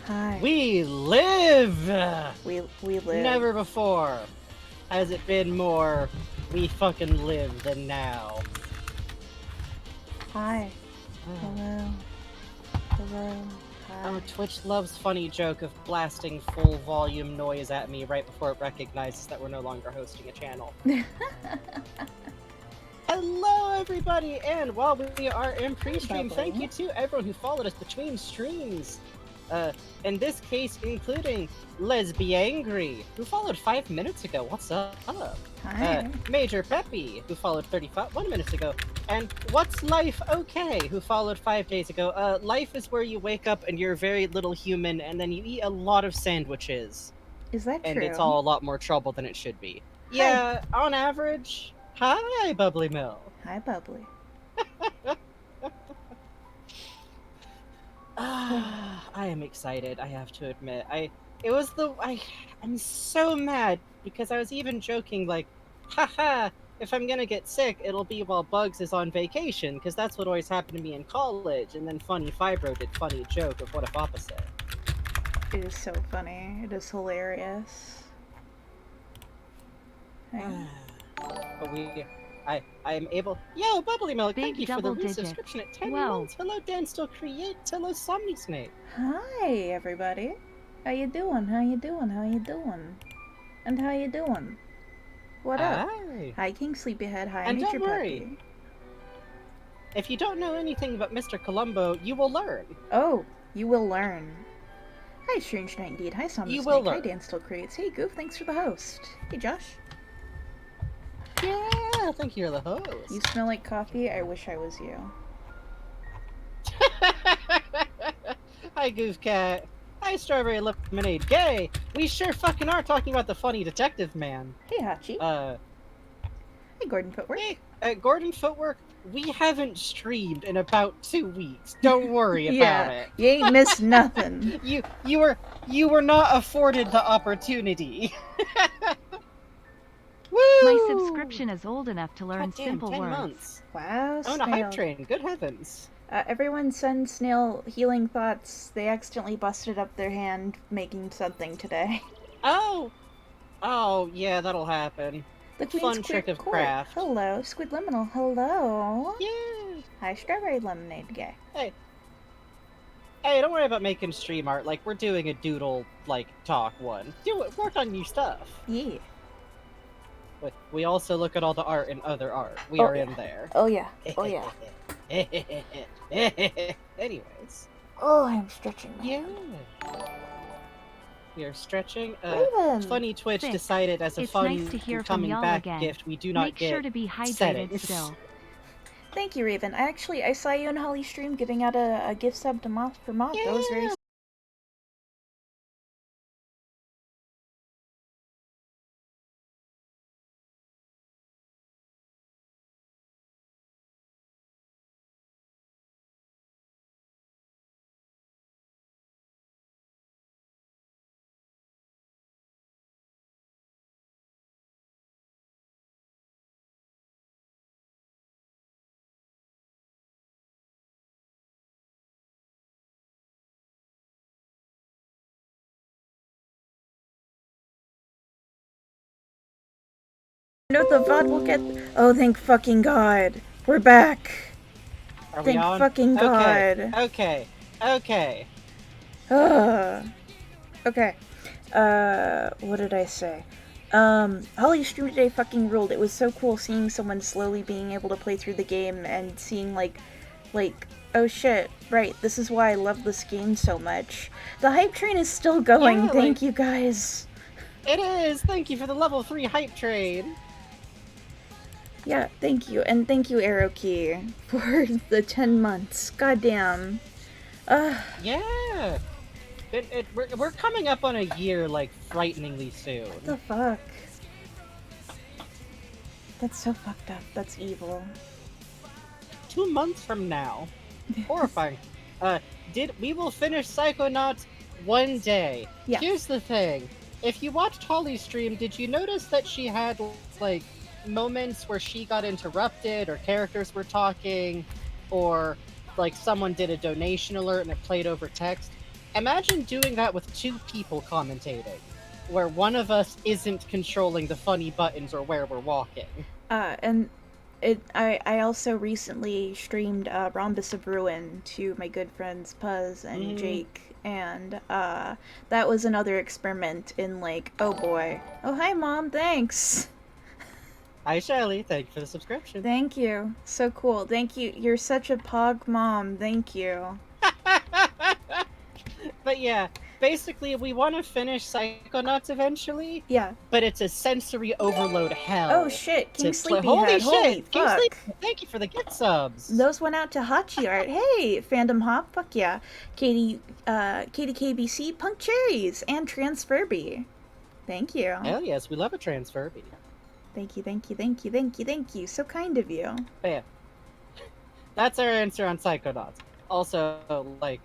Hi. We live! We live. Never before has it been more we fucking live than now. Hi. Hello. Hello. Hi. Oh, Twitch loves funny joke of blasting full volume noise at me right before it recognizes that we're no longer hosting a channel. Hello everybody, and while we are in pre-stream, thank you to everyone who followed us between streams. In this case, including Lesbiangry, who followed 5 minutes ago. What's up? Hi. Major Peppy, who followed 1 minute ago. And What's Life Okay, who followed 5 days ago. Life is where you wake up and you're very little human, and then you eat a lot of sandwiches. Is that true? And it's all a lot more trouble than it should be. Hi. Yeah, on average. Hi, Bubbly Mill. Hi, Bubbly. I am excited, I have to admit. I'm so mad because I was even joking like, haha, if I'm gonna get sick, it'll be while Bugs is on vacation, because that's what always happened to me in college, and then Funny Fibro did funny joke of what if opposite. It is so funny. It is hilarious. But I am able. Yo, Bubbly Milk, thank you for the resubscription at 10 months. Hello, Dan Still Create. Hello, Somni Snake. Hi, everybody. How you doing? How you doing? How you doing? And how you doing? What up? Hi, King Sleepyhead. Hi, and Major don't worry. Puppy. If you don't know anything about Mr. Columbo, you will learn. Oh, you will learn. Hi, Strange Knight Indeed. Hi, Somni Snake. Hi, Dan Still Creates. Hey, Goof. Thanks for the host. Hey, Josh. Yeah, I think you're the host. You smell like coffee? I wish I was you. Hi, Goof Cat. Hi, Strawberry Lemonade. Gay! We sure fucking are talking about the funny detective man. Hey, Hachi. Hey, Gordon Footwork. Hey, Gordon Footwork, we haven't streamed in about 2 weeks. Don't worry about it. You ain't missed nothing. You were not afforded the opportunity. Woo! My subscription is old enough to learn simple 10 words. Months. Wow, Snail. On a hype train. Good heavens. Everyone send Snail healing thoughts. They accidentally busted up their hand making something today. Oh, yeah, that'll happen. The Fun trick of craft. Hello, Squid Liminal. Hello. Yeah. Hi, Strawberry Lemonade Guy. Hey, don't worry about making stream art. Like, we're doing a Doodle, talk one. Do it. Work on new stuff. Yeah. But we also look at all the art and other art. We are in there. Oh, yeah. Oh, yeah. Anyways. Oh, I'm stretching. Yeah. We are stretching. Funny Twitch Fix. decided as a it's fun nice to hear coming from back again. gift, we do not Make get sure to be hydrated settings. still. Thank you, Raven. I saw you and Holly stream giving out a gift sub to Moth for Moth. Yeah. That was very No, the VOD will get. Oh, thank fucking God. We're back. Are thank we on? Fucking God. Okay. Okay. What did I say? Holly's stream today fucking ruled. It was so cool seeing someone slowly being able to play through the game and seeing like, oh shit, right, this is why I love this game so much. The hype train is still going, Yeah, thank you guys. It is! Thank you for the level 3 hype train! Yeah, thank you, and thank you, Arrow Key, for the 10 months. Goddamn. Yeah! We're coming up on a year, frighteningly soon. What the fuck? That's so fucked up. That's evil. 2 months from now. Horrifying. We will finish Psychonauts one day. Yeah. Here's the thing. If you watched Holly's stream, did you notice that she had, moments where she got interrupted, or characters were talking, or, someone did a donation alert and it played over text? imagine doing that with 2 people commentating, where one of us isn't controlling the funny buttons or where we're walking. And I also recently streamed Rhombus of Ruin to my good friends Puzz and Jake, and that was another experiment in like, oh boy. Oh, hi, Mom, thanks. Hi, Shelly. Thank you for the subscription. Thank you. So cool. Thank you. You're such a pog mom. Thank you. But yeah, basically, we want to finish Psychonauts eventually. Yeah. But it's a sensory overload hell. Oh shit, King Sleepyhead. Holy shit! Holy King fuck. Sleepy, thank you for the gift subs. Those went out to Hachi Art. Hey, Fandom Hop. Fuck yeah. Katie KBC, Punk Cherries, and Transferby. Thank you. Hell yes, we love a Transferby. Thank you, thank you, thank you, thank you, thank you. So kind of you. But yeah, that's our answer on Psychonauts. Also, like,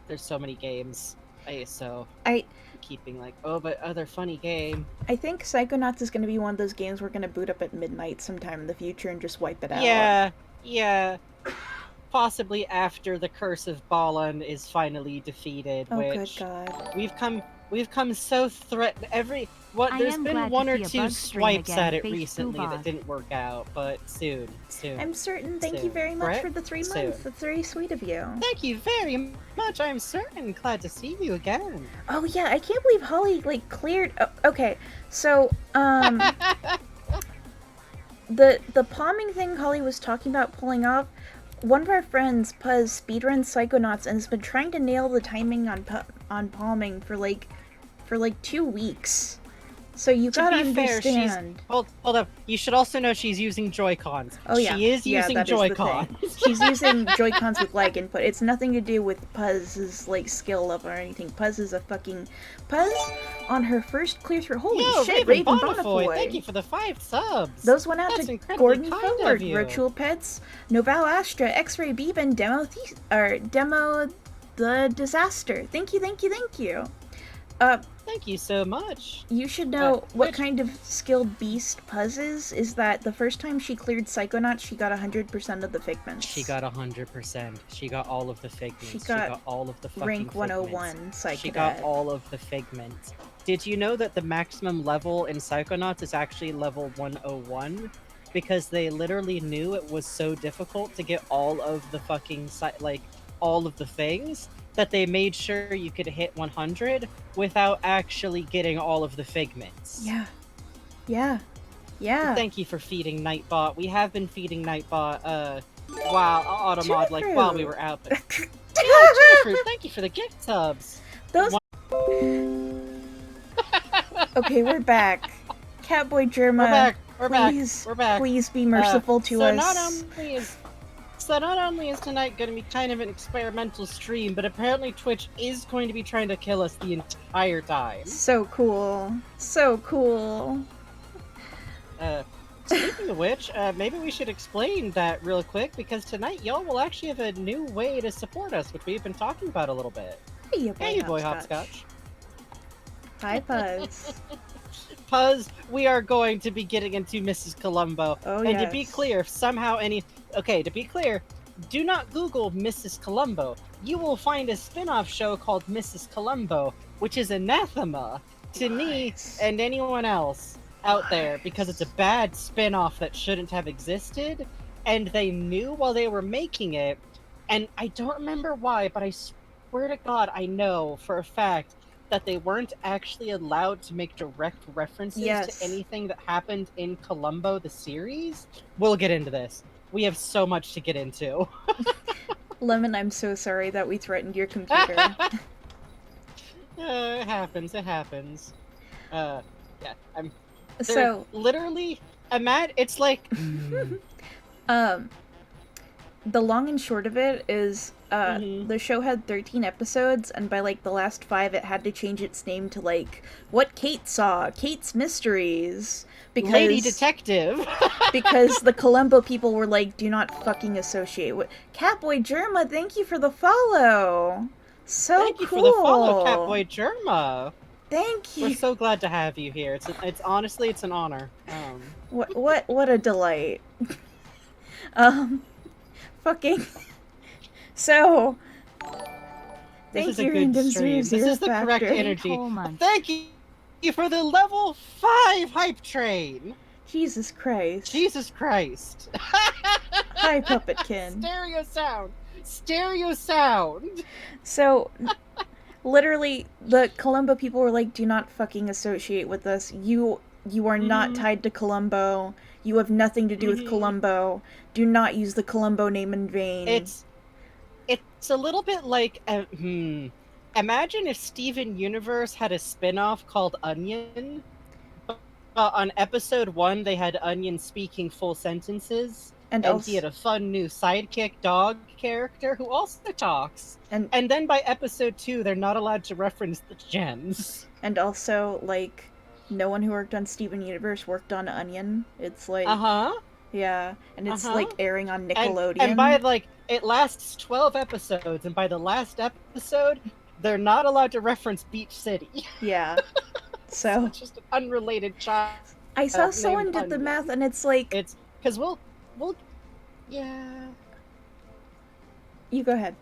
there's so many games. I keeping like, oh, but other funny game. I think Psychonauts is going to be one of those games we're going to boot up at midnight sometime in the future and just wipe it out. Yeah. Possibly after the Curse of Balan is finally defeated. Oh, which good God. We've come so threatened. There's been 1 or 2 swipes at it recently that didn't work out, but soon. I'm certain. Thank you very much for the 3 months. That's very sweet of you. Thank you very much. I'm certain. Glad to see you again. Oh yeah, I can't believe Holly like cleared. Oh, okay, so the palming thing Holly was talking about pulling off. One of our friends, Puzz, speedruns Psychonauts and has been trying to nail the timing on palming for like 2 weeks. So you gotta understand. Hold up. You should also know she's using Joy-Cons. Oh yeah, she is using Joy-Cons. She's using Joy-Cons with lag input. It's nothing to do with Puzz's like skill level or anything. Puzz is a fucking Puzz on her first clear through. Holy shit, Raven Bonafoy! Thank you for the 5 subs. Those went out to Gordon Forward, Virtual Pets, Noval Astra, X-Ray Beeben, Demo the Disaster. Thank you. Thank you so much. You should know what kind of skilled beast Puzz is that the first time she cleared Psychonauts, she got 100% of the figments. She got 100%. She got all of the figments. She got all of the fucking rank 101 Psychonaut. She got all of the figments. Did you know that the maximum level in Psychonauts is actually level 101? Because they literally knew it was so difficult to get all of the fucking, all of the things, that they made sure you could hit 100 without actually getting all of the figments. Yeah. Thank you for feeding Nightbot. We have been feeding Nightbot, while we were out. But... thank you for the gift subs. Okay, we're back. Catboy Germa, we're back. Please be merciful to us. Not only is tonight going to be kind of an experimental stream, but apparently Twitch is going to be trying to kill us the entire time. So cool. Speaking of which, maybe we should explain that real quick, because tonight y'all will actually have a new way to support us, which we've been talking about a little bit. Hey, you boy Hopscotch. Hi, Puzz. Puzz, we are going to be getting into Mrs. Columbo. Oh, and to be clear, to be clear, do not Google Mrs. Columbo. You will find a spin-off show called Mrs. Columbo, which is anathema to me and anyone else out there, because it's a bad spin-off that shouldn't have existed, and they knew while they were making it, and I don't remember why, but I swear to God I know for a fact that they weren't actually allowed to make direct references to anything that happened in Columbo the series. We'll get into this. We have so much to get into. Lemon, I'm so sorry that we threatened your computer. It happens. Yeah, so literally, it's like the long and short of it is the show had 13 episodes, and by like the last 5 it had to change its name to like What Kate Saw, Kate's Mysteries, because Lady Detective. because the Columbo people were like, do not fucking associate with Catboy Germa. Thank you for the follow. Thank you for the follow, Catboy Germa. Thank you. We're so glad to have you here. It's honestly, it's an honor. What a delight. Fucking. So, This is a you, good Random stream. This Zero is the correct Factor. energy. Whole month. Thank you for the level 5 hype train. Jesus Christ. Jesus Christ. Hi, Puppetkin. Stereo sound. Stereo sound. So, literally, the Columbo people were like, do not fucking associate with us. You are not tied to Columbo. You have nothing to do with Columbo. Do not use the Columbo name in vain. It's a little bit like, imagine if Steven Universe had a spin-off called Onion. On episode 1, they had Onion speaking full sentences, and he had a fun new sidekick dog character who also talks. And then by episode 2, they're not allowed to reference the gems. And also, like, no one who worked on Steven Universe worked on Onion. It's like... Yeah, and it's like airing on Nickelodeon. And by like, it lasts 12 episodes, and by the last episode, they're not allowed to reference Beach City. Yeah. So it's just an unrelated child. I saw someone did the math, and it's like... It's, because we'll... Yeah... You go ahead.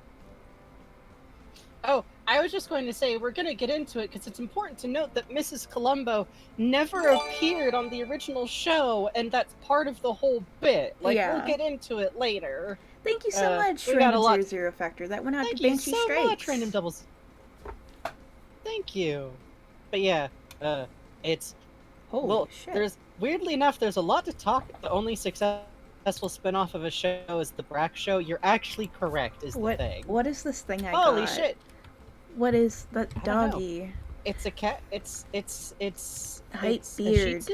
Oh, I was just going to say, we're going to get into it, because it's important to note that Mrs. Columbo never appeared on the original show, and that's part of the whole bit. Like, we'll get into it later. Thank you so much, we got a lot... Zero Factor. That went out Thank to Banshee you so Strikes. much, Random Doubles. Thank you. But yeah, it's... Holy shit. There's, weirdly enough, there's a lot to talk. The only successful spin-off of a show is the Brack Show. You're actually correct, is the thing. What is this thing I got? Holy shit! What is that doggy? It's a cat. It's Hype beard.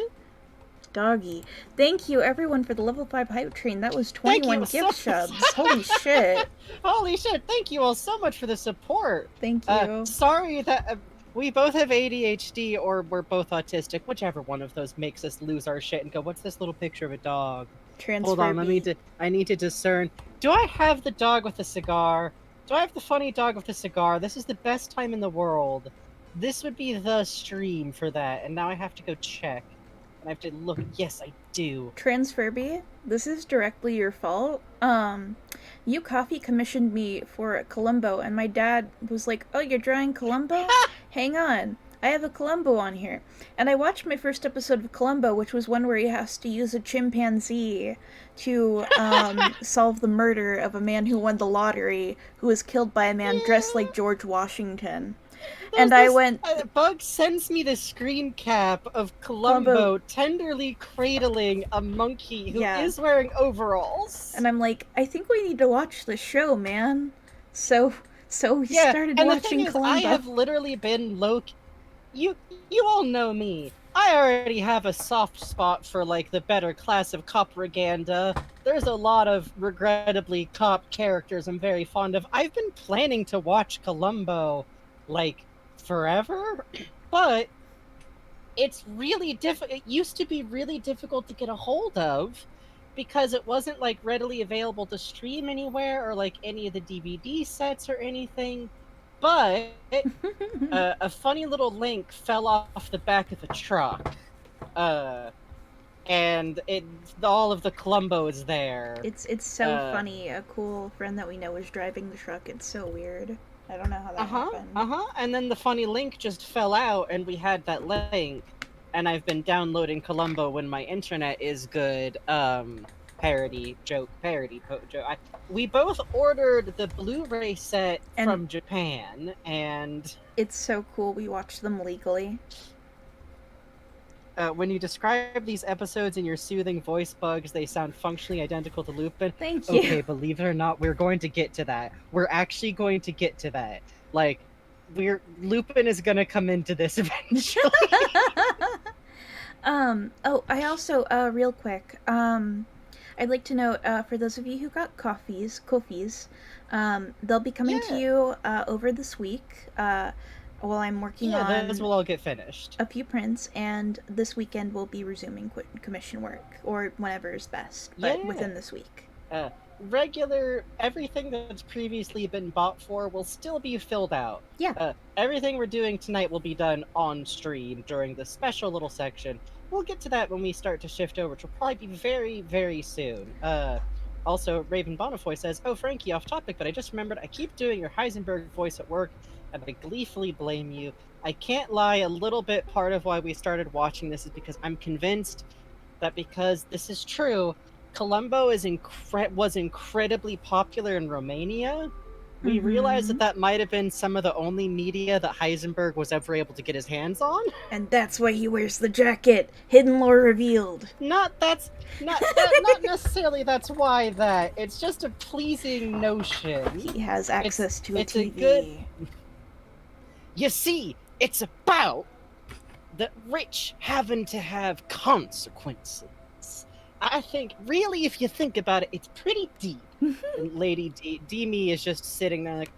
Doggy. Thank you everyone for the level 5 hype train. That was 21 gift subs. Holy shit. Holy shit. Thank you all so much for the support. Thank you. Sorry that we both have ADHD or we're both autistic. Whichever one of those makes us lose our shit and go, what's this little picture of a dog? Hold on, I need to discern. Do I have the dog with the cigar? Do I have the funny dog with the cigar? This is the best time in the world. This would be the stream for that, and now I have to go check. And I have to look. Yes, I do. Transferby, this is directly your fault. You Coffee commissioned me for Columbo, and my dad was like, oh, you're drawing Columbo? Hang on. I have a Columbo on here. And I watched my first episode of Columbo, which was one where he has to use a chimpanzee to solve the murder of a man who won the lottery, who was killed by a man dressed like George Washington. I went... Bug sends me the screen cap of Columbo tenderly cradling a monkey who is wearing overals. And I'm like, I think we need to watch the show, man. So we started and watching the thing Columbo. Is, I have literally been You all know me. I already have a soft spot for, like, the better class of cop-propaganda. There's a lot of, regrettably, cop characters I'm very fond of. I've been planning to watch Columbo, like, forever, but it's really difficult. It used to be really difficult to get a hold of because it wasn't, like, readily available to stream anywhere or, like, any of the DVD sets or anything. But a funny little link fell off the back of the truck, and all of the Columbo is there. It's so funny. A cool friend that we know is driving the truck. It's so weird. I don't know how that happened. And then the funny link just fell out, and we had that link, and I've been downloading Columbo when my internet is good. Parody joke. We both ordered the Blu-ray set from Japan, and it's so cool. We watched them legally. When you describe these episodes in your soothing voice, Bugs, they sound functionally identical to Lupin. Thank you. Okay, believe it or not, we're going to get to that. We're actually going to get to that. Like, Lupin is gonna come into this eventually. I also, real quick, I'd like to note, for those of you who got coffees, they'll be coming to you over this week while I'm working on... those will all get finished. A few prints, and this weekend we'll be resuming commission work, or whenever is best, but within this week. Everything that's previously been bought for will still be filled out. Yeah. Everything we're doing tonight will be done on stream during the special little section. We'll get to that when we start to shift over, which will probably be very, very soon. Also, Raven Bonifoy says, "Oh, Frankie, off topic, but I just remembered I keep doing your Heisenberg voice at work, and I gleefully blame you. I can't lie, a little bit part of why we started watching this is because I'm convinced that because this is true, Columbo was incredibly popular in Romania. We realized that that might have been some of the only media that Heisenberg was ever able to get his hands on. And that's why he wears the jacket. Hidden lore revealed. Not necessarily that's why that. It's just a pleasing notion. He has access to a it's TV. A good... You see, it's about the rich having to have consequences. I think, really, if you think about it, it's pretty deep. And Lady Demi is just sitting there like,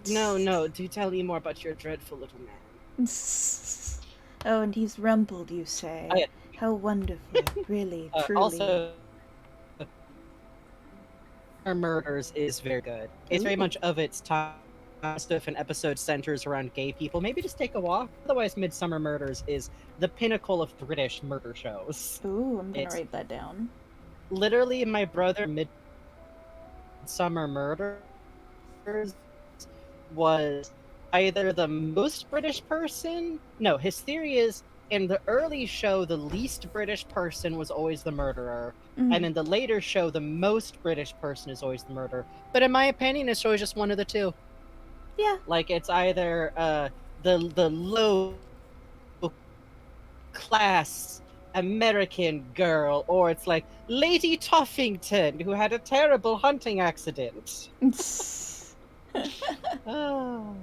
No, do tell me more about your dreadful little man. Oh, and he's rumpled, you say? Oh, yeah. How wonderful, really, truly. Also, Murders is very good. It's very much of its time. If an episode centers around gay people, maybe just take a walk. Otherwise, Midsummer Murders is the pinnacle of British murder shows. Ooh, I'm gonna write that down. Literally, my brother, Midsummer Murders was either the most British person. No, his theory is in the early show, the least British person was always the murderer. And in the later show, the most British person is always the murderer. But in my opinion, it's always just one of the two. Yeah. Like, it's either the low class American girl, or it's like Lady Toffington, who had a terrible hunting accident. Oh.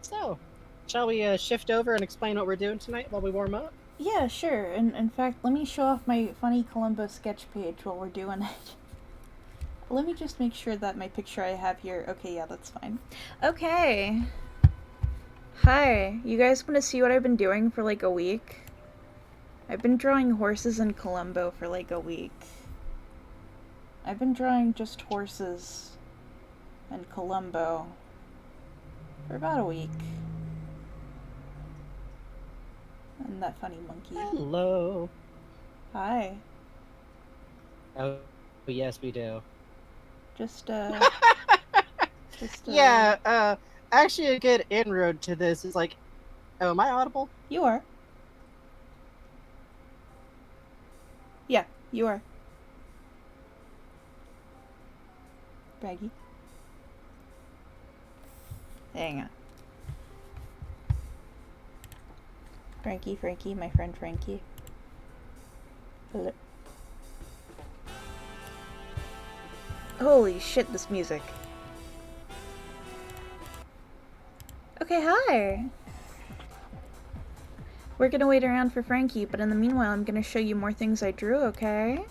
So, shall we shift over and explain what we're doing tonight while we warm up? Yeah, sure. And in fact, let me show off my funny Columbo sketch page while we're doing it. Let me just make sure that my picture I have here... Okay, yeah, that's fine. Okay. Hi. You guys want to see what I've been doing for like a week? I've been drawing horses in Columbo for like a week. I've been drawing just horses in Columbo for about a week. And that funny monkey. Hello. Hi. Oh, yes, we do. Yeah, actually a good inroad to this is like, oh, am I audible? You are. Yeah, you are. Braggy. Hang on. Frankie, my friend Frankie. Hello. Holy shit, this music. Okay, hi! We're gonna wait around for Frankie, but in the meanwhile I'm gonna show you more things I drew, okay?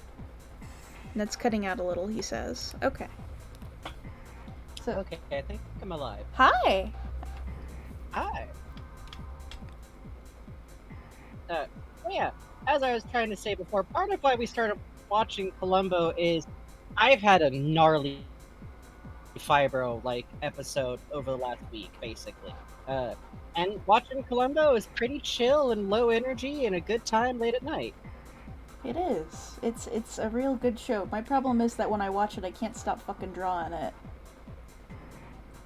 And it's cutting out a little, he says. Okay. So, okay, I think I'm alive. Hi! Hi! Yeah, as I was trying to say before, part of why we started watching Columbo is I've had a gnarly fibro episode over the last week, basically. And watching Columbo is pretty chill and low energy and a good time late at night. It is. It's a real good show. My problem is that when I watch it, I can't stop fucking drawing it.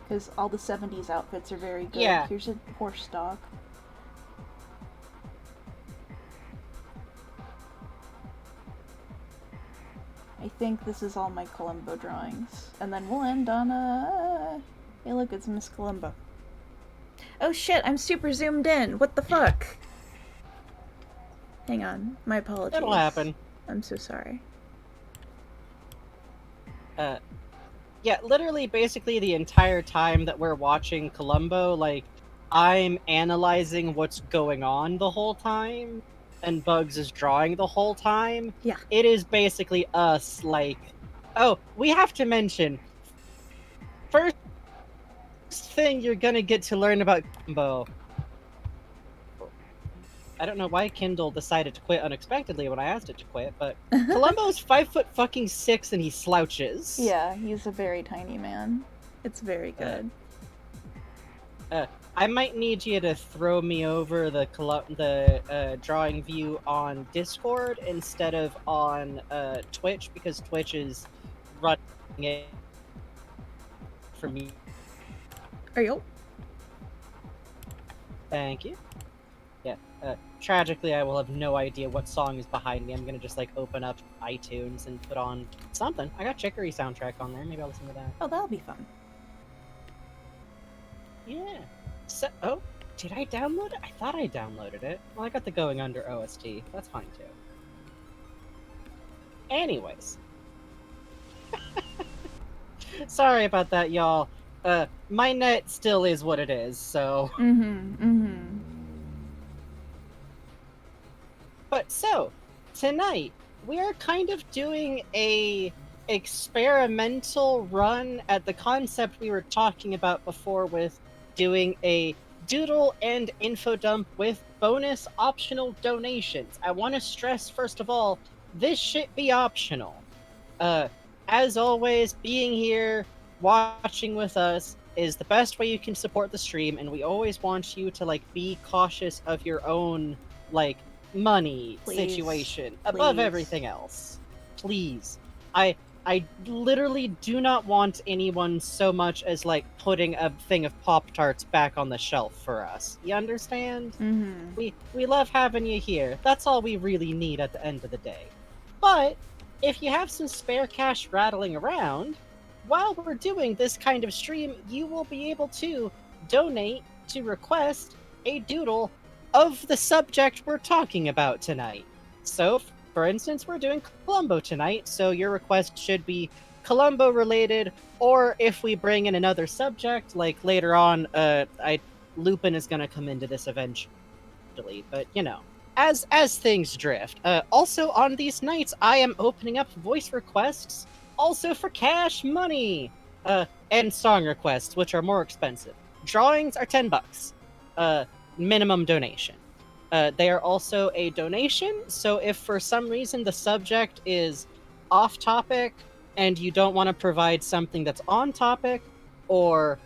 Because all the 70s outfits are very good. Yeah. Here's a horse dog. I think this is all my Columbo drawings. And then we'll end on hey look, it's Miss Columbo. Oh shit, I'm super zoomed in. What the fuck? Hang on, my apologies. It'll happen. I'm so sorry. Yeah, literally basically the entire time that we're watching Columbo, I'm analyzing what's going on the whole time, and Bugs is drawing the whole time. Yeah. It is basically us, oh, we have to mention, first thing you're gonna get to learn about Columbo. I don't know why Kindle decided to quit unexpectedly when I asked it to quit, but Columbo's 5'6" and he slouches. Yeah, he's a very tiny man. It's very good. I might need you to throw me over the drawing view on Discord instead of on Twitch, because Twitch is running it for me. Are you? Thank you. Yeah. Tragically, I will have no idea what song is behind me. I'm gonna just like open up iTunes and put on something. I got Chicory soundtrack on there. Maybe I'll listen to that. Oh, that'll be fun. Yeah. So, oh, did I download it? I thought I downloaded it. Well, I got the going under OST. That's fine too. Anyways. Sorry about that, y'all. My net still is what it is, so. But so, tonight, we are kind of doing a experimental run at the concept we were talking about before with doing a Doodle and Infodump with bonus optional donations. I want to stress, first of all, this shit be optional. As always, being here, watching with us is the best way you can support the stream, and we always want you to, like, be cautious of your own, like, money situation above everything else. Please. I literally do not want anyone so much as, like, putting a thing of Pop-Tarts back on the shelf for us. You understand? We love having you here. That's all we really need at the end of the day. But if you have some spare cash rattling around, while we're doing this kind of stream, you will be able to donate to request a doodle of the subject we're talking about tonight. So, for instance, we're doing Columbo tonight, so your request should be Columbo related, or if we bring in another subject, like later on, Lupin is gonna come into this eventually, but you know, as things drift. Also on these nights, I am opening up voice requests, also for cash money, and song requests, which are more expensive. Drawings are $10. Minimum donation. They are also a donation, so if for some reason the subject is off topic and you don't want to provide something that's on topic, or,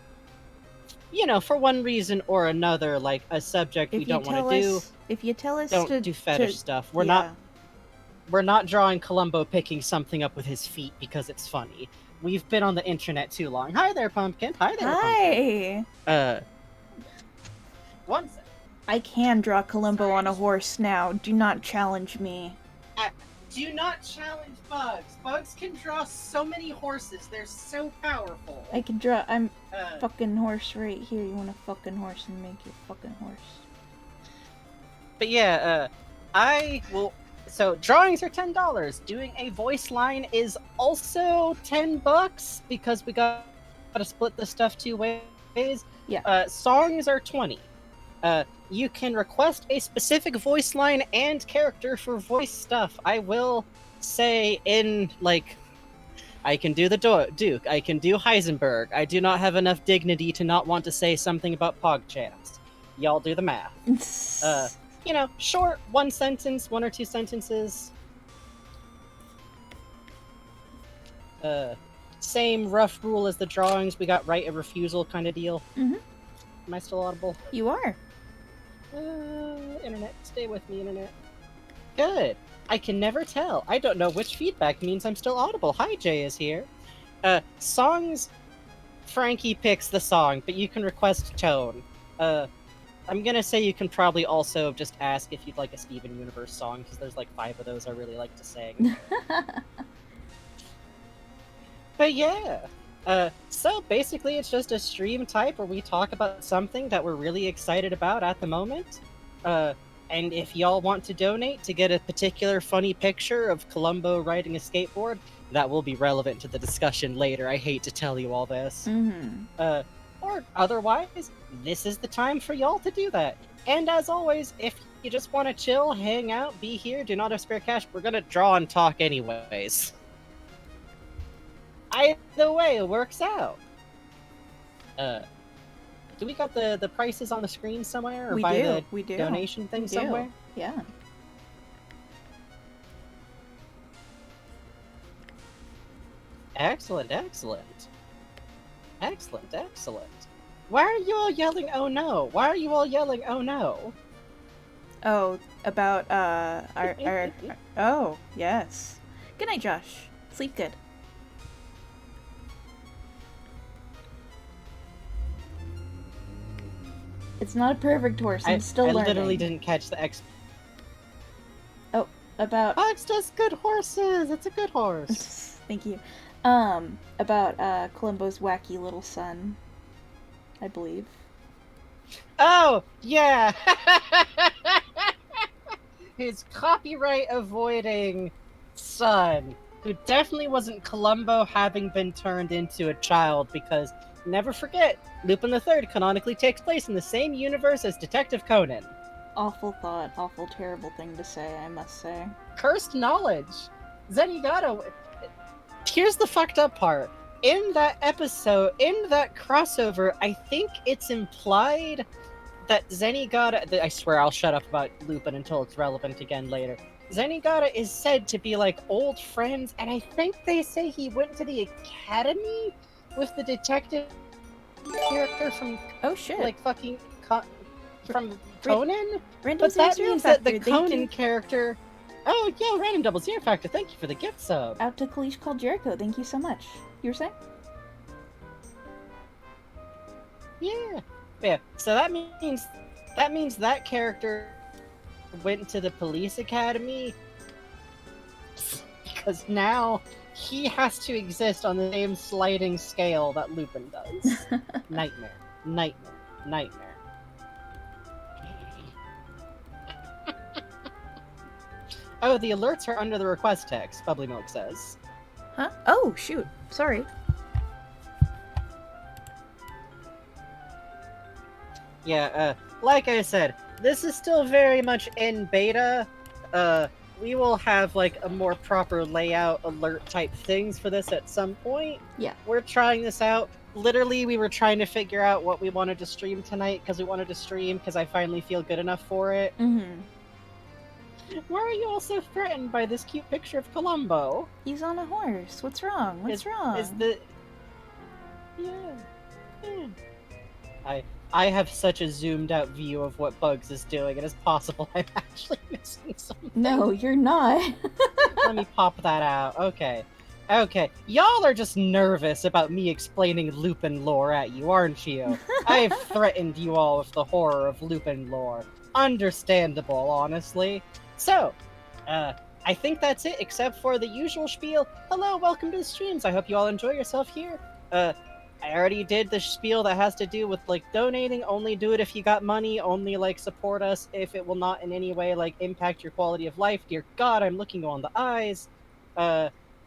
you know, for one reason or another, like a subject we don't want to do, if you tell us don't do fetish stuff. We're not drawing Columbo picking something up with his feet because it's funny. We've been on the internet too long. Hi there, Pumpkin. Hi there, Pumpkin. One second. I can draw Columbo on a horse now. Do not challenge me. Do not challenge Bugs. Bugs can draw so many horses. They're so powerful. I can draw. I'm fucking horse right here. You want a fucking horse and make your fucking horse. But yeah, I will. So drawings are $10. Doing a voice line is also $10 because we got to split the stuff two ways. Yeah. Songs are $20. You can request a specific voice line and character for voice stuff. I will say I can do the Duke, I can do Heisenberg. I do not have enough dignity to not want to say something about PogChamps. Y'all do the math. You know, short, one or two sentences. Same rough rule as the drawings. We got right of refusal kind of deal. Am I still audible? You are. Internet, stay with me, internet. Good. I can never tell. I don't know which feedback means I'm still audible. Hi, Jay is here. Songs, Frankie picks the song, but you can request tone. I'm gonna say you can probably also just ask if you'd like a Steven Universe song, because there's like 5 of those I really like to sing. But yeah. So basically it's just a stream type where we talk about something that we're really excited about at the moment. And if y'all want to donate to get a particular funny picture of Columbo riding a skateboard, that will be relevant to the discussion later. I hate to tell you all this. Or otherwise, this is the time for y'all to do that. And as always, if you just want to chill, hang out, be here, do not have spare cash, we're gonna draw and talk anyways. Either way, it works out. Do we got the prices on the screen somewhere? Or we by do. the donation thing somewhere? Yeah. Excellent, excellent. Excellent, excellent. Why are you all yelling, oh no? Why are you all yelling, oh no? Oh, about, oh, yes. Good night, Josh. Sleep good. It's not a perfect horse, I'm still learning. I literally didn't catch the Oh, about... Bugs does good horses! It's a good horse! Thank you. About, Columbo's wacky little son, I believe. Oh, yeah! His copyright-avoiding son, who definitely wasn't Columbo having been turned into a child, because, never forget, Lupin III canonically takes place in the same universe as Detective Conan. Awful thought, awful terrible thing to say, I must say. Cursed knowledge! Zenigata... Here's the fucked up part. In that episode, in that crossover, I think it's implied that Zenigata... I swear I'll shut up about Lupin until it's relevant again later. Zenigata is said to be, like, old friends, and I think they say he went to the academy with the detective character from... Oh shit. Like, fucking... from Conan? Random But that Zero means Factor, that the Conan character... Oh, yeah, Random Double Zero Factor, thank you for the gift sub. Out to Kalish called Jericho, thank you so much. You were saying? Yeah. Yeah, so that means that character went to the police academy because now he has to exist on the same sliding scale that Lupin does. Nightmare. Nightmare. Nightmare. Oh, the alerts are under the request text, Bubbly Milk says. Huh? Oh, shoot. Sorry. Yeah, like I said, this is still very much in beta. We will have, like, a more proper layout alert type things for this at some point. Yeah. We're trying this out. Literally, we were trying to figure out what we wanted to stream tonight, because we wanted to stream because I finally feel good enough for it. Mm-hmm. Why are you all so threatened by this cute picture of Columbo? He's on a horse. What's wrong? What's wrong? Is the... Yeah. I have such a zoomed out view of what Bugs is doing, and it's possible I'm actually missing something. No, you're not. Let me pop that out. Okay. Okay. Y'all are just nervous about me explaining Lupin lore at you, aren't you? I've threatened you all with the horror of Lupin lore. Understandable, honestly. So, I think that's it, except for the usual spiel. Hello, welcome to the streams. I hope you all enjoy yourself here. I already did the spiel that has to do with, like, donating. Only do it if you got money. Only, like, support us if it will not in any way, like, impact your quality of life. Dear God, I'm looking you on the eyes.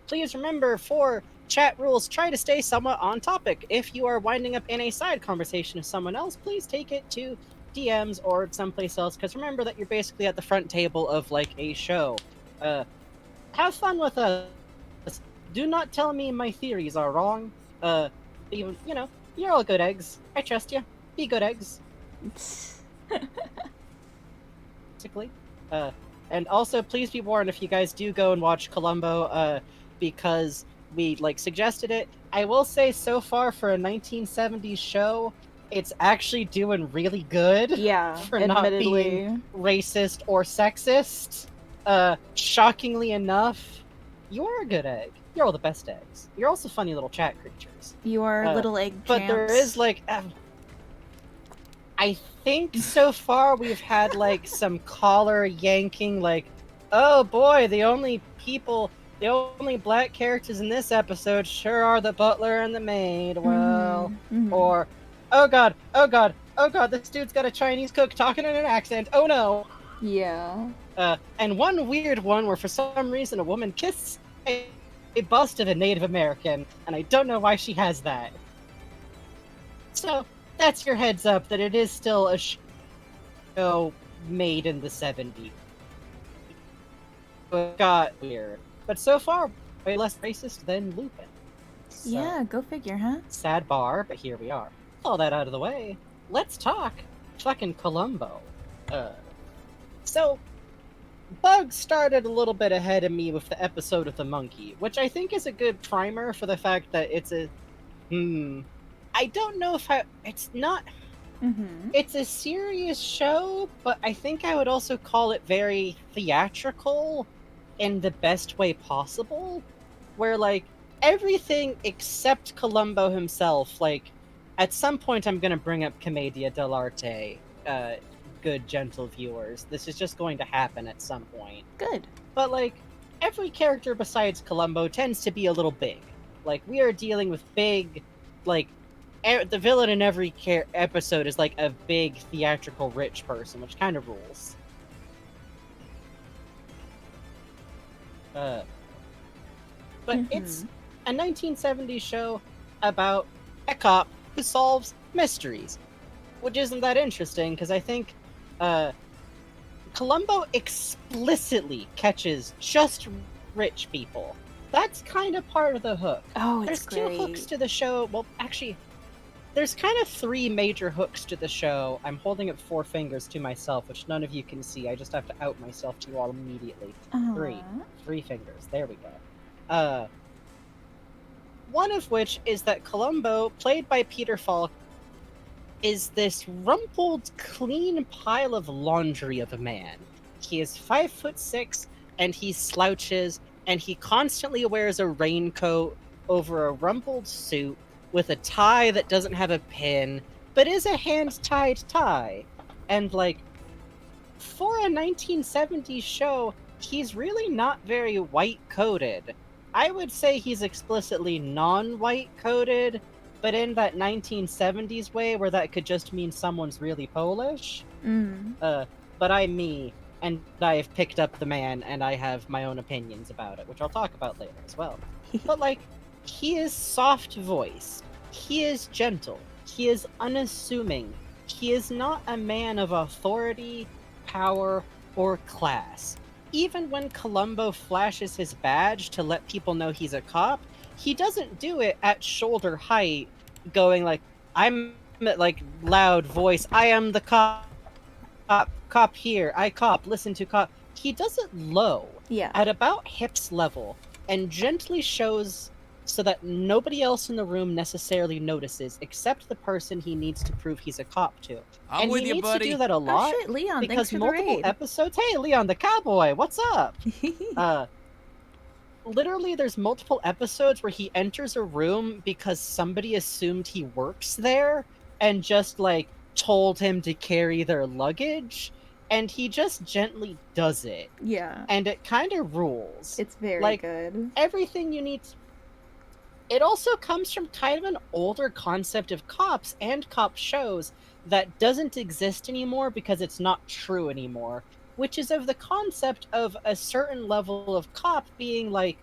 Please remember, for chat rules, try to stay somewhat on topic. If you are winding up in a side conversation with someone else, please take it to DMs or someplace else, because remember that you're basically at the front table of, like, a show. Have fun with us. Do not tell me my theories are wrong. Even, you know, you're all good eggs. I trust you. Be good eggs. Basically. And also, please be warned if you guys do go and watch Columbo, because we, like, suggested it. I will say, so far for a 1970s show, it's actually doing really good. Yeah, for admittedly. not being racist or sexist. Shockingly enough, you are a good egg. You're all the best eggs. You're also funny little chat creatures. You are little egg But champs. there is, like, I think so far we've had, like, some collar yanking, like, oh boy, the only black characters in this episode sure are the butler and the maid. Well, or, oh god, this dude's got a Chinese cook talking in an accent. Oh no. Yeah. And one weird one where for some reason a woman kissed a bust of a Native American, and I don't know why she has that. So, that's your heads up that it is still a show made in the 70s. It got weird. But so far, way less racist than Lupin. So, yeah, go figure, huh? sad bar, but here we are. All that out of the way, let's talk fucking Columbo. So, Bugs started a little bit ahead of me with the episode with the monkey, which I think is a good primer for the fact that it's a... I don't know if it's not. Mm-hmm. It's a serious show, but I think I would also call it very theatrical in the best way possible. Where, like, everything except Columbo himself, like, at some point I'm going to bring up Commedia dell'arte, good, gentle viewers. This is just going to happen at some point. Good. But, like, every character besides Columbo tends to be a little big. Like, we are dealing with big, like, the villain in every episode is like a big theatrical rich person, which kind of rules. But it's a 1970s show about a cop who solves mysteries, which isn't that interesting because I think Columbo explicitly catches just rich people. That's kind of part of the hook. Oh, There's two hooks to the show. Well, actually, there's kind of three major hooks to the show. I'm holding up 4 fingers to myself, which none of you can see. I just have to out myself to you all immediately. Three fingers. There we go. One of which is that Columbo, played by Peter Falk, is this rumpled, clean pile of laundry of a man. He is 5'6", and he slouches, and he constantly wears a raincoat over a rumpled suit with a tie that doesn't have a pin, but is a hand-tied tie. And, like, for a 1970s show, he's really not very white-coated. I would say he's explicitly non-white-coated, but in that 1970s way where that could just mean someone's really Polish. But I'm me, and I've picked up the man, and I have my own opinions about it, which I'll talk about later as well. But, like, he is soft voiced. He is gentle. He is unassuming. He is not a man of authority, power, or class. Even when Columbo flashes his badge to let people know he's a cop, he doesn't do it at shoulder height, going like, I'm like loud voice, I am the cop here, I cop, listen to cop. He does it low, at about hips level, and gently shows so that nobody else in the room necessarily notices, except the person he needs to prove he's a cop to. I'm with you, buddy. And he needs to do that a lot. Oh shit, Leon, because thanks for multiple the raid. episodes. Hey, Leon the cowboy, what's up? Literally, there's multiple episodes where he enters a room because somebody assumed he works there and just like told him to carry their luggage, and he just gently does it. Yeah. And it kind of rules. It's very like, good. Everything you need. It also comes from kind of an older concept of cops and cop shows that doesn't exist anymore because it's not true anymore, which is of the concept of a certain level of cop being, like,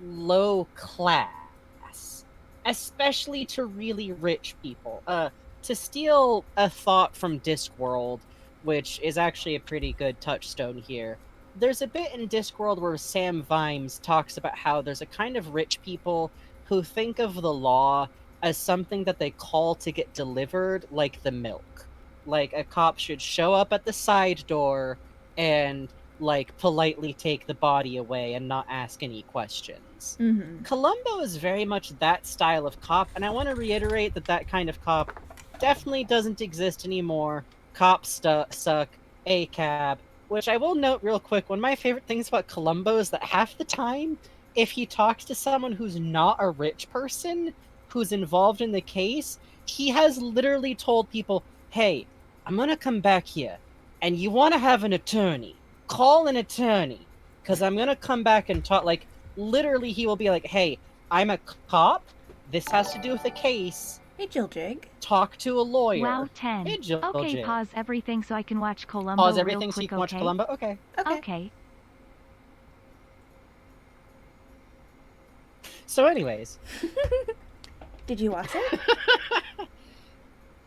low class, especially to really rich people. To steal a thought from Discworld, which is actually a pretty good touchstone here, there's a bit in Discworld where Sam Vimes talks about how there's a kind of rich people who think of the law as something that they call to get delivered, like the milk. Like, a cop should show up at the side door and, like, politely take the body away and not ask any questions. Columbo is very much that style of cop, and I want to reiterate that that kind of cop definitely doesn't exist anymore. Cops suck. A-cab. Which I will note real quick, one of my favorite things about Columbo is that half the time, if he talks to someone who's not a rich person, who's involved in the case, he has literally told people, hey, I'm gonna come back here, and you want to have an attorney. Call an attorney, because I'm gonna come back and talk. Like, literally, he will be like, hey, I'm a cop. This has to do with a case. Hey, Jill Jig. Talk to a lawyer. Wow, 10. Hey, Jill Okay, Jig. pause everything so I can watch Columbo Pause real everything so you quick, can watch okay? Columbo? Okay. Okay. So anyways. Did you watch it?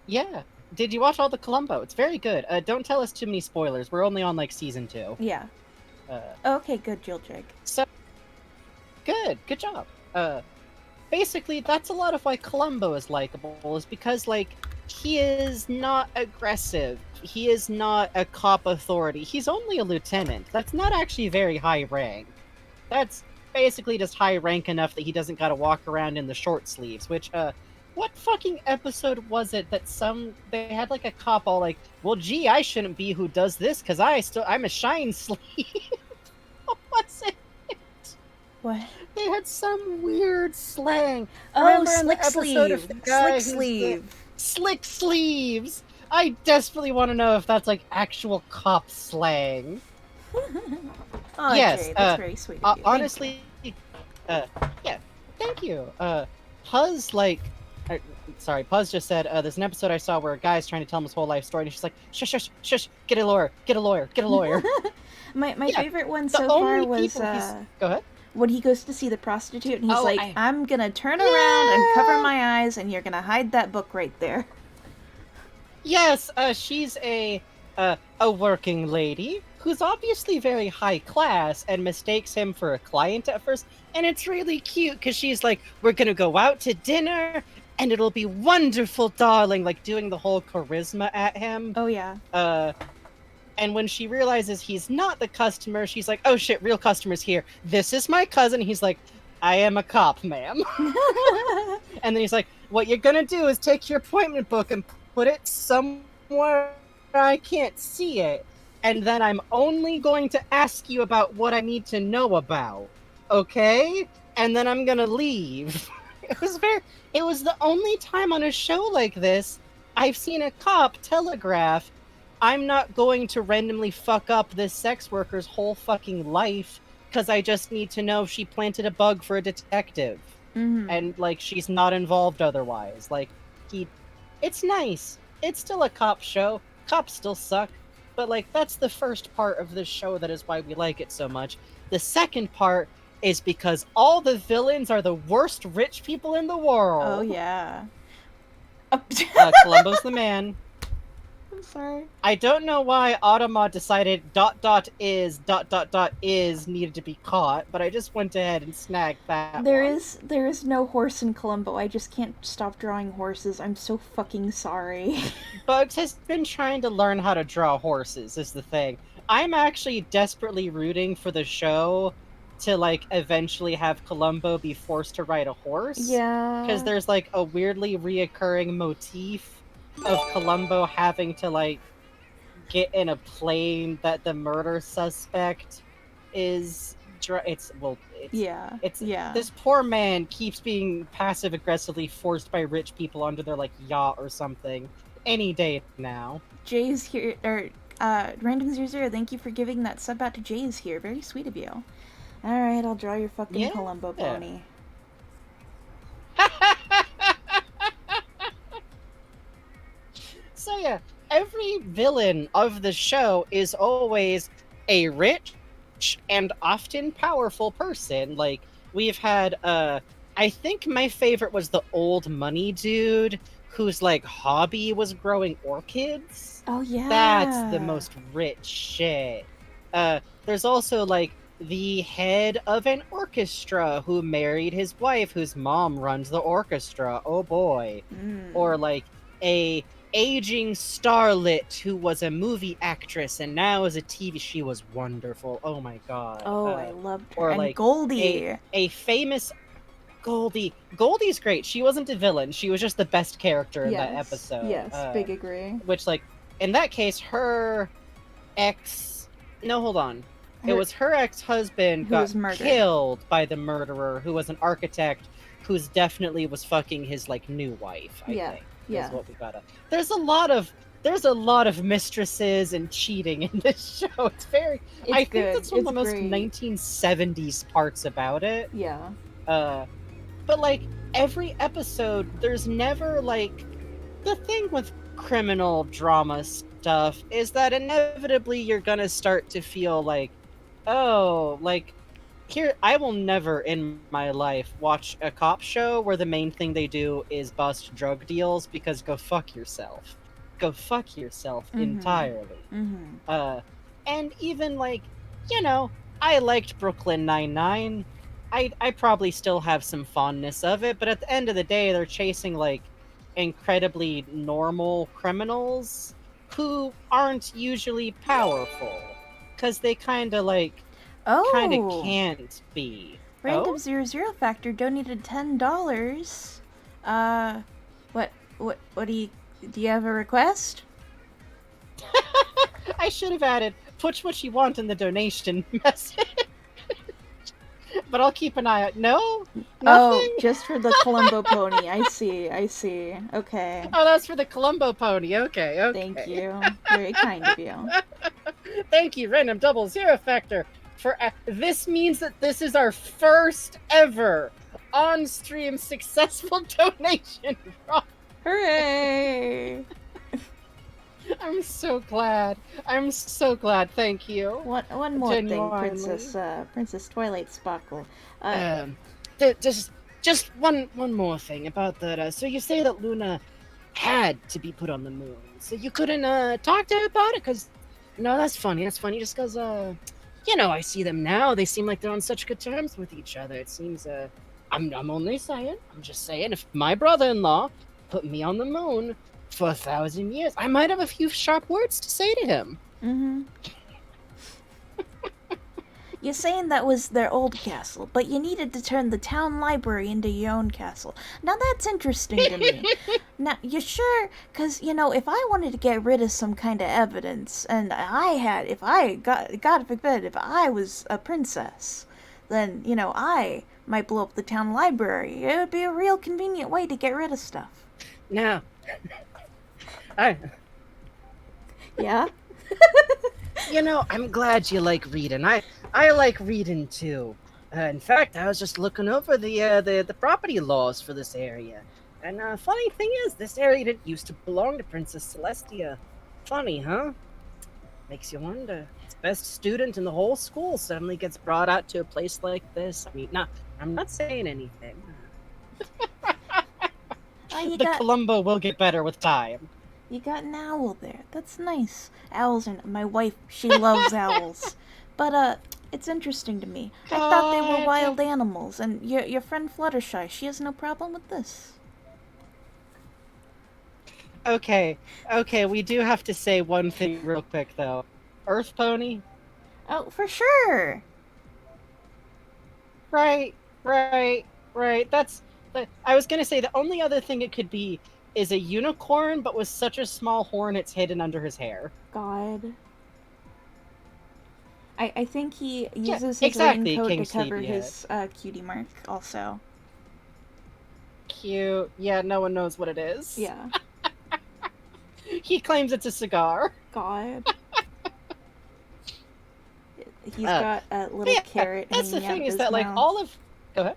Yeah. Did you watch all the Columbo? It's very good. Don't tell us too many spoilers. We're only on, like, season 2. Yeah. Okay, good, Jill Jig. So, good job. Basically, that's a lot of why Columbo is likable, is because, like, he is not aggressive. He is not a cop authority. He's only a lieutenant. That's not actually very high rank. That's basically just high rank enough that he doesn't gotta walk around in the short sleeves, which, what fucking episode was it that they had like a cop all like, well, gee, I shouldn't be who does this because I'm a shine sleeve. What was it? What? They had some weird slang. Oh, Remember in slick the episode of sleeve. the guy Slick who's sleeve. slick sleeves. I desperately want to know if that's like actual cop slang. Oh, Yes. Jay, that's very sweet of you. Honestly, yeah. Thank you. Puzz sorry, Puzz just said there's an episode I saw where a guy's trying to tell him his whole life story, and she's like, shush, shush, shush, get a lawyer, get a lawyer, get a lawyer. My favorite one so far was go ahead. When he goes to see the prostitute and he's Oh, I'm gonna turn around and cover my eyes and you're gonna hide that book right there. Yes, she's a working lady who's obviously very high class and mistakes him for a client at first, and it's really cute because she's like, we're gonna go out to dinner and it'll be wonderful, darling, like doing the whole charisma at him. Oh yeah. And when she realizes he's not the customer, she's like, oh shit, real customer's here. This is my cousin. He's like, I am a cop, ma'am. And then he's like, what you're gonna do is take your appointment book and put it somewhere I can't see it. And then I'm only going to ask you about what I need to know about. Okay? And then I'm gonna leave. It was the only time on a show like this I've seen a cop telegraph, I'm not going to randomly fuck up this sex worker's whole fucking life because I just need to know if she planted a bug for a detective. Mm-hmm. And, like, she's not involved otherwise. Like, it's nice. It's still a cop show. Cops still suck. But, like, that's the first part of this show that is why we like it so much. The second part is because all the villains are the worst rich people in the world. Oh, yeah. Columbo's the man. I'm sorry. I don't know why Automa decided ... is needed to be caught, but I just went ahead and snagged that There one. is no horse in Columbo. I just can't stop drawing horses. I'm so fucking sorry. Bugs has been trying to learn how to draw horses, is the thing. I'm actually desperately rooting for the show to, like, eventually have Columbo be forced to ride a horse. Yeah. Because there's, like, a weirdly reoccurring motif of Columbo having to, like, get in a plane that the murder suspect is... Yeah. This poor man keeps being passive-aggressively forced by rich people onto their, like, yacht or something. Any day now. Jay's here, or, Random00, thank you for giving that sub out to Jay's here. Very sweet of you. Alright, I'll draw your fucking Columbo pony. So yeah, every villain of the show is always a rich and often powerful person. Like, we've had, I think my favorite was the old money dude whose, like, hobby was growing orchids. Oh, yeah. That's the most rich shit. There's also, like, the head of an orchestra who married his wife whose mom runs the orchestra. Oh boy. Or, like, a aging starlet who was a movie actress and now is a TV. She was wonderful. Oh my god. Oh, I loved her. Or, and like, Goldie. A famous Goldie. Goldie's great. She wasn't a villain. She was just the best character in that episode. Yes, big agree. Which, like, in that case, her ex... No, hold on. It was her ex-husband got killed by the murderer, who was an architect, who's definitely was fucking his, like, new wife, I think. Yeah. Is what we gotta... There's a lot of mistresses and cheating in this show. I think that's one of the most 1970s parts about it. Yeah. But, like, every episode, there's never, like... The thing with criminal drama stuff is that inevitably you're gonna start to feel like, oh, like, here, I will never in my life watch a cop show where the main thing they do is bust drug deals, because go fuck yourself. Go fuck yourself entirely. And even, like, you know, I liked Brooklyn Nine-Nine. I probably still have some fondness of it, but at the end of the day, they're chasing, like, incredibly normal criminals who aren't usually powerful. Because they kind of, like, kind of can't be. Random00 Factor donated $10. What do you have a request? I should have added, put what you want in the donation message. But I'll keep an eye out. No? Nothing? Oh, just for the Columbo pony. I see. Okay. Oh, that's for the Columbo pony. Okay. Thank you. Very kind of you. Thank you, Random Double Zero Factor. This means that this is our first ever on-stream successful donation. Hooray! I'm so glad. Thank you. One more Genuinely. thing, Princess Twilight Sparkle. Just one more thing about that. So you say that Luna had to be put on the moon, so you couldn't talk to her about it? Cause no, that's funny. Just cause I see them now. They seem like they're on such good terms with each other. It seems I'm only saying. I'm just saying. If my brother-in-law put me on the moon for 1,000 years, I might have a few sharp words to say to him. Mm-hmm. You're saying that was their old castle, but you needed to turn the town library into your own castle. Now that's interesting to me. Now, you sure? Because, if I wanted to get rid of some kind of evidence, and God forbid, if I was a princess, then, I might blow up the town library. It would be a real convenient way to get rid of stuff. Now, Yeah? I'm glad you like reading. I like reading too. In fact, I was just looking over the property laws for this area. And funny thing is, this area didn't used to belong to Princess Celestia. Funny, huh? Makes you wonder. The best student in the whole school suddenly gets brought out to a place like this. I mean, I'm not saying anything. Columbo will get better with time. You got an owl there. That's nice. Owls are... My wife, she loves owls. But, it's interesting to me. I thought they were wild animals, and your friend Fluttershy, she has no problem with this. Okay, we do have to say one thing real quick, though. Earth Pony? Oh, for sure! Right. I was gonna say, the only other thing it could be is a unicorn, but with such a small horn it's hidden under his hair. God. I think he uses his raincoat to cover his cutie mark, also. Cute. Yeah, no one knows what it is. Yeah. He claims it's a cigar. God. He's got a little carrot hanging out of his mouth. That's the thing, is that, like, all of... Go ahead.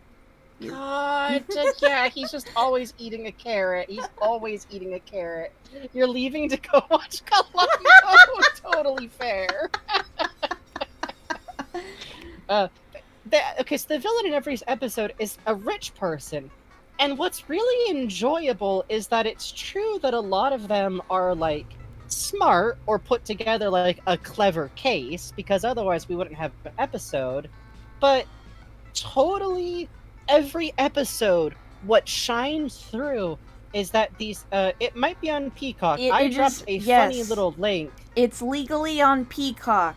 God, yeah, he's just always eating a carrot. You're leaving to go watch Columbo. Totally fair. Okay, so the villain in every episode is a rich person. And what's really enjoyable is that it's true that a lot of them are, like, smart or put together, like, a clever case, because otherwise we wouldn't have an episode. But totally... every episode, what shines through is that these, it might be on Peacock. I dropped a funny little link. It's legally on Peacock.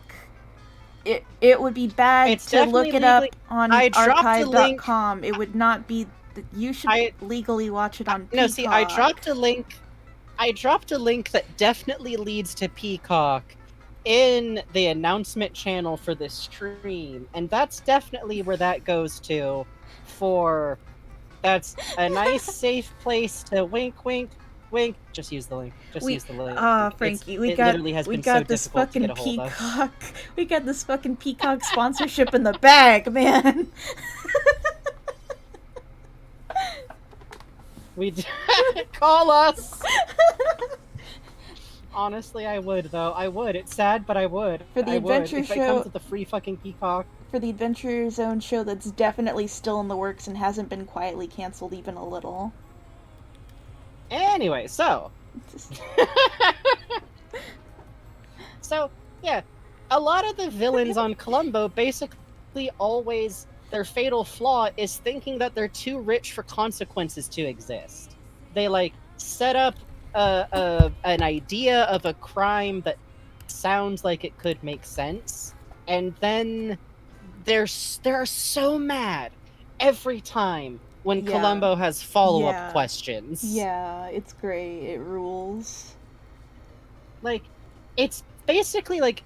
It would be bad to look it up on archive.com. It would not be... You should legally watch it on Peacock. No, see, I dropped a link that definitely leads to Peacock in the announcement channel for this stream. And that's definitely where that goes to. That's a nice safe place to wink. Just use the link. Frankie, we got this fucking Peacock. We got this fucking Peacock sponsorship in the bag, man. Call us. Honestly, I would, though. I would. It's sad, but I would. For the adventure show, if it comes with the free fucking Peacock. For the Adventure Zone show that's definitely still in the works and hasn't been quietly canceled even a little. Anyway, so yeah, a lot of the villains on Columbo basically always, their fatal flaw is thinking that they're too rich for consequences to exist. They, like, set up an idea of a crime that sounds like it could make sense, and then they're so mad every time when Yeah. Columbo has follow-up Yeah. questions. Yeah, it's great. It rules. Like, it's basically like,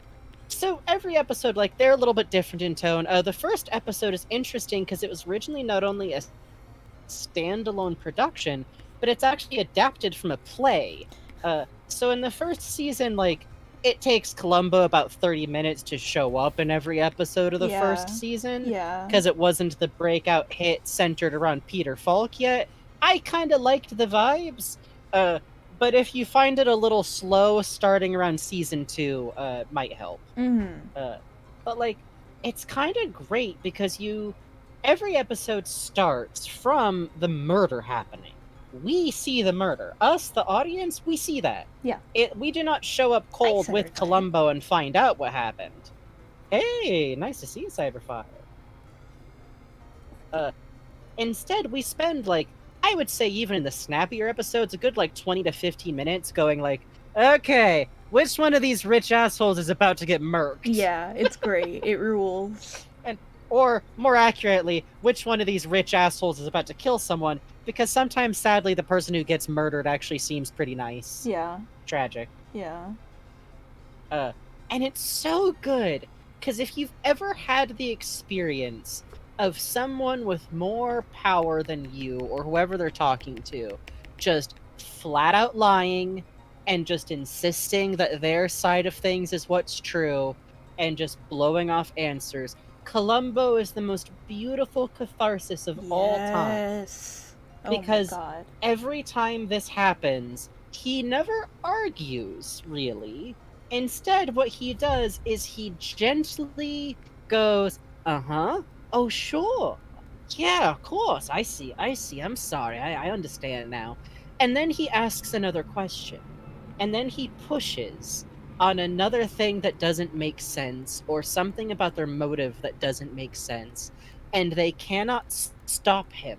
so every episode, like, they're a little bit different in tone. The first episode is interesting because it was originally not only a standalone production, but it's actually adapted from a play. So in the first season, like, it takes Columbo about 30 minutes to show up in every episode of the first season, Yeah. because it wasn't the breakout hit centered around Peter Falk yet. I kind of liked the vibes, but if you find it a little slow starting around season 2, might help. But like, it's kind of great because every episode starts from the murder happening. We see the murder. Us, the audience, we see that. Yeah. We do not show up cold with Columbo and find out what happened. Hey, nice to see you, Cyberfire. Instead, we spend, like, I would say even in the snappier episodes, a good, like, 20 to 15 minutes going, like, okay, which one of these rich assholes is about to get murked? Yeah, it's great. It rules. Or, more accurately, which one of these rich assholes is about to kill someone, because sometimes, sadly, the person who gets murdered actually seems pretty nice. Yeah. Tragic. Yeah. And it's so good, because if you've ever had the experience of someone with more power than you, or whoever they're talking to, just flat out lying, and just insisting that their side of things is what's true, and just blowing off answers, Columbo is the most beautiful catharsis of all time. Yes. Because oh my God. every time this happens, he never argues, really. Instead, what he does is he gently goes, uh-huh, oh, sure. Yeah, of course, I see, I'm sorry, I understand now. And then he asks another question. And then he pushes on another thing that doesn't make sense, or something about their motive that doesn't make sense, and they cannot stop him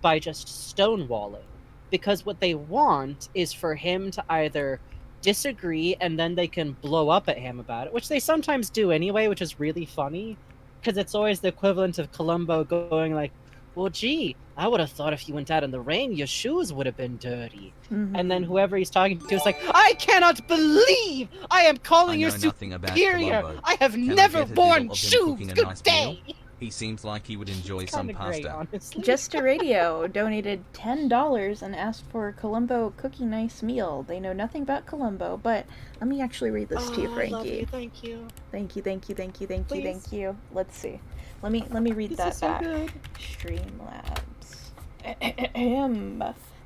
by just stonewalling, because what they want is for him to either disagree and then they can blow up at him about it, which they sometimes do anyway, which is really funny, because it's always the equivalent of Columbo going like, well, gee, I would have thought if you went out in the rain, your shoes would have been dirty. And then whoever he's talking to is like, I cannot believe I am calling you superior. I have never worn shoes. Good day. He seems like he would enjoy some pasta. Great, Just a Radio donated $10 and asked for a Columbo cookie nice meal. They know nothing about Columbo, but let me actually read this to you, Frankie. I love you. Thank you. Thank you, thank you, thank you, thank Please. you, thank you. Let's see. Let me read that so back. Good. Streamlabs.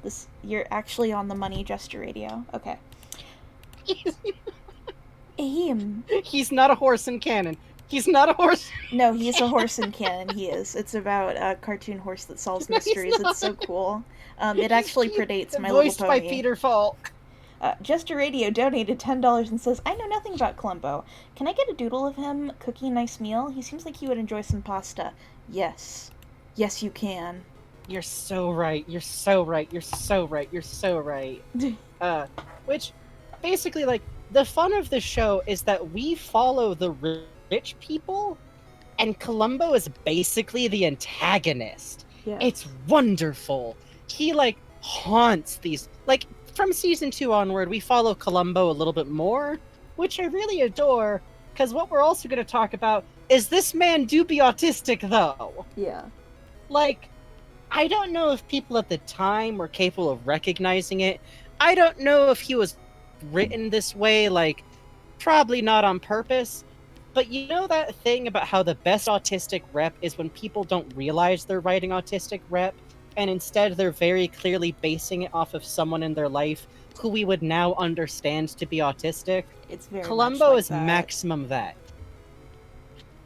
This, you're actually on the money, Just a Radio. Okay. He's not a horse in canon. He's not a horse. No, he's a horse in canon. He is. It's about a cartoon horse that solves mysteries. It's so cool. It actually predates My Little Pony. Voiced by Peter Falk. Just a Radio donated $10 and says, I know nothing about Columbo. Can I get a doodle of him cooking a nice meal? He seems like he would enjoy some pasta. Yes. Yes, you can. You're so right. You're so right. You're so right. You're so right. Which, basically, like, the fun of the show is that we follow the rich people, and Columbo is basically the antagonist. Yes. It's wonderful. He, like, haunts these... Like, from season 2 onward, we follow Columbo a little bit more, which I really adore, because what we're also going to talk about is this man do be autistic, though. Yeah. Like, I don't know if people at the time were capable of recognizing it. I don't know if he was written this way, like, probably not on purpose. But you know that thing about how the best autistic rep is when people don't realize they're writing autistic rep, and instead they're very clearly basing it off of someone in their life who we would now understand to be autistic? It's very Columbo much like is that. maximum that.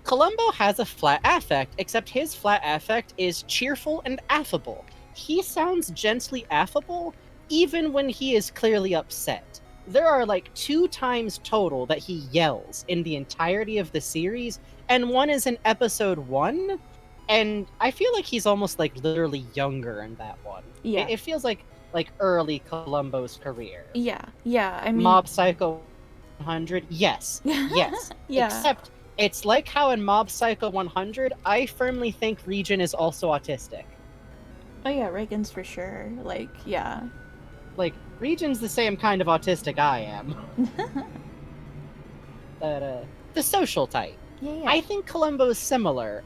Columbo has a flat affect, except his flat affect is cheerful and affable. He sounds gently affable, even when he is clearly upset. There are like 2 times total that he yells in the entirety of the series, and one is in episode 1, and I feel like he's almost like literally younger in that one. Yeah. It feels like early Columbo's career. Yeah, I mean... Mob Psycho 100, yes, yes. Yeah. Except, it's like how in Mob Psycho 100, I firmly think Regin is also autistic. Oh yeah, Reagan's for sure. Like, yeah. Like, Regent's the same kind of autistic I am. But, the social type. Yeah. I think Columbo's similar,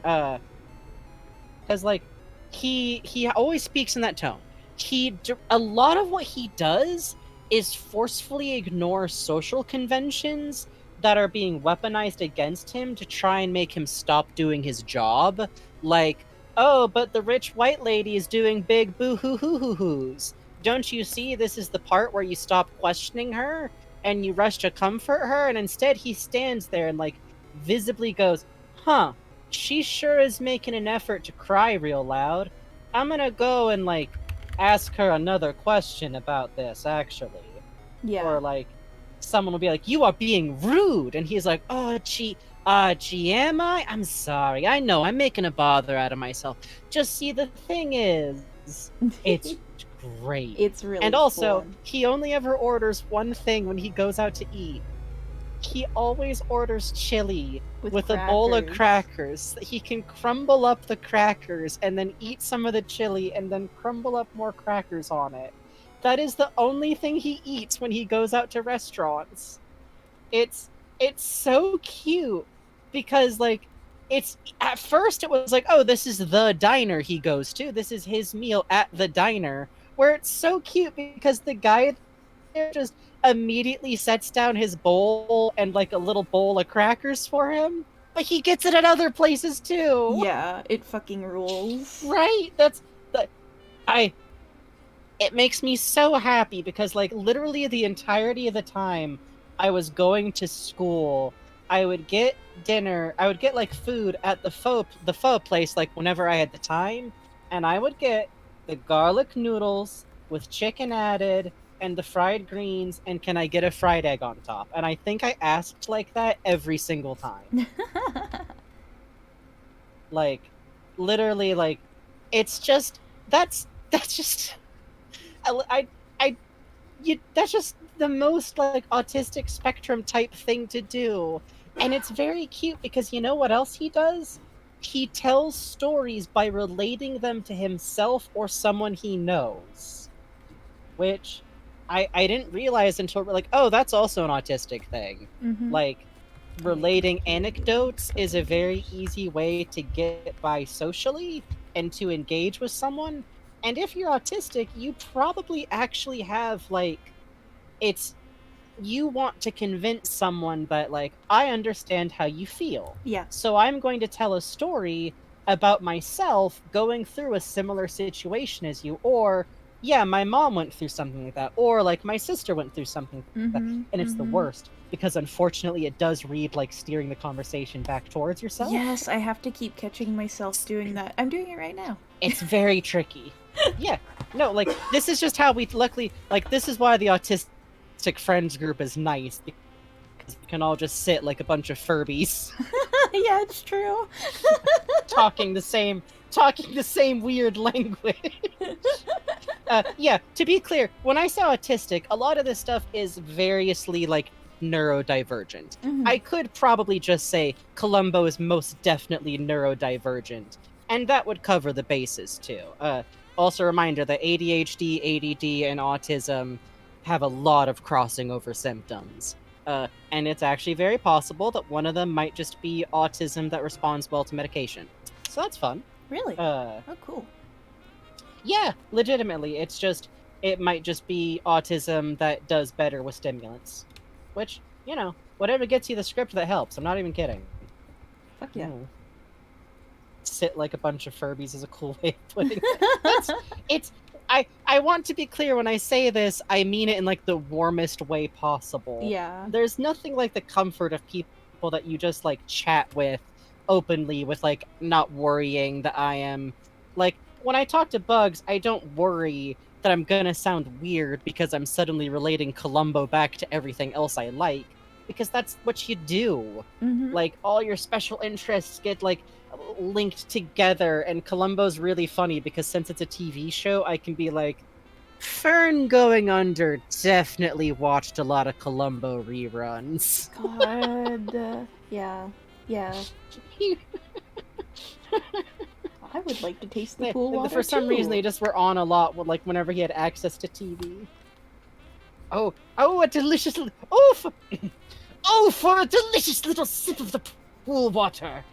because, like, he always speaks in that tone. A lot of what he does is forcefully ignore social conventions that are being weaponized against him to try and make him stop doing his job. Like, oh, but the rich white lady is doing big boo-hoo-hoo-hoo-hoos. Don't you see this is the part where you stop questioning her and you rush to comfort her? And instead he stands there and, like, visibly goes, huh, she sure is making an effort to cry real loud. I'm gonna go and, like, ask her another question about this, actually. Yeah. Or, like, someone will be like, you are being rude! And he's like, oh, gee, am I? I'm sorry. I know, I'm making a bother out of myself. Just see, the thing is, it's great. It's really And also, fun. he only ever orders one thing when he goes out to eat. He always orders chili with a bowl of crackers. He can crumble up the crackers and then eat some of the chili and then crumble up more crackers on it. That is the only thing he eats when he goes out to restaurants. It's so cute because, like, it's at first it was like, oh, this is the diner he goes to. This is his meal at the diner, where it's so cute because the guy there just immediately sets down his bowl and, like, a little bowl of crackers for him. But he gets it at other places too. Yeah, it fucking rules. Right? It makes me so happy because, like, literally the entirety of the time I was going to school, I would get dinner, I would get, like, food at the pho place, like, whenever I had the time, and I would get the garlic noodles with chicken added and the fried greens, and can I get a fried egg on top? And I think I asked like that every single time. Like, literally, like, it's just, that's just, that's just the most, like, autistic spectrum type thing to do. And it's very cute because you know what else he does? He tells stories by relating them to himself or someone he knows. Which I didn't realize until, like, oh, that's also an autistic thing. Mm-hmm. Like, relating anecdotes is a very easy way to get by socially and to engage with someone. And if you're autistic, you probably actually have, like, you want to convince someone that, like, I understand how you feel. Yeah. So I'm going to tell a story about myself going through a similar situation as you, or, yeah, my mom went through something like that, or, like, my sister went through something like that. And it's the worst, because unfortunately it does read like steering the conversation back towards yourself. Yes, I have to keep catching myself doing that. I'm doing it right now. It's very tricky. Yeah. No, like, this is just how we, luckily, like, this is why the autistic friends group is nice, because we can all just sit like a bunch of Furbies. Yeah, it's true. talking the same weird language. Yeah, to be clear, when I say autistic, a lot of this stuff is variously, like, neurodivergent. Mm-hmm. I could probably just say Columbo is most definitely neurodivergent, and that would cover the bases too. Also, a reminder that ADHD, ADD, and autism have a lot of crossing over symptoms. And it's actually very possible that one of them might just be autism that responds well to medication. So that's fun. Really? Oh, cool. Yeah, legitimately. It might just be autism that does better with stimulants. Which, you know, whatever gets you the script that helps. I'm not even kidding. Fuck yeah. Sit like a bunch of Furbies is a cool way of putting it. I want to be clear when I say this, I mean it in, like, the warmest way possible. Yeah. There's nothing like the comfort of people that you just, like, chat with openly with, like, not worrying that I am, like, when I talk to Bugs, I don't worry that I'm gonna sound weird because I'm suddenly relating Columbo back to everything else I like, because that's what you do. Mm-hmm. Like, all your special interests get, like, linked together, and Columbo's really funny because since it's a TV show, I can be like, Fern going under definitely watched a lot of Columbo reruns. God. Yeah. I would like to taste the pool water For some reason, too. they just were on a lot, like whenever he had access to TV. Oh, a delicious little... Oh, for a delicious little sip of the pool water.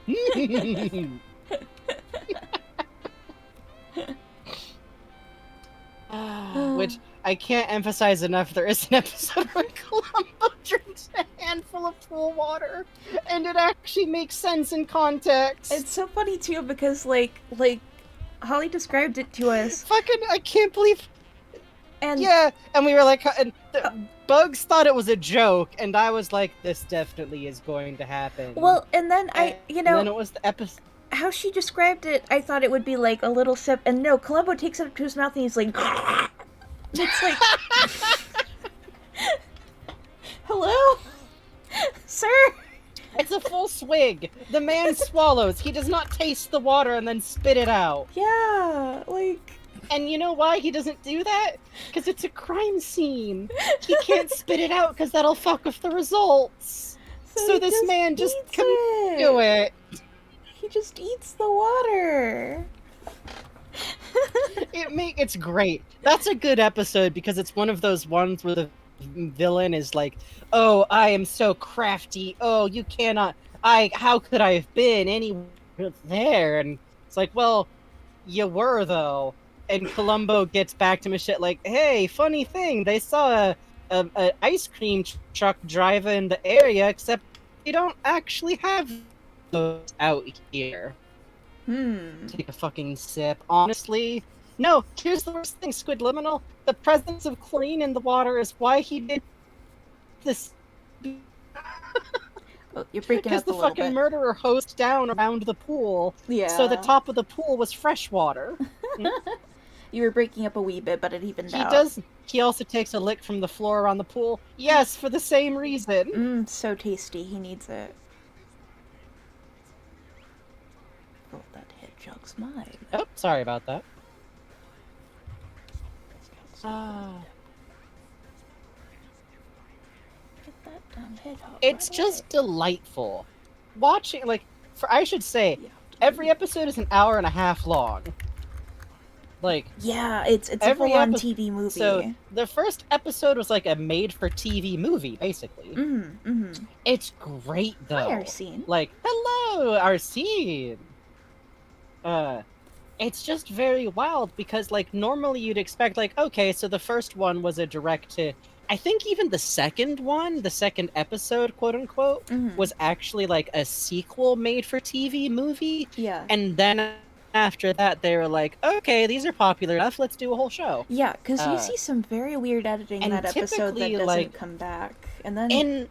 Which I can't emphasize enough. There is an episode where Columbo drinks a handful of pool water, and it actually makes sense in context. It's so funny too because like Holly described it to us. Fucking, I can't believe. And yeah, and we were like, and Bugs thought it was a joke, and I was like, this definitely is going to happen. Well, and then and then it was the episode. How she described it, I thought it would be like a little sip, and no, Columbo takes it up to his mouth and he's like, it's like, hello, sir. It's a full swig. The man swallows. He does not taste the water and then spit it out. Yeah, like. And you know why he doesn't do that? Because it's a crime scene. He can't spit it out because that'll fuck with the results. So this man just couldn't do it. He just eats the water. It's great. That's a good episode because it's one of those ones where the villain is like, "Oh, I am so crafty. Oh, you cannot. How could I have been anywhere there?" And it's like, well, you were though. And Columbo gets back to him and shit like, "Hey, funny thing, they saw a ice cream truck drive in the area, except you don't actually have those out here." Take a fucking sip. Honestly, no. Here's the worst thing, Squidliminal. The presence of chlorine in the water is why he did this. Oh, you're breaking up a little bit. Because the fucking murderer hosed down around the pool. Yeah. So the top of the pool was fresh water. You were breaking up a wee bit, but it evened out. He does. He also takes a lick from the floor around the pool. Yes, for the same reason. So tasty. He needs it. Oh, that hedgehog's mine. Oh, sorry about that. Get that damn hedgehog. It's just delightful. Watching, like, I should say, every episode is an hour and a half long. Like, yeah, it's a full-on TV movie. So the first episode was like a made-for-TV movie, basically. It's great though. Hi, Arsene. Like, hello, Arsene. It's just very wild because, like, normally you'd expect, like, okay, so the first one was a direct to. I think even the second one, the second episode, quote unquote, was actually like a sequel made-for-TV movie. Yeah. And then after that, they were like, okay, these are popular enough, let's do a whole show. Yeah, because you see some very weird editing in that episode that doesn't like, come back. And then...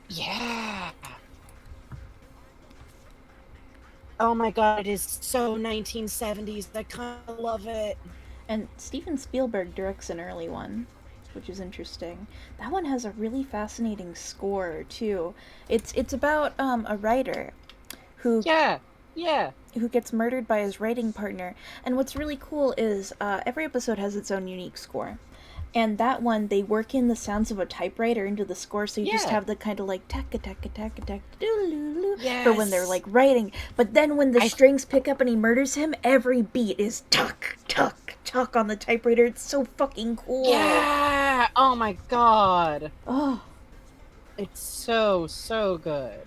Yeah. Oh my god, it is so 1970s. I kind of love it. And Steven Spielberg directs an early one, which is interesting. That one has a really fascinating score, too. It's about a writer who... Yeah. Who gets murdered by his writing partner. And what's really cool is every episode has its own unique score. And that one, they work in the sounds of a typewriter into the score, so you just have the kind of like tack-a-tack-a-tack-a-tack doo-loo-loo for when they're like writing. But then when the strings pick up and he murders him, every beat is tuck, tuck, tuck on the typewriter. It's so fucking cool. Yeah! Oh my god. Oh. It's so good.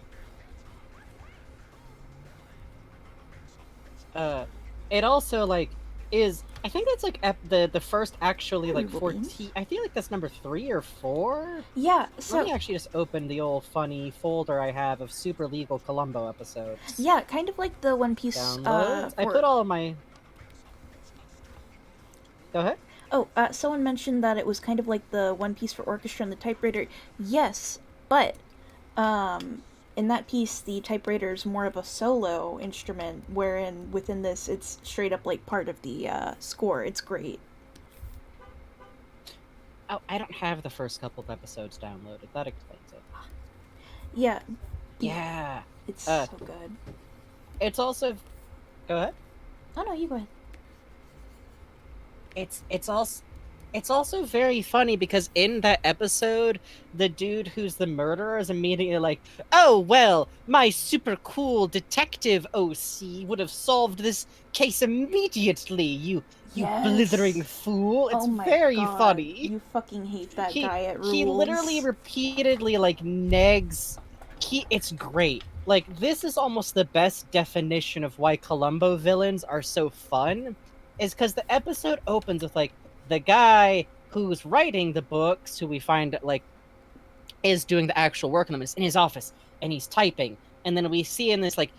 It also, like, is... I think that's, like, the first actually, like, 14... I feel like that's number 3 or 4? Yeah, so... Let me actually just open the old funny folder I have of super legal Columbo episodes. Yeah, kind of like the One Piece... Downloads. I put all of my... Go ahead. Oh, someone mentioned that it was kind of like the One Piece for orchestra and the typewriter. Yes, but... in that piece, the typewriter is more of a solo instrument, wherein within this, it's straight up like part of the score. It's great. Oh, I don't have the first couple of episodes downloaded. That explains it. Yeah. Yeah. It's so good. It's also... Go ahead. Oh, no, you go ahead. It's also... It's also very funny because in that episode, the dude who's the murderer is immediately like, "Oh, well, my super cool detective OC would have solved this case immediately, you blithering fool." It's Oh my very god. funny. You fucking hate that He guy at rules. he literally repeatedly like negs. It's great. Like, this is almost the best definition of why Columbo villains are so fun, is because the episode opens with like the guy who's writing the books, who we find like is doing the actual work on them, is in his office and he's typing, and then we see in this like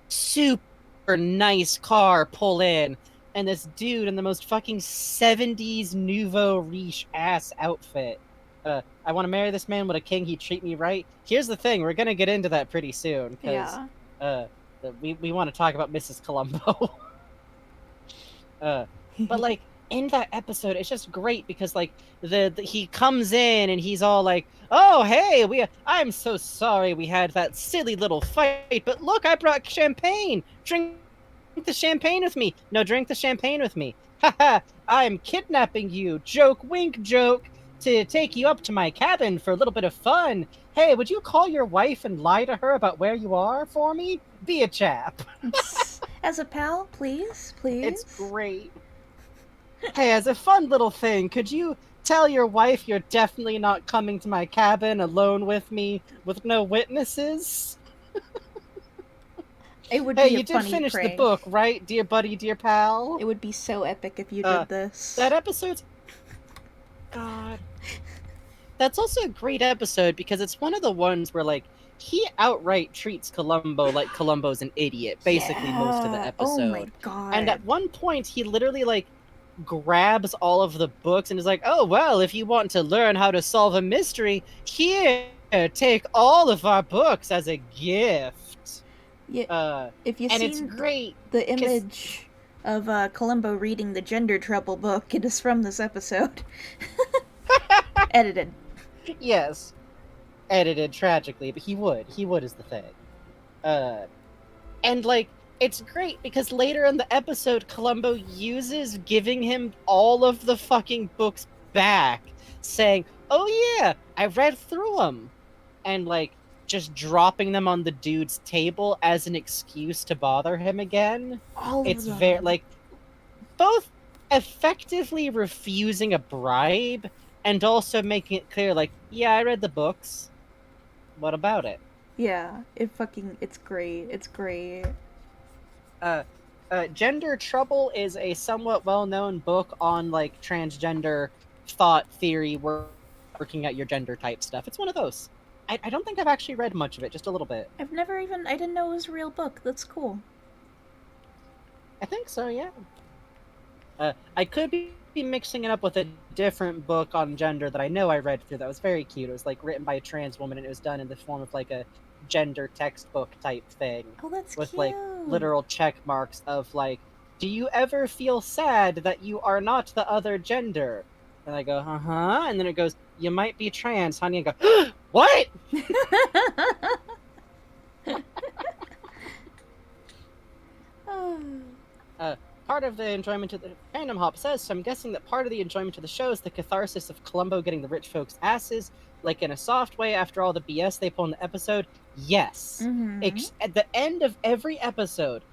super nice car pull in, and this dude in the most fucking 70s nouveau riche ass outfit. I want to marry this man with a king, he'd treat me right. Here's the thing, we're gonna get into that pretty soon, because we want to talk about Mrs. Columbo. But like, in that episode, it's just great because like he comes in and he's all like, "Oh, hey, I'm so sorry we had that silly little fight, but look, I brought champagne. Drink the champagne with me. No, drink the champagne with me. Haha, I'm kidnapping you. Joke, wink, joke, to take you up to my cabin for a little bit of fun. Hey, would you call your wife and lie to her about where you are for me? Be a chap." As a pal, please. It's great. Hey, as a fun little thing, could you tell your wife you're definitely not coming to my cabin alone with me with no witnesses? It would Hey, be a you did funny finish prank. the book, right, dear buddy, dear pal? It would be so epic if you did this. That episode's... God. That's also a great episode because it's one of the ones where, like, he outright treats Columbo like Columbo's an idiot, basically most of the episode. Oh my god. And at one point, he literally, like, grabs all of the books and is like, "Oh, well, if you want to learn how to solve a mystery, here, take all of our books as a gift." Yeah, if you and see it's great. The image of Columbo reading the Gender Trouble book, it is from this episode. Edited. Yes. Edited tragically, but he would is the thing. And like, it's great because later in the episode, Columbo uses giving him all of the fucking books back, saying, "Oh yeah, I read through them," and like just dropping them on the dude's table as an excuse to bother him again. It's very like both effectively refusing a bribe and also making it clear, like, yeah, I read the books. What about it? Yeah, it's great. It's great. Gender Trouble is a somewhat well-known book on, like, transgender thought theory, working out your gender type stuff. It's one of those. I don't think I've actually read much of it, just a little bit. I didn't know it was a real book. That's cool. I think so, yeah. I could be mixing it up with a different book on gender that I know I read through that was very cute. It was, like, written by a trans woman, and it was done in the form of, like, a gender textbook type thing. Oh, that's with cute. Like literal check marks of like, "Do you ever feel sad that you are not the other gender?" And I go, "Uh-huh." And then it goes, "You might be trans, honey." And I go, "What?" Part of the enjoyment of the Fandom Hop says, "So I'm guessing that part of the enjoyment of the show is the catharsis of Columbo getting the rich folks' asses, like in a soft way after all the BS they pull in the episode." Yes. At the end of every episode,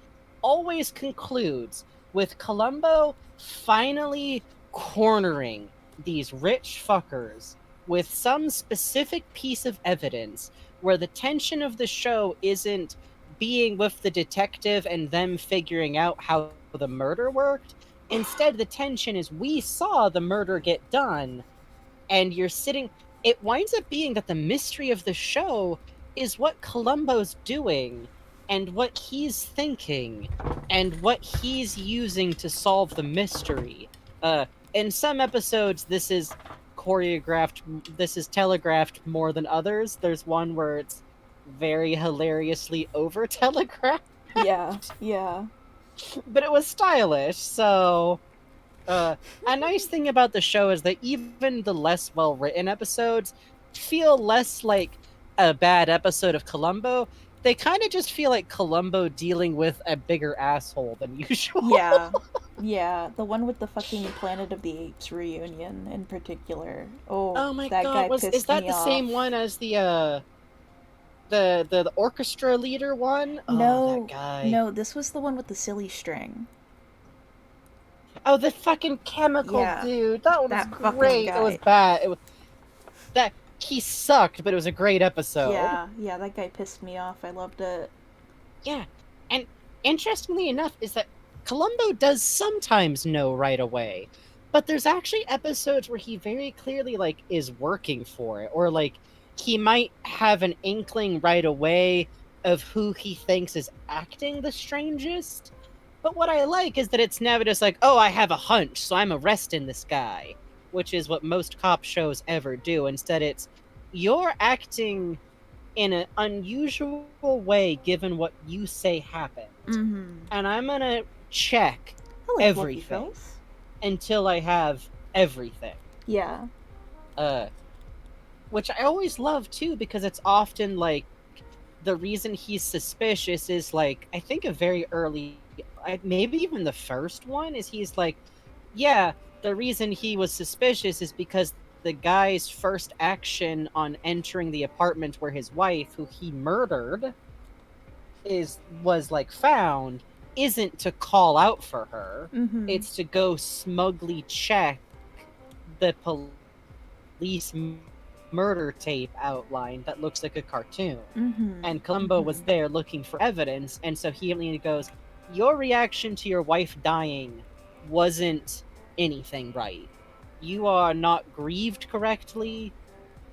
always concludes with Columbo finally cornering these rich fuckers with some specific piece of evidence where the tension of the show isn't being with the detective and them figuring out how the murder worked. Instead, the tension is we saw the murder get done, and you're sitting... It winds up being that the mystery of the show is what Columbo's doing, and what he's thinking, and what he's using to solve the mystery. In some episodes, this is telegraphed more than others. There's one where it's very hilariously over-telegraphed. Yeah. But it was stylish, so... a nice thing about the show is that even the less well-written episodes feel less like a bad episode of Columbo they kind of just feel like Columbo dealing with a bigger asshole than usual. Yeah, the one with the fucking Planet of the Apes reunion in particular. Oh my that god, guy pissed is that me the off. same one as the orchestra leader one? No, that guy. no, this was the one with the silly string. Oh, the fucking chemical dude. That one was great. It was bad. He sucked, but it was a great episode. Yeah, that guy pissed me off. I loved it. Yeah, and interestingly enough is that Columbo does sometimes know right away, but there's actually episodes where he very clearly, like, is working for it, or, like, he might have an inkling right away of who he thinks is acting the strangest. But what I like is that it's never just like, oh, I have a hunch, so I'm arresting this guy, which is what most cop shows ever do. Instead, it's, you're acting in an unusual way given what you say happened. And I'm gonna check everything until I have everything. Yeah. Which I always love too, because it's often like the reason he's suspicious is like, I think a very early, maybe even the first one, is he's like, yeah, the reason he was suspicious is because the guy's first action on entering the apartment where his wife, who he murdered, was like found, isn't to call out for her. It's to go smugly check the police murder tape outline that looks like a cartoon. And Columbo was there looking for evidence, and so he immediately goes, your reaction to your wife dying wasn't anything right. You are not grieved correctly,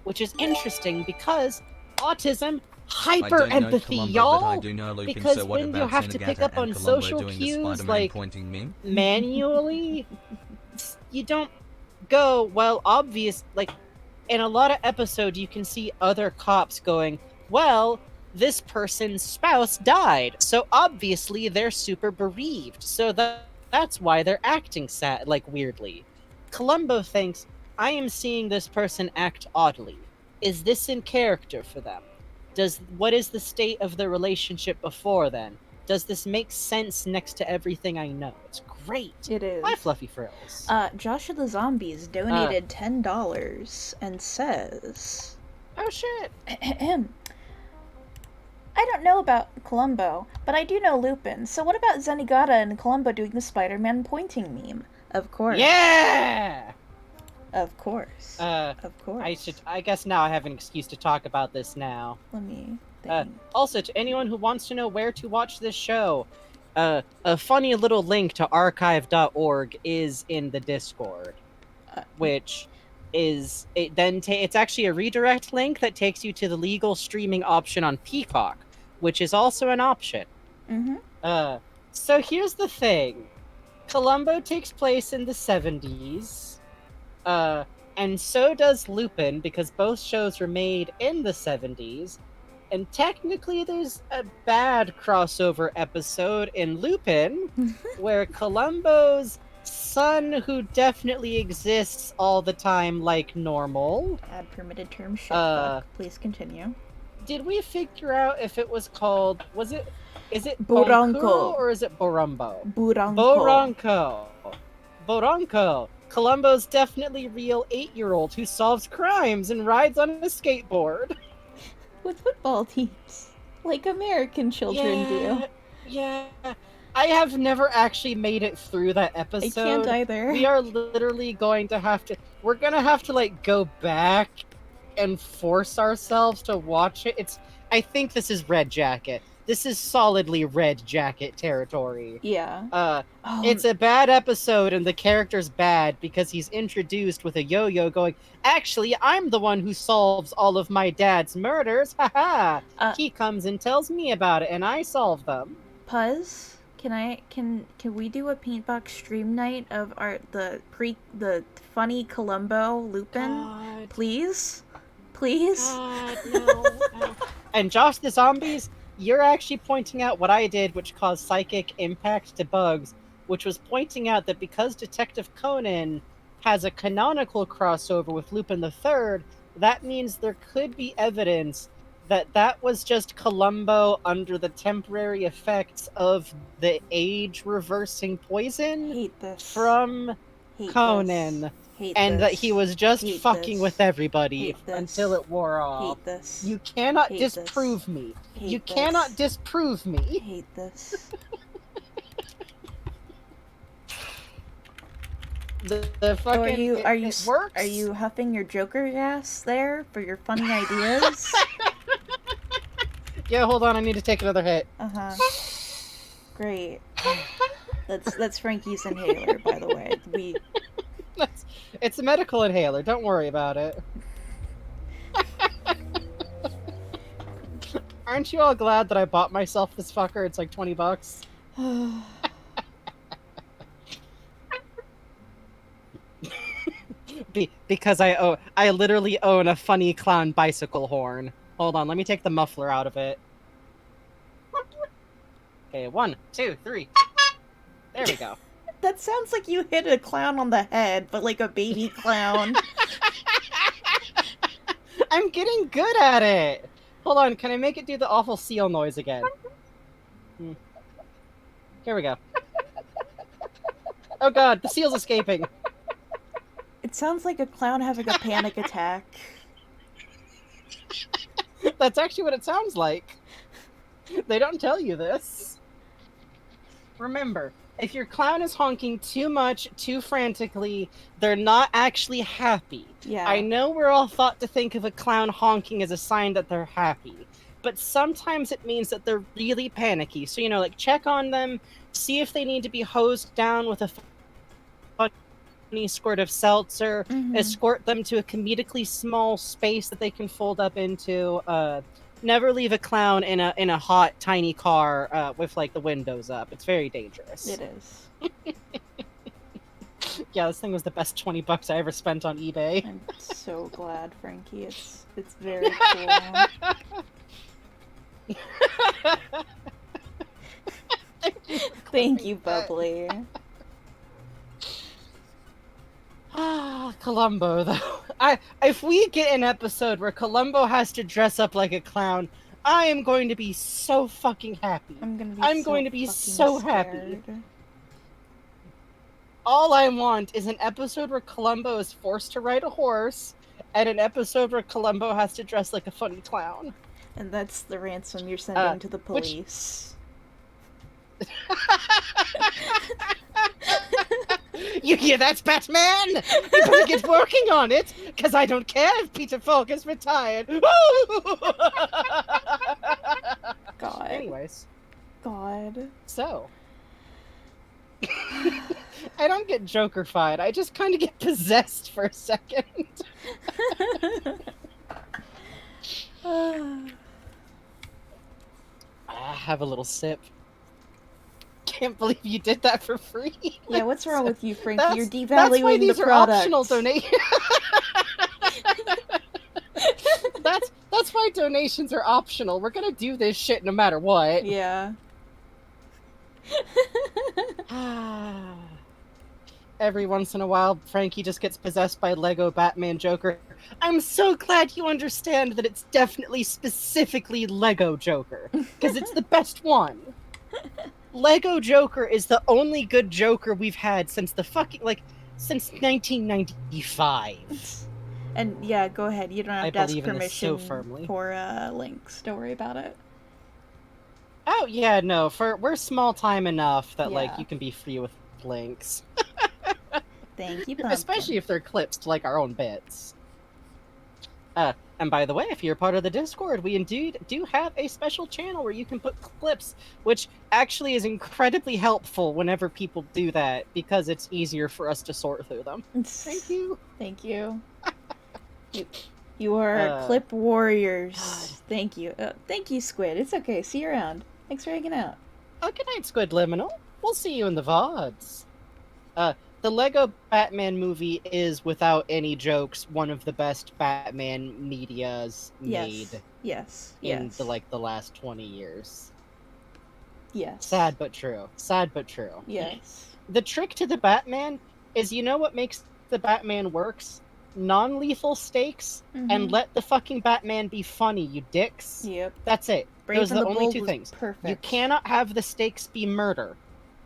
which is interesting because autism, hyper empathy, y'all. Because when you have to pick up on social cues, like manually, you don't go, well, obvious. Like in a lot of episodes, you can see other cops going, well, this person's spouse died, so obviously they're super bereaved. So that's why they're acting sad, like weirdly. Columbo thinks, I am seeing this person act oddly. Is this in character for them? What is the state of the relationship before then? Does this make sense next to everything I know? It's great. It is. Bye, Fluffy Frills. Josh of the Zombies donated $10 and says, oh shit. I don't know about Columbo, but I do know Lupin. So what about Zenigata and Columbo doing the Spider-Man pointing meme? Of course. Yeah! Of course. Of course. I guess now I have an excuse to talk about this now. Let me think. Also, to anyone who wants to know where to watch this show, a funny little link to archive.org is in the Discord, which is it's actually a redirect link that takes you to the legal streaming option on Peacock, which is also an option. So here's the thing. Columbo takes place in the 70s, and so does Lupin, because both shows were made in the 70s, and technically there's a bad crossover episode in Lupin, where Columbo's son, who definitely exists all the time like normal... Add permitted term shitfuck. Please continue. Did we figure out if it was called... Is it Boronco or is it Borumbo? Boronco. Boronco. Columbo's definitely real 8-year-old who solves crimes and rides on a skateboard. With football teams. Like American children do. Yeah. I have never actually made it through that episode. I can't either. We are literally going to have to... We're gonna have to, like, go back and force ourselves to watch it. I think this is Red Jacket. This is solidly Red Jacket territory. Yeah. It's a bad episode, and the character's bad because he's introduced with a yo-yo going, actually, I'm the one who solves all of my dad's murders. Haha. He comes and tells me about it, and I solve them. Puzz, can we do a paintbox stream night of the funny Columbo Lupin? God. Please? God, no. And Josh the Zombies, you're actually pointing out what I did, which caused psychic impact to Bugs, which was pointing out that because Detective Conan has a canonical crossover with Lupin the Third, that means there could be evidence that was just Columbo under the temporary effects of the age-reversing poison Hate this. from Hate Conan. this. Hate And this. that he was just Hate fucking this. with everybody Hate this. until it wore off. Hate this. You cannot Hate disprove this. me. Hate You this. cannot disprove me. Hate this. The fucking So it works. Are you huffing your Joker gas there for your funny ideas? Yeah, hold on, I need to take another hit. Uh-huh. Great. That's Frankie's inhaler, by the way. It's a medical inhaler, don't worry about it. Aren't you all glad that I bought myself this fucker? It's like $20. Because I literally own a funny clown bicycle horn. Hold on, let me take the muffler out of it. Okay, 1, 2, 3. There we go. That sounds like you hit a clown on the head, but like a baby clown. I'm getting good at it! Hold on, can I make it do the awful seal noise again? Here we go. Oh god, the seal's escaping! It sounds like a clown having a panic attack. That's actually what it sounds like. They don't tell you this. Remember, if your clown is honking too much, too frantically, they're not actually happy. Yeah. I know we're all thought to think of a clown honking as a sign that they're happy, but sometimes it means that they're really panicky. So, like, check on them, see if they need to be hosed down with a funny squirt of seltzer, escort them to a comedically small space that they can fold up into, never leave a clown in a hot, tiny car with, like, the windows up. It's very dangerous. It is. Yeah, this thing was the best $20 I ever spent on eBay. I'm so glad, Frankie. It's very cool. Thank you, Bubbly. Columbo, though. If we get an episode where Columbo has to dress up like a clown, I am going to be so fucking happy. I'm going to be so happy. All I want is an episode where Columbo is forced to ride a horse, and an episode where Columbo has to dress like a funny clown. And that's the ransom you're sending to the police. You hear that, Batman? You better get working on it, because I don't care if Peter Falk is retired. God. Anyways. God. So. I don't get Joker-fied, I just kind of get possessed for a second. Have a little sip. Can't believe you did that for free. Yeah, what's wrong with you, Frankie? You're devaluing the product. Optional donations. That's why donations are optional. We're gonna do this shit no matter what. Yeah. Every once in a while, Frankie just gets possessed by Lego Batman Joker. I'm so glad you understand that it's definitely specifically Lego Joker, because it's the best one. Lego Joker is the only good Joker we've had since since 1995. And yeah, go ahead. You don't have to ask permission so for links. Don't worry about it. Oh yeah, no. We're small time enough that you can be free with links. Thank you, Pumpkin. Especially if they're clips to our own bits. And by the way, if you're part of the Discord, we indeed do have a special channel where you can put clips, which actually is incredibly helpful whenever people do that, because it's easier for us to sort through them. Thank you. Thank you. You are clip warriors. Thank you. Thank you, Squid. It's okay. See you around. Thanks for hanging out. Oh, good night, Squid Liminal. We'll see you in the VODs. The Lego Batman movie is, without any jokes, one of the best Batman medias made. Yes. In the last 20 years. Yes. Sad but true. Sad but true. Yes. The trick to the Batman is, you know what makes the Batman works? non-lethal stakes and let the fucking Batman be funny, you dicks. Yep. That's it. Brave Those are and the the only Bold two was things. perfect. You cannot have the stakes be murder.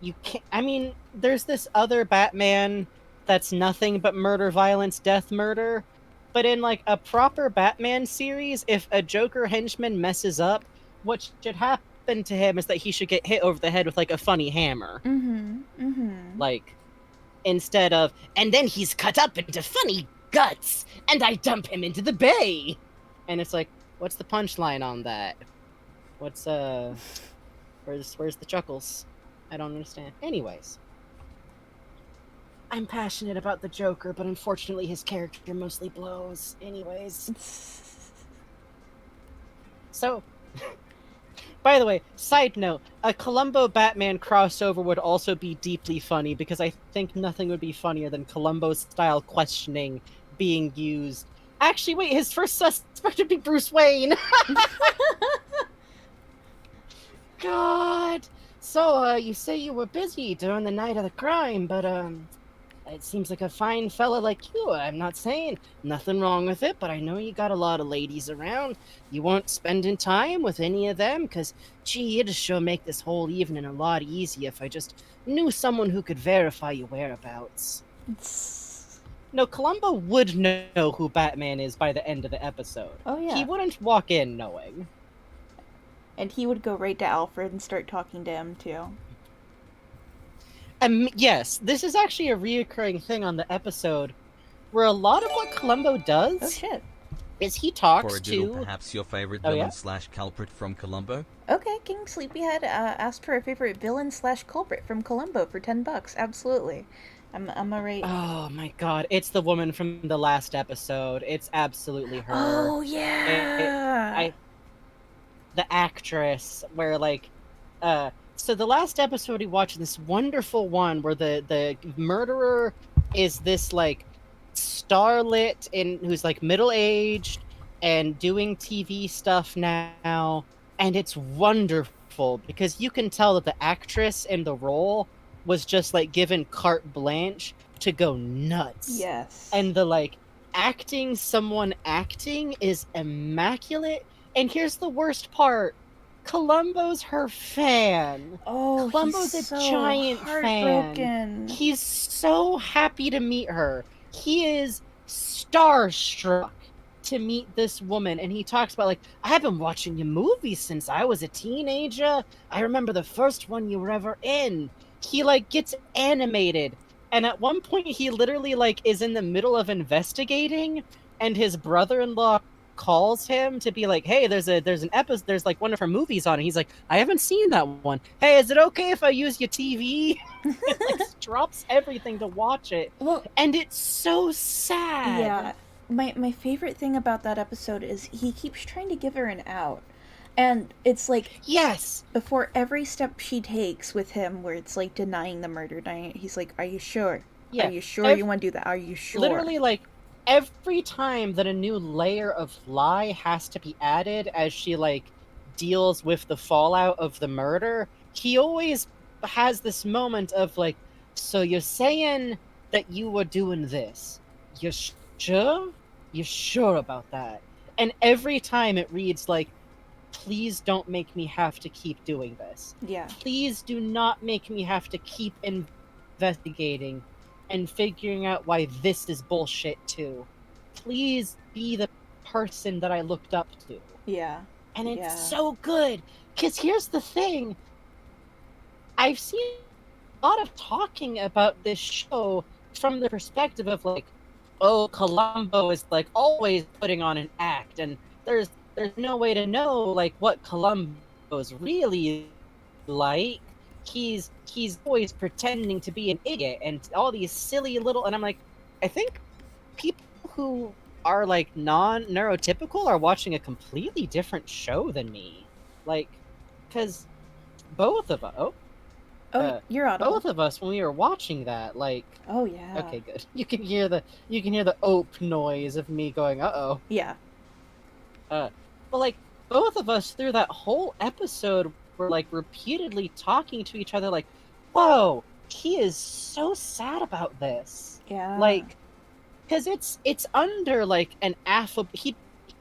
You can't. I mean, there's this other Batman that's nothing but murder, violence, death, murder. But in like a proper Batman series, if a Joker henchman messes up, what should happen to him is that he should get hit over the head with like a funny hammer. Like, instead of, and then he's cut up into funny guts, and I dump him into the bay. And it's like, what's the punchline on that? What's where's the chuckles? I don't understand. Anyways, I'm passionate about the Joker, but unfortunately his character mostly blows. Anyways. So, by the way, side note, a Columbo Batman crossover would also be deeply funny, because I think nothing would be funnier than Columbo-style questioning being used. Actually, wait, his first suspect would be Bruce Wayne! God! So, you say you were busy during the night of the crime, but, it seems like a fine fella like you. I'm not saying nothing wrong with it, but I know you got a lot of ladies around. You weren't spending time with any of them? Because, gee, it'd sure make this whole evening a lot easier if I just knew someone who could verify your whereabouts. No, Columbo would know who Batman is by the end of the episode. Oh, yeah. He wouldn't walk in knowing. And he would go right to Alfred and start talking to him, too. Yes, this is actually a reoccurring thing on the episode, where a lot of what Columbo does is he talks For a Doodle, perhaps your favorite villain / culprit from Columbo? Okay, King Sleepyhead asked for a favorite villain / culprit from Columbo for $10. Absolutely. I'm alright. Oh my god, it's the woman from the last episode. It's absolutely her. Oh, yeah! The actress, where, like, so the last episode we watched, this wonderful one where the murderer is this, like, starlet who's, like, middle-aged and doing TV stuff now, and it's wonderful because you can tell that the actress in the role was just, like, given carte blanche to go nuts. Yes. And the, like, someone acting is immaculate. And here's the worst part. Columbo's her fan. Oh, Columbo's he's a so giant heartbroken. fan. He's so happy to meet her. He is starstruck to meet this woman. And he talks about, like, I've been watching your movies since I was a teenager. I remember the first one you were ever in. He, like, gets animated. And at one point, he literally, like, is in the middle of investigating, and his brother-in-law calls him to be like, hey, there's an episode, there's like one of her movies on, and he's like, I haven't seen that one. Hey, is it okay if I use your TV? It, like, drops everything to watch it. Well, and it's so sad. Yeah. My favorite thing about that episode is he keeps trying to give her an out. And it's like, yes, before every step she takes with him, where it's like denying the murder, he's like, are you sure? Yeah. Are you sure you want to do that? Are you sure? Literally, like, every time that a new layer of lie has to be added as she, like, deals with the fallout of the murder, he always has this moment of, like, so you're saying that you were doing this. You're sure? You're sure about that? And every time it reads like, please don't make me have to keep doing this. Yeah. Please do not make me have to keep investigating and figuring out why this is bullshit too. Please be the person that I looked up to. Yeah. And it's so good. Because here's the thing. I've seen a lot of talking about this show from the perspective of, like, oh, Columbo is, like, always putting on an act, and there's no way to know, like, what Columbo's really like. He's always pretending to be an idiot and all these silly little, and I'm like, I think people who are, like, non-neurotypical are watching a completely different show than me. Like, because both of us you're audible. both of us, when we were watching that, like, oh yeah, okay, good, you can hear the ope noise of me going, uh-oh. Yeah. But, like, both of us through that whole episode were, like, repeatedly talking to each other, like, whoa, he is so sad about this. Yeah. Like, because it's under like an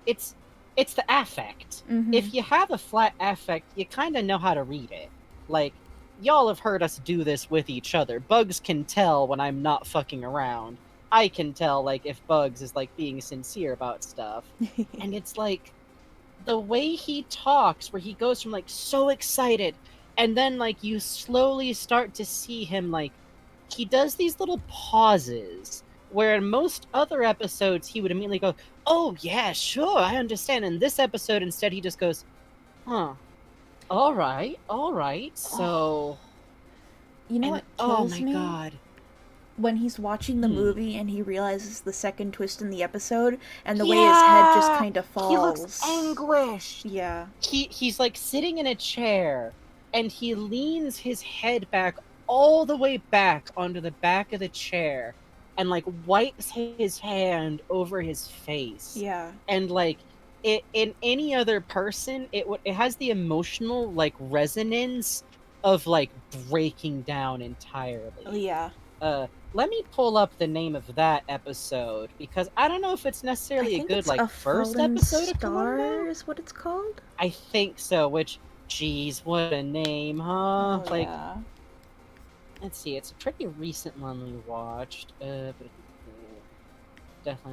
it's the affect. Mm-hmm. If you have a flat affect, you kind of know how to read it. Like, y'all have heard us do this with each other. Bugs can tell when I'm not fucking around. I can tell, like, if Bugs is, like, being sincere about stuff. And it's like, the way he talks, where he goes from, like, so excited, and then, like, you slowly start to see him, like, he does these little pauses, where in most other episodes, he would immediately go, oh, yeah, sure, I understand. In this episode, instead, he just goes, huh. All right. So, You know and what oh kills my me? god, When he's watching the movie and he realizes the second twist in the episode, and the way his Yeah! head just kind of falls. He looks anguished. Yeah. He's like sitting in a chair, and he leans his head back all the way back onto the back of the chair, and like wipes his hand over his face. Yeah. And like in any other person, it has the emotional like resonance of like breaking down entirely. Yeah. Let me pull up the name of that episode, because I don't know if it's necessarily a good like first episode of Columbo. Is what it's called? I think so. Which, geez, what a name, huh? Oh, like, yeah. let's see. It's a pretty recent one we watched. Definitely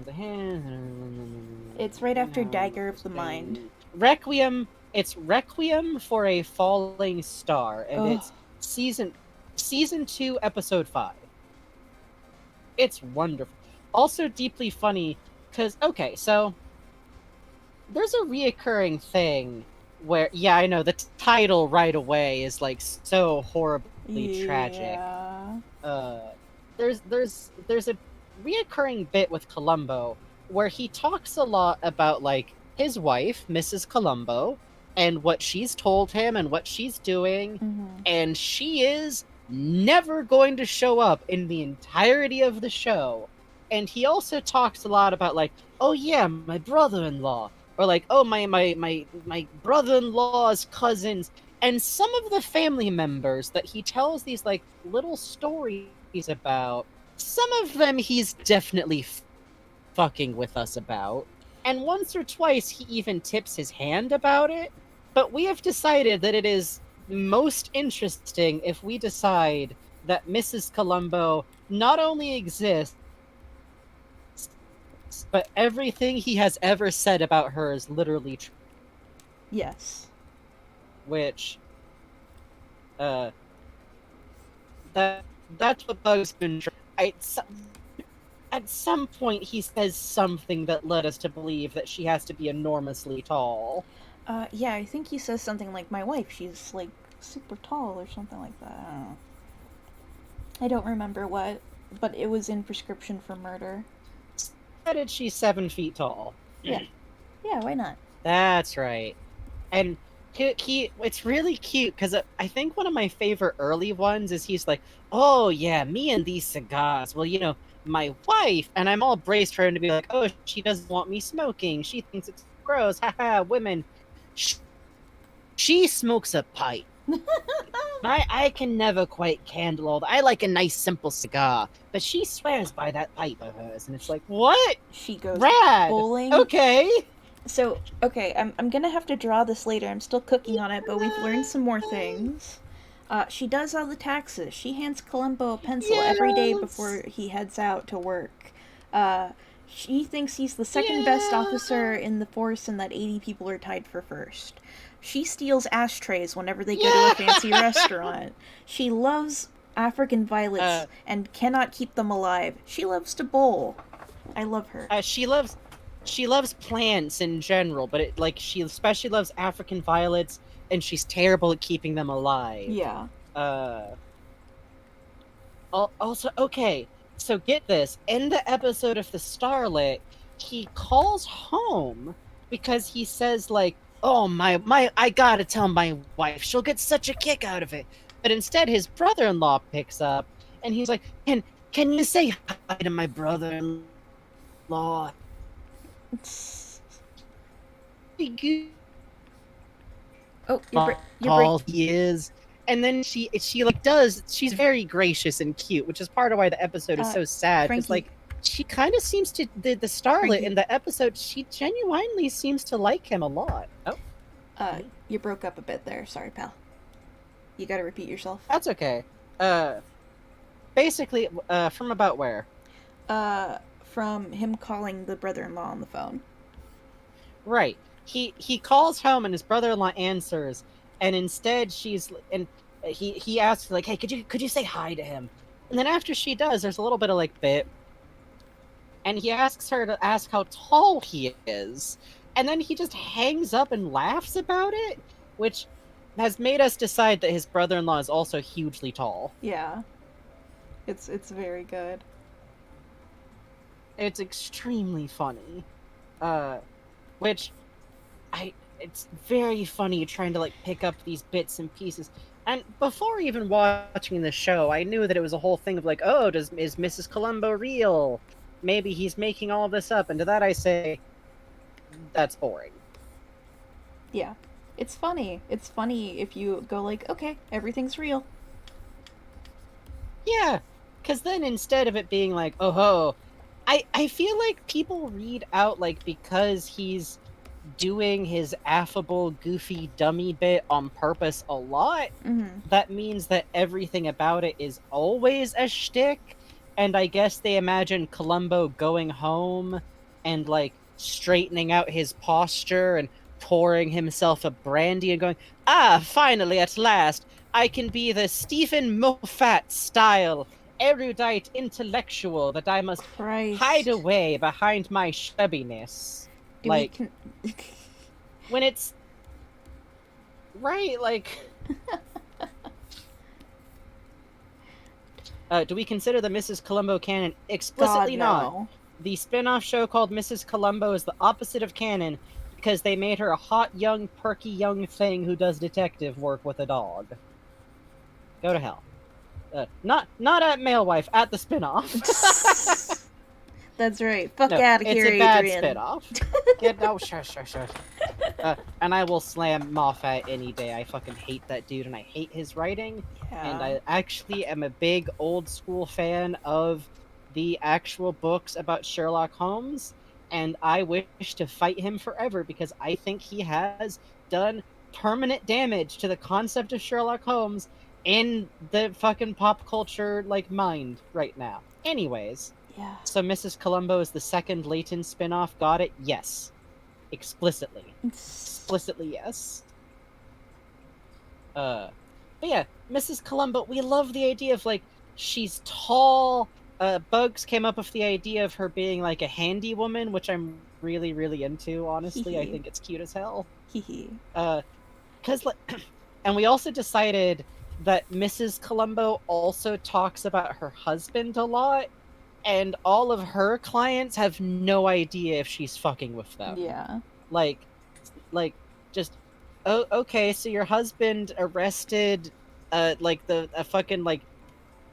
the hand. It's right after Dagger of the Mind. Requiem. It's Requiem for a Falling Star, and it's season 2, episode 5. It's wonderful. Also deeply funny, because, okay, so there's a reoccurring thing where, yeah, I know, the title right away is, like, so horribly tragic. There's a reoccurring bit with Columbo where he talks a lot about, like, his wife, Mrs. Columbo, and what she's told him and what she's doing, and she is never going to show up in the entirety of the show. And he also talks a lot about, like, oh yeah, my brother-in-law, or like, oh, my brother-in-law's cousins, and some of the family members that he tells these like little stories about. Some of them he's definitely fucking with us about, and once or twice he even tips his hand about it. But we have decided that it is most interesting if we decide that Mrs. Columbo not only exists, but everything he has ever said about her is literally true. Yes. Which, that's what Bugs been. At some point, he says something that led us to believe that she has to be enormously tall. Yeah, I think he says something like, my wife, she's, like, super tall or something like that. I don't know. I don't remember what, but it was in Prescription for Murder. Said she's 7 feet tall. Yeah. Yeah, why not? That's right. And it's really cute, because I think one of my favorite early ones is he's like, oh yeah, me and these cigars. Well, you know, my wife, and I'm all braced for him to be like, oh, she doesn't want me smoking. She thinks it's gross. Haha, women. She smokes a pipe. I can never quite handle all that. I like a nice simple cigar, but she swears by that pipe of hers, and it's like, what? She goes Rad. bowling. Okay. So, okay, I'm gonna have to draw this later. I'm still cooking on it, but we've learned some more things. She does all the taxes. She hands Columbo a pencil every day before he heads out to work. She thinks he's the second best officer in the force and that 80 people are tied for first. She steals ashtrays whenever they go to a fancy restaurant. She loves African violets and cannot keep them alive. She loves to bowl. I love her. She loves plants in general, but she especially loves African violets, and she's terrible at keeping them alive. Yeah. Also, okay, so get this. In the episode of The Starlet, he calls home because he says, like, oh, I gotta tell my wife. She'll get such a kick out of it. But instead, his brother-in-law picks up, and he's like, can you say hi to my brother-in-law? Oh, you're he is. And then she like does. She's very gracious and cute, which is part of why the episode is so sad. Frankie, like, she kind of seems to the starlet Frankie. in the episode. She genuinely seems to like him a lot. Oh, You broke up a bit there. Sorry, pal. You gotta repeat yourself. that's okay. Basically, from about where? From him calling the brother-in-law on the phone. Right. He calls home and his brother-in-law answers, and instead he asks like, "Hey, could you say hi to him?" And then after she does, there's a little bit of like bit, and he asks her to ask how tall he is, and then he just hangs up and laughs about it, which has made us decide that his brother-in-law is also hugely tall. Yeah. It's very good. It's extremely funny. Which it's very funny trying to like pick up these bits and pieces. And before even watching the show, I knew that it was a whole thing of like, oh, is Mrs. Columbo real? Maybe he's making all this up. And to that I say, that's boring. Yeah. It's funny. It's funny if you go like, okay, everything's real. Yeah, because then instead of it being like, oh ho, I feel like people read out like because he's doing his affable, goofy, dummy bit on purpose a lot, that means that everything about it is always a shtick. And I guess they imagine Columbo going home and like straightening out his posture and pouring himself a brandy and going, ah, finally, at last, I can be the Stephen Moffat style, erudite intellectual that I must hide away behind my shubbiness. When it's right, like do we consider the Mrs. Columbo canon? Explicitly not. The spin-off show called Mrs. Columbo is the opposite of canon because they made her a hot, young, perky young thing who does detective work with a dog. Go to hell. Not at Male Wife, at the spin-off. That's right. Fuck out of here, Adrian. It's a bad spin-off. Shush. And I will slam Moffat any day. I fucking hate that dude, and I hate his writing. Yeah. And I actually am a big old-school fan of the actual books about Sherlock Holmes, and I wish to fight him forever because I think he has done permanent damage to the concept of Sherlock Holmes in the fucking pop culture, like, mind right now. Anyways. Yeah. So Mrs. Columbo is the second Leighton spin-off. Got it? Yes. Explicitly. Explicitly, yes. But yeah, Mrs. Columbo, we love the idea of, like, she's tall. Bugs came up with the idea of her being, like, a handy woman, which I'm really, really into, honestly. I think it's cute as hell. Because, like, and we also decided that Mrs. Columbo also talks about her husband a lot, and all of her clients have no idea if she's fucking with them. Yeah. Like, just, oh, okay, so your husband arrested, like, a fucking, like,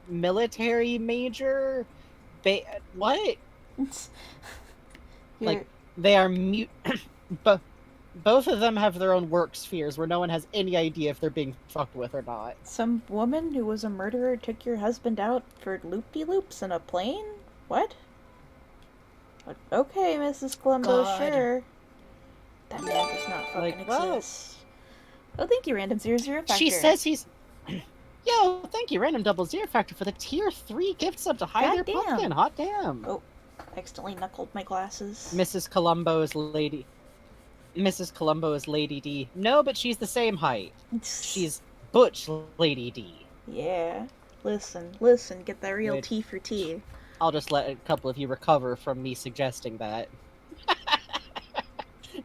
military major? What? Like, they are but both of them have their own work spheres where no one has any idea if they're being fucked with or not. Some woman who was a murderer took your husband out for loop-de-loops in a plane? What? Okay, Mrs. Columbo, sure. That man does not fucking exist. Oh, thank you, Random 00 Factor. She says he's... Yo, thank you, Random 00 Factor, for the tier 3 gift sub to hide their pumpkin. Hot damn. Oh, I accidentally knuckled my glasses. Mrs. Columbo is Lady D. No, but she's the same height. She's Butch Lady D. Yeah. Listen, get that real T for T. I'll just let a couple of you recover from me suggesting that.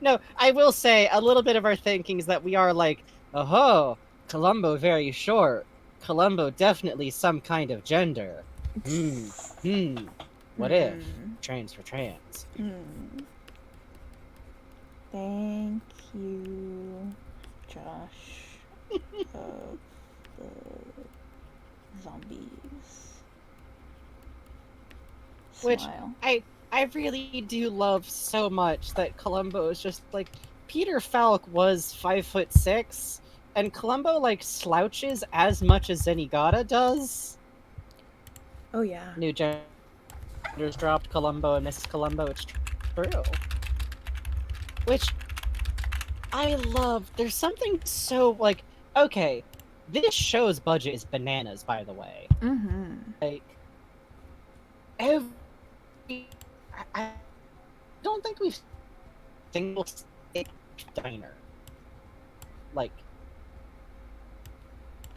No, I will say, a little bit of our thinking is that we are like, oh, Columbo very short. Columbo definitely some kind of gender. What if? Trans for trans. Thank you, Josh, of the zombies. Which Smile. I really do love so much that Columbo is just like, Peter Falk was 5'6", and Columbo like slouches as much as Zenigata does. Oh yeah. New writers dropped Columbo and Mrs. Columbo. It's true. Which I love. There's something so, like, okay, this show's budget is bananas, by the way. Mm-hmm. Like, every... I don't think we've single steak diner. Like...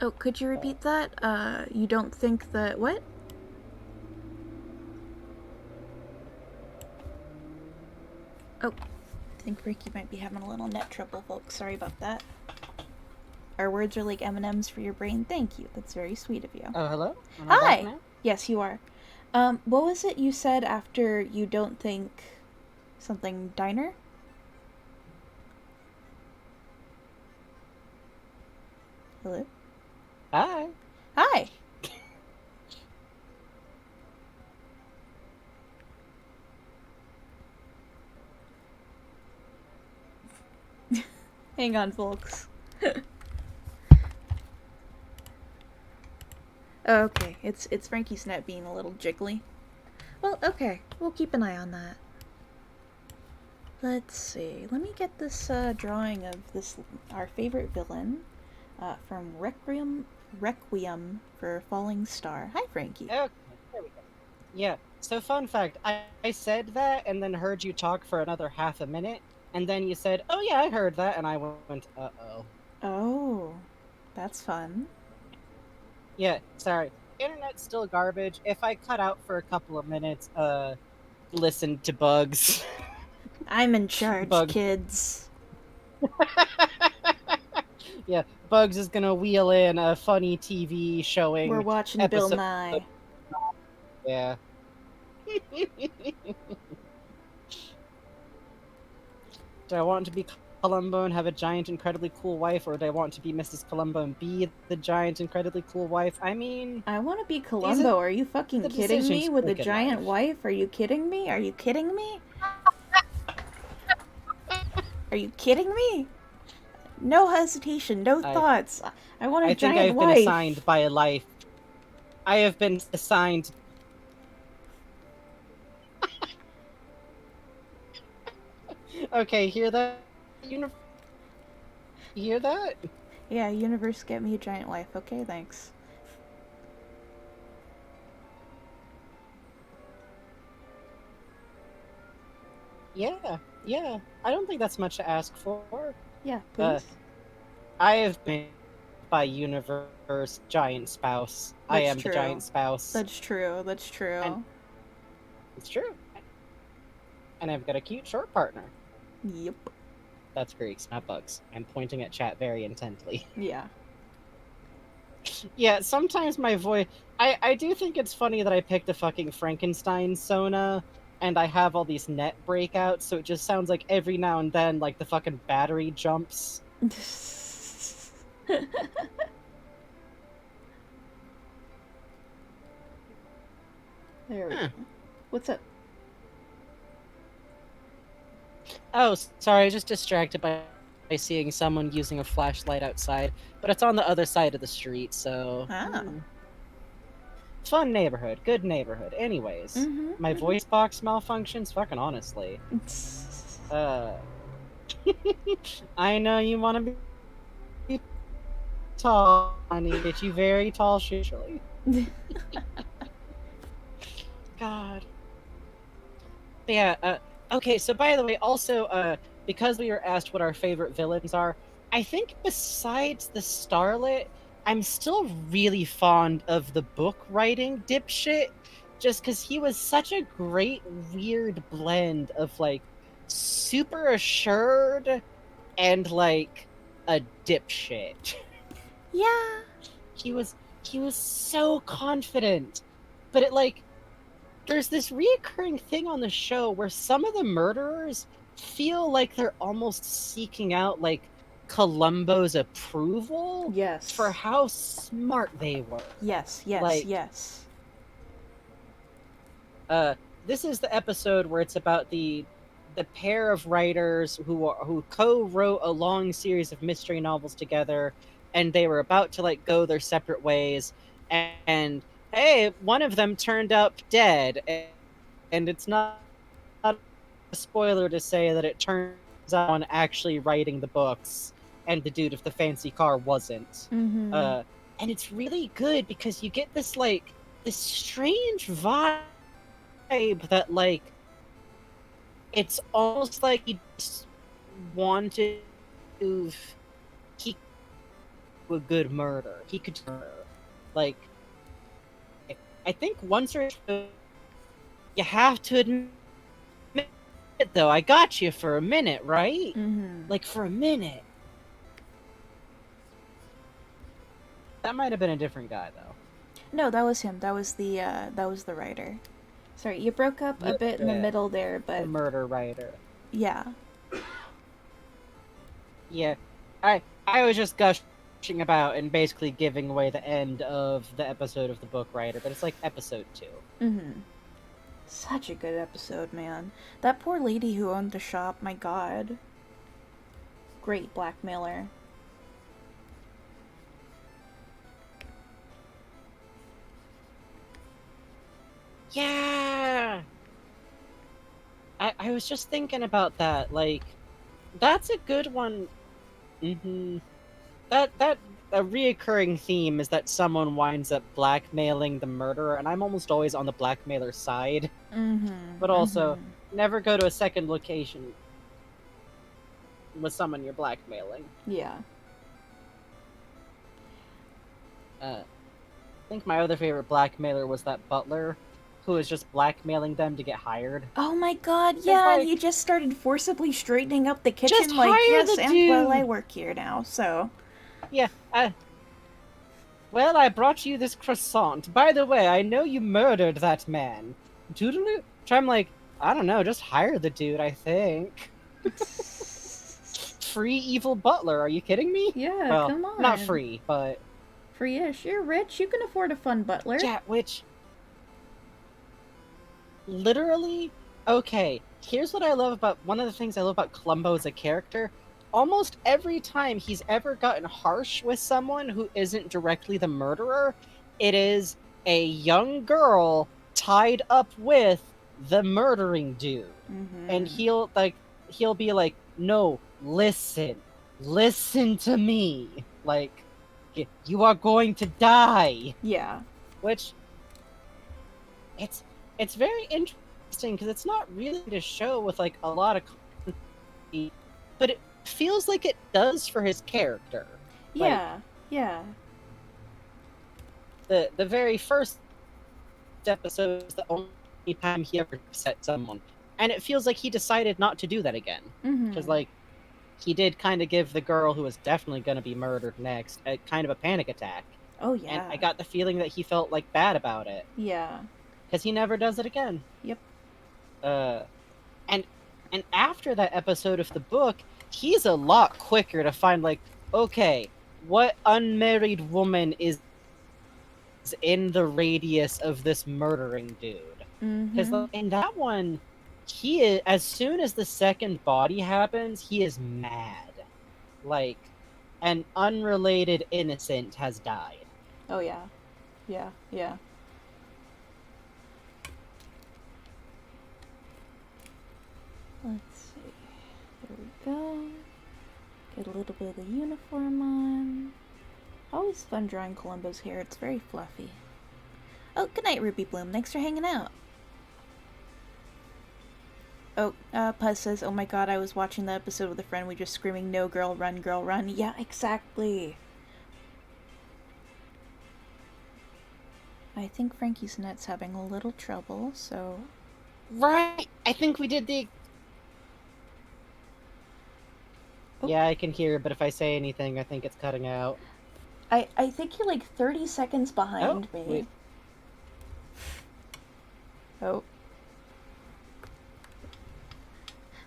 Oh, could you repeat that? You don't think that... What? Oh, I think Ricky might be having a little net trouble, folks. Sorry about that. Our words are like M&Ms for your brain. Thank you. That's very sweet of you. Oh, hello? Am I back Hi! now? Yes, you are. What was it you said after you don't think something diner? Hello? Hi. Hi! Hang on, folks. Okay, it's Frankie's net being a little jiggly. Well, okay, we'll keep an eye on that. Let's see. Let me get this drawing of this our favorite villain from Requiem for Falling Star. Hi, Frankie. Okay, there we go. Yeah, so fun fact, I said that and then heard you talk for another half a minute, and then you said, oh yeah, I heard that, and I went, uh-oh. Oh, that's fun. Yeah, sorry. Internet's still garbage. If I cut out for a couple of minutes, listen to Bugs. I'm in charge, Bug. kids. Yeah, Bugs is gonna wheel in a funny TV showing. We're watching Bill Nye. Yeah. Do I want to be Columbo and have a giant, incredibly cool wife, or do I want to be Mrs. Columbo and be the giant, incredibly cool wife? I mean... I want to be Columbo. Are you fucking the kidding me? decisions With a quick in giant life. wife? Are you kidding me? Are you kidding me? Are you kidding me? No hesitation, no thoughts. I want a giant think I've wife. been assigned by a life. I have been assigned... Okay, hear that? You hear that? Yeah, universe, get me a giant wife. Okay, thanks. Yeah, yeah. I don't think that's much to ask for. Yeah, please. I have been by universe giant spouse. I That's am true. the giant spouse. That's true, that's true. And it's true. And I've got a cute short partner. Yep. That's Greeks, not Bugs. I'm pointing at chat very intently. Yeah. Yeah, sometimes my voice... I do think it's funny that I picked a fucking Frankenstein Sona, and I have all these net breakouts, so it just sounds like every now and then, like, the fucking battery jumps. There we go. What's up? Oh, sorry, I was just distracted by seeing someone using a flashlight outside, but it's on the other side of the street, so... Ah. Fun neighborhood, good neighborhood. Anyways, my voice box malfunctions, fucking honestly. I know you want to be tall, honey. Get you very tall, usually. God. But yeah, okay, so by the way, also, because we were asked what our favorite villains are, I think besides the Starlet, I'm still really fond of the book writing dipshit, just because he was such a great, weird blend of, like, super assured and, like, a dipshit. Yeah. He was so confident, but it, like, there's this reoccurring thing on the show where some of the murderers feel like they're almost seeking out, like, Columbo's approval for how smart they were. Yes, yes, like, yes. This is the episode where it's about the pair of writers who co-wrote a long series of mystery novels together, and they were about to, like, go their separate ways, and hey, one of them turned up dead, and it's not a spoiler to say that it turns out on actually writing the books, and the dude of the fancy car wasn't. Mm-hmm. And it's really good because you get this this strange vibe that it's almost like he just wanted to he a good murder. He could murder. Like, I think once or twice, you have to admit though, I got you for a minute, right? Mm-hmm. Like for a minute. That might have been a different guy though. No, that was him. That was the writer. Sorry, you broke up a bit in the middle there, but the murder writer. yeah. Yeah. I was just gushing about and basically giving away the end of the episode of the book writer, but it's like episode 2. Mm-hmm. Such a good episode, man. That poor lady who owned the shop, my god. Great blackmailer. Yeah! I was just thinking about that, like, that's a good one. Mm-hmm. That a reoccurring theme is that someone winds up blackmailing the murderer, and I'm almost always on the blackmailer side. Mm-hmm. But also, never go to a second location with someone you're blackmailing. Yeah. I think my other favorite blackmailer was that butler who was just blackmailing them to get hired. Oh my god, yeah, like, he just started forcibly straightening up the kitchen just like, hire yes, the and dude. well, I work here now, so. Yeah, well, I brought you this croissant. By the way, I know you murdered that man. Doodle? Which I'm like, I don't know, just hire the dude, I think. Free evil butler, are you kidding me? Yeah, well, come on. not free, but... Free-ish, you're rich, you can afford a fun butler. Yeah, which... Literally, okay, here's what I love about... One of the things I love about Columbo as a character. Almost every time he's ever gotten harsh with someone who isn't directly the murderer, it is a young girl tied up with the murdering dude. Mm-hmm. And he'll be like, no, listen to me. Like, you are going to die. Yeah. Which, it's very interesting because it's not really a show with like a lot of comedy, but it feels like it does for his character. Yeah, like, yeah. The very first episode is the only time he ever upset someone, and it feels like he decided not to do that again. Because like he did kind of give the girl who was definitely going to be murdered next a kind of a panic attack. Oh yeah. And I got the feeling that he felt like bad about it. Yeah. Because he never does it again. Yep. And after that episode of the book, he's a lot quicker to find like, okay, what unmarried woman is in the radius of this murdering dude? Because in that one, he is, as soon as the second body happens, he is mad. Like, an unrelated innocent has died. Oh yeah. Yeah, yeah. Let's see. There we go. Get a little bit of the uniform on. Always fun drawing Columbo's hair. It's very fluffy. Oh, good night, Ruby Bloom. Thanks for hanging out. Oh, Puz says, oh my god, I was watching the episode with a friend. We just screaming, no girl, run, girl, run. Yeah, exactly. I think Frankie's net's having a little trouble, so... Right! I think we did the... Oh. Yeah, I can hear, but if I say anything, I think it's cutting out. I think you're like 30 seconds behind me. Wait. Oh.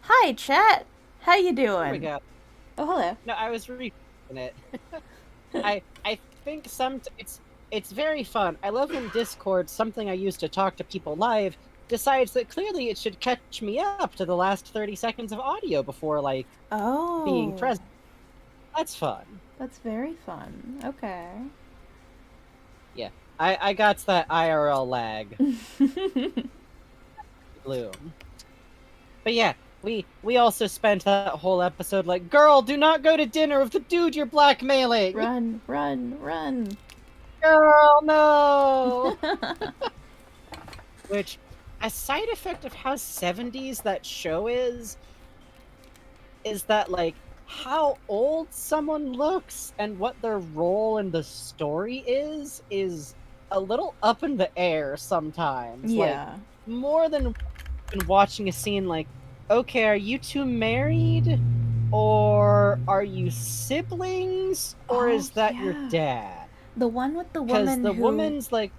Hi, chat! How you doing? There we go. Oh, hello. No, I was reading it. I think it's very fun. I love when Discord, something I used to talk to people live, decides that clearly it should catch me up to the last 30 seconds of audio before, like, being present. That's fun. That's very fun. Okay. Yeah. I got that IRL lag. bloom. But yeah, we also spent that whole episode like, girl, do not go to dinner with the dude you're blackmailing. Run, run, run. Girl, no. Which, a side effect of how 70s that show is that like how old someone looks and what their role in the story is a little up in the air sometimes. Yeah. Like more than watching a scene like, okay, are you two married? Or are you siblings? Or is that your dad? The one with the Because woman the who... woman's like,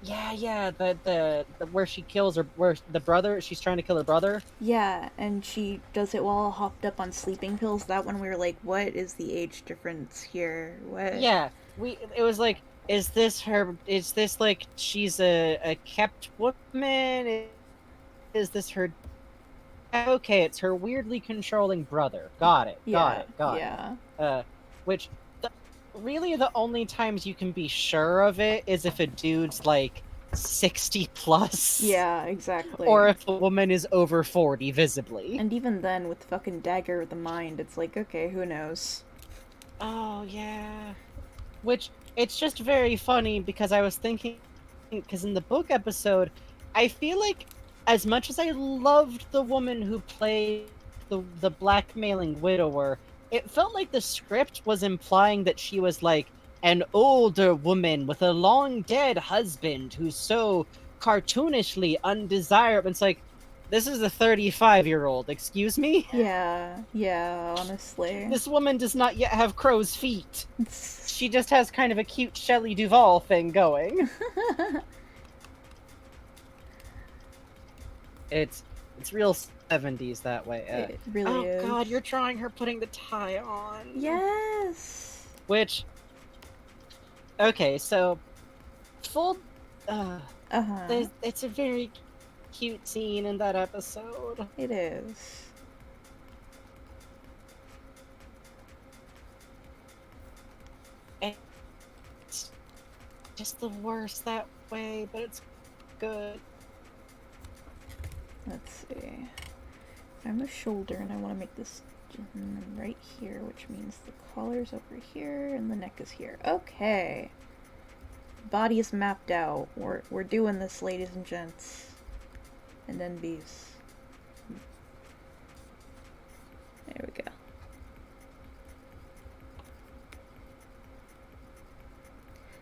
yeah, the where she kills her, where the brother, she's trying to kill her brother. Yeah, and she does it while hopped up on sleeping pills. That one we were like, what is the age difference here? What? Yeah, it was like, is this like she's a kept woman? Is this her? Okay, it's her weirdly controlling brother. Got it. Which really the only times you can be sure of it is if a dude's like 60 plus. Yeah, exactly. Or if the woman is over 40 visibly. And even then, with fucking Dagger of the Mind, it's like, okay, who knows? Oh, yeah. Which, it's just very funny because I was thinking, because in the book episode, I feel like as much as I loved the woman who played the blackmailing widower, it felt like the script was implying that she was like an older woman with a long dead husband who's so cartoonishly undesirable. It's like, this is a 35-year-old, excuse me? Yeah, honestly. This woman does not yet have crow's feet. She just has kind of a cute Shelley Duvall thing going. It's real 70s that way. It really is. Oh god, you're drawing her putting the tie on. Yes! Which... Okay, so... Full... It's a very cute scene in that episode. It is. It's just the worst that way, but it's good. Let's see. I'm a shoulder and I want to make this right here, which means the collar's over here and the neck is here. Okay. Body is mapped out. We're doing this, ladies and gents. And NBs. There we go.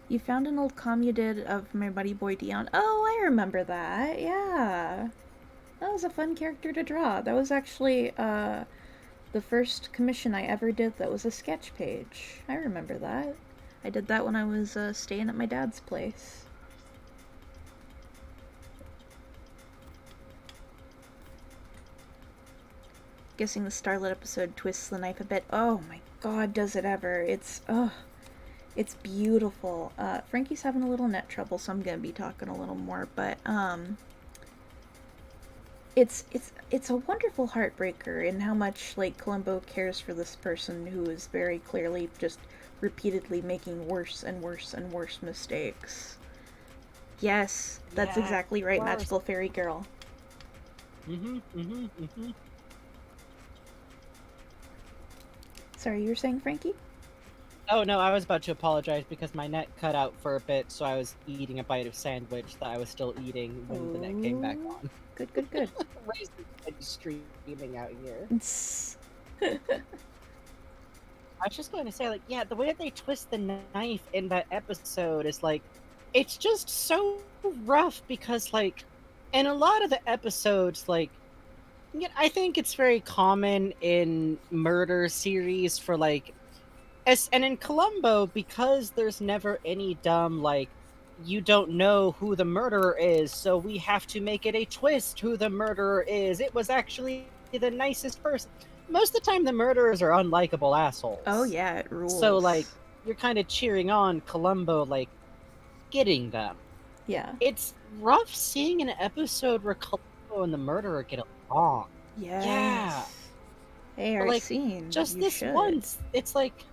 You found an old comm you did of my buddy boy Dion. Oh, I remember that. Yeah. That was a fun character to draw. That was actually the first commission I ever did that was a sketch page. I remember that. I did that when I was staying at my dad's place. Guessing the Starlit episode twists the knife a bit. Oh my god, does it ever. It's beautiful. Frankie's having a little net trouble, so I'm gonna be talking a little more, but it's a wonderful heartbreaker in how much like Columbo cares for this person who is very clearly just repeatedly making worse and worse and worse mistakes. Yes, that's exactly right, Magical Fairy Girl. Sorry, you were saying, Frankie? Oh no, I was about to apologize because my net cut out for a bit, so I was eating a bite of sandwich that I was still eating when the net came back on. Good. Raisin streaming out here. I was just going to say, like, yeah, the way that they twist the knife in that episode is like, it's just so rough because, like, in a lot of the episodes, like, I think it's very common in murder series for, like, and in Columbo, because there's never any dumb, like, you don't know who the murderer is, so we have to make it a twist who the murderer is. It was actually the nicest person. Most of the time, the murderers are unlikable assholes. Oh yeah, it rules. So, like, you're kind of cheering on Columbo, like, getting them. Yeah. It's rough seeing an episode where Columbo and the murderer get along. Yes. Yeah. Hey, our scene. Just this once, it's like,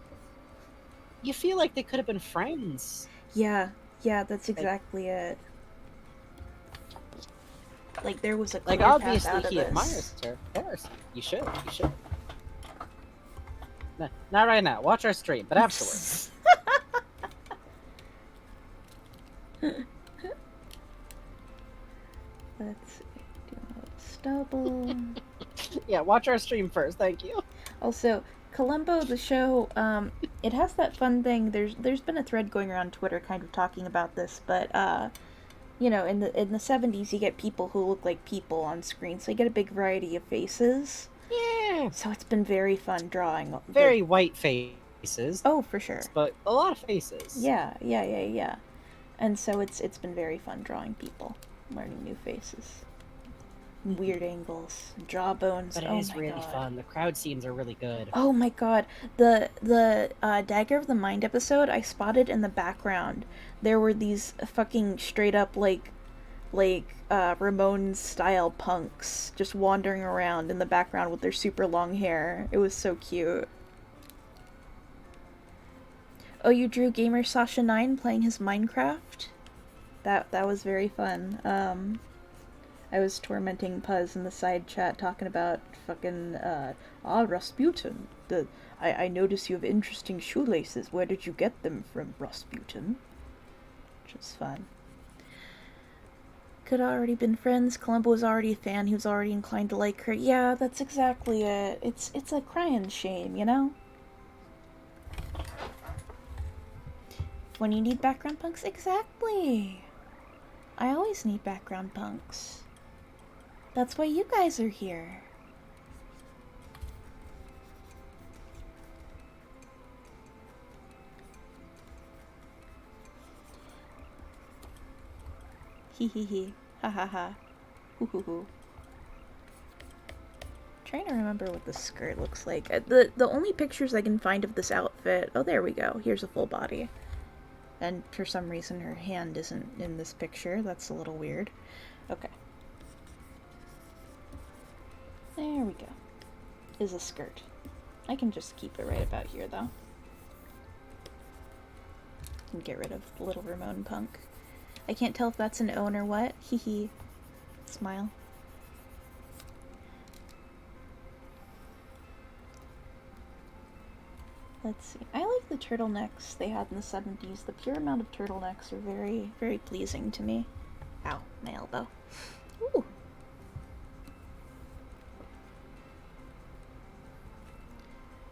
you feel like they could have been friends. Yeah, that's exactly it. Like, there was a clear Like, path obviously out of he this. admires her. Of course. You should. No, not right now. Watch our stream, but afterwards. Let's see. Do stubble. Yeah, watch our stream first. Thank you. Also, Columbo, the show, it has that fun thing. There's been a thread going around Twitter kind of talking about this, but you know, in the 70s, you get people who look like people on screen, so you get a big variety of faces. Yeah. So it's been very fun drawing. Very white faces. Oh, for sure. But a lot of faces. Yeah. And so it's been very fun drawing people, learning new faces. Weird angles, jawbones. But it is really fun. The crowd scenes are really good. Oh my god. The Dagger of the Mind episode, I spotted in the background. There were these fucking straight up like Ramones style punks just wandering around in the background with their super long hair. It was so cute. Oh, you drew gamer Sasha 9 playing his Minecraft? That was very fun. I was tormenting Puzz in the side chat talking about fucking, Rasputin. I notice you have interesting shoelaces. Where did you get them from, Rasputin? Which was fun. Could already been friends. Columbo was already a fan. He was already inclined to like her. Yeah, that's exactly it. It's a crying shame, you know? When you need background punks? Exactly! I always need background punks. That's why you guys are here. Hee hee hee. Ha ha ha. Hoo hoo hoo. Trying to remember what the skirt looks like. The only pictures I can find of this outfit... Oh, there we go. Here's a full body. And for some reason her hand isn't in this picture. That's a little weird. Okay. There we go. Is a skirt. I can just keep it right about here, though. And get rid of the little Ramon punk. I can't tell if that's an own or what. Hee hee. Smile. Let's see. I like the turtlenecks they had in the 70s. The pure amount of turtlenecks are very, very pleasing to me. Ow, my elbow. Ooh.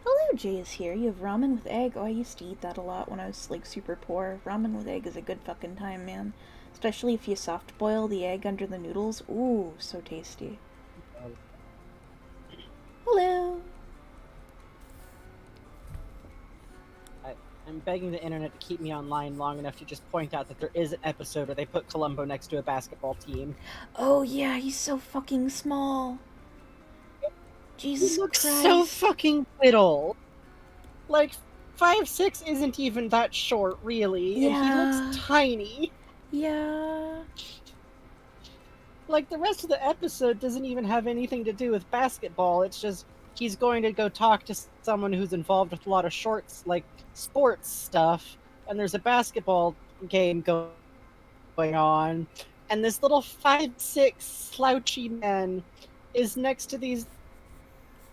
Hello, Jay is here. You have ramen with egg. Oh, I used to eat that a lot when I was, like, super poor. Ramen with egg is a good fucking time, man. Especially if you soft boil the egg under the noodles. Ooh, so tasty. Hello. I'm begging the internet to keep me online long enough to just point out that there is an episode where they put Columbo next to a basketball team. Oh yeah, he's so fucking small. Jesus He looks Christ. so fucking little. Like, 5'6" isn't even that short, really. Yeah. And he looks tiny. Yeah. Like, the rest of the episode doesn't even have anything to do with basketball. It's just he's going to go talk to someone who's involved with a lot of sports stuff, and there's a basketball game going on, and this little 5'6" slouchy man is next to these,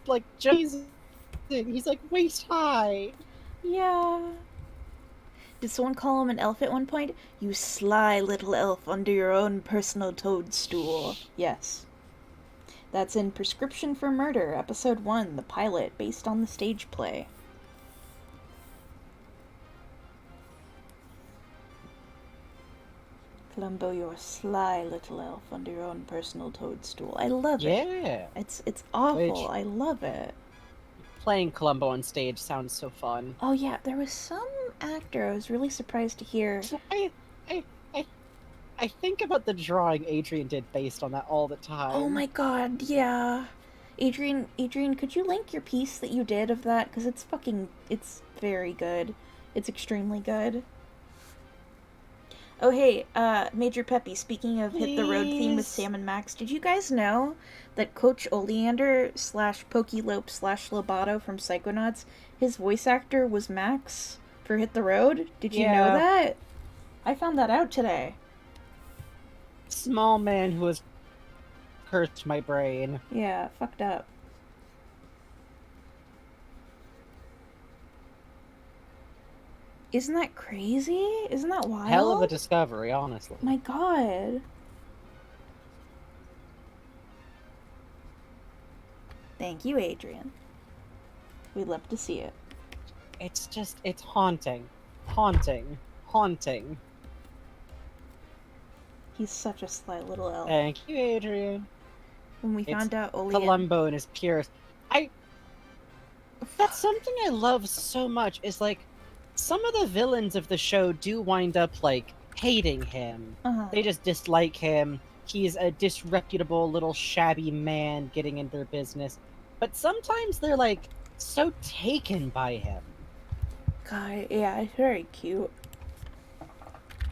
like, Johnny's. He's like waist high. Yeah. Did someone call him an elf at one point? You sly little elf under your own personal toadstool. Yes. That's in Prescription for Murder, Episode 1, the pilot, based on the stage play. Columbo, you're a sly little elf under your own personal toadstool. I love it. Yeah. It's awful. I love it. Playing Columbo on stage sounds so fun. Oh yeah, there was some actor I was really surprised to hear. I think about the drawing Adrian did based on that all the time. Oh my god, yeah. Adrian, could you link your piece that you did of that? Because it's very good. It's extremely good. Oh hey, Major Peppy, speaking of Hit the Road theme with Sam and Max, did you guys know that Coach Oleander / Pokelope / Lobato from Psychonauts, his voice actor was Max for Hit the Road? Did you know that? I found that out today. Small man who was cursed my brain. Yeah, fucked up. Isn't that crazy? Isn't that wild? Hell of a discovery, honestly. My god. Thank you, Adrian. We'd love to see it. It's haunting. Haunting. Haunting. He's such a sly little elf. Thank you, Adrian. When we found out Oli Columbo in his purest. That's something I love so much, is like, some of the villains of the show do wind up, like, hating him. They just dislike him. He's a disreputable little shabby man getting into their business. But sometimes they're, like, so taken by him. God, yeah, it's very cute.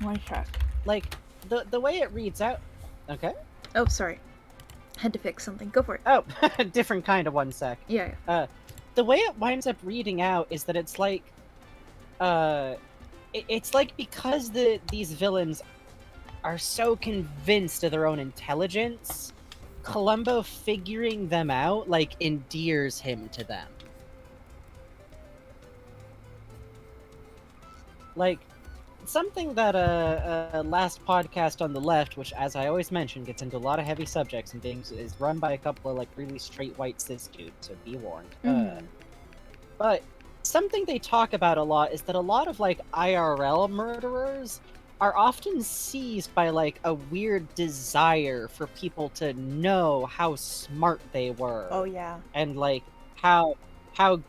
One shot. Like, the way it reads out... Okay? Oh, sorry. Had to fix something. Go for it. Oh, different kind of 1 sec. Yeah. The way it winds up reading out is that it's like... it's like because these villains are so convinced of their own intelligence, Columbo figuring them out, like, endears him to them. Like, something that last podcast on the left, which, as I always mention, gets into a lot of heavy subjects and things, is run by a couple of, like, really straight white cis dudes, so be warned. But something they talk about a lot is that a lot of, like, IRL murderers are often seized by, like, a weird desire for people to know how smart they were. Oh, yeah. And, like, how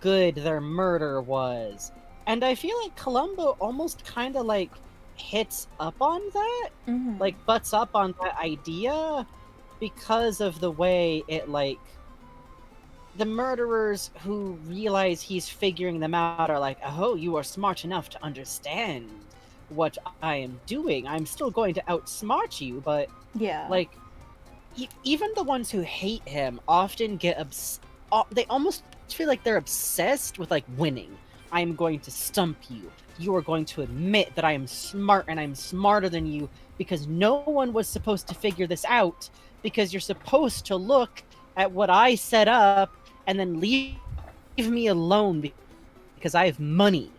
good their murder was. And I feel like Columbo almost kind of, like, hits up on that. Like, butts up on that idea because of the way it, like... The murderers who realize he's figuring them out are like, oh, you are smart enough to understand what I am doing. I'm still going to outsmart you, but... Yeah. Like, even the ones who hate him often get they almost feel like they're obsessed with, like, winning. I'm going to stump you. You are going to admit that I am smart and I'm smarter than you because no one was supposed to figure this out because you're supposed to look at what I set up and then leave me alone because I have money.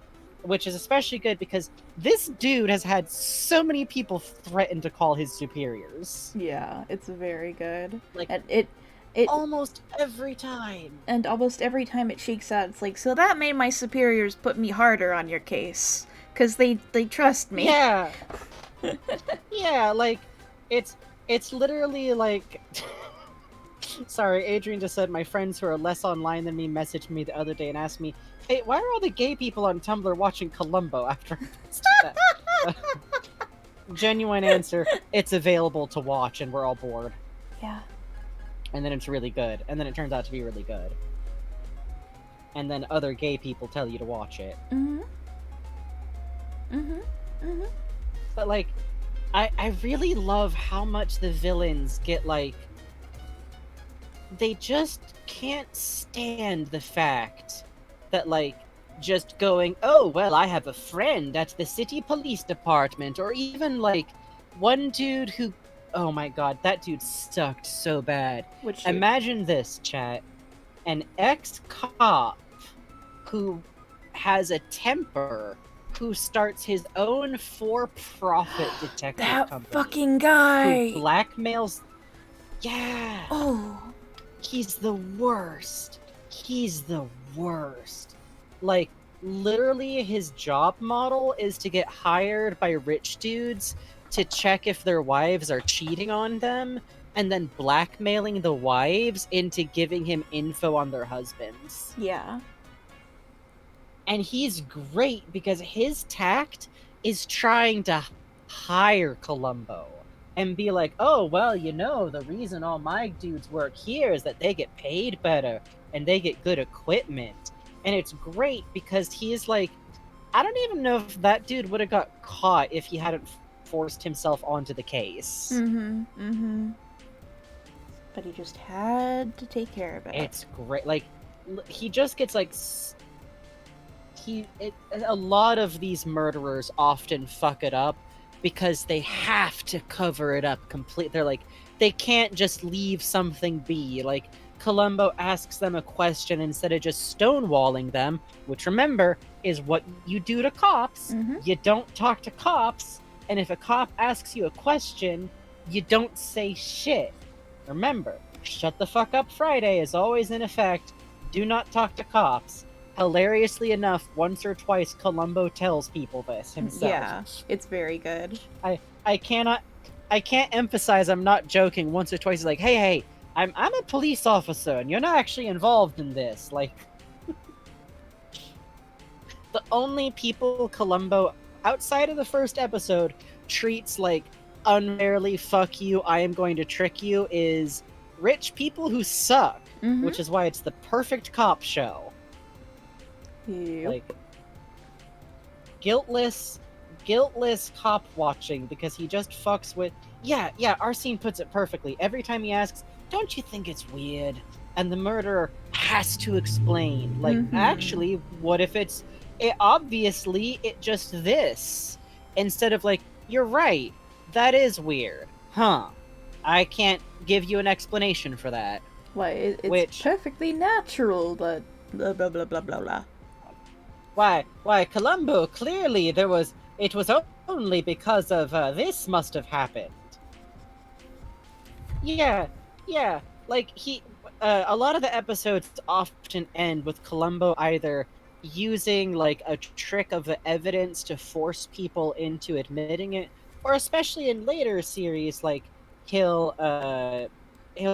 Which is especially good because this dude has had so many people threaten to call his superiors. Yeah, it's very good. Like, and it almost every time. And almost every time it shakes out, it's like, so that made my superiors put me harder on your case. Because they trust me. Yeah. Yeah, like, it's literally like... Sorry, Adrian just said my friends who are less online than me messaged me the other day and asked me, hey, why are all the gay people on Tumblr watching Columbo after I posted that? Genuine answer, it's available to watch and we're all bored. Yeah. And then it's really good. And then it turns out to be really good. And then other gay people tell you to watch it. But, like, I really love how much the villains get, like... They just can't stand the fact that, like, just going, oh, well, I have a friend at the city police department, or even, like, one dude who... Oh my god, that dude sucked so bad. Which Imagine this, chat. An ex-cop who has a temper, who starts his own for-profit detective company. That fucking guy! Who blackmails... Yeah! Oh... He's the worst. He's the worst. Like, literally his job model is to get hired by rich dudes to check if their wives are cheating on them, and then blackmailing the wives into giving him info on their husbands. Yeah. And he's great because his tact is trying to hire Columbo. And be like, oh, well, you know, the reason all my dudes work here is that they get paid better and they get good equipment. And it's great because he is like, I don't even know if that dude would have got caught if he hadn't forced himself onto the case. But he just had to take care of it. It's great. Like, he just gets like... a lot of these murderers often fuck it up because they have to cover it up completely. They're like, they can't just leave something be. Like, Columbo asks them a question instead of just stonewalling them, which, remember, is what you do to cops. You don't talk to cops, and if a cop asks you a question, you don't say shit. Remember, shut the fuck up Friday is always in effect. Do not talk to cops. Hilariously enough, once or twice Columbo tells people this himself. Yeah, it's very good. I can't emphasize I'm not joking. Once or twice he's like, hey, I'm a police officer and you're not actually involved in this. Like, the only people Columbo, outside of the first episode, treats like unfairly fuck you, I am going to trick you, is rich people who suck, which is why it's the perfect cop show. Yep. Like, guiltless cop watching because he just fucks with... Yeah, Arsene puts it perfectly. Every time he asks, don't you think it's weird? And the murderer has to explain. Like, actually, what if it's... obviously, it just this. Instead of like, you're right, that is weird. Huh. I can't give you an explanation for that. Why, it's perfectly natural, but blah blah blah blah blah blah. Why, Columbo, clearly it was only because of this must have happened. Yeah, like a lot of the episodes often end with Columbo either using like a trick of the evidence to force people into admitting it, or especially in later series, like he'll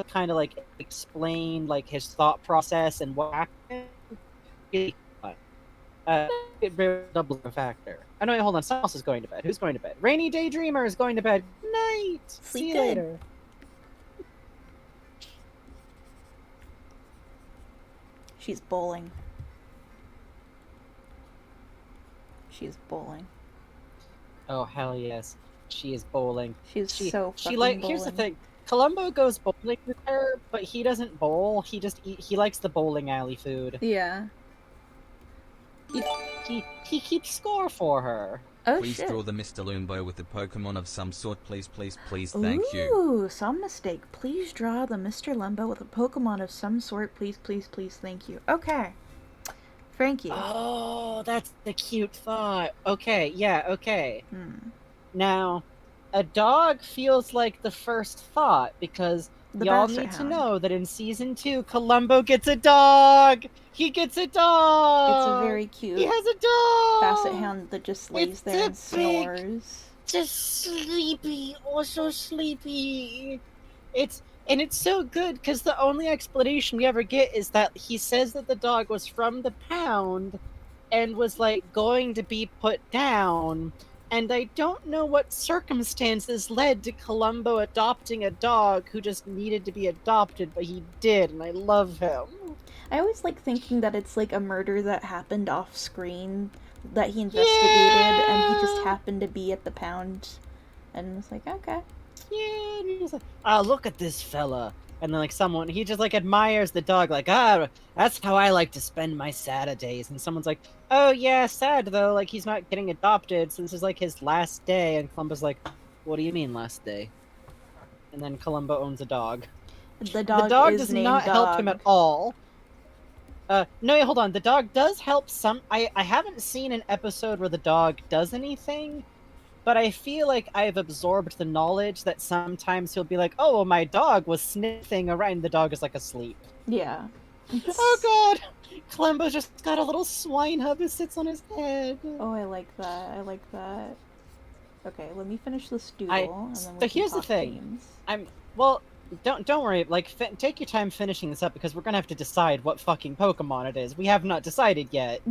kind of like explain like his thought process and what happened. Double factor. Oh no, hold on. Someone else is going to bed. Who's going to bed? Rainy Daydreamer is going to bed. Good night. See you later. She's bowling. She's bowling. Oh hell yes, she is bowling. She's so fucking like. bowling. Here's the thing. Columbo goes bowling with her, but he doesn't bowl. He just he likes the bowling alley food. Yeah. He keeps score for her. Oh, please shit. draw the Mr. Loombo with a Pokemon of some sort, please, thank you. Ooh, some mistake. Please draw the Mr. Lumbo with a Pokemon of some sort, please, thank you. Okay. Frankie. Oh, that's the cute thought. Okay, yeah, okay. Now, a dog feels like the first thought, because y'all need to know that in Season 2, Columbo gets a dog! He gets a dog! It's a very cute... He has a dog! Basset hound that just lays there and snores. Just sleepy. Oh, so sleepy. It's so good, because the only explanation we ever get is that he says that the dog was from the pound and was, like, going to be put down, and I don't know what circumstances led to Columbo adopting a dog who just needed to be adopted, but he did, and I love him. I always like thinking that it's like a murder that happened off screen that he investigated, and he just happened to be at the pound, and it's like, okay. Yeah, and he's like, oh, look at this fella. And then, like, he just, like, admires the dog, like, that's how I like to spend my Saturdays. And someone's like, oh, yeah, sad, though, like, he's not getting adopted since it's, like, his last day. And Columbo's like, what do you mean, last day? And then Columbo owns a dog. The dog does not help him at all. No, hold on. The dog does help some... I haven't seen an episode where the dog does anything, but I feel like I've absorbed the knowledge that sometimes he'll be like, oh, well, my dog was sniffing around, and the dog is, like, asleep. Yeah. Oh, God! Columbo's just got a little swine hub that sits on his head. Oh, I like that. Okay, let me finish this doodle, and then we so here's the thing. Don't worry, like, take your time finishing this up, because we're gonna have to decide what fucking Pokemon it is. We have not decided yet.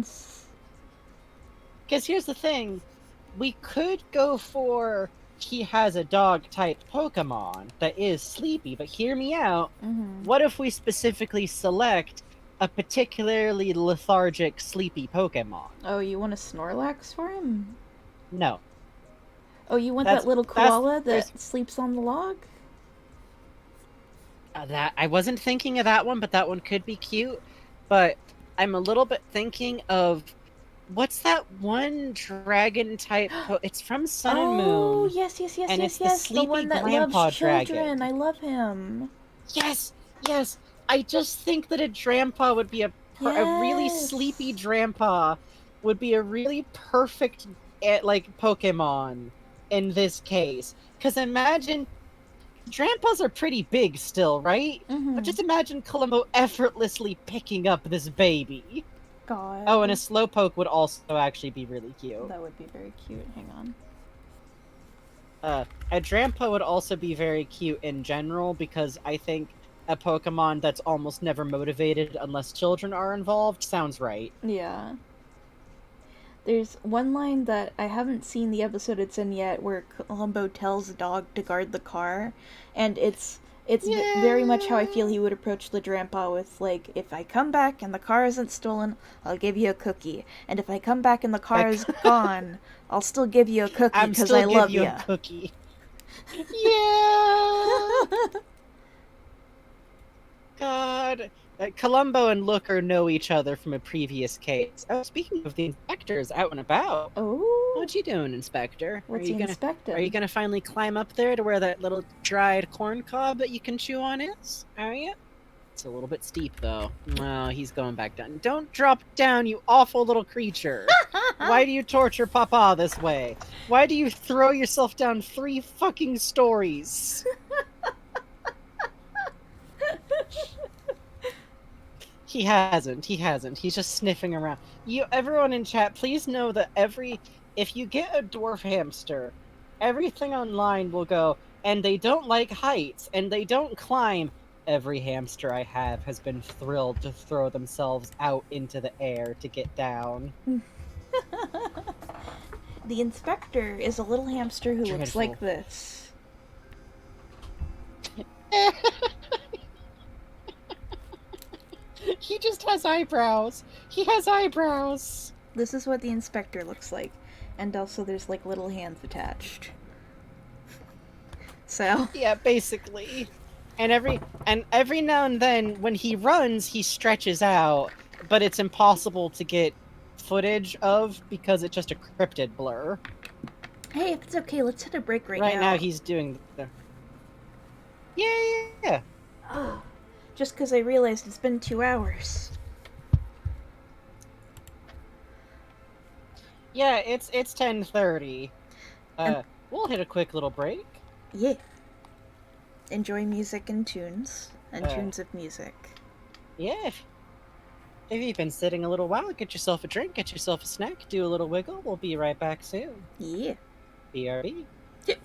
Because here's the thing. We could go for he has a dog-type Pokemon that is sleepy, but hear me out. What if we specifically select a particularly lethargic, sleepy Pokemon? Oh, you want a Snorlax for him? No. Oh, you want that little koala that sleeps on the log? That I wasn't thinking of that one, but that one could be cute. But I'm a little bit thinking of what's that one dragon type? It's from Sun and Oh, Moon. yes, yes, yes, And yes, it's the yes. The sleepy one that grandpa loves children. dragon. I love him. Yes, yes. I just think that a Drampa would be a really sleepy Yes. Drampa would be a really perfect like Pokemon in this case. Because imagine Drampas are pretty big still, right? But Mm-hmm. just imagine Columbo effortlessly picking up this baby. God. Oh, and a Slowpoke would also actually be really cute. That would be very cute. Hang on. A Drampa would also be very cute in general because I think a Pokemon that's almost never motivated unless children are involved sounds right. Yeah. There's one line that I haven't seen the episode it's in yet where Columbo tells the dog to guard the car, and it's very much how I feel he would approach the Drampa with, like, if I come back and the car isn't stolen, I'll give you a cookie. And if I come back and the car is gone, I'll still give you a cookie because I love you you. a cookie. Yeah. God. Columbo and Looker know each other from a previous case. Oh, speaking of the inspectors out and about. Oh. What you doing, Inspector? What's he inspecting? Are you gonna finally climb up there to where that little dried corn cob that you can chew on is? Are you? It's a little bit steep, though. No, he's going back down. Don't drop down, you awful little creature! Why do you torture Papa this way? Why do you throw yourself down 3 fucking stories? He hasn't. He's just sniffing around. Everyone in chat, please know that if you get a dwarf hamster, everything online will go, and they don't like heights, and they don't climb. Every hamster I have has been thrilled to throw themselves out into the air to get down. The inspector is a little hamster who looks Dreadful. like this. He just has eyebrows. He has eyebrows. This is what the inspector looks like. And also there's, like, little hands attached. So. Yeah, basically. And every now and then, when he runs, he stretches out, but it's impossible to get footage of because it's just a cryptid blur. Hey, if it's okay, let's hit a break now. Right now, he's doing the... Yeah. Oh, just because I realized it's been 2 hours. Yeah, it's 10:30. We'll hit a quick little break. Yeah. Enjoy music and tunes. And tunes of music. Yeah. If you've been sitting a little while, get yourself a drink, get yourself a snack, do a little wiggle. We'll be right back soon. Yeah. BRB. Yeah.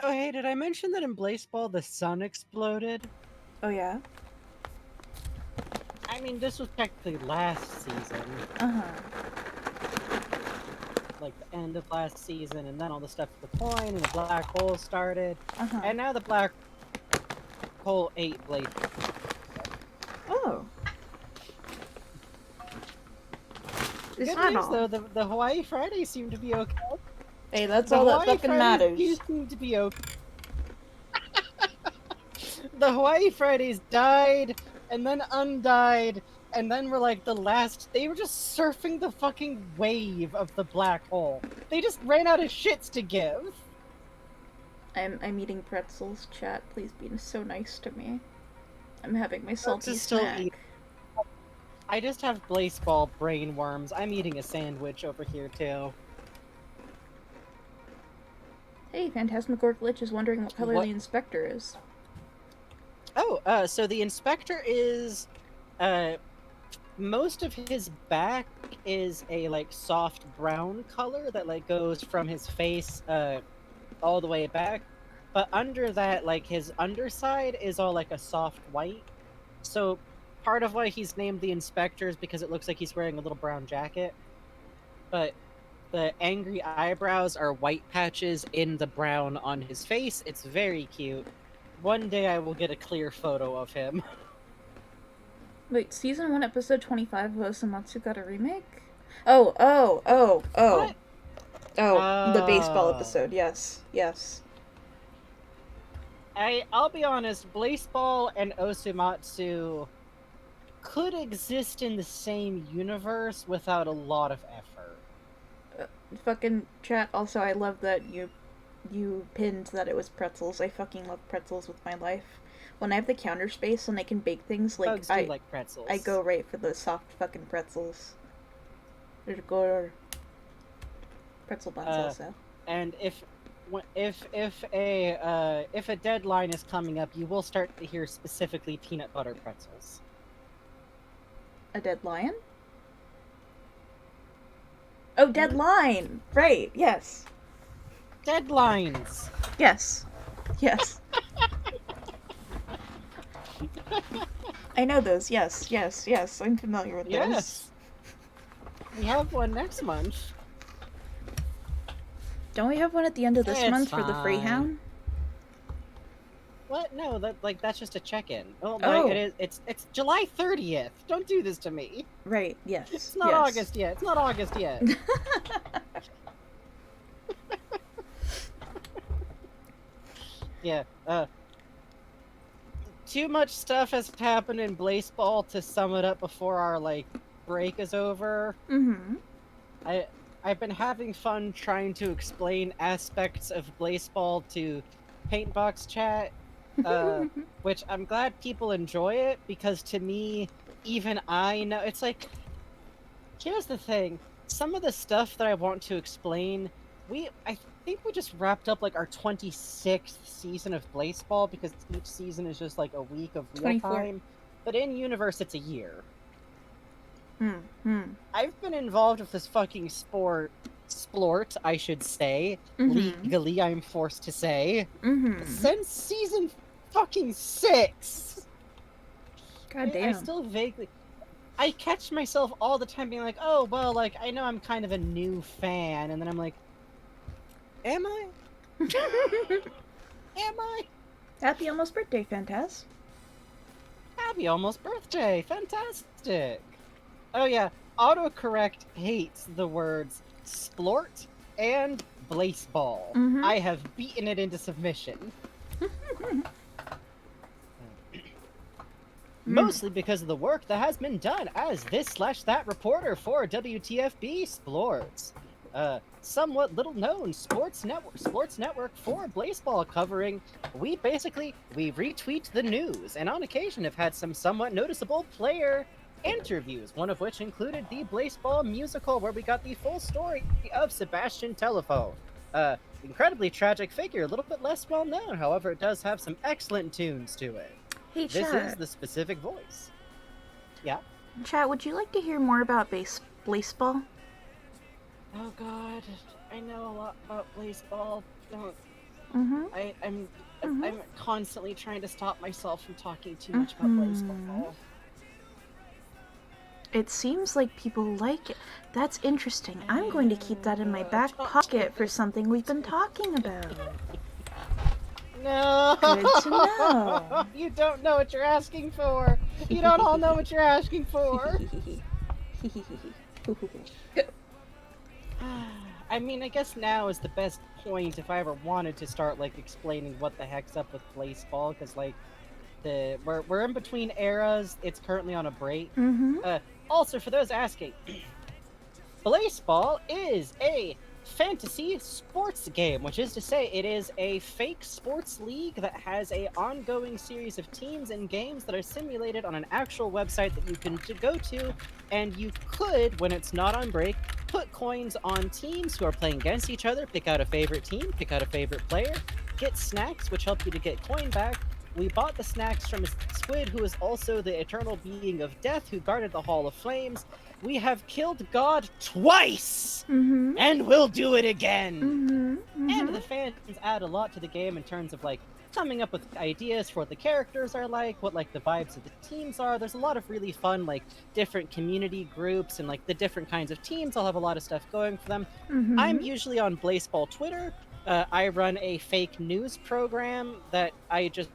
Oh, hey, did I mention that in Blazball the sun exploded? Oh yeah? I mean, this was technically last season. Uh-huh. Like, the end of last season, and then all the stuff with the coin and the black hole started. Uh-huh. And now the black hole ate Blaze. Oh. It's Good not news, all. though, the Hawaii Fridays seem to be okay. Hey, that's The all that Hawaii fucking Fridays do matters. seem to be okay. The Hawaii Fridays died, and then undied, and then were like the last. They were just surfing the fucking wave of the black hole. They just ran out of shits to give. I'm eating pretzels, chat. Please be so nice to me. I'm having my Perks salty is still snack. eating. I just have Blazeball brain worms. I'm eating a sandwich over here too. Hey, Phantasmagoric Lich is wondering what color What? the inspector is. Oh, so the inspector is, most of his back is a like soft brown color that like goes from his face, all the way back. But under that, like his underside is all like a soft white. So part of why he's named the inspector is because it looks like he's wearing a little brown jacket. But the angry eyebrows are white patches in the brown on his face. It's very cute. One day I will get a clear photo of him. Wait, season 1, episode 25 of Osamatsu got a remake? Oh. What? Oh, the baseball Oh. episode, yes. I'll be honest, Blazeball and Osumatsu could exist in the same universe without a lot of effort. Fucking chat, also, I love that you pinned that it was pretzels. I fucking love pretzels with my life. When I have the counter space and I can bake things, like, Bugs do like pretzels. I go right for the soft fucking pretzels. There's good pretzel buns also. And if a deadline is coming up, you will start to hear specifically peanut butter pretzels. A dead lion? Oh, deadline! Right, yes. Deadlines! Yes. I know those, yes. I'm familiar with those. Yes! We have one next month. Don't we have one at the end of this It's month for the fine. Freehound? What? No, that's just a check-in. Oh, Oh. It's July 30th. Don't do this to me. Right, yes. It's not August yet. It's not August yet. Yeah, too much stuff has happened in Blazeball to sum it up before our, like, break is over. Mm-hmm. I've been having fun trying to explain aspects of Blazeball to Paintbox chat, which I'm glad people enjoy it, because to me, even I know, it's like, here's the thing, some of the stuff that I want to explain, I think we just wrapped up like our 26th season of Blazeball, because each season is just like a week of real 24. time, but in universe it's a year. Mm-hmm. I've been involved with this fucking splort, I should say, legally I'm forced to say, since season fucking 6! God damn. I still vaguely... I catch myself all the time being like, oh, well, like, I know I'm kind of a new fan, and then I'm like, am I? Am I? Happy almost birthday, Phantaz. Happy almost birthday! Fantastic! Oh yeah, autocorrect hates the words splort and Blazeball. I have beaten it into submission. Mostly because of the work that has been done as this/that reporter for WTFB Splorts. Somewhat little known sports network for Blazeball covering. We retweet the news, and on occasion have had some somewhat noticeable player interviews, one of which included the Blazeball musical, where we got the full story of Sebastian Telephone. Incredibly tragic figure, a little bit less well known, however it does have some excellent tunes to it. Hey, This chat. is the specific voice. Yeah? Chat, would you like to hear more about Blazeball? Oh god, I know a lot about Blazeball. I'm constantly trying to stop myself from talking too much about Blazball. It seems like people like it. That's interesting. I'm going to keep that in my back pocket for something we've been talking about. No! Good to know. You don't know what you're asking for! You don't all know what you're asking for! I mean, I guess now is the best point if I ever wanted to start, like, explaining what the heck's up with Blazball, because, like, we're in between eras, it's currently on a break. Also, for those asking, Blazball is a fantasy sports game, which is to say it is a fake sports league that has an ongoing series of teams and games that are simulated on an actual website that you can go to, and you could, when it's not on break, put coins on teams who are playing against each other, pick out a favorite team, pick out a favorite player, get snacks, which help you to get coin back. We bought the snacks from a squid who is also the eternal being of death who guarded the Hall of Flames. We have killed God twice! And we'll do it again! And the fans add a lot to the game in terms of, like, coming up with ideas for what the characters are like, what, like, the vibes of the teams are. There's a lot of really fun, like, different community groups and, like, the different kinds of teams all have a lot of stuff going for them. I'm usually on Blazball Twitter. I run a fake news program that I just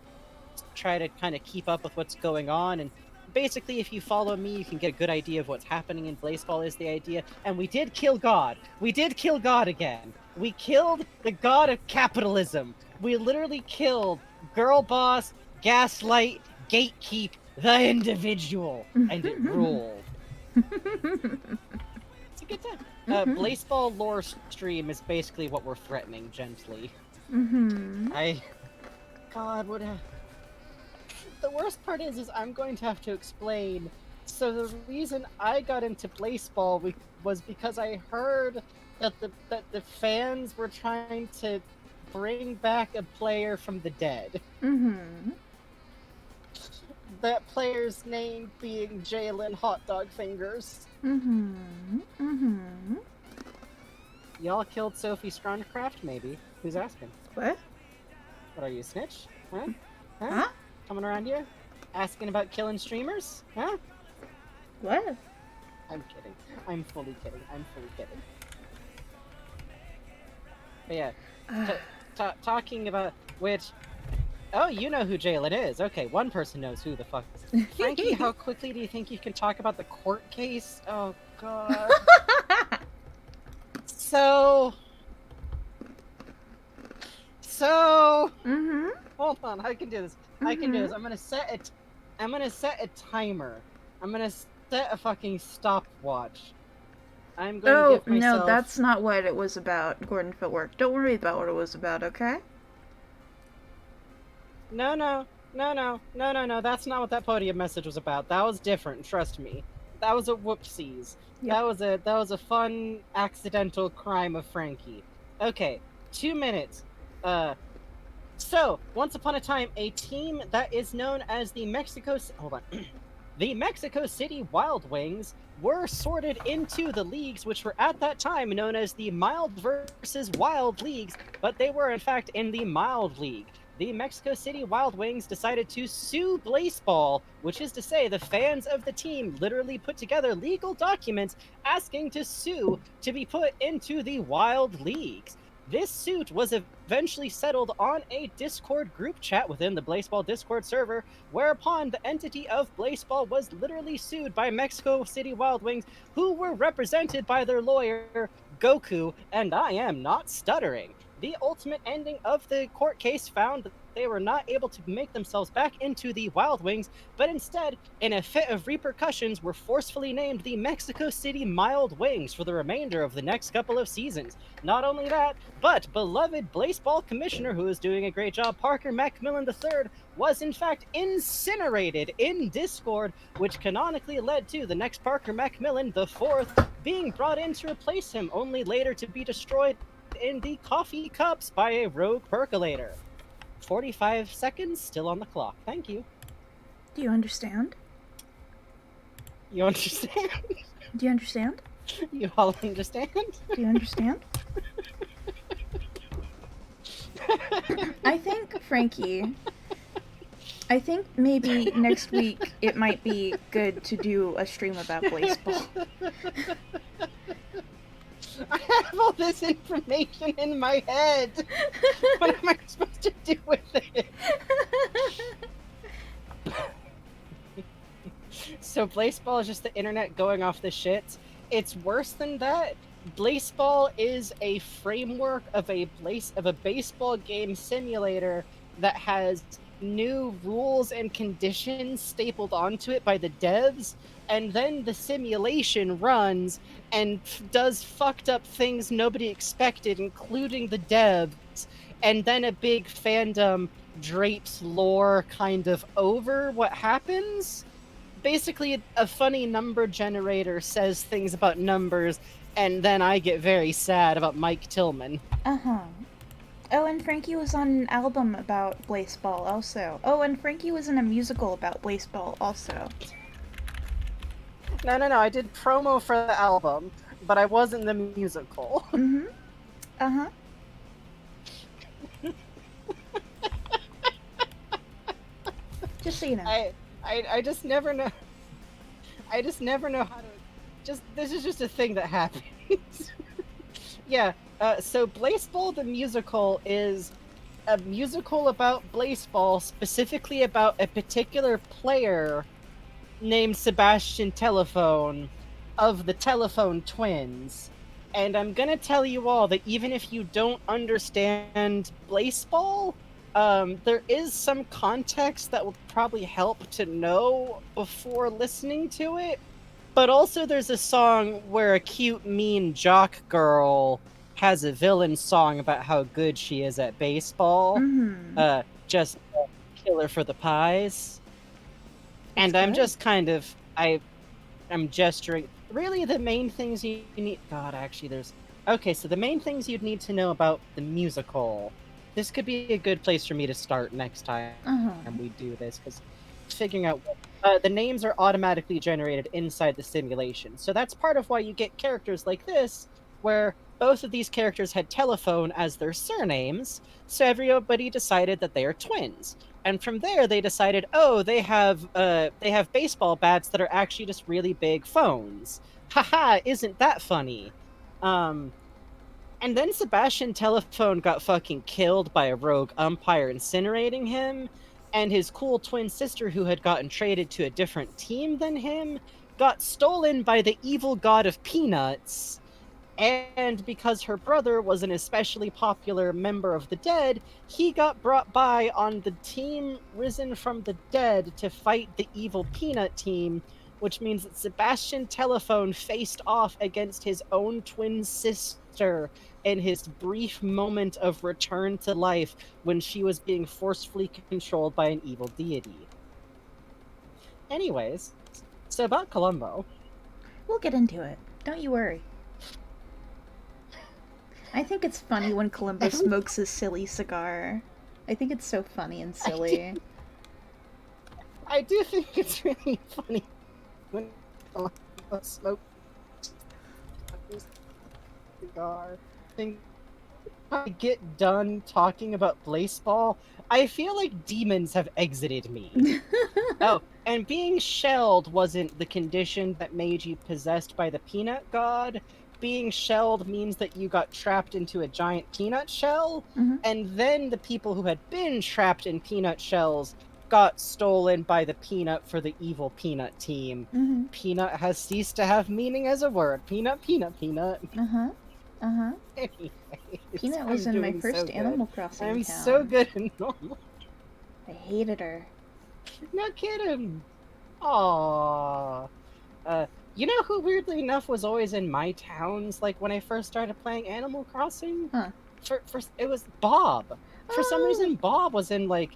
try to kind of keep up with what's going on, and basically if you follow me you can get a good idea of what's happening in Blazball is the idea. And we did kill God. We did kill God again. We killed the god of capitalism. We literally killed girl boss, gaslight, gatekeep, the individual, and it ruled. It's a good time. Blazball lore stream is basically what we're threatening gently. God, what a... The worst part is I'm going to have to explain. So the reason I got into Blazball was because I heard that the fans were trying to bring back a player from the dead. That player's name being Jalen Hot Dog Fingers. Y'all killed Sophie Strongcraft, maybe? Who's asking? What? What are you, a snitch? Huh? Coming around here? Asking about killing streamers? Huh? What? I'm kidding. I'm fully kidding. But yeah, talking about which... Oh, you know who Jalen is. Okay, one person knows who the fuck. Frankie, how quickly do you think you can talk about the court case? Oh, God. So... Hold on, I can do this. I'm gonna set a timer. I'm gonna set a fucking stopwatch. I'm going to give myself... No, that's not what it was about, Gordon Footwork. Don't worry about what it was about, okay? No, that's not what that podium message was about. That was different, trust me. That was a whoopsies. Yep. That was a fun, accidental crime of Frankie. Okay, 2 minutes. So, once upon a time, a team that is known as the the Mexico City Wild Wings were sorted into the leagues, which were at that time known as the Mild versus Wild Leagues, but they were in fact in the Mild League. The Mexico City Wild Wings decided to sue Blazball, which is to say the fans of the team literally put together legal documents asking to sue to be put into the Wild Leagues. This suit was eventually settled on a Discord group chat within the Blazball Discord server, whereupon the entity of Blazball was literally sued by Mexico City Wild Wings, who were represented by their lawyer, Goku, and I am not stuttering. The ultimate ending of the court case found that they were not able to make themselves back into the Wild Wings, but instead, in a fit of repercussions, were forcefully named the Mexico City Mild Wings for the remainder of the next couple of seasons. Not only that, but beloved Blazball commissioner, who is doing a great job, Parker Macmillan III, was in fact incinerated in Discord, which canonically led to the next Parker Macmillan IV being brought in to replace him, only later to be destroyed in the coffee cups by a rogue percolator. 45 seconds still on the clock. Thank you. Do you understand? You understand? Do you understand? You all understand? Do you understand? I think, Frankie, I think maybe next week it might be good to do a stream about Blazball. I have all this information in my head. What am I supposed to do with it? So Blazball is just the internet going off the shit. It's worse than that. Blazball is a framework of a baseball game simulator that has new rules and conditions stapled onto it by the devs, and then the simulation runs and does fucked up things nobody expected, including the devs, and then a big fandom drapes lore kind of over what happens. Basically, a funny number generator says things about numbers, and then I get very sad about Mike Tillman. Uh-huh. Oh, and Frankie was on an album about Blazball also. Oh, and Frankie was in a musical about Blazball also. No, I did promo for the album, but I wasn't the musical. Mm-hmm. Uh-huh. Just so you know. I just never know. I just never know how to. This is just a thing that happens. Yeah. So Blazball the musical is a musical about Blazball, specifically about a particular player named Sebastian Telephone of the Telephone Twins. And I'm gonna tell you all that even if you don't understand Blazball, there is some context that will probably help to know before listening to it. But also there's a song where a cute, mean jock girl has a villain song about how good she is at baseball. Mm-hmm. Just killer for the pies. That's and I'm good. just kind of, I'm gesturing. Really, the main things you need... God, actually, there's... Okay, so the main things you'd need to know about the musical. This could be a good place for me to start next time we do this, because figuring out... the names are automatically generated inside the simulation. So that's part of why you get characters like this, where both of these characters had telephone as their surnames, so everybody decided that they are twins. And from there, they decided, oh, they have baseball bats that are actually just really big phones. Haha, isn't that funny? And then Sebastian Telephone got fucking killed by a rogue umpire incinerating him, and his cool twin sister, who had gotten traded to a different team than him, got stolen by the evil god of peanuts. And because her brother was an especially popular member of the dead, he got brought by on the team risen from the dead to fight the evil peanut team, which means that Sebastian Telephone faced off against his own twin sister in his brief moment of return to life when she was being forcefully controlled by an evil deity. Anyways, so about Columbo. We'll get into it. Don't you worry. I think it's funny when Columbo smokes a silly cigar. I think it's so funny and silly. I do think it's really funny when Columbo smokes a cigar. I get done talking about Blazball, I feel like demons have exited me. Oh, and being shelled wasn't the condition that made you possessed by the peanut god. Being shelled means that you got trapped into a giant peanut shell, and then the people who had been trapped in peanut shells got stolen by the peanut for the evil peanut team. Peanut has ceased to have meaning as a word. Peanut, peanut, peanut. Anyways, Peanut was in my first Animal Crossing I'm town. so good in normal. I hated her. No kidding. Aww. You know who, weirdly enough, was always in my towns, like, when I first started playing Animal Crossing? Huh. It was Bob. For some reason, Bob was in, like,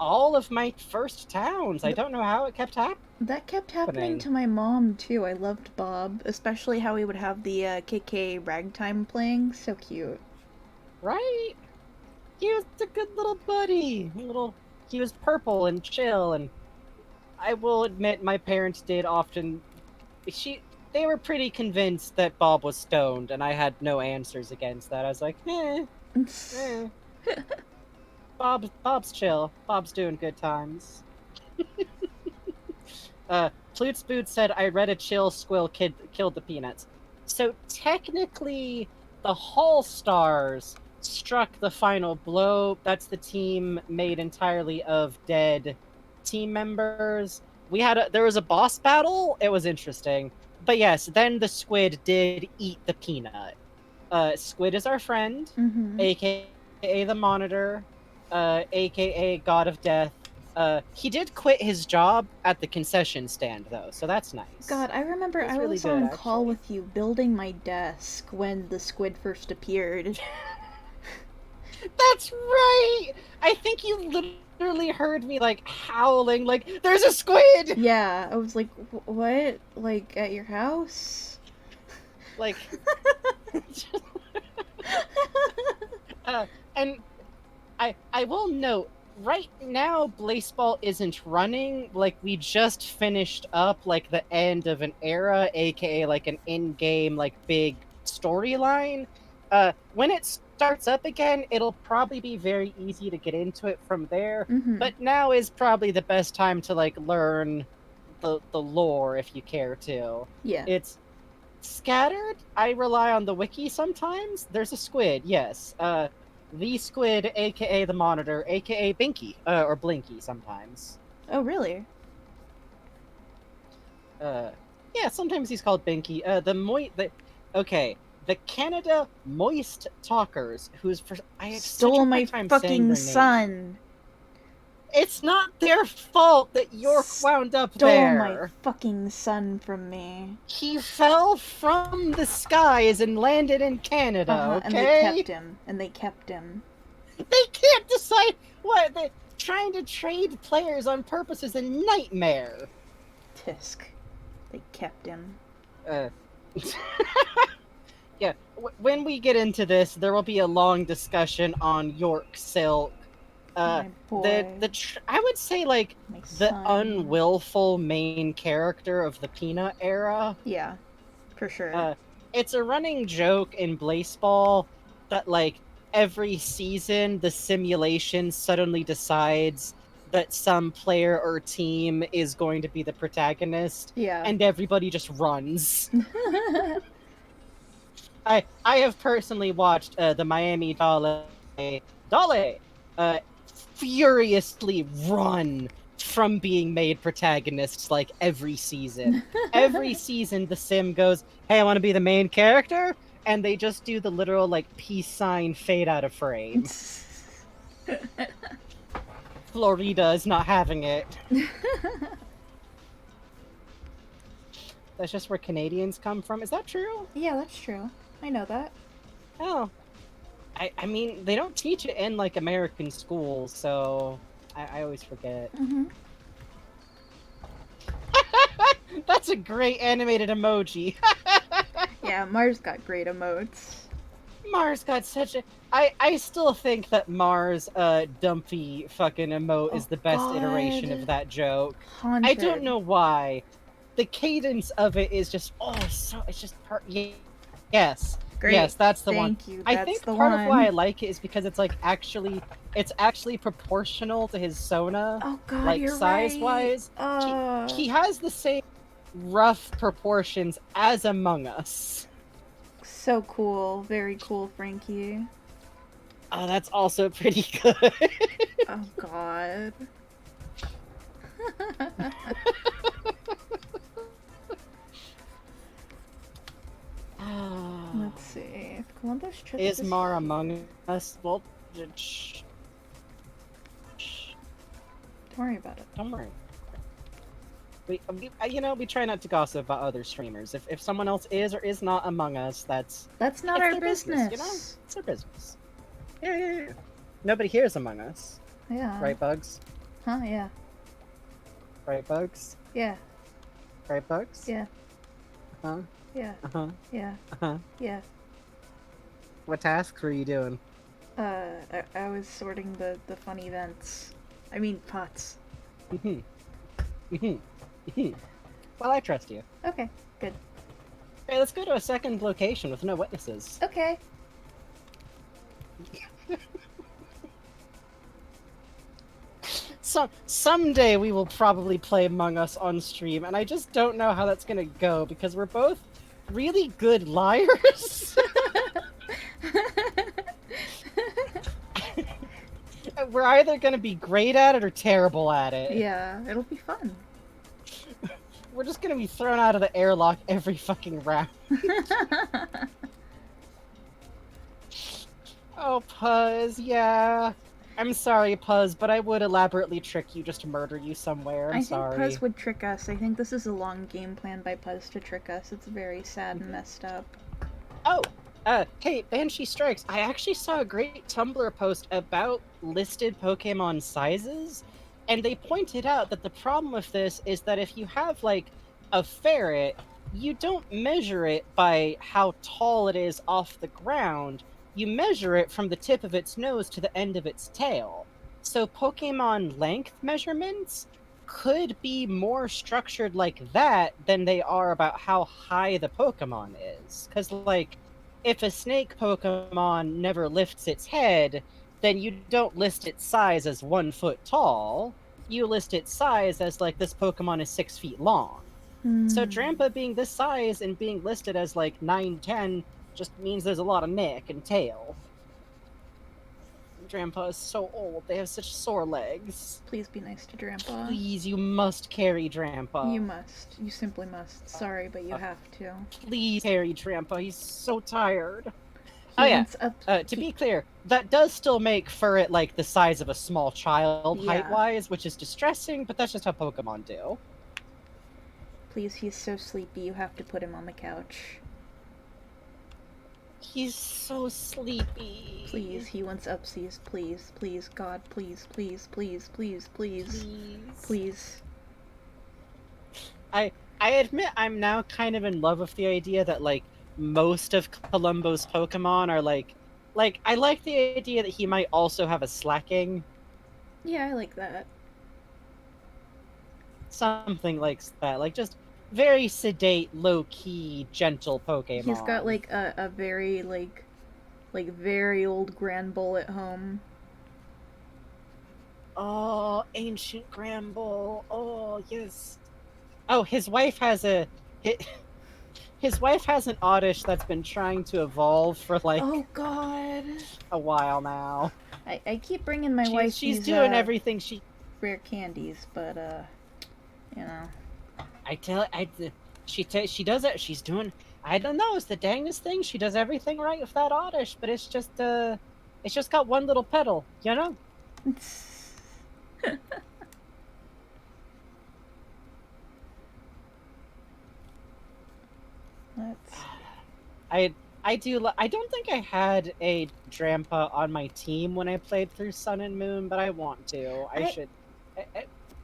all of my first towns. I don't know how it kept happening. That kept happening to my mom, too. I loved Bob, especially how he would have the KK ragtime playing. So cute. Right? He was a good little buddy. He was purple and chill, and I will admit my parents did often... They were pretty convinced that Bob was stoned, and I had no answers against that. I was like, Bob's chill. Bob's doing good times. Flutes Boot said, I read a chill squill killed the peanuts. So technically, the Hall Stars struck the final blow. That's the team made entirely of dead team members. There was a boss battle. It was interesting. But yes, then the squid did eat the peanut. Squid is our friend, aka the Monitor, aka God of Death. He did quit his job at the concession stand, though, so that's nice. God, I remember I was on call with you building my desk when the squid first appeared. That's right! I think you literally heard me, like, howling, like, there's a squid! Yeah, I was like, what? Like, at your house? Like... and I will note, right now, Blazball isn't running. Like, we just finished up, like, the end of an era, aka, like, an in-game, like, big storyline. When it starts up again, it'll probably be very easy to get into it from there. But now is probably the best time to, like, learn the lore, if you care to. Yeah. It's scattered. I rely on the wiki sometimes. There's a squid, yes. The squid, aka the Monitor, aka Binky, or Blinky sometimes. Oh, really? Yeah, sometimes he's called Binky. The Canada Moist Talkers, I stole my fucking son. It's not their fault that you're wound up there. Stole my fucking son from me. He fell from the skies and landed in Canada, okay? And they kept him. They can't decide what they're trying to trade players on purpose is a nightmare. Tisk. They kept him. Yeah, when we get into this, there will be a long discussion on York Silk. I would say, like, the unwillful main character of the Peanut era. Yeah, for sure. It's a running joke in Blazball that, like, every season the simulation suddenly decides that some player or team is going to be the protagonist. Yeah. And everybody just runs. I have personally watched the Miami Dale furiously run from being made protagonists, like, every season. Every season the sim goes, hey, I want to be the main character, and they just do the literal, like, peace sign fade out of frame. Florida is not having it. That's just where Canadians come from. Is that true? Yeah, that's true. I know that. Oh. I mean, they don't teach it in, like, American schools, so I always forget. That's a great animated emoji. Yeah, Mars got great emotes. Mars got such a... I still think that Mars, dumpy fucking emote is the best iteration of that joke. 100. I don't know why. The cadence of it is just, it's just yes. Great. Yes, that's the one. Thank you. I think part of why I like it is because it's, like, it's actually proportional to his Sona. Oh god, like, you're size-wise. right. He has the same rough proportions as Among Us. So cool. Very cool, Frankie. Oh, that's also pretty good. Oh god. Let's see. Columbus trip is Mar Among Us? Well, don't worry about it. Don't worry. We try not to gossip about other streamers. If someone else is or is not Among Us, that's not our business. You know, it's our business. Yeah. Nobody here is Among Us. Yeah. Right, Bugs? Huh? Yeah. Right, Bugs? Yeah. Right, Bugs? Yeah. Huh? Yeah. Uh-huh. Yeah. Uh-huh. Yeah. What tasks were you doing? I was sorting the fun events. I mean, pots. Well, I trust you. Okay, good. Okay, let's go to a second location with no witnesses. Okay. Someday we will probably play Among Us on stream, and I just don't know how that's gonna go because we're both really good liars. We're either gonna be great at it or terrible at it. Yeah, it'll be fun. We're just gonna be thrown out of the airlock every fucking round. Oh, Puzz, yeah. I'm sorry, Puzz, but I would elaborately trick you just to murder you somewhere. I'm sorry. I think Puzz would trick us. I think this is a long game plan by Puzz to trick us. It's very sad and messed up. Oh, hey, Banshee Strikes, I actually saw a great Tumblr post about listed Pokemon sizes, and they pointed out that the problem with this is that if you have, like, a ferret, you don't measure it by how tall it is off the ground. You measure it from the tip of its nose to the end of its tail. So Pokemon length measurements could be more structured like that than they are about how high the Pokemon is. Because, like, if a snake Pokemon never lifts its head, then you don't list its size as 1 foot tall. You list its size as, like, this Pokemon is 6 feet long. So Drampa being this size and being listed as, like, 9'10" just means there's a lot of neck and tail. Drampa is so old. They have such sore legs. Please be nice to Drampa. Please, you must carry Drampa. You must. You simply must. Sorry, but you have to. Please carry Drampa. He's so tired. To be clear, that does still make Furret like the size of a small child height-wise, which is distressing, but that's just how Pokemon do. Please, he's so sleepy. You have to put him on the couch. He's so sleepy. Please, he wants upsies. Please, please, God, please, please, please, please, please, please. I admit I'm now kind of in love with the idea that, like, most of Columbo's Pokemon are, like, I like the idea that he might also have a slacking. Yeah, I like that. Something like that. Like, just very sedate, low-key, gentle Pokemon. He's got, like, a very, like, very old Granbull at home. Oh, ancient Granbull. Oh, yes. Oh, his wife has a... His wife has an Oddish that's been trying to evolve for, like... Oh, God. A while now. I keep bringing my wife She's these, doing everything she... rare candies, but, you know... she does it. She's doing. I don't know. It's the dangest thing. She does everything right with that Oddish, but it's just got one little petal, you know. I don't think I had a Drampa on my team when I played through Sun and Moon, but I want to. I should.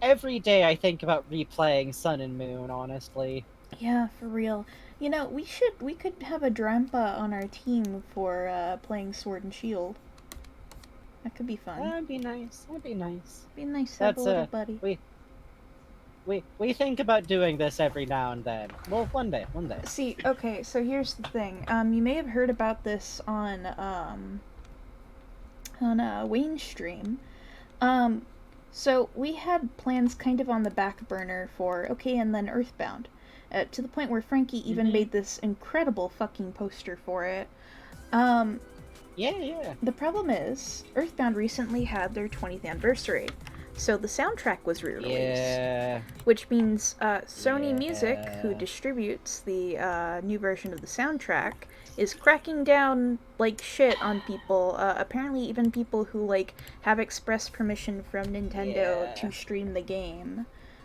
Every day I think about replaying Sun and Moon, honestly. Yeah, for real. You know, we could have a Drampa on our team for playing Sword and Shield. That could be fun. That'd be nice. That'd be nice. Be nice to have a little buddy. We think about doing this every now and then. Well, one day. See, okay, so here's the thing. You may have heard about this on Wayne's stream. So we had plans kind of on the back burner for and then Earthbound, to the point where Frankie even made this incredible fucking poster for it. Yeah. The problem is, Earthbound recently had their 20th anniversary, so the soundtrack was re-released. Yeah. Which means Sony Music, who distributes the new version of the soundtrack, is cracking down like shit on people. Apparently even people who like have express permission from Nintendo to stream the game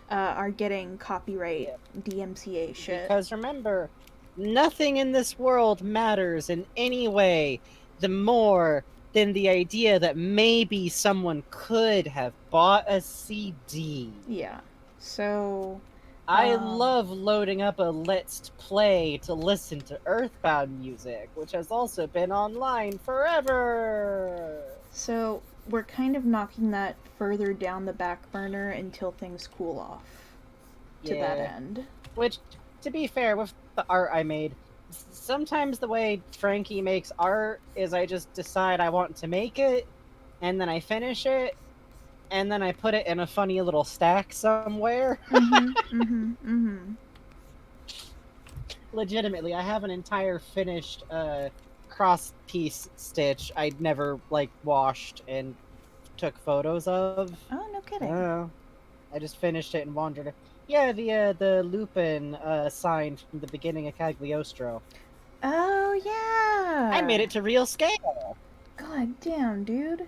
are getting copyright DMCA shit. Because remember, nothing in this world matters in any way more than the idea that maybe someone could have bought a CD. Yeah. So I love loading up a Let's Play to listen to Earthbound music, which has also been online forever. So we're kind of knocking that further down the back burner until things cool off to that end. Which, to be fair, with the art I made, sometimes the way Frankie makes art is I just decide I want to make it, and then I finish it, and then I put it in a funny little stack somewhere. Legitimately, I have an entire finished cross-piece stitch I'd never, like, washed and took photos of. Oh, no kidding. I don't know. I just finished it and wandered. Yeah, the Lupin sign from the beginning of Cagliostro. Oh, yeah! I made it to real scale! God damn, dude.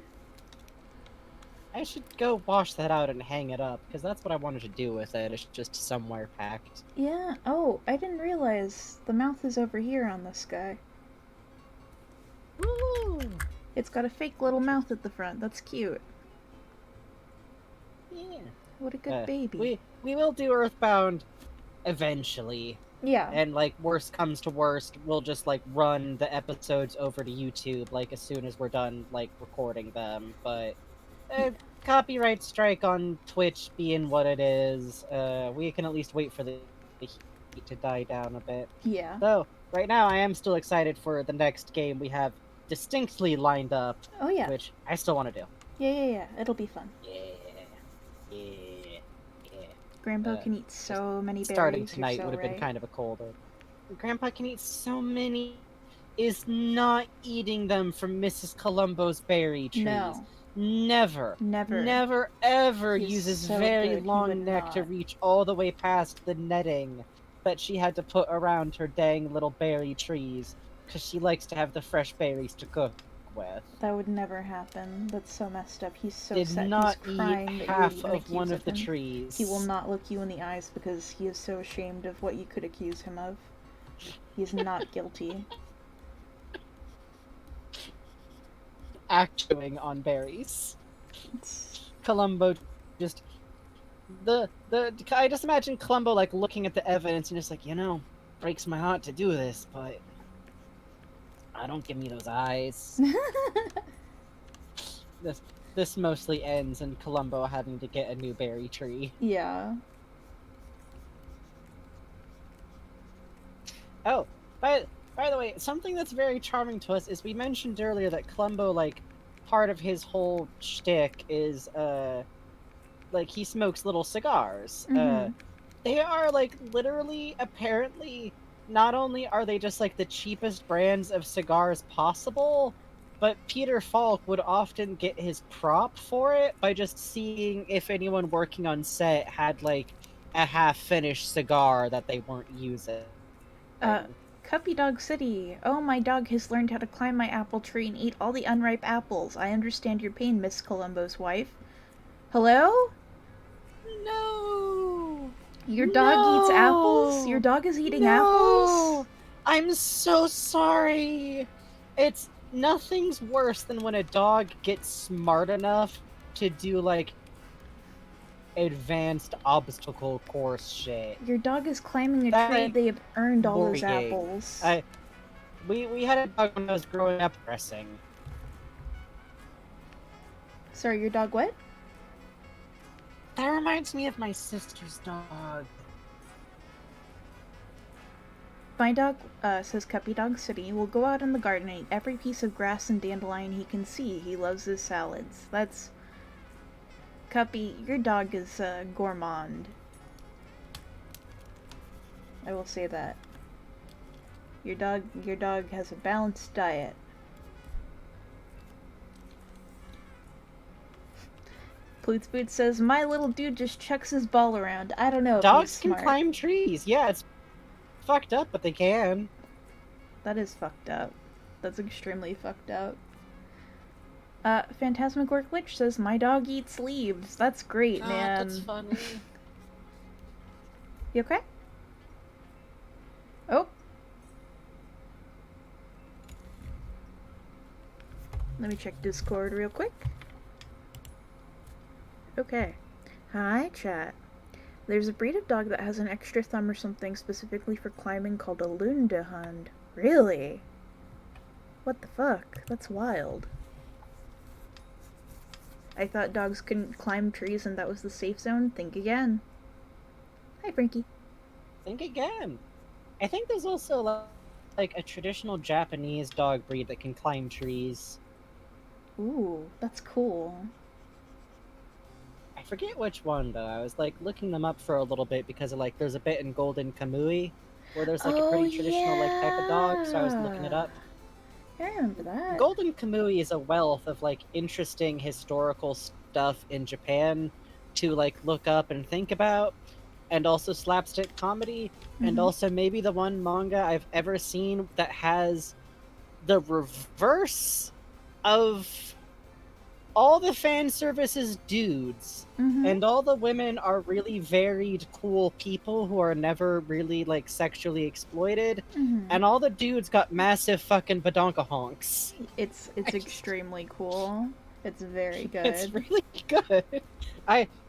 I should go wash that out and hang it up, because that's what I wanted to do with it. It's just somewhere packed. Yeah. Oh, I didn't realize the mouth is over here on this guy. Woo! It's got a fake little mouth at the front. That's cute. Yeah. What a good baby. We will do Earthbound eventually. Yeah. And, like, worst comes to worst, we'll just, like, run the episodes over to YouTube, like, as soon as we're done, like, recording them. But copyright strike on Twitch being what it is, we can at least wait for the heat to die down a bit. Yeah. So, right now, I am still excited for the next game we have distinctly lined up. Oh, yeah. Which I still want to do. Yeah. It'll be fun. Yeah. Grandpa can eat so many berries. Starting tonight so would have right. been kind of a cold. Grandpa can eat so many. Is not eating them from Mrs. Columbo's berry trees. No. Never. Never ever He's uses so very good, he long would neck to not. reach all the way past the netting that she had to put around her dang little berry trees, because she likes to have the fresh berries to cook with. That would never happen. That's so messed up. He's so Did sad. not He's crying eat that you're half even of accused one of the him. trees. He will not look you in the eyes because he is so ashamed of what you could accuse him of. He is not guilty. Actuing on berries. Columbo just I just imagine Columbo like looking at the evidence and just like, breaks my heart to do this, but don't give me those eyes. This mostly ends in Columbo having to get a new berry tree. Yeah. Oh, by the way, something that's very charming to us is we mentioned earlier that Columbo, like, part of his whole shtick is, like, he smokes little cigars. They are, like, literally, apparently, not only are they just, like, the cheapest brands of cigars possible, but Peter Falk would often get his prop for it by just seeing if anyone working on set had, like, a half-finished cigar that they weren't using. Cuppy Dog City. Oh, my dog has learned how to climb my apple tree and eat all the unripe apples. I understand your pain, Miss Columbo's wife. Hello? No! Your dog eats apples? Your dog is eating apples? I'm so sorry! Nothing's worse than when a dog gets smart enough to do, like, advanced obstacle course shit. Your dog is climbing a tree. They have earned all those worrying. apples. We had a dog when I was growing up dressing. Sorry, your dog what? That reminds me of my sister's dog. My dog, says Cuppy Dog City, will go out in the garden and eat every piece of grass and dandelion he can see. He loves his salads. That's... Cuppy, your dog is, gourmand. I will say that. Your dog has a balanced diet. Ploots Boot says, my little dude just chucks his ball around. I don't know if Dogs he's can smart. climb trees. Yeah, it's fucked up, but they can. That is fucked up. That's extremely fucked up. Phantasmagoric Witch says, my dog eats leaves. That's great, God, man. that's funny. You okay? Oh. Let me check Discord real quick. Okay. Hi, chat. There's a breed of dog that has an extra thumb or something specifically for climbing called a Lundehund. Really? What the fuck? That's wild. I thought dogs couldn't climb trees and that was the safe zone. Think again. Hi, Frankie. Think again. I think there's also, like, a traditional Japanese dog breed that can climb trees. Ooh, that's cool. I forget which one though. I was like looking them up for a little bit because of, like there's a bit in Golden Kamui where there's like a Oh pretty traditional like type of dog, so I was looking it yeah. up. I remember that. Golden Kamui is a wealth of like interesting historical stuff in Japan to like look up and think about, and also slapstick comedy, and Mhm. also maybe the one manga I've ever seen that has the reverse of all the fan service is dudes, Mhm. and all the women are really varied, cool people who are never really like sexually exploited, Mhm. and all the dudes got massive fucking badonka honks. It's extremely cool. It's very It's good. really good.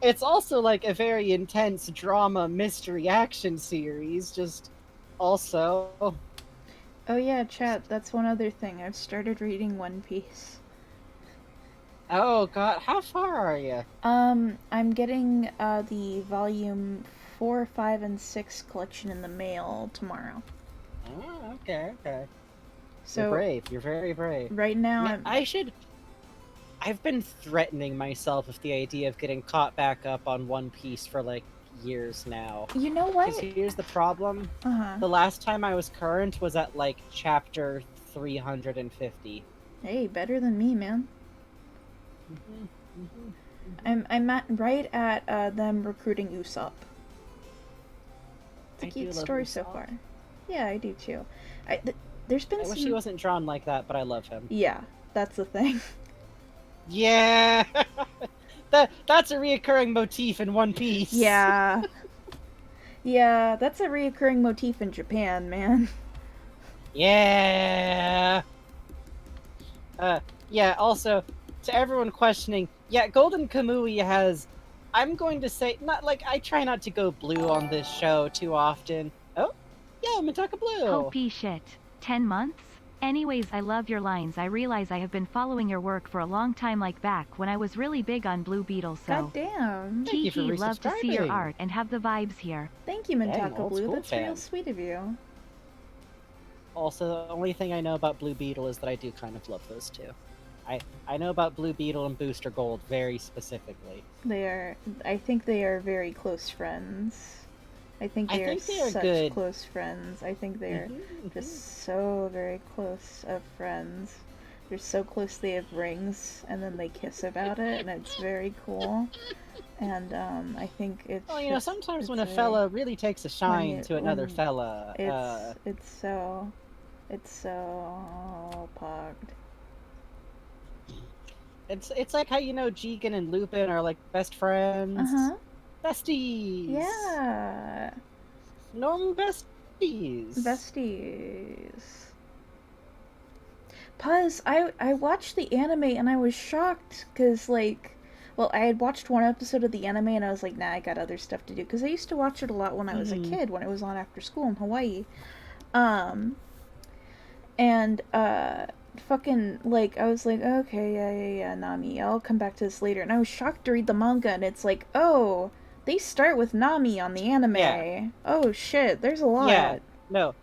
It's also like a very intense drama mystery action series. Just also, Oh yeah, chat, that's one other thing. I've started reading One Piece. oh god, how far are you? I'm getting the volume 4, 5, and 6 collection in the mail tomorrow. Oh, okay, okay. So You're brave. You're very brave. right now Man, I've been threatening myself with the idea of getting caught back up on One Piece for like years now. You know Because what? here's the problem. Uh-huh. The last time I was current was at like chapter 350. Hey, better than me, man. I'm right at them recruiting Usopp. It's a cute story so far. Yeah, I do too. There's been I wish he wasn't drawn like that, but I love him. Yeah, that's the thing. Yeah, that's a reoccurring motif in One Piece. Yeah. Yeah, that's a reoccurring motif in Japan, man. Yeah. Yeah, also, to everyone questioning, yeah, Golden Kamui has, I'm going to say, not like, I try not to go blue on this show too often. Oh, yeah, Mitaka Blue. Holy shit. 10 months? Anyways, I love your lines. I realize I have been following your work for a long time, like back when I was really big on Blue Beetle, so... God damn. Thank you for Hee love to see your resubscribing. art and have the vibes here. Thank you, Dang, Mintaka old Blue. school That's fan. real sweet of you. Also, the only thing I know about Blue Beetle is that I do kind of love those two. I know about Blue Beetle and Booster Gold very specifically. I think they are very close friends. I think they are such good. close friends. I think they're just so very close of friends. They're so close they have rings, and then they kiss about it, and it's very cool. And I think it's. Well, you know, sometimes when a fella really takes a shine to another fella, it's so pogged. It's like how, you know, Jigen and Lupin are like best friends. Uh-huh. Besties. Yeah. Normal besties. Besties. Puz, I watched the anime and I was shocked because, like, well, I had watched one episode of the anime and I was like, nah, I got other stuff to do. Because I used to watch it a lot when I was a kid, when it was on after school in Hawaii. And, fucking, like, I was like, okay, yeah, Nami, I'll come back to this later. And I was shocked to read the manga and it's like, oh, they start with Nami on the anime. Yeah. Oh, shit, there's a lot. Yeah, no.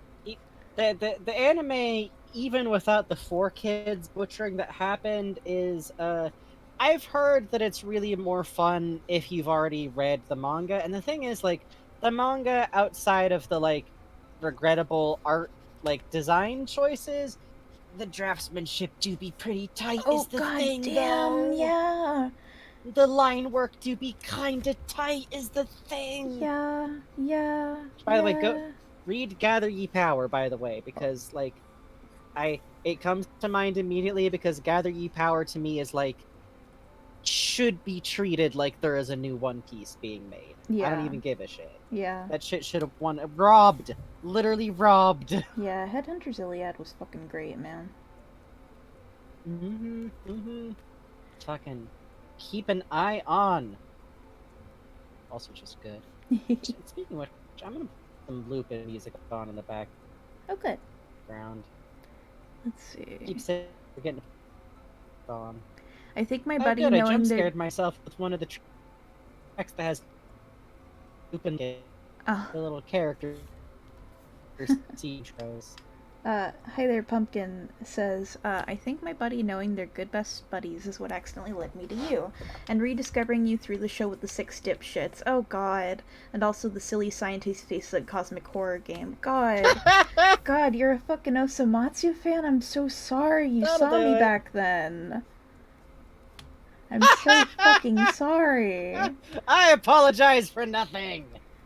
The anime, even without the 4 kids butchering that happened, is, I've heard that it's really more fun if you've already read the manga. And the thing is, like, the manga, outside of the, like, regrettable art, like, design choices, the draftsmanship do be pretty tight, is the thing, though. Yeah. The line work do be kinda tight, is the thing. Yeah. By the way, go read Gather Ye Power, by the way, because, like, it comes to mind immediately because Gather Ye Power to me is like, should be treated like there is a new One Piece being made. Yeah. I don't even give a shit. Yeah. That shit should have won. Robbed. Literally robbed. Yeah, Headhunter's Iliad was fucking great, man. Fucking keep an eye on. Also just good. Speaking of which, I'm gonna put some Lupin music on in the background. Oh, good. Let's see. Keep saying we're getting on. I think my buddy good. I knowing jump that... scared myself with one of the tracks that has Lupin, the little character intros. Hi there, Pumpkin says, I think my buddy knowing they're good best buddies is what accidentally led me to you, and rediscovering you through the show with the 6 dipshits. Oh god. And also the silly scientist face like cosmic horror game. God. God, you're a fucking Osamatsu fan? I'm so sorry you That'll saw do me it. back then. I'm so fucking sorry. I apologize for nothing.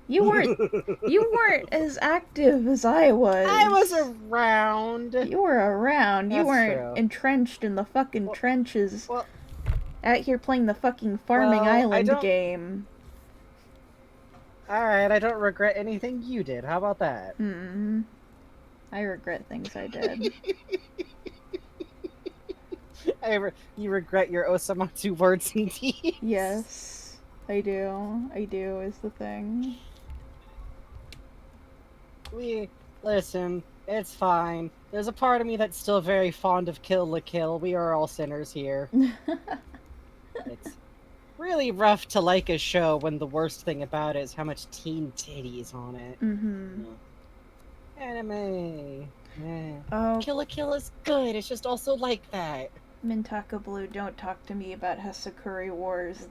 You weren't as active as I was. I was around. You were around. You That's weren't true. entrenched in the fucking trenches. Well, Out here playing the fucking Farming Well, I Island don't- game. alright, I don't regret anything you did. How about that? I regret things I did. You regret your Osamatsu words and deeds? Yes, I do. I do is the thing. Listen, it's fine. There's a part of me that's still very fond of Kill la Kill. We are all sinners here. It's really rough to like a show when the worst thing about it is how much teen titties on it. Anime. Oh, Kill la Kill is good, it's just also like that. Mintaka Blue, don't talk to me about Hesakuri Wars.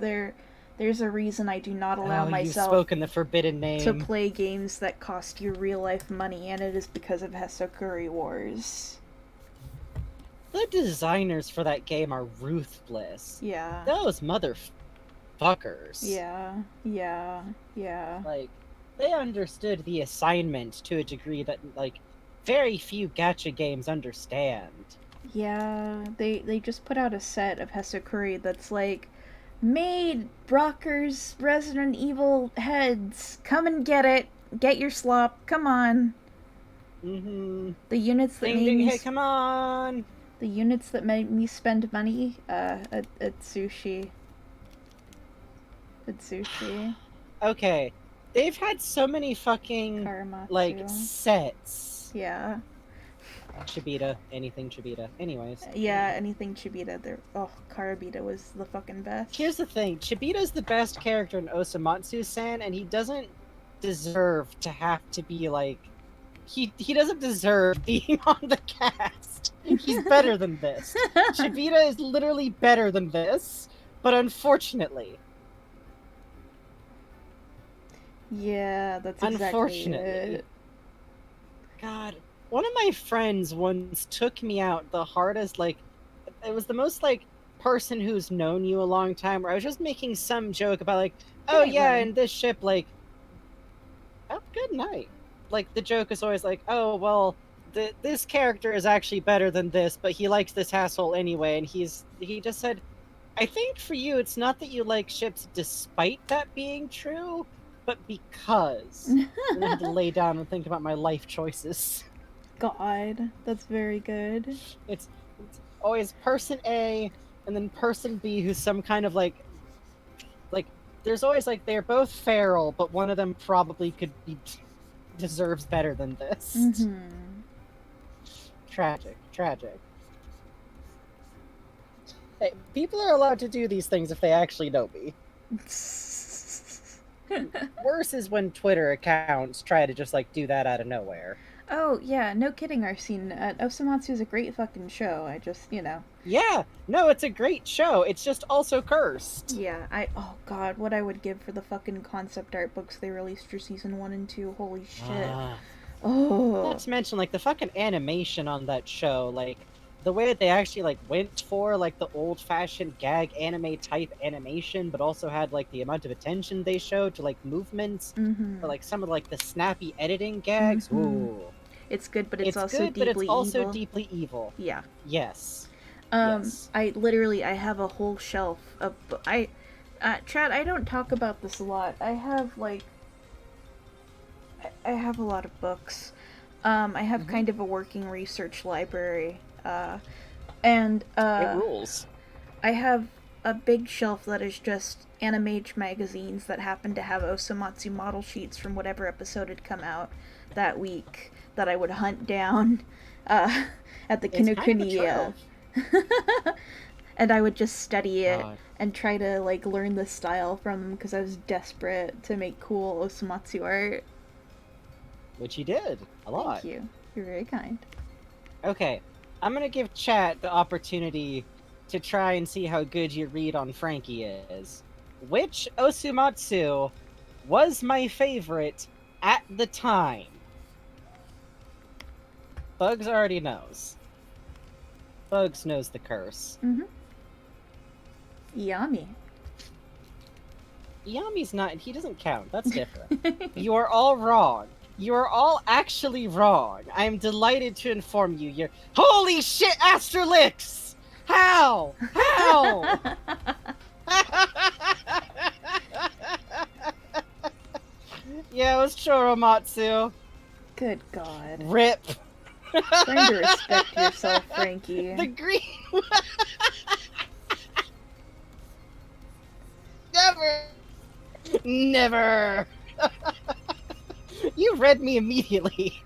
There's a reason I do not allow You've myself spoken the forbidden name. to play games that cost you real life money, and it is because of Hesakuri Wars. The designers for that game are ruthless. Yeah. Those motherfuckers. Yeah. Like, they understood the assignment to a degree that, like, very few gacha games understand. Yeah, they just put out a set of Hesakuri that's like, made Brocker's Resident Evil heads. Come and get it. Get your slop. Come on. The units that made me Hey, come on. The units that made me spend money at sushi. At sushi. Okay. They've had so many fucking Karamatsu. like sets. Yeah. Chibita, anything Chibita. Anyways. Yeah, anything Chibita. Karabita was the fucking best. Here's the thing, Chibita's the best character in Osamatsu-san, and he doesn't deserve to have to be like he doesn't deserve being on the cast. He's better than this. Chibita is literally better than this, but unfortunately. Yeah, that's exactly Unfortunately. it. God, one of my friends once took me out the hardest, like, it was the most, like, person who's known you a long time, where I was just making some joke about, like, oh night, yeah, Lemon. in this ship, like, oh, good night. Like, the joke is always like, oh, well, this character is actually better than this, but he likes this asshole anyway, and he just said, I think for you, it's not that you like ships despite that being true, but because. And I had to lay down and think about my life choices. God, that's very good. It's always person A and then person B who's some kind of like there's always like they're both feral, but one of them probably deserves better than this. Tragic. Hey, people are allowed to do these things if they actually know me. Worse is when Twitter accounts try to just like do that out of nowhere. Oh, yeah, no kidding, Arsene. Osamatsu is a great fucking show. I just, Yeah, no, it's a great show. It's just also cursed. Yeah, oh god, what I would give for the fucking concept art books they released for season 1 and 2. Holy shit. Oh. Not to mention, like, the fucking animation on that show, like, the way that they actually, like, went for, like, the old-fashioned gag anime type animation, but also had, like, the amount of attention they showed to, like, movements, or, like, some of, like, the snappy editing gags. Ooh. It's good, but it's also good, deeply but it's also evil. deeply evil. Yeah. Yes. Yes. I have a whole shelf of... Chad, I don't talk about this a lot. I have, like... I have a lot of books. I have kind of a working research library. It rules. I have a big shelf that is just Animage magazines that happen to have Osamatsu model sheets from whatever episode had come out that week that I would hunt down at the Kinokuniya. And I would just study it and try to like learn the style from them because I was desperate to make cool Osamatsu art. Which you did. A lot. Thank you. You're very kind. Okay, I'm gonna give chat the opportunity to try and see how good your read on Frankie is. Which Osumatsu was my favorite at the time? Bugs already knows. Bugs knows the curse. Yummy. Yami's not, he doesn't count, that's different. You are all wrong. You are all actually wrong. I am delighted to inform you. You're holy shit, Asterix! How? How? Yeah, it was Choromatsu. Good God. Rip. Trying to respect yourself, Frankie. The green. Never. Never. You read me immediately.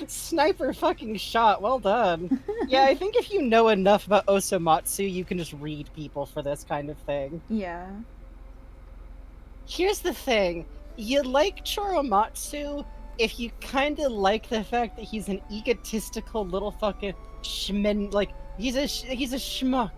Sniper fucking shot. Well done. Yeah, I think if you know enough about Osamatsu, you can just read people for this kind of thing. Yeah. Here's the thing. You like Choromatsu if you kind of like the fact that he's an egotistical little fucking schmin. Like, he's a schmuck.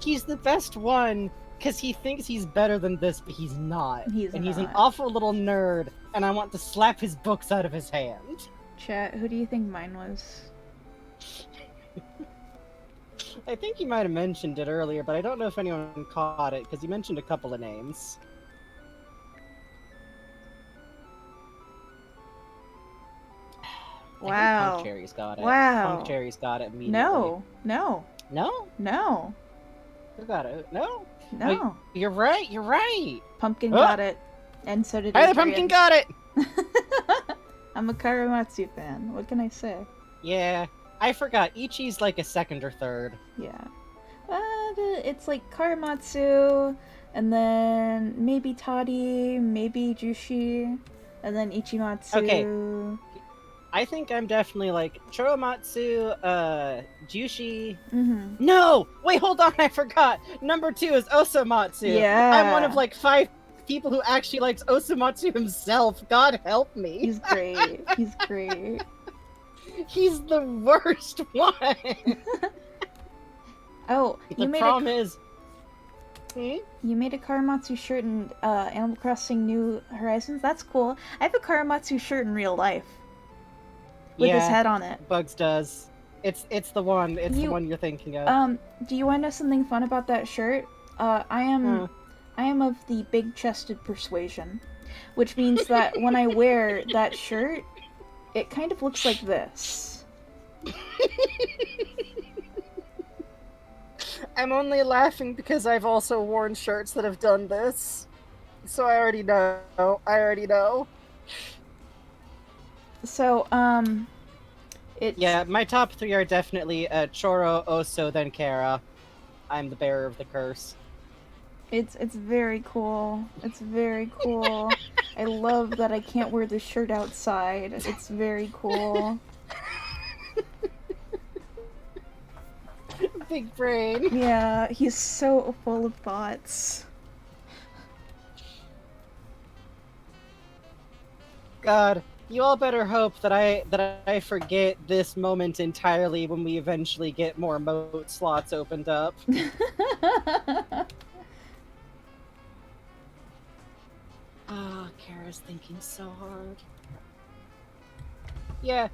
He's the best one because he thinks he's better than this, but he's not. He's an awful little nerd, and I want to slap his books out of his hand. Chat, who do you think mine was? I think you might have mentioned it earlier, but I don't know if anyone caught it, because you mentioned a couple of names. Wow. I think Punk Cherry's got it. Wow. Punk Cherry's got it immediately. No. No? No. Who got it? No? No. You're right! Pumpkin got it. And so did Hey, the Pumpkin got it! I'm a Karamatsu fan. What can I say? Yeah, I forgot. Ichi's like a second or third. Yeah. It's like Karamatsu, and then maybe Toddy, maybe Jushi, and then Ichimatsu. Okay. I think I'm definitely like Choromatsu, Jushi. No! Wait, hold on, I forgot! Number 2 is Osamatsu! Yeah. I'm one of like 5 people who actually likes Osamatsu himself. God help me. He's great. He's great. He's the worst one! Oh, the problem is... You made a Karamatsu shirt in Animal Crossing New Horizons? That's cool. I have a Karamatsu shirt in real life. With his head on it. Bugs does. It's the one. It's the one you're thinking of. Do you want to know something fun about that shirt? I am of the big-chested persuasion, which means that when I wear that shirt, it kind of looks like this. I'm only laughing because I've also worn shirts that have done this. So I already know. So, it's... Yeah, my top 3 are definitely Choro, Oso, then Kara. I'm the bearer of the curse. It's very cool. It's very cool. I love that I can't wear this shirt outside. It's very cool. Big brain. Yeah, he's so full of thoughts. God, you all better hope that I forget this moment entirely when we eventually get more emote slots opened up. Kara's thinking so hard. Yeah,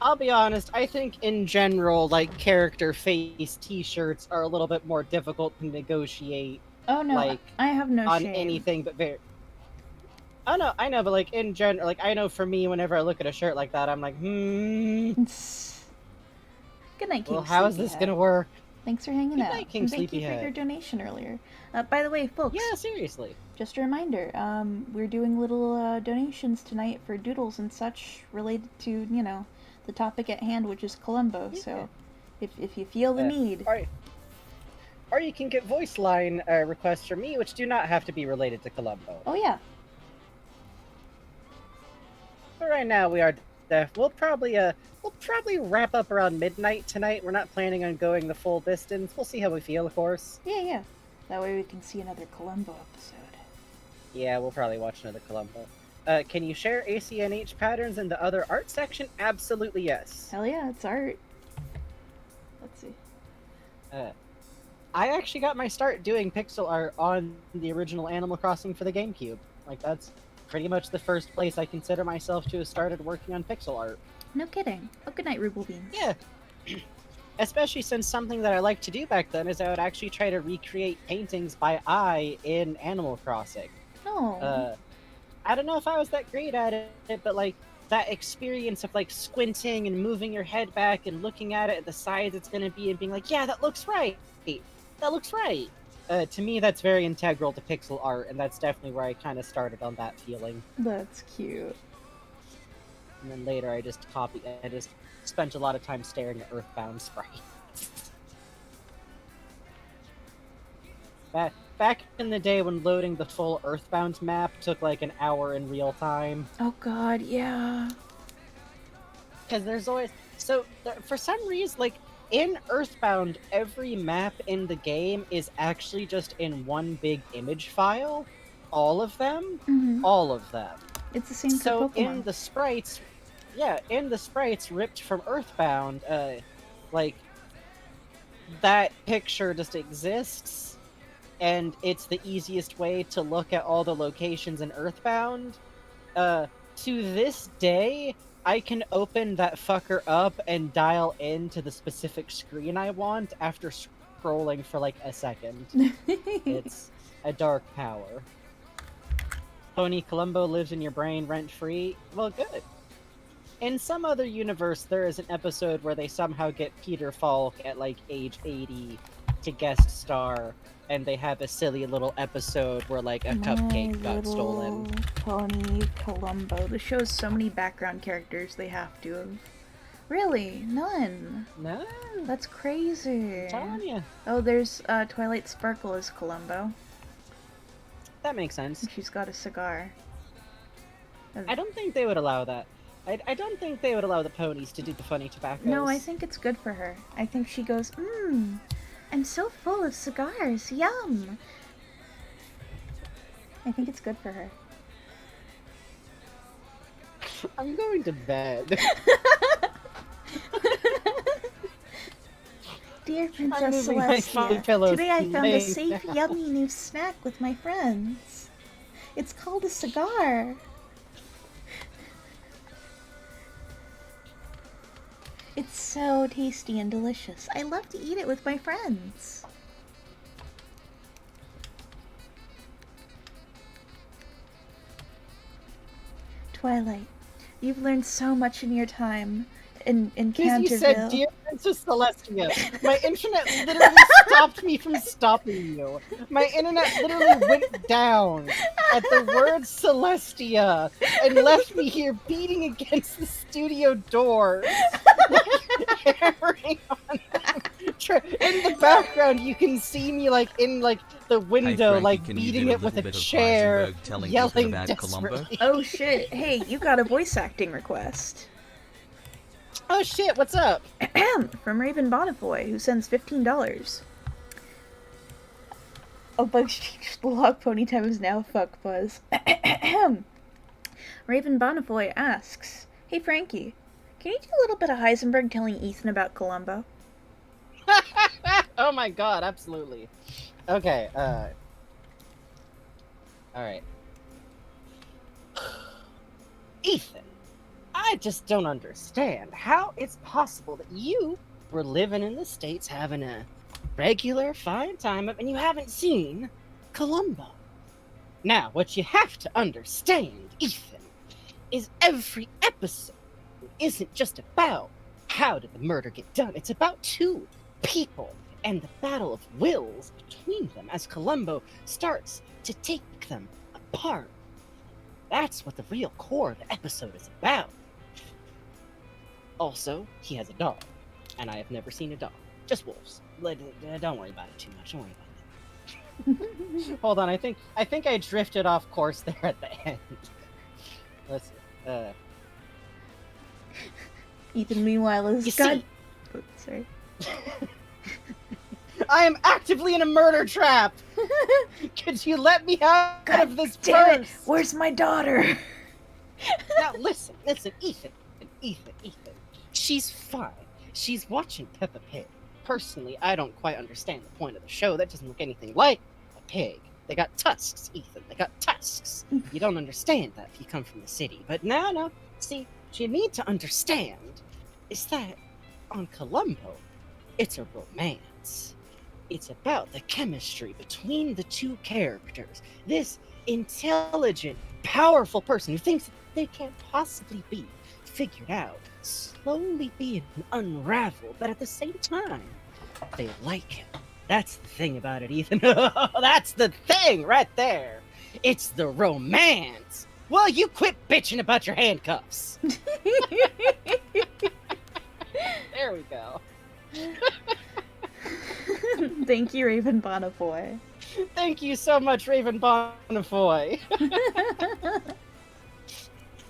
I'll be honest, I think in general, like, character face t-shirts are a little bit more difficult to negotiate. Oh no, like, I have no on shame. anything but very... Oh no, I know, but like, in general, like, I know for me, whenever I look at a shirt like that, I'm like, Good night, King well, how is this gonna work? Thanks for hanging out. Night, King and thank you for Sleepyhead. your donation earlier. By the way, folks. Yeah, seriously. Just a reminder, we're doing little donations tonight for doodles and such related to, you know, the topic at hand, which is Columbo. Yeah. So, if you feel the need. Or you can get voice line requests from me, which do not have to be related to Columbo. Oh yeah. But right now we are we'll probably wrap up around midnight tonight. We're not planning on going the full distance. We'll see how we feel, of course. Yeah. That way we can see another Columbo episode. Yeah, we'll probably watch another Columbo. Can you share ACNH patterns in the other art section? Absolutely yes. Hell yeah, it's art. Let's see. I actually got my start doing pixel art on the original Animal Crossing for the GameCube. Like, that's pretty much the first place I consider myself to have started working on pixel art. No kidding. Oh, good night, Ruble Beans. Yeah. Especially since something that I liked to do back then is I would actually try to recreate paintings by eye in Animal Crossing. Oh. I don't know if I was that great at it, but like that experience of like squinting and moving your head back and looking at it at the size it's going to be and being like, yeah, that looks right. That looks right. To me, that's very integral to pixel art, and that's definitely where I kind of started on that feeling. That's cute. And then later I just spent a lot of time staring at Earthbound sprites. Back in the day when loading the full Earthbound map took like an hour in real time. Oh god, yeah. Because there's always... for some reason, like, in Earthbound, every map in the game is actually just in one big image file. All of them. Mm-hmm. All of them. It's the same for So Pokemon. in the sprites ripped from Earthbound, like, that picture just exists. And it's the easiest way to look at all the locations in Earthbound. To this day, I can open that fucker up and dial into the specific screen I want after scrolling for like a second. It's a dark power. Pony Columbo lives in your brain rent-free? Well, good. In some other universe, there is an episode where they somehow get Peter Falk at like age 80 to guest star, and they have a silly little episode where like a cupcake got stolen. Pony Columbo. The show has so many background characters they have to have. Really? None? No. That's crazy. I'm telling you. Oh, there's Twilight Sparkle as Columbo. That makes sense. And she's got a cigar. I don't think they would allow that. I don't think they would allow the ponies to do the funny tobaccos. No, I think it's good for her. I think she goes, I'm so full of cigars. Yum! I think it's good for her. I'm going to bed. Dear I'm Princess moving my phone Celestia, pillows today I found a laying safe, down. yummy new snack with my friends. It's called a cigar. It's so tasty and delicious. I love to eat it with my friends. Twilight, you've learned so much in your time in Because you Canterville. said, Dear Princess Celestia, my internet literally stopped me from stopping you. My internet literally went down at the word Celestia and left me here beating against the studio doors. Hammering on them. In the background, you can see me like in like the window, Frankie, like can you beating do it with a little bit of chair, Heisenberg telling yelling people about desperately. Oh shit, hey, you got a voice acting request. Oh shit, what's up? From Raven Bonifoy, who sends $15. Oh, Bugs changed the log pony time is now fuck buzz. Raven Bonifoy asks, Hey Frankie, can you do a little bit of Heisenberg telling Ethan about Columbo? Oh my god, absolutely. Okay, alright. Ethan, I just don't understand how it's possible that you were living in the States having a regular fine time and you haven't seen Columbo. Now, what you have to understand, Ethan, is every episode isn't just about how did the murder get done. It's about two people and the battle of wills between them as Columbo starts to take them apart. That's what the real core of the episode is about. Also, he has a dog, and I have never seen a dog. Just wolves. Don't worry about it too much. Don't worry about it. Hold on, I think I drifted off course there at the end. Let's Ethan, meanwhile, is You God. see- Oh, sorry. I am actively in a murder trap! Could you let me out God of this damn it! purse? Where's my daughter? Now listen, Ethan. She's fine. She's watching Peppa Pig. Personally, I don't quite understand the point of the show. That doesn't look anything like a pig. They got tusks, Ethan. They got tusks. You don't understand that if you come from the city. But no. See, what you need to understand is that on Columbo, it's a romance. It's about the chemistry between the two characters. This intelligent, powerful person who thinks they can't possibly be figured out, slowly being unraveled, but at the same time, they like him. That's the thing about it, Ethan. That's the thing right there. It's the romance. Well, you quit bitching about your handcuffs. There we go. Thank you, Raven Bonafoy. Thank you so much, Raven Bonafoy.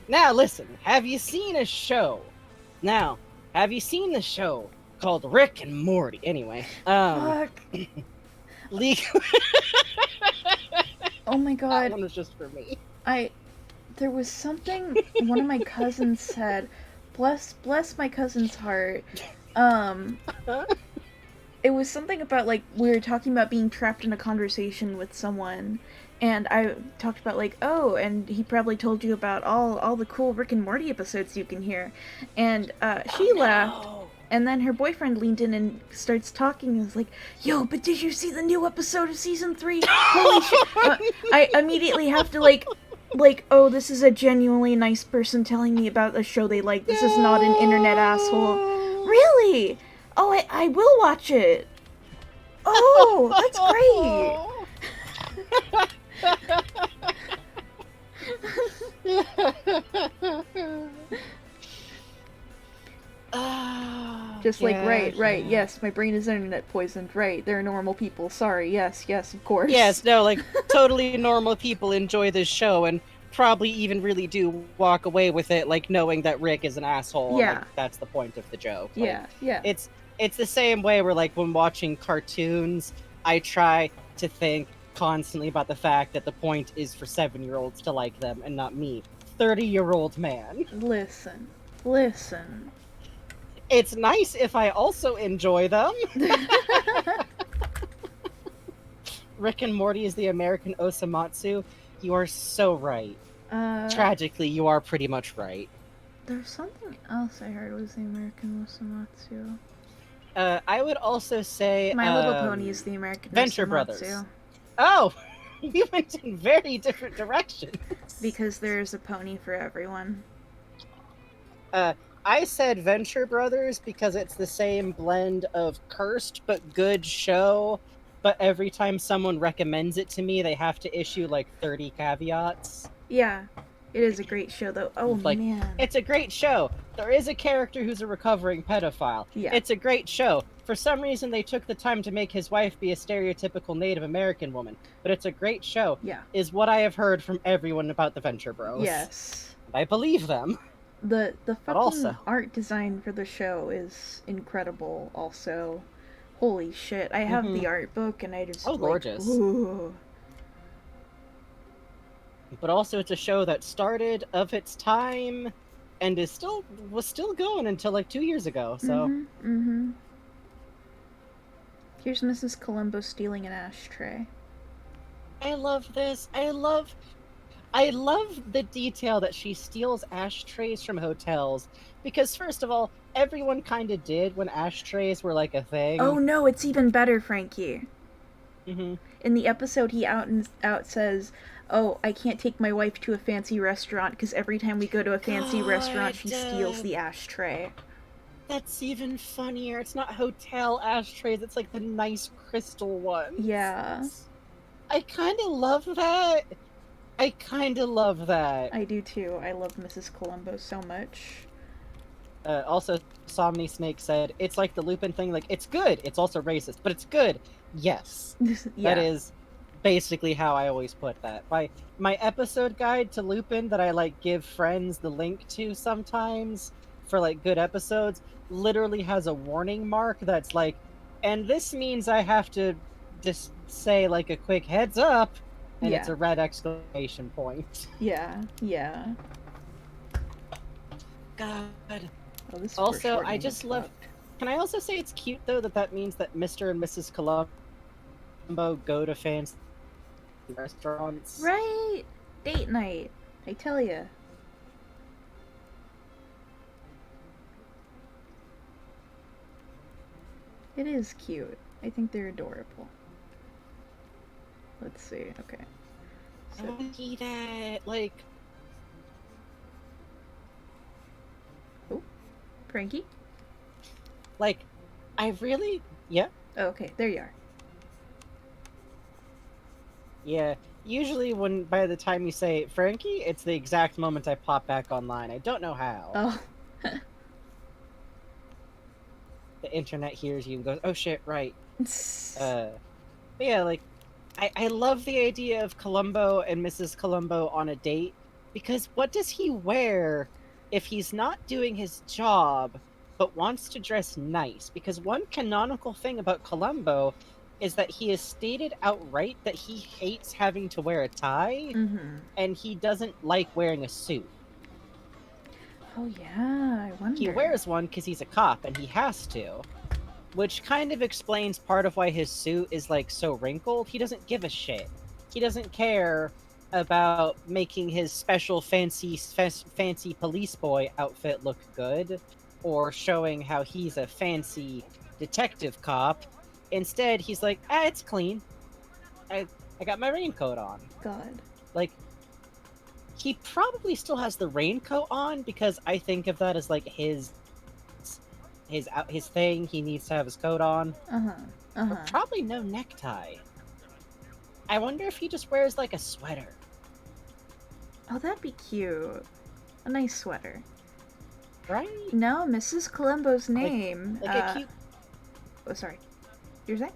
Now, listen, have you seen a show? Now, have you seen the show called Rick and Morty? Anyway, Fuck. Legal. Oh my god. That one was just for me. There was something one of my cousins said. Bless my cousin's heart. It was something about, like, we were talking about being trapped in a conversation with someone, and I talked about, like, oh, and he probably told you about all the cool Rick and Morty episodes you can hear. And she laughed, and then her boyfriend leaned in and starts talking and was like, yo, but did you see the new episode of season 3? Holy shit. I immediately have to, like, oh, this is a genuinely nice person telling me about a show they like. This is not an internet asshole. Really? Oh, I will watch it. Oh, that's great. Just like, right, yes, my brain is internet poisoned, right, they're normal people, sorry, yes, of course. Yes, no, like, totally normal people enjoy this show and probably even really do walk away with it, like, knowing that Rick is an asshole. Yeah. Like, that's the point of the joke. Like, Yeah. It's the same way where, like, when watching cartoons, I try to think constantly about the fact that the point is for 7-year-olds to like them and not me, 30-year-old man. Listen. It's nice if I also enjoy them. Rick and Morty is the American Osamatsu. You are so right. Tragically, you are pretty much right. There's something else I heard was the American Osamatsu. I would also say My Little Pony is the American Venture Osamatsu. Brothers. Oh, we went in very different directions. Because there's a pony for everyone. I said Venture Brothers because it's the same blend of cursed but good show, but every time someone recommends it to me, they have to issue like 30 caveats. Yeah, it is a great show though. Oh, like, man. It's a great show. There is a character who's a recovering pedophile. Yeah. It's a great show. For some reason, they took the time to make his wife be a stereotypical Native American woman. But it's a great show. Yeah. Is what I have heard from everyone about the Venture Bros. Yes. I believe them. The fucking also, art design for the show is incredible also. Holy shit. I have the art book and I just gorgeous. Ooh. But also it's a show that started of its time and was still going until like 2 years ago, so. Mm-hmm. Here's Mrs. Columbo stealing an ashtray. I love this. I love the detail that she steals ashtrays from hotels, because first of all, everyone kind of did when ashtrays were like a thing. Oh no, it's even better, Frankie. Mm-hmm. In the episode, he out says, oh, I can't take my wife to a fancy restaurant because every time we go to a fancy restaurant, she steals the ashtray. That's even funnier. It's not hotel ashtrays, it's like the nice crystal ones. Yeah. I kind of love that. I do too. I love Mrs. Columbo so much. Also, Somni Snake said, it's like the Lupin thing, like, it's good, it's also racist, but it's good. Yes. Yeah. That is basically how I always put that. My episode guide to Lupin that I, like, give friends the link to sometimes for, like, good episodes, literally has a warning mark that's like, and this means I have to just say, like, a quick heads up, and it's a red exclamation point. Yeah. God. Oh, this Also, I foreshortening just is love. fucked. Can I also say it's cute though that means that Mr. and Mrs. Columbo go to fancy restaurants? Right? Date night. I tell ya. It is cute. I think they're adorable. Let's see. Okay. I So, want to eat it. Like, Frankie? I really. Yeah. Oh, okay. There you are. Yeah. Usually, by the time you say Frankie, it's the exact moment I pop back online. I don't know how. Oh. The internet hears you and goes, "Oh shit, right." But yeah, like, I love the idea of Columbo and Mrs. Columbo on a date, because what does he wear if he's not doing his job but wants to dress nice? Because one canonical thing about Columbo is that he has stated outright that he hates having to wear a tie Mm-hmm. and he doesn't like wearing a suit. Oh yeah, I wonder. He wears one because he's a cop and he has to, which kind of explains part of why his suit is like so wrinkled. He doesn't give a shit. He doesn't care about making his special fancy police boy outfit look good or showing how he's a fancy detective cop. Instead, he's like, it's clean. I got my raincoat on. God. Like, he probably still has the raincoat on because I think of that as like his thing. He needs to have his coat on. But probably no necktie. I wonder if he just wears like a sweater. Oh, that'd be cute. A nice sweater. Right? No, Mrs. Columbo's name. Like a cute. Oh, sorry. You're saying?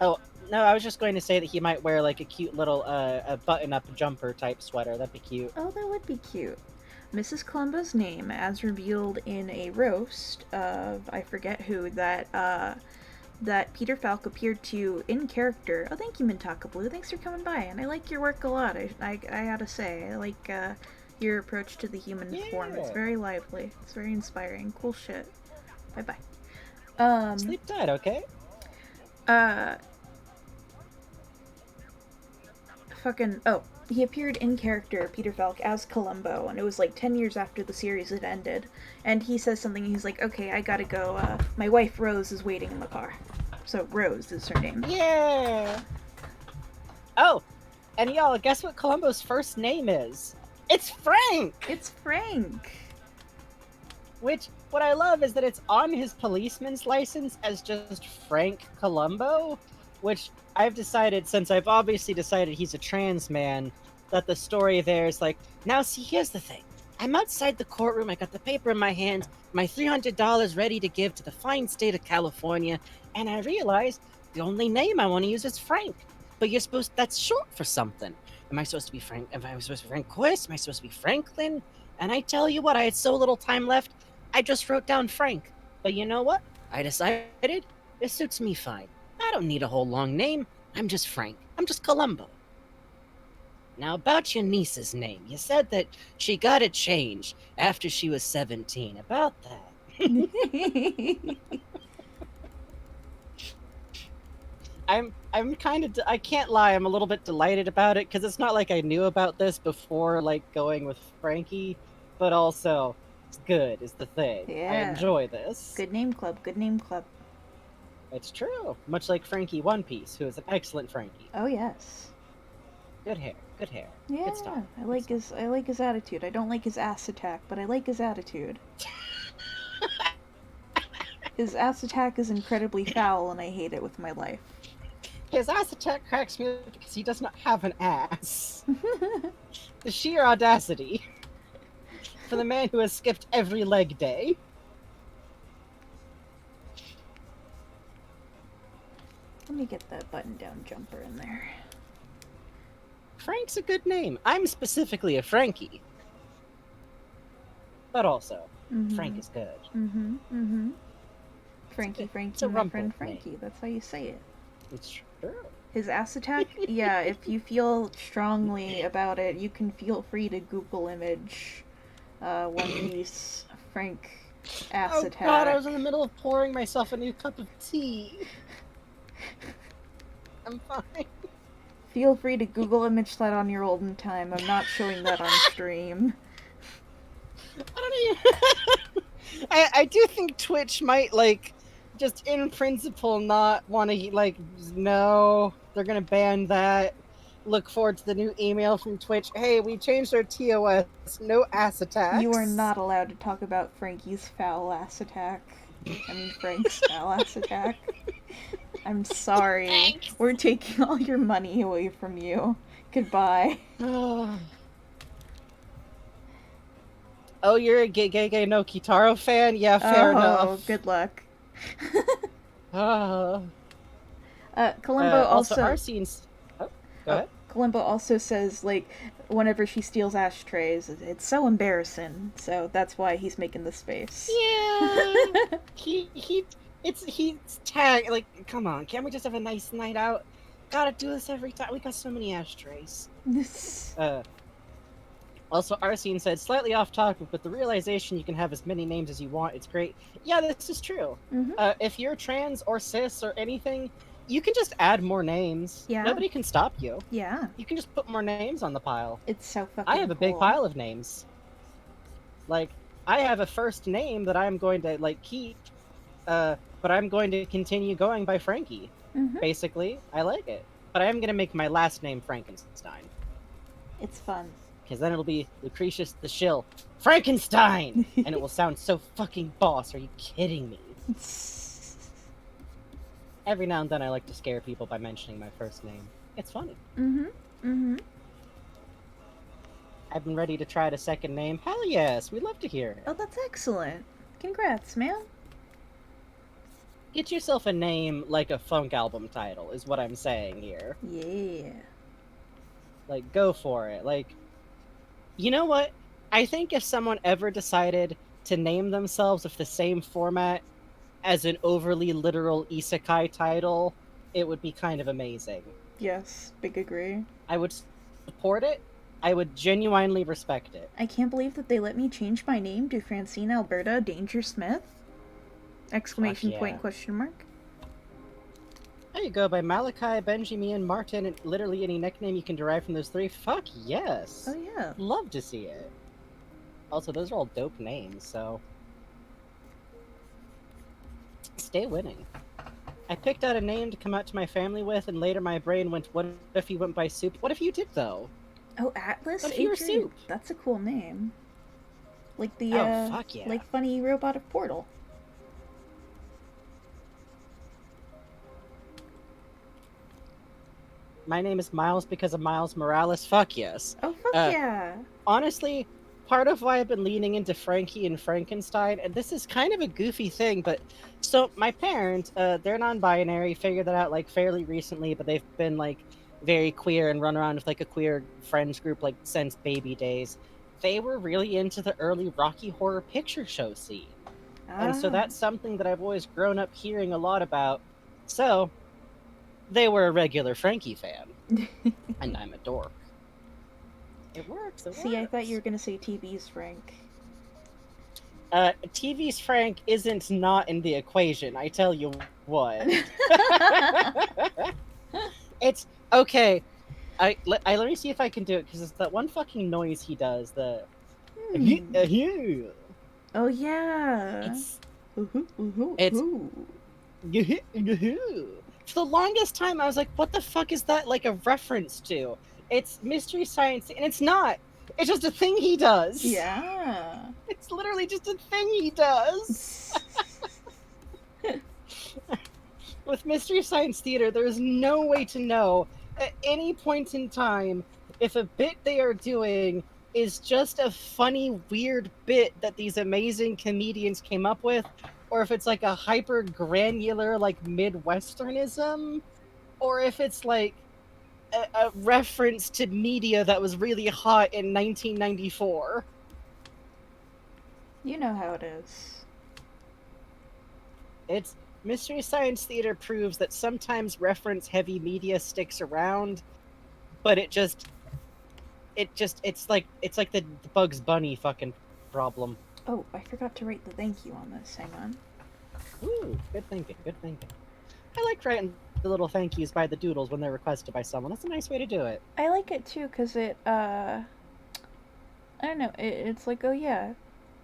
Oh no, I was just going to say that he might wear like a cute little a button-up jumper type sweater. That'd be cute. Oh, that would be cute. Mrs. Columbo's name, as revealed in a roast of I forget who that Peter Falk appeared to in character. Oh, thank you, Mintaka Blue. Thanks for coming by, and I like your work a lot. I gotta say, I like your approach to the human form. It's very lively. It's very inspiring. Cool shit. Bye bye. Sleep tight, okay? He appeared in character, Peter Falk, as Columbo, and it was like 10 years after the series had ended. And he says something, he's like, okay, I gotta go, my wife Rose is waiting in the car. So Rose is her name. Yeah! Oh! And y'all, guess what Columbo's first name is? It's Frank! It's Frank! Which, what I love is that it's on his policeman's license as just Frank Columbo, which I've decided, since I've obviously decided he's a trans man, that the story there is like, now see, here's the thing. I'm outside the courtroom, I got the paper in my hand, my $300 ready to give to the fine state of California, and I realize the only name I want to use is Frank. But that's short for something. Am I supposed to be Frank? Am I supposed to be Francois? Am I supposed to be Franklin? And I tell you what, I had so little time left, I just wrote down Frank. But you know what? I decided this suits me fine. I don't need a whole long name. I'm just Frank. I'm just Columbo. Now, about your niece's name. You said that she got it changed after she was 17. About that. I'm kind of... I can't lie, I'm a little bit delighted about it, because it's not like I knew about this before, like, going with Frankie, but also, it's good, is the thing. Yeah. I enjoy this. Good name club, good name club. It's true. Much like Frankie One Piece, who is an excellent Frankie. Oh, yes. Good hair, good hair. Yeah, good stuff. I like his attitude. I don't like his ass attack, but I like his attitude. His ass attack is incredibly foul, and I hate it with my life. His ass attack cracks me up because he does not have an ass. The sheer audacity. For the man who has skipped every leg day. Let me get that button-down jumper in there. Frank's a good name. I'm specifically a Frankie. But also, Frank is good. Frankie, a my friend rumpled Frankie. name. That's how you say it. It's true. His ass attack? Yeah, if you feel strongly about it, you can feel free to Google image One Piece, Frank, ass Oh attack. god, I was in the middle of pouring myself a new cup of tea. I'm fine. Feel free to Google image that on your olden time. I'm not showing that on stream. I don't even... I do think Twitch might, like, just in principle not want to, like, no, they're gonna ban that. Look forward to the new email from Twitch. Hey, we changed our TOS. No ass attacks. You are not allowed to talk about Frankie's foul ass attack. I mean, Frank's foul ass attack. I'm sorry. Thanks. We're taking all your money away from you. Goodbye. Oh, you're a gay no Kitaro fan? Yeah, fair enough. Good luck. Uh, Columbo also our scenes. Oh, go ahead. Columbo also says, like, whenever she steals ashtrays, it's so embarrassing. So that's why he's making this face. Yeah. he's tag, like, come on, can't we just have a nice night out? Gotta do this every time. We got so many ashtrays. Also, Arsene said, slightly off topic, but the realization you can have as many names as you want, it's great. Yeah, this is true. Mm-hmm. If you're trans or cis or anything, you can just add more names. Yeah. Nobody can stop you. Yeah. You can just put more names on the pile. It's so fucking I have a big cool. pile of names. Like, I have a first name that I'm going to, like, keep, but I'm going to continue going by Frankie. Mm-hmm. Basically, I like it. But I am going to make my last name Frankenstein. It's fun. Because then it'll be Lucretius the Shill Frankenstein! And it will sound so fucking boss. Are you kidding me? Every now and then I like to scare people by mentioning my first name. It's funny. Mm-hmm. Mm-hmm. I've been ready to try the second name. Hell yes, we'd love to hear it. Oh, that's excellent. Congrats, man. Get yourself a name like a funk album title, is what I'm saying here. Yeah. Like, go for it. Like, you know what? I think if someone ever decided to name themselves with the same format as an overly literal isekai title, it would be kind of amazing. Yes, big agree. I would support it. I would genuinely respect it. I can't believe that they let me change my name to Francine Alberta Danger Smith. Exclamation point, question mark. There you go, by Malachi, Benjamin, Martin, and literally any nickname you can derive from those three. Fuck yes. Oh yeah. Love to see it. Also, those are all dope names, so... Stay winning. I picked out a name to come out to my family with, and later my brain went, what if he went by Soup? What if you did, though? Oh, Atlas? What if you were Soup? That's a cool name. Like the, fuck yeah. like funny robot of Portal. My name is Miles because of Miles Morales. Fuck yes. Oh, fuck yeah. Honestly, part of why I've been leaning into Frankie and Frankenstein, and this is kind of a goofy thing, but so my parents, they're non-binary, figured that out like fairly recently, but they've been like very queer and run around with like a queer friends group like since baby days. They were really into the early Rocky Horror Picture Show scene. And so that's something that I've always grown up hearing a lot about. So they were a regular Frankie fan. And I'm a dork. It works. See, I thought you were gonna say TV's Frank. TV's Frank isn't not in the equation, I tell you what. It's okay. Let me see if I can do it, because it's that one fucking noise he does. The oh yeah. It's for the longest time I was like, what the fuck is that like a reference to? It's Mystery Science, and it's not. It's just a thing he does. Yeah. It's literally just a thing he does. With Mystery Science Theater, there is no way to know at any point in time if a bit they are doing is just a funny, weird bit that these amazing comedians came up with, or if it's like a hyper granular, like Midwesternism, or if it's like a reference to media that was really hot in 1994. You know how it is. It's Mystery Science Theater proves that sometimes reference-heavy media sticks around, but it's like the Bugs Bunny fucking problem. Oh, I forgot to write the thank you on this. Hang on. Ooh, good thinking, good thinking. I like writing the little thank yous by the doodles when they're requested by someone. That's a nice way to do it. I like it too because I don't know. It's like, oh yeah,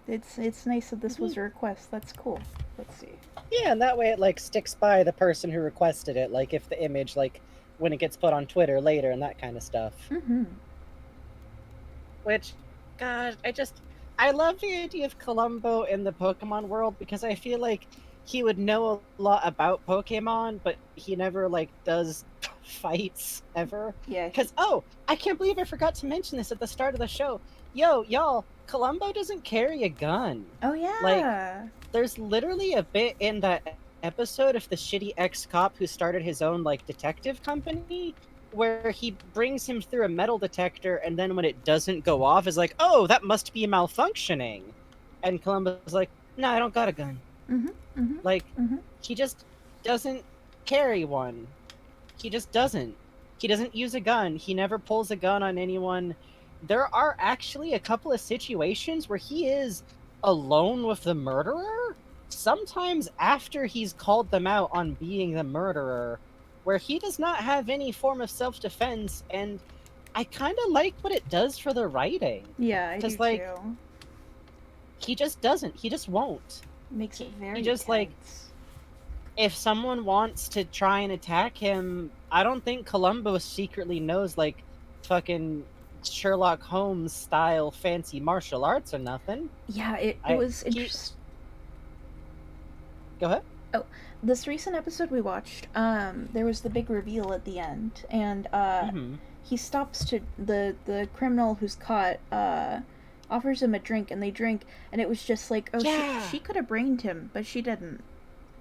it's nice that this was a request. That's cool. Let's see. Yeah, and that way it like sticks by the person who requested it. Like if the image, like when it gets put on Twitter later and that kind of stuff. Mm-hmm. Which, God, I love the idea of Columbo in the Pokemon world because I feel like he would know a lot about Pokemon, but he never like does fights ever. Yeah. Because I can't believe I forgot to mention this at the start of the show. Yo, y'all, Columbo doesn't carry a gun. Oh yeah. Like, there's literally a bit in that episode of the shitty ex-cop who started his own like detective company where he brings him through a metal detector, and then when it doesn't go off, is like, oh, that must be malfunctioning. And Columbo's like, no, I don't got a gun. Mm-hmm. Mm-hmm. Like, mm-hmm. he just doesn't carry one. He just doesn't. He doesn't use a gun. He never pulls a gun on anyone. There are actually a couple of situations where he is alone with the murderer, sometimes after he's called them out on being the murderer, where he does not have any form of self-defense, and I kind of like what it does for the writing. Yeah, I do like, too. He just doesn't. He just won't. Makes it very He just tense. like, if someone wants to try and attack him, I don't think Columbo secretly knows like fucking Sherlock Holmes style fancy martial arts or nothing. Yeah, it was interesting. Go ahead. Oh, this recent episode we watched, there was the big reveal at the end, and he stops to the criminal who's caught, offers him a drink, and they drink, and it was just like, oh, Yeah. she could have brained him, but she didn't.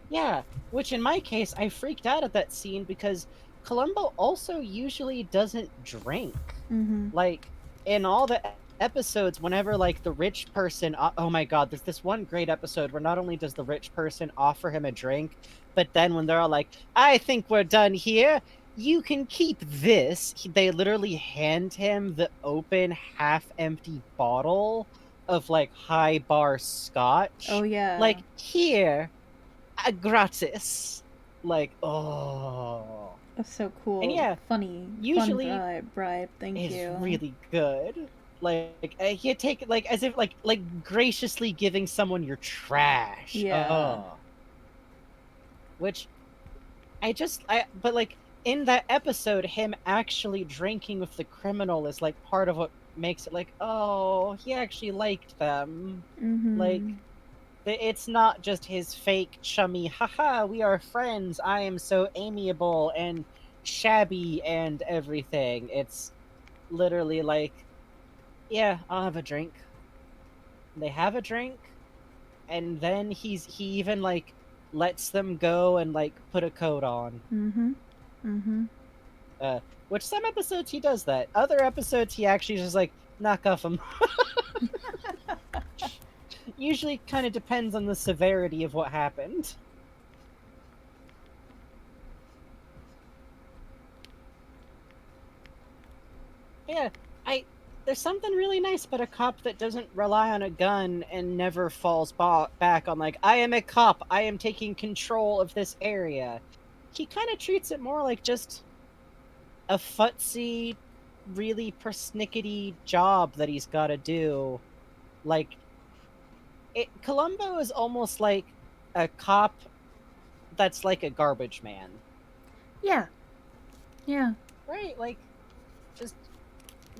Yeah, which in my case, I freaked out at that scene because Columbo also usually doesn't drink. Mm-hmm. Like, in all the episodes, whenever, like, the rich person... oh my god, there's this one great episode where not only does the rich person offer him a drink, but then when they're all like, I think we're done here, you can keep this. They literally hand him the open, half-empty bottle of, like, high bar scotch. Oh, yeah. Like, here... gratis. Like, oh, that's so cool. And yeah, funny. Usually, fun bribe. Thank you. It's really good. Like you take it like as if like graciously giving someone your trash. Yeah. Which but like in that episode, him actually drinking with the criminal is like part of what makes it like, oh, he actually liked them. Mm-hmm. Like. It's not just his fake chummy, haha, we are friends, I am so amiable and shabby and everything. It's literally like, yeah, I'll have a drink. They have a drink, and then he even like lets them go and like put a coat on. Mm-hmm. Mm-hmm. Which some episodes he does that. Other episodes he actually just like, knock off him. Usually kind of depends on the severity of what happened. Yeah, there's something really nice about a cop that doesn't rely on a gun and never falls back on like, I am a cop, I am taking control of this area. He kind of treats it more like just a futzy, really persnickety job that he's got to do. Like, Columbo is almost like a cop that's like a garbage man. Yeah. Yeah. Right? Like, just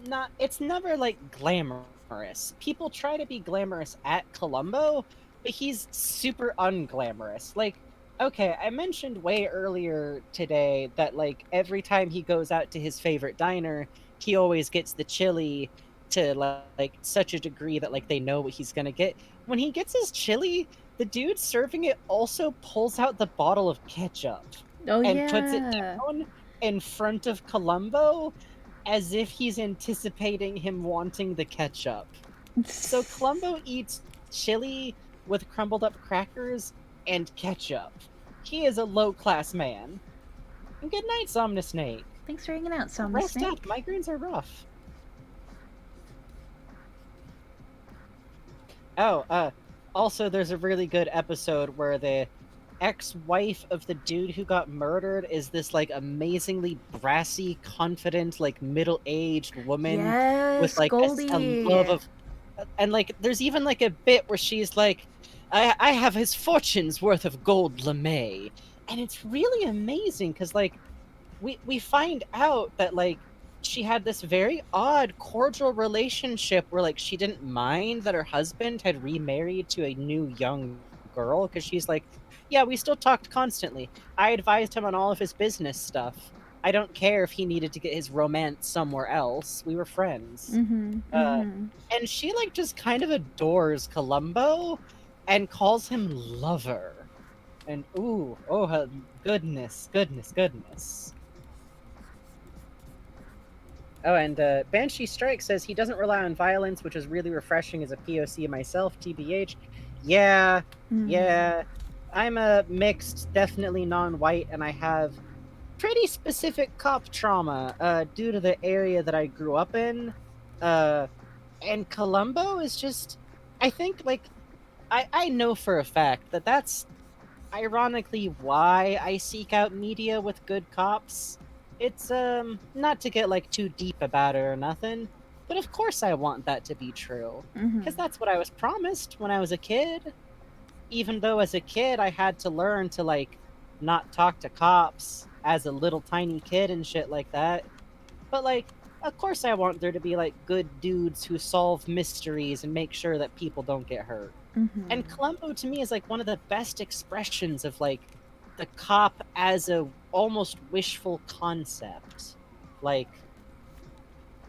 not... It's never, like, glamorous. People try to be glamorous at Columbo, but he's super unglamorous. Like, okay, I mentioned way earlier today that, like, every time he goes out to his favorite diner, he always gets the chili to, like, such a degree that, like, they know what he's gonna get. When he gets his chili, the dude serving it also pulls out the bottle of ketchup and puts it down in front of Columbo as if he's anticipating him wanting the ketchup. So Columbo eats chili with crumbled up crackers and ketchup. He is a low-class man. And good night, Somnusnake. Thanks for hanging out, Somnusnake. Rest up, migraines are rough. Also there's a really good episode where the ex-wife of the dude who got murdered is this like amazingly brassy, confident, like middle-aged woman with Yes, like a love Goldie. of, and like there's even like a bit where she's like, I have his fortune's worth of gold lame, and it's really amazing because like we find out that like she had this very odd cordial relationship where like she didn't mind that her husband had remarried to a new young girl because she's like, yeah, we still talked constantly. I advised him on all of his business stuff. I don't care if he needed to get his romance somewhere else. We were friends. Mm-hmm. uh Mm-hmm. and she like just kind of adores Columbo and calls him lover. And ooh, oh goodness, goodness, goodness. Oh, and Banshee Strike says he doesn't rely on violence, which is really refreshing as a POC myself, TBH. Yeah, yeah. I'm a mixed, definitely non-white, and I have pretty specific cop trauma due to the area that I grew up in. And Columbo is just, I think, like, I know for a fact that that's ironically why I seek out media with good cops. It's not to get like too deep about it or nothing, but of course I want that to be true. Mm-hmm. Cuz that's what I was promised when I was a kid. Even though as a kid I had to learn to like not talk to cops as a little tiny kid and shit like that. But like of course I want there to be like good dudes who solve mysteries and make sure that people don't get hurt. Mm-hmm. And Columbo to me is like one of the best expressions of like the cop as a almost wishful concept. Like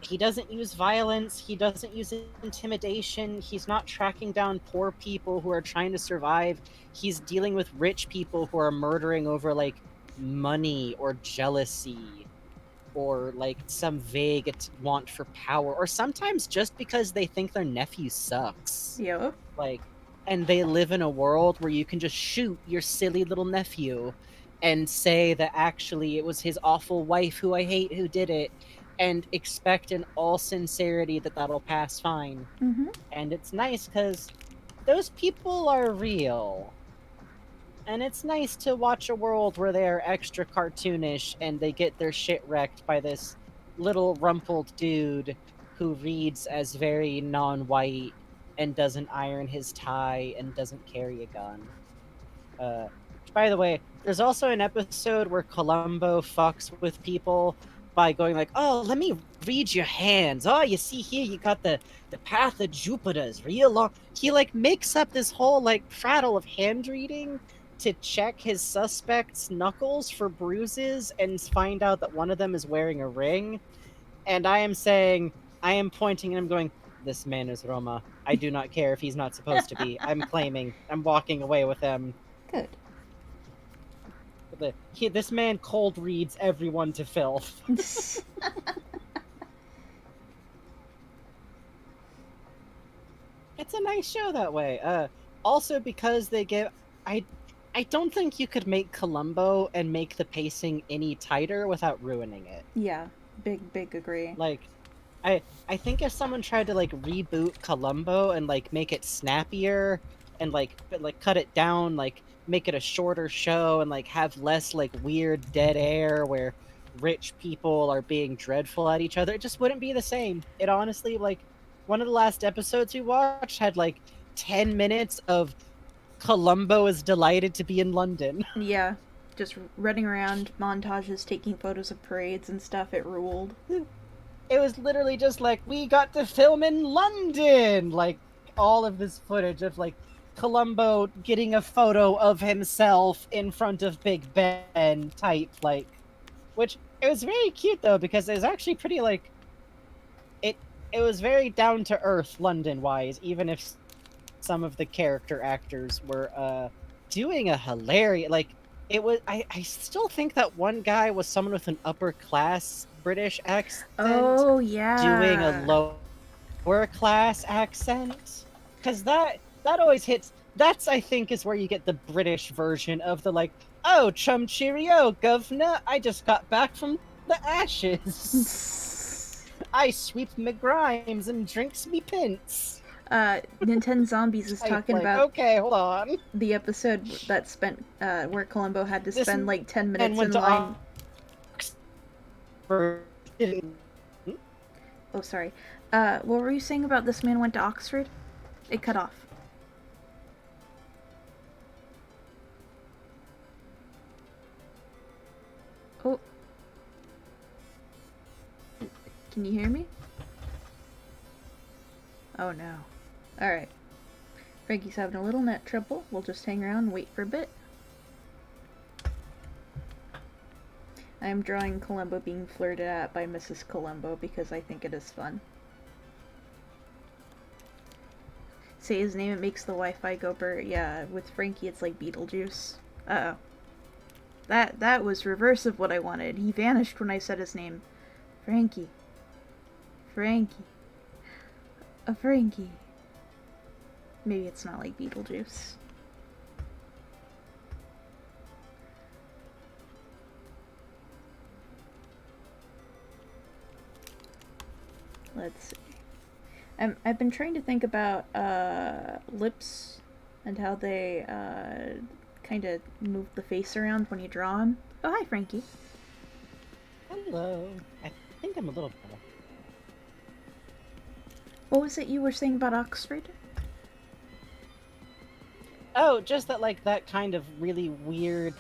he doesn't use violence, he doesn't use intimidation, he's not tracking down poor people who are trying to survive. He's dealing with rich people who are murdering over like money or jealousy or like some vague want for power or sometimes just because they think their nephew sucks. Yep. Like, and they live in a world where you can just shoot your silly little nephew and say that actually it was his awful wife who I hate who did it, and expect in all sincerity that that'll pass fine. Mm-hmm. And it's nice because those people are real. And it's nice to watch a world where they are extra cartoonish and they get their shit wrecked by this little rumpled dude who reads as very non-white and doesn't iron his tie and doesn't carry a gun. By the way, there's also an episode where Columbo fucks with people by going like, "Oh, let me read your hands. Oh, you see here, you got the path of Jupiter's real long." He like makes up this whole like prattle of hand reading to check his suspect's knuckles for bruises and find out that one of them is wearing a ring. And I am saying, I am pointing and I'm going, this man is Roma. I do not care if he's not supposed to be. I'm claiming. I'm walking away with him. Good. This man cold reads everyone to filth. It's a nice show that way. Also because they give, I don't think you could make Columbo and make the pacing any tighter without ruining it. Yeah, big agree. Like, I think if someone tried to like reboot Columbo and like make it snappier and like cut it down, like make it a shorter show and like have less like weird dead air where rich people are being dreadful at each other, it just wouldn't be the same. It honestly, like, one of the last episodes we watched had like 10 minutes of Columbo is delighted to be in London. Yeah, just running around, montages, taking photos of parades and stuff. It ruled. It was literally just like, we got to film in London! Like, all of this footage of, like, Columbo getting a photo of himself in front of Big Ben type, like, which, it was very cute, though, because it was actually pretty, like, it was very down-to-earth London-wise, even if some of the character actors were, doing a hilarious, like, it was, I still think that one guy was someone with an upper-class British accent. Oh, yeah. Doing a lower class accent. Because that always hits. That's, I think, is where you get the British version of the, like, oh, chum cheerio, governor. I just got back from the ashes. I sweep me grimes and drinks me pints. Nintendo Zombies is talking about okay, hold on. the episode that spent where Columbo had to This spend like 10 minutes went in to line. Oxford. Oh, sorry. What were you saying about this man went to Oxford? It cut off. Oh. Can you hear me? Oh no. Alright. Frankie's having a little net trouble. We'll just hang around and wait for a bit. I am drawing Columbo being flirted at by Mrs. Columbo because I think it is fun. Say his name, it makes the Wi-Fi go burr. Yeah, with Frankie it's like Beetlejuice. Uh-oh. That was reverse of what I wanted. He vanished when I said his name. Frankie. Frankie. Frankie. Maybe it's not like Beetlejuice. Let's see. I've been trying to think about lips and how they kind of move the face around when you draw them. Oh, hi, Frankie. Hello. I think I'm a little better. What was it you were saying about Oxford? Oh, just that, like, that kind of really weird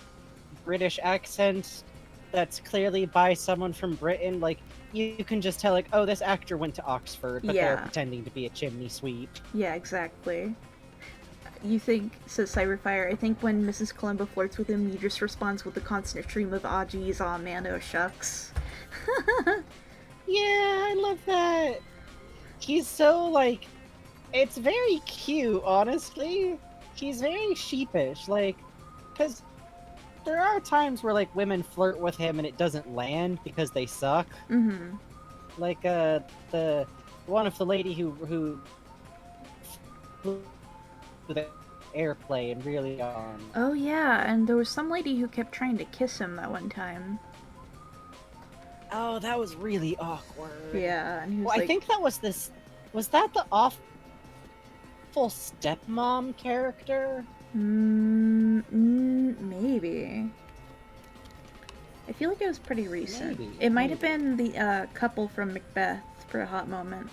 British accent that's clearly by someone from Britain. Like, you can just tell, like, oh, this actor went to Oxford, but they're pretending to be a chimney sweep. Yeah, exactly. You think, says Cyberfire, I think when Mrs. Columbo flirts with him, he just responds with a constant stream of aw geez, aw man, oh shucks. Yeah, I love that. He's so, like, it's very cute, honestly. He's very sheepish, like, because there are times where, like, women flirt with him and it doesn't land because they suck. Mm-hmm. Like, the one of the lady who flew the airplane really on. Oh yeah, and there was some lady who kept trying to kiss him that one time. Oh, that was really awkward. Yeah, and he was well, like... I think that was this... Was that the awful stepmom character? Maybe. I feel like it was pretty recent. Maybe, It might have been the couple from Macbeth for a hot moment.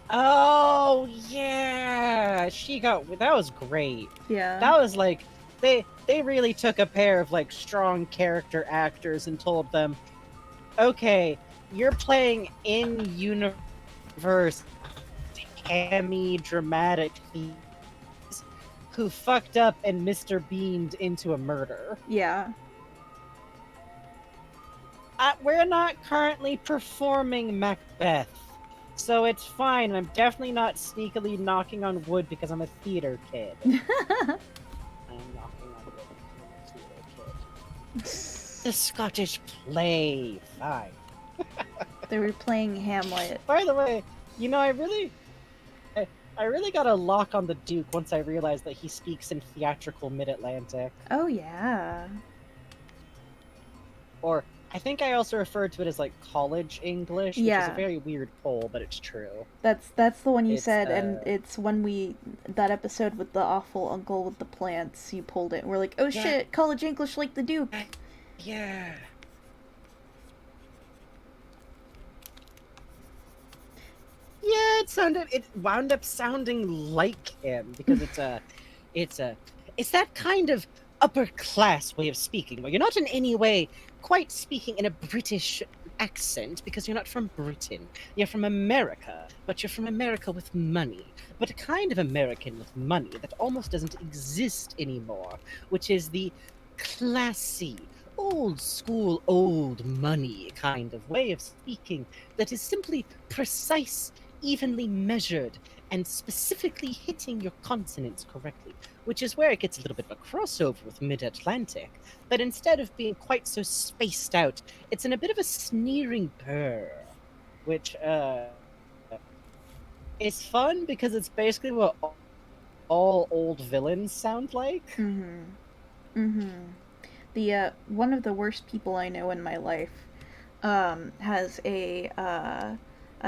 Oh, yeah! That was great. Yeah. That was like... They really took a pair of, like, strong character actors and told them, okay, you're playing in-universe hammy dramatic thieves who fucked up and Mr. Beamed into a murder. Yeah. We're not currently performing Macbeth, so it's fine. I'm definitely not sneakily knocking on wood because I'm a theater kid. I'm knocking on wood because I'm a theater kid. The Scottish play. Fine. They were playing Hamlet. By the way, you know, I really got a lock on the Duke once I realized that he speaks in theatrical Mid-Atlantic. Oh yeah. Or, I think I also referred to it as, like, college English, which is a very weird poll, but it's true. That's the one you said, and it's when that episode with the awful uncle with the plants, you pulled it, and we're like, oh shit, college English like the Duke! Yeah. Yeah, it wound up sounding like him, because it's that kind of upper class way of speaking, where you're not in any way quite speaking in a British accent, because you're not from Britain. You're from America, but you're from America with money. But a kind of American with money that almost doesn't exist anymore, which is the classy, old school, old money kind of way of speaking that is simply precise, evenly measured, and specifically hitting your consonants correctly, which is where it gets a little bit of a crossover with Mid-Atlantic. But instead of being quite so spaced out, it's in a bit of a sneering purr, which is fun because it's basically what all old villains sound like. Mm-hmm. Mm-hmm. The one of the worst people I know in my life has a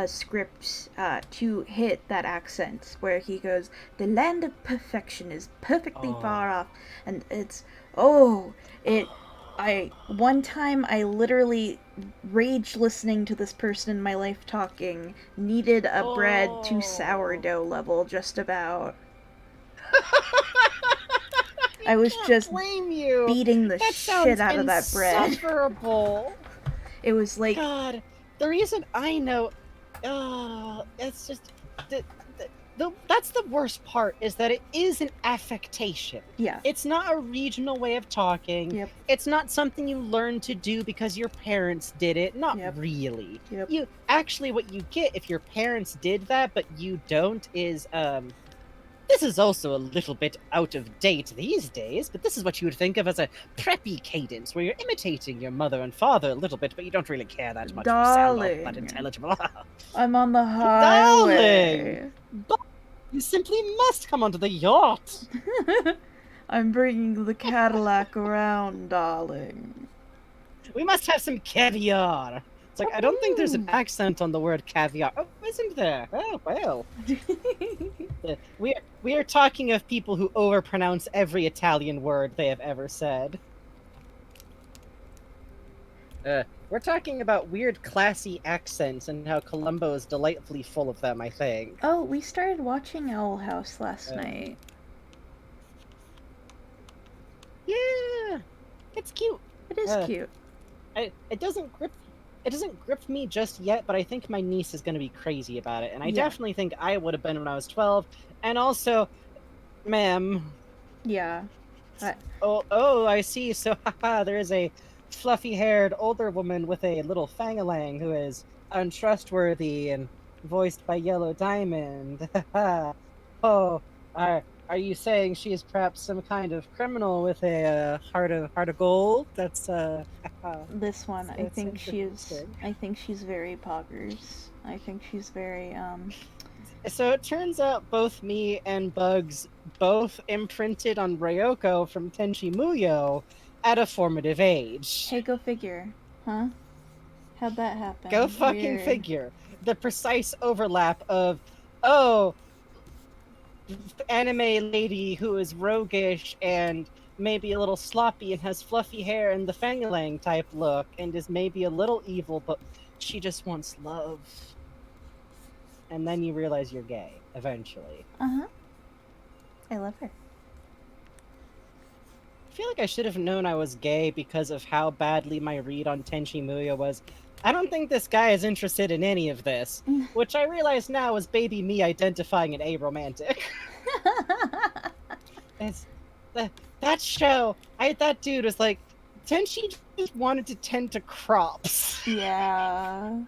script to hit that accent where he goes, "The land of perfection is perfectly far off," and it's one time I literally rage listening to this person in my life talking, needed a bread to sourdough level just about. I was just beating the shit out of that bread. Insufferable. It was like, God, the reason I know, it's just that's the worst part, is that it is an affectation. Yeah. It's not a regional way of talking. Yep. It's not something you learn to do because your parents did it. Not really. Yep. You actually, what you get if your parents did that but you don't is this is also a little bit out of date these days, but this is what you would think of as a preppy cadence, where you're imitating your mother and father a little bit, but you don't really care that much. Darling. You sound all that intelligible. I'm on the highway. Darling! But you simply must come onto the yacht. I'm bringing the Cadillac around, darling. We must have some caviar. It's like, I don't think there's an accent on the word caviar. Oh, isn't there? Oh, well. We are talking of people who overpronounce every Italian word they have ever said. We're talking about weird, classy accents and how Columbo is delightfully full of them, I think. Oh, we started watching Owl House last night. Yeah! It's cute. It is cute. It doesn't grip me just yet, but I think my niece is going to be crazy about it, and I definitely think I would have been when I was 12. And also, ma'am. Yeah. Oh, I see. So, there is a fluffy-haired older woman with a little fangalang who is untrustworthy and voiced by Yellow Diamond. Oh, are you saying she is perhaps some kind of criminal with a heart of gold? That's this one. I think she's very poggers. I think she's very So it turns out both me and Bugs both imprinted on Ryoko from Tenchi Muyo at a formative age. Hey, go figure. Huh? How'd that happen? Go fucking figure. The precise overlap of, anime lady who is roguish and maybe a little sloppy and has fluffy hair and the fangalang type look and is maybe a little evil, but she just wants love. And then you realize you're gay, eventually. Uh-huh. I love her. I feel like I should have known I was gay because of how badly my read on Tenchi Muyo was. I don't think this guy is interested in any of this, which I realize now is baby me identifying an aromantic. That show, that dude was like, Tenchi just wanted to tend to crops. Yeah.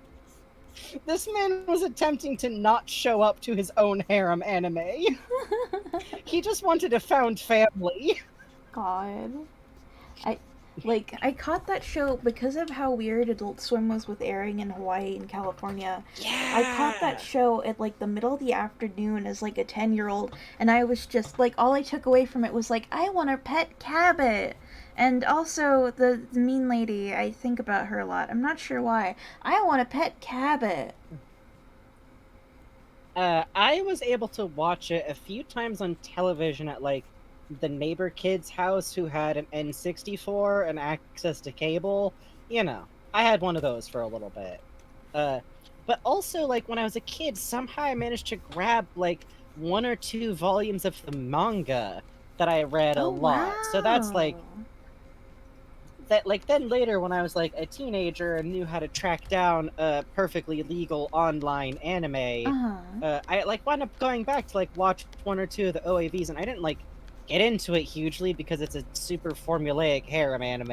This man was attempting to not show up to his own harem anime. He just wanted a found family. God. I caught that show because of how weird Adult Swim was with airing in Hawaii and California. Yeah. I caught that show at the middle of the afternoon as a 10-year-old, and I was just all I took away from it was I want to pet Cabot. And also the mean lady, I think about her a lot. I'm not sure why. I want to pet Cabot. I was able to watch it a few times on television at the neighbor kid's house who had an N64 and access to cable. You know, I had one of those for a little bit. But also, when I was a kid, somehow I managed to grab, 1 or 2 volumes of the manga that I read a lot. Wow. So that's, then later when I was, a teenager and knew how to track down perfectly legal online anime, I, wound up going back to, watch 1 or 2 of the OAVs, and I didn't, get into it hugely because it's a super formulaic harem anime.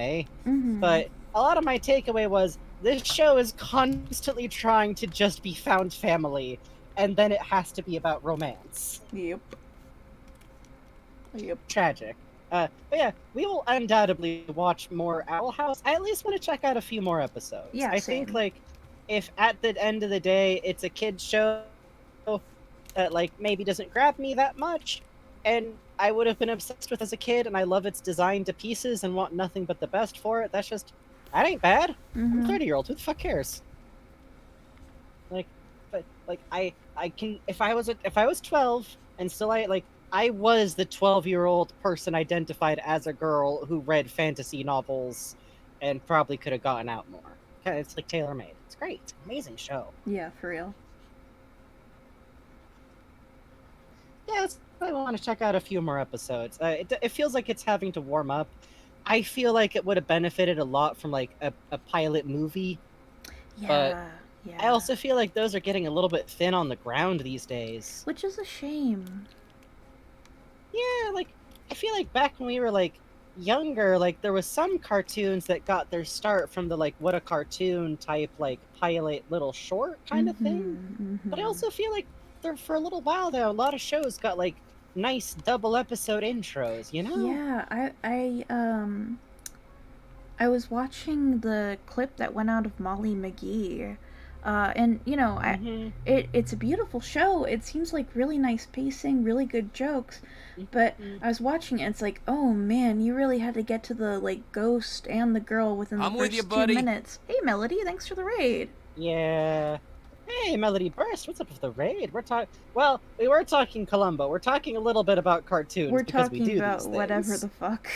Mm-hmm. But a lot of my takeaway was this show is constantly trying to just be found family, and then it has to be about romance. Yep. Tragic. But yeah, we will undoubtedly watch more Owl House. I at least want to check out a few more episodes. Yeah, I same. think if at the end of the day it's a kid's show that maybe doesn't grab me that much, and I would have been obsessed with as a kid, and I love its design to pieces and want nothing but the best for it, that ain't bad. Mm-hmm. I'm a 30-year-old. Who the fuck cares? Like I can if I was 12 and still I was the 12-year-old person identified as a girl who read fantasy novels and probably could have gotten out more. It's like tailor-made. It's great. It's an amazing show. Yeah, for real. Yeah, I want to check out a few more episodes. It feels like it's having to warm up. I feel like it would have benefited a lot from like a pilot movie. Yeah, But yeah. I also feel like those are getting a little bit thin on the ground these days. Which is a shame. Yeah, like I feel like back when we were like younger, like there was some cartoons that got their start from the like what a cartoon type like pilot little short kind of thing. But I also feel like there for a little while there a lot of shows got like nice double episode intros, you know? Yeah, I was watching the clip that went out of Molly McGee. And you know, it's a beautiful show. It seems like really nice pacing, really good jokes. But I was watching it, and it's like, oh man, you really had to get to the like ghost and the girl within the first 2 minutes. Hey Melody, thanks for the raid. Yeah. Hey Melody Burst, what's up with the raid? Well, we were talking Columbo. We're talking a little bit about cartoons. We're because talking we do about these whatever things. the fuck.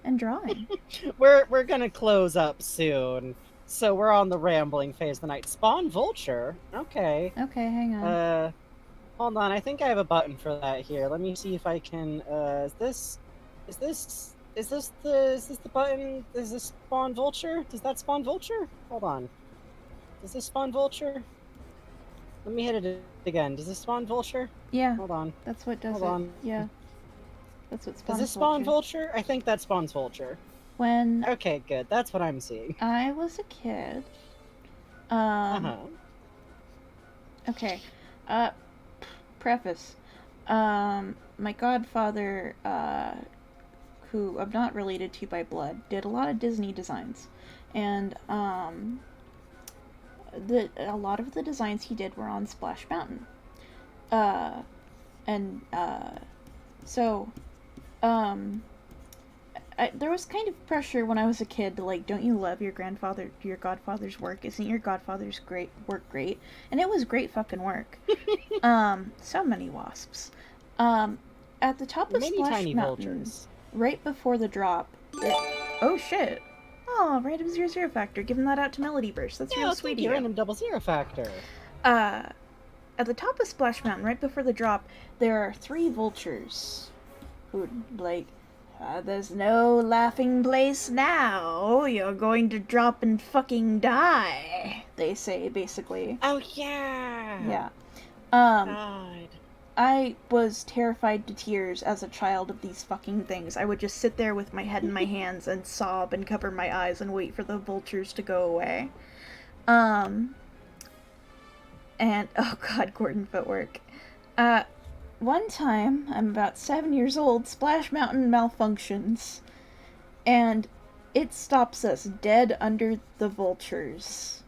And drawing. We're gonna close up soon. So we're on the rambling phase of the night. Spawn Vulture. Okay. Okay, hang on. Hold on. I think I have a button for that here. Let me see if I can. Is this the button? Is this Spawn Vulture? Does that spawn Vulture? Hold on. Does this spawn Vulture? Let me hit it again. Does this spawn Vulture? Yeah. Hold on. That's what does Hold it. on. Yeah. That's what spawns Does this spawn Vulture? I think that spawns Vulture. When Okay, good. That's what I'm seeing. I was a kid. Okay. Preface. My godfather, who I'm not related to by blood, did a lot of Disney designs. And, a lot of the designs he did were on Splash Mountain. There was kind of pressure when I was a kid to like, don't you love your godfather's work? Isn't your godfather's work great? And it was great fucking work. So many wasps. At the top of Many Splash tiny Mountain, vultures. right before the drop, oh shit. Oh, random 00 factor, giving that out to Melody Burst. That's real sweet of you. Random 00 factor. At the top of Splash Mountain, right before the drop, there are 3 vultures who, like, there's no laughing place now. You're going to drop and fucking die, they say, basically. Oh, yeah. Yeah. God. I was terrified to tears as a child of these fucking things. I would just sit there with my head in my hands and sob and cover my eyes and wait for the vultures to go away. And, oh god, Gordon footwork. One time, I'm about 7 years old, Splash Mountain malfunctions. And it stops us dead under the vultures.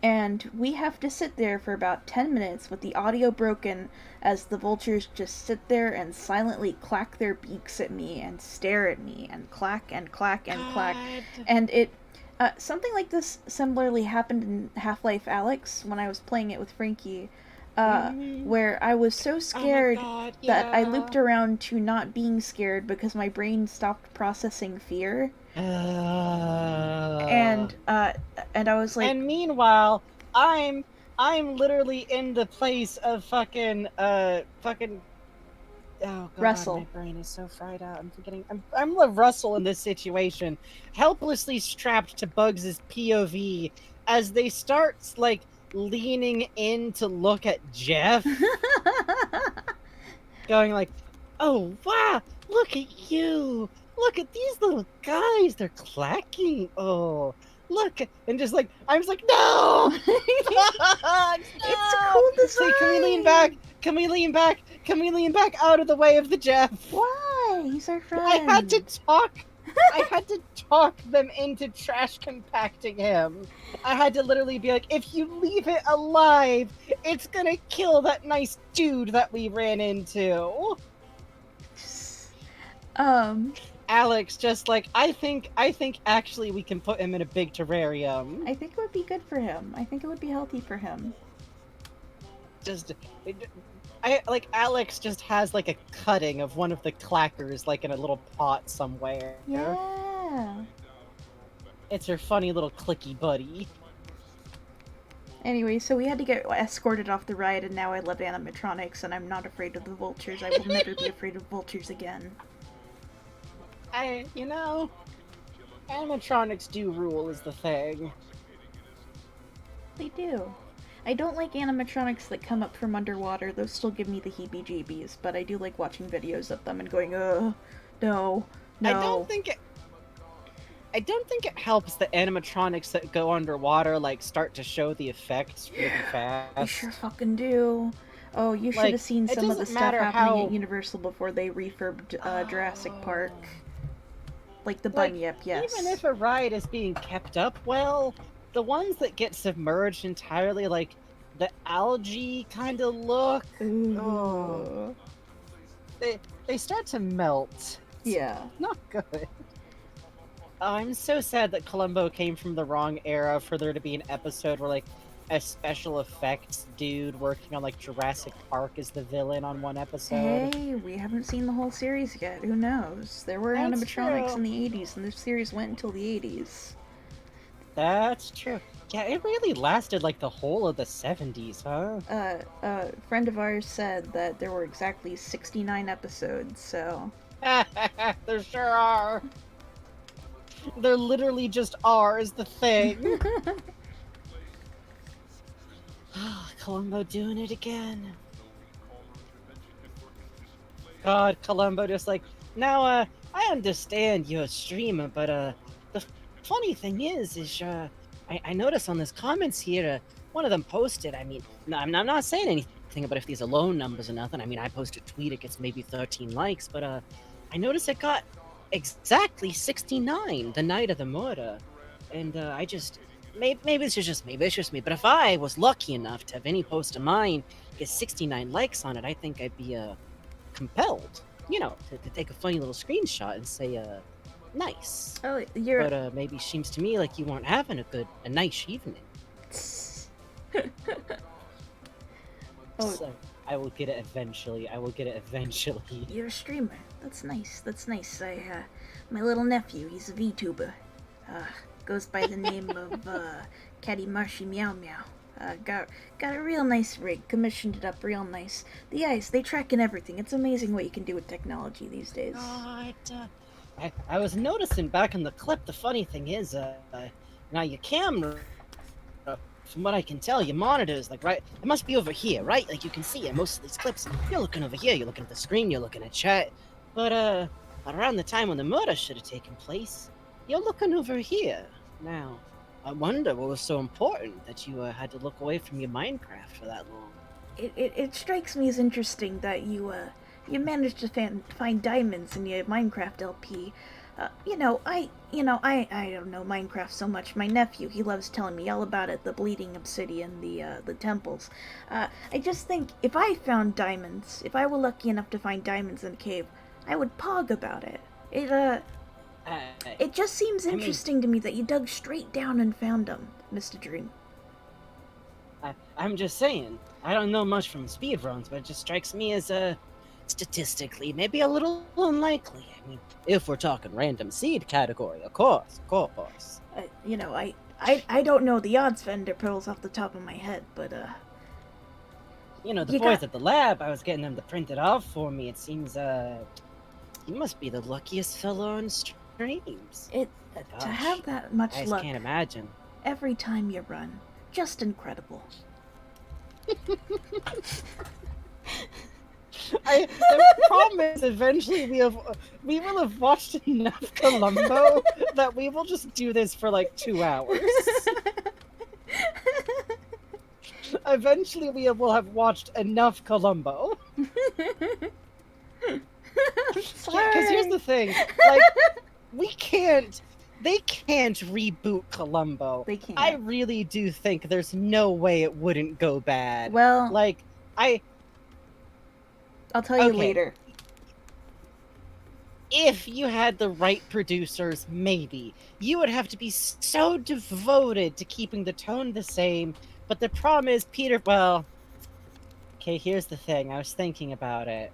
And we have to sit there for about 10 minutes with the audio broken as the vultures just sit there and silently clack their beaks at me and stare at me and clack and clack and clack. And it, something like this similarly happened in Half-Life Alyx when I was playing it with Frankie. Where I was so scared that I looped around to not being scared because my brain stopped processing fear. And I was like, and meanwhile, I'm literally in the place of fucking oh god, Russell. my brain is so fried out. I'm forgetting. I'm Russell in this situation, helplessly strapped to Bugs' POV as they start like leaning in to look at Jeff, going like, "Oh wow, look at you! Look at these little guys! They're clacking! Oh, look!" And just like I'm just like, "No, no! It's a cool design. Say, can we lean back? Can we lean back? Can we lean back out of the way of the Jeff?" Why? He's our friend. I had to talk them into trash compacting him. I had to literally be like, if you leave it alive, it's gonna kill that nice dude that we ran into. Alex just like, I think actually we can put him in a big terrarium. I think it would be good for him. I think it would be healthy for him. Alex just has like a cutting of one of the clackers like in a little pot somewhere. Yeah. It's her funny little clicky buddy. Anyway, so we had to get escorted off the ride, and now I love animatronics, and I'm not afraid of the vultures. I will never be afraid of vultures again. Animatronics do rule is the thing. They do. I don't like animatronics that come up from underwater. Those still give me the heebie-jeebies, but I do like watching videos of them and going, ugh, no. I don't think it helps that animatronics that go underwater like start to show the effects really fast. They sure fucking do. Oh, you should have seen some of the stuff happening at Universal before they refurbed Jurassic Park. Like the bunyip, yes. Even if a ride is being kept up well, the ones that get submerged entirely, like the algae kind of look, they start to melt. Yeah. Not good. I'm so sad that Columbo came from the wrong era for there to be an episode where like a special effects dude working on like Jurassic Park is the villain on one episode. Hey, we haven't seen the whole series yet. Who knows? There were animatronics in the 80s, and the series went until the 80s. That's true. Yeah, it really lasted like the whole of the 70s, huh? A friend of ours said that there were exactly 69 episodes, so... There sure are. There literally just are is the thing. Columbo doing it again. God, Columbo just like, now, I understand you're a streamer, but, the funny thing is I noticed on this comments here, one of them posted, I mean, no, I'm not saying anything about if these are low numbers or nothing. I mean, I post a tweet, it gets maybe 13 likes, but, I noticed it got exactly 69 the night of the murder. And, I just... Maybe it's just me, but if I was lucky enough to have any post of mine get 69 likes on it, I think I'd be compelled, to take a funny little screenshot and say, nice. Oh, you're... But maybe it seems to me like you weren't having a nice evening. Oh. So, I will get it eventually. You're a streamer. That's nice. My little nephew, he's a VTuber. Goes by the name of Catty Marshy Meow Meow. Got a real nice rig, commissioned it up real nice. The eyes, they track in everything. It's amazing what you can do with technology these days. I was noticing back in the clip, the funny thing is, now your camera, from what I can tell, your monitor is like right, it must be over here, right? Like you can see in most of these clips, you're looking over here, you're looking at the screen, you're looking at chat, but around the time when the murder should have taken place, you're looking over here. Now, I wonder what was so important that you had to look away from your Minecraft for that long. It strikes me as interesting that you managed to find diamonds in your Minecraft LP. I don't know Minecraft so much. My nephew, he loves telling me all about it, the bleeding obsidian, the temples. I just think if I found diamonds, if I were lucky enough to find diamonds in a cave, I would pog about it. It just seems interesting to me that you dug straight down and found them, Mr. Dream. I'm just saying, I don't know much from speedruns, but it just strikes me as, statistically, maybe a little unlikely. I mean, if we're talking random seed category, of course. I don't know the odds vendor pearls off the top of my head, but, the boys at the lab, I was getting them to print it off for me. It seems, you must be the luckiest fellow on streams. To have that much luck. I can't imagine. Every time you run. Just incredible. The problem is, eventually we will have watched enough Columbo that we will just do this for like 2 hours. Eventually we will have watched enough Columbo. Because here's the thing, like, they can't reboot Columbo. They can't. I really do think there's no way it wouldn't go bad. Well, like, I'll tell you later. If you had the right producers, maybe. You would have to be so devoted to keeping the tone the same, but the problem is, Peter, well, Okay, here's the thing. I was thinking about it.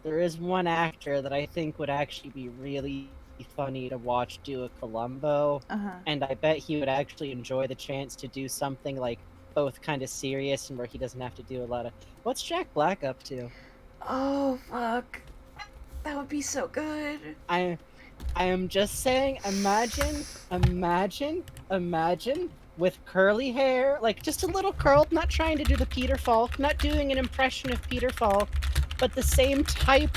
There is one actor that I think would actually be really funny to watch do a Columbo, and I bet he would actually enjoy the chance to do something like both kind of serious and where he doesn't have to do a lot of. What's Jack Black up to? Oh fuck, that would be so good. I am just saying. Imagine with curly hair, like just a little curled. Not trying to do the Peter Falk, not doing an impression of Peter Falk, but the same type,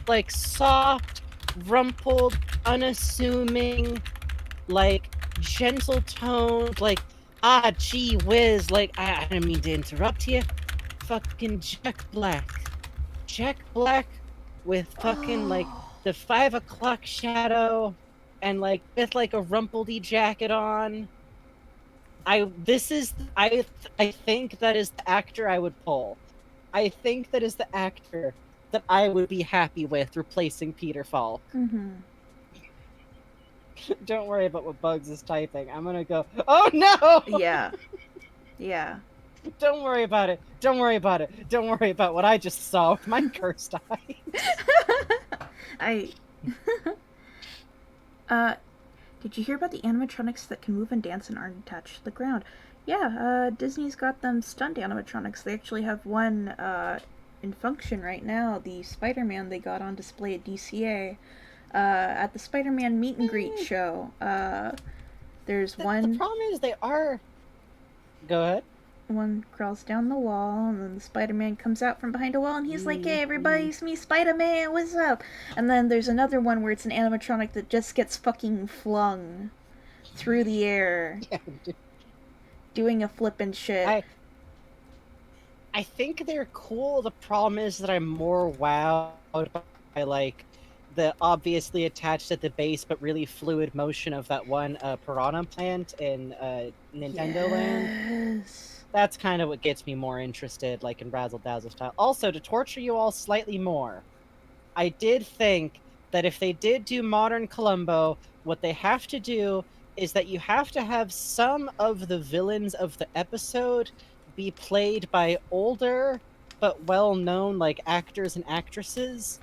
like soft, rumpled, unassuming, like gentle toned, like gee whiz, like I didn't mean to interrupt you. Fucking Jack Black with fucking like the 5 o'clock shadow and like with like a rumpledy jacket on. I think that is the actor I would pull. I think that is the actor that I would be happy with replacing Peter Falk. Don't worry about what Bugs is typing. I'm gonna go, oh no! Yeah. Don't worry about it. Don't worry about it. Don't worry about what I just saw with my cursed eyes. Did you hear about the animatronics that can move and dance and aren't attached to the ground? Yeah, Disney's got them stunt animatronics. They actually have one, in function right now. The Spider-Man they got on display at DCA, at the Spider-Man meet and greet show. There's one... The problem is they are... Go ahead. One crawls down the wall, and then the Spider-Man comes out from behind a wall, and he's like, hey, everybody, it's me, Spider-Man, what's up? And then there's another one where it's an animatronic that just gets fucking flung through the air, doing a flip and shit. I think they're cool. The problem is that I'm more wowed by, like, the obviously attached at the base but really fluid motion of that one Piranha plant in Nintendo Land. That's kind of what gets me more interested, like in Razzle Dazzle style. Also, to torture you all slightly more, I did think that if they did do modern Columbo, what they have to do is that you have to have some of the villains of the episode be played by older but well-known like actors and actresses.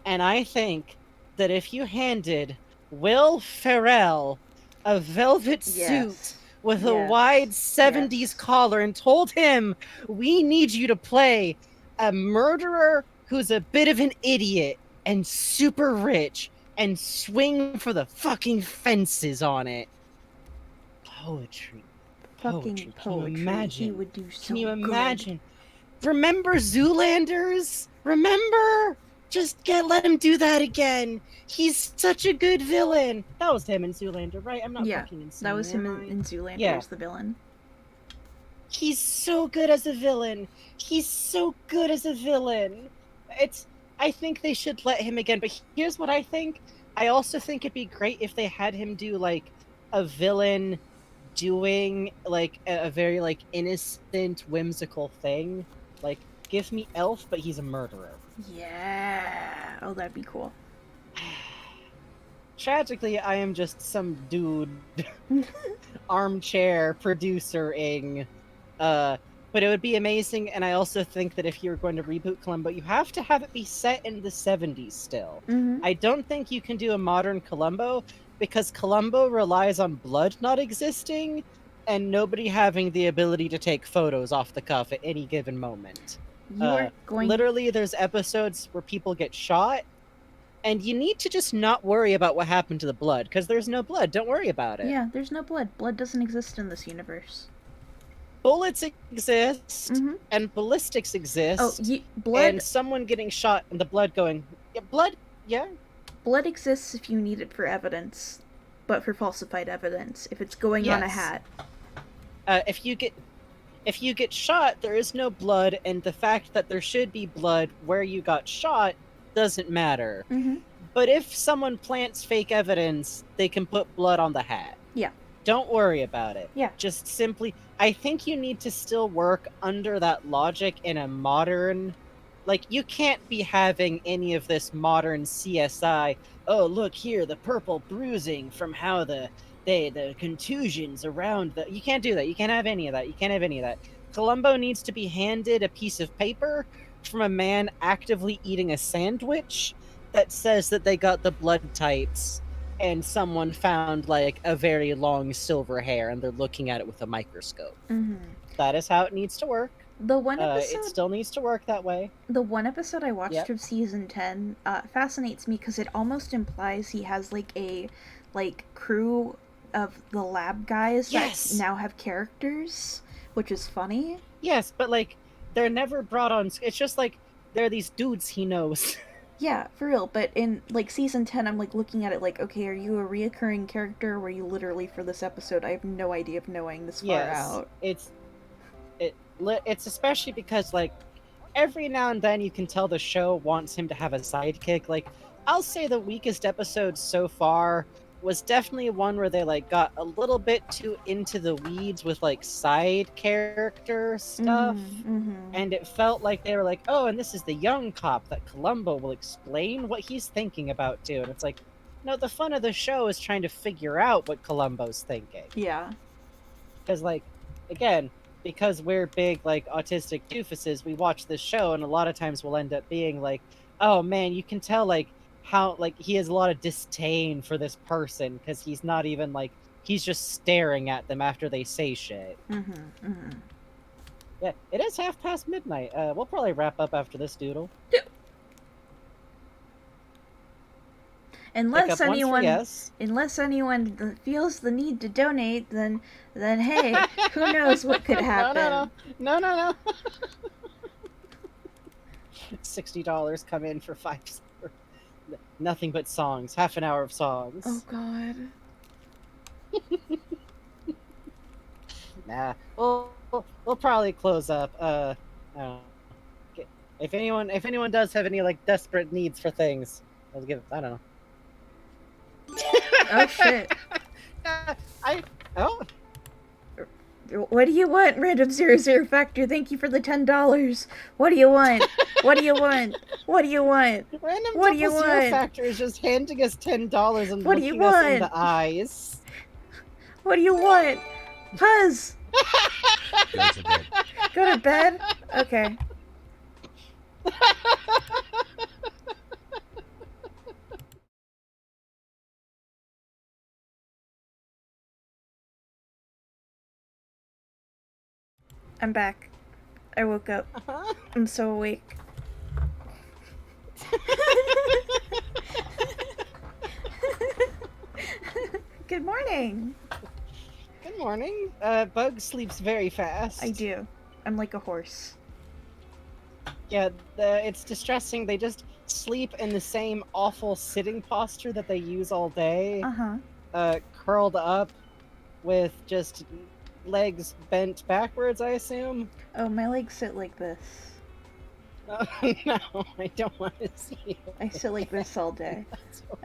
And I think that if you handed Will Ferrell a velvet suit with a wide 70s collar and told him, we need you to play a murderer who's a bit of an idiot and super rich and swing for the fucking fences on it. Poetry. Fucking poetry. Can you imagine? He would do so Can you imagine? Good. Remember Zoolanders? Remember? Just let him do that again. He's such a good villain. That was him in Zoolander, right? I'm not fucking insane. That was him in Zoolander as the villain. He's so good as a villain. He's so good as a villain. I think they should let him again, but here's what I think. I also think it'd be great if they had him do, like, a villain doing, like, a very, like, innocent, whimsical thing. Like, give me Elf, but he's a murderer. Yeah. Oh, that'd be cool. Tragically, I am just some dude armchair producer-ing. But it would be amazing, and I also think that if you're going to reboot Columbo, you have to have it be set in the 70s still. I don't think you can do a modern Columbo, because Columbo relies on blood not existing, and nobody having the ability to take photos off the cuff at any given moment. Literally, there's episodes where people get shot, and you need to just not worry about what happened to the blood, because there's no blood. Don't worry about it. Yeah, there's no blood. Blood doesn't exist in this universe. Bullets exist, and ballistics exist. Oh, blood... And someone getting shot, and the blood going... Yeah, blood, yeah. Blood exists if you need it for evidence, but for falsified evidence, if it's going on a hat. If you get shot, there is no blood, and the fact that there should be blood where you got shot doesn't matter. But if someone plants fake evidence, they can put blood on the hat. Yeah. Don't worry about it. Yeah. Just simply... I think you need to still work under that logic in a modern... Like, you can't be having any of this modern CSI, oh, look here, the purple bruising from how the contusions around the... You can't do that. You can't have any of that. Columbo needs to be handed a piece of paper from a man actively eating a sandwich that says that they got the blood types and someone found like a very long silver hair and they're looking at it with a microscope. That is how it needs to work. The one episode, it still needs to work that way. The one episode I watched of season 10 fascinates me because it almost implies he has like a crew of the lab guys that now have characters, which is funny. Yes, but like they're never brought on. It's just like they're these dudes he knows. Yeah, for real. But in like season 10, I'm like looking at it like, okay, are you a reoccurring character? Or were you literally for this episode? I have no idea of knowing this far out. It's especially because like every now and then you can tell the show wants him to have a sidekick. Like I'll say the weakest episode so far was definitely one where they like got a little bit too into the weeds with like side character stuff, and it felt like they were like, oh, and this is the young cop that Columbo will explain what he's thinking about too, and it's like, no, the fun of the show is trying to figure out what Columbo's thinking. Yeah, because like again, because we're big like autistic doofuses, we watch this show and a lot of times we'll end up being like, oh man, you can tell like how like he has a lot of disdain for this person because he's not even like, he's just staring at them after they say shit. Yeah, it is midnight. We'll probably wrap up after this, Doodle. Unless anyone feels the need to donate, then hey, who knows what could happen. No. $60 come in for 5. Nothing but songs. Half an hour of songs. Oh God. Nah. We'll probably close up. I don't know. If anyone does have any like desperate needs for things, I'll give. I don't know. Oh shit. Oh. What do you want, Random 00 Factor? Thank you for the $10. What do you want? What do you want? What do you want? Random what do you want? Factor is just handing us $10 and what looking us in the eyes. What do you want? Puzz! Go to bed. Go to bed? Okay. I'm back. I woke up. I'm so awake. Good morning. Good morning. Bug sleeps very fast. I do. I'm like a horse. Yeah, it's distressing. They just sleep in the same awful sitting posture that they use all day. Curled up with just legs bent backwards, I assume. Oh, my legs sit like this. Oh, no, I don't want to see you. I sit like this all day.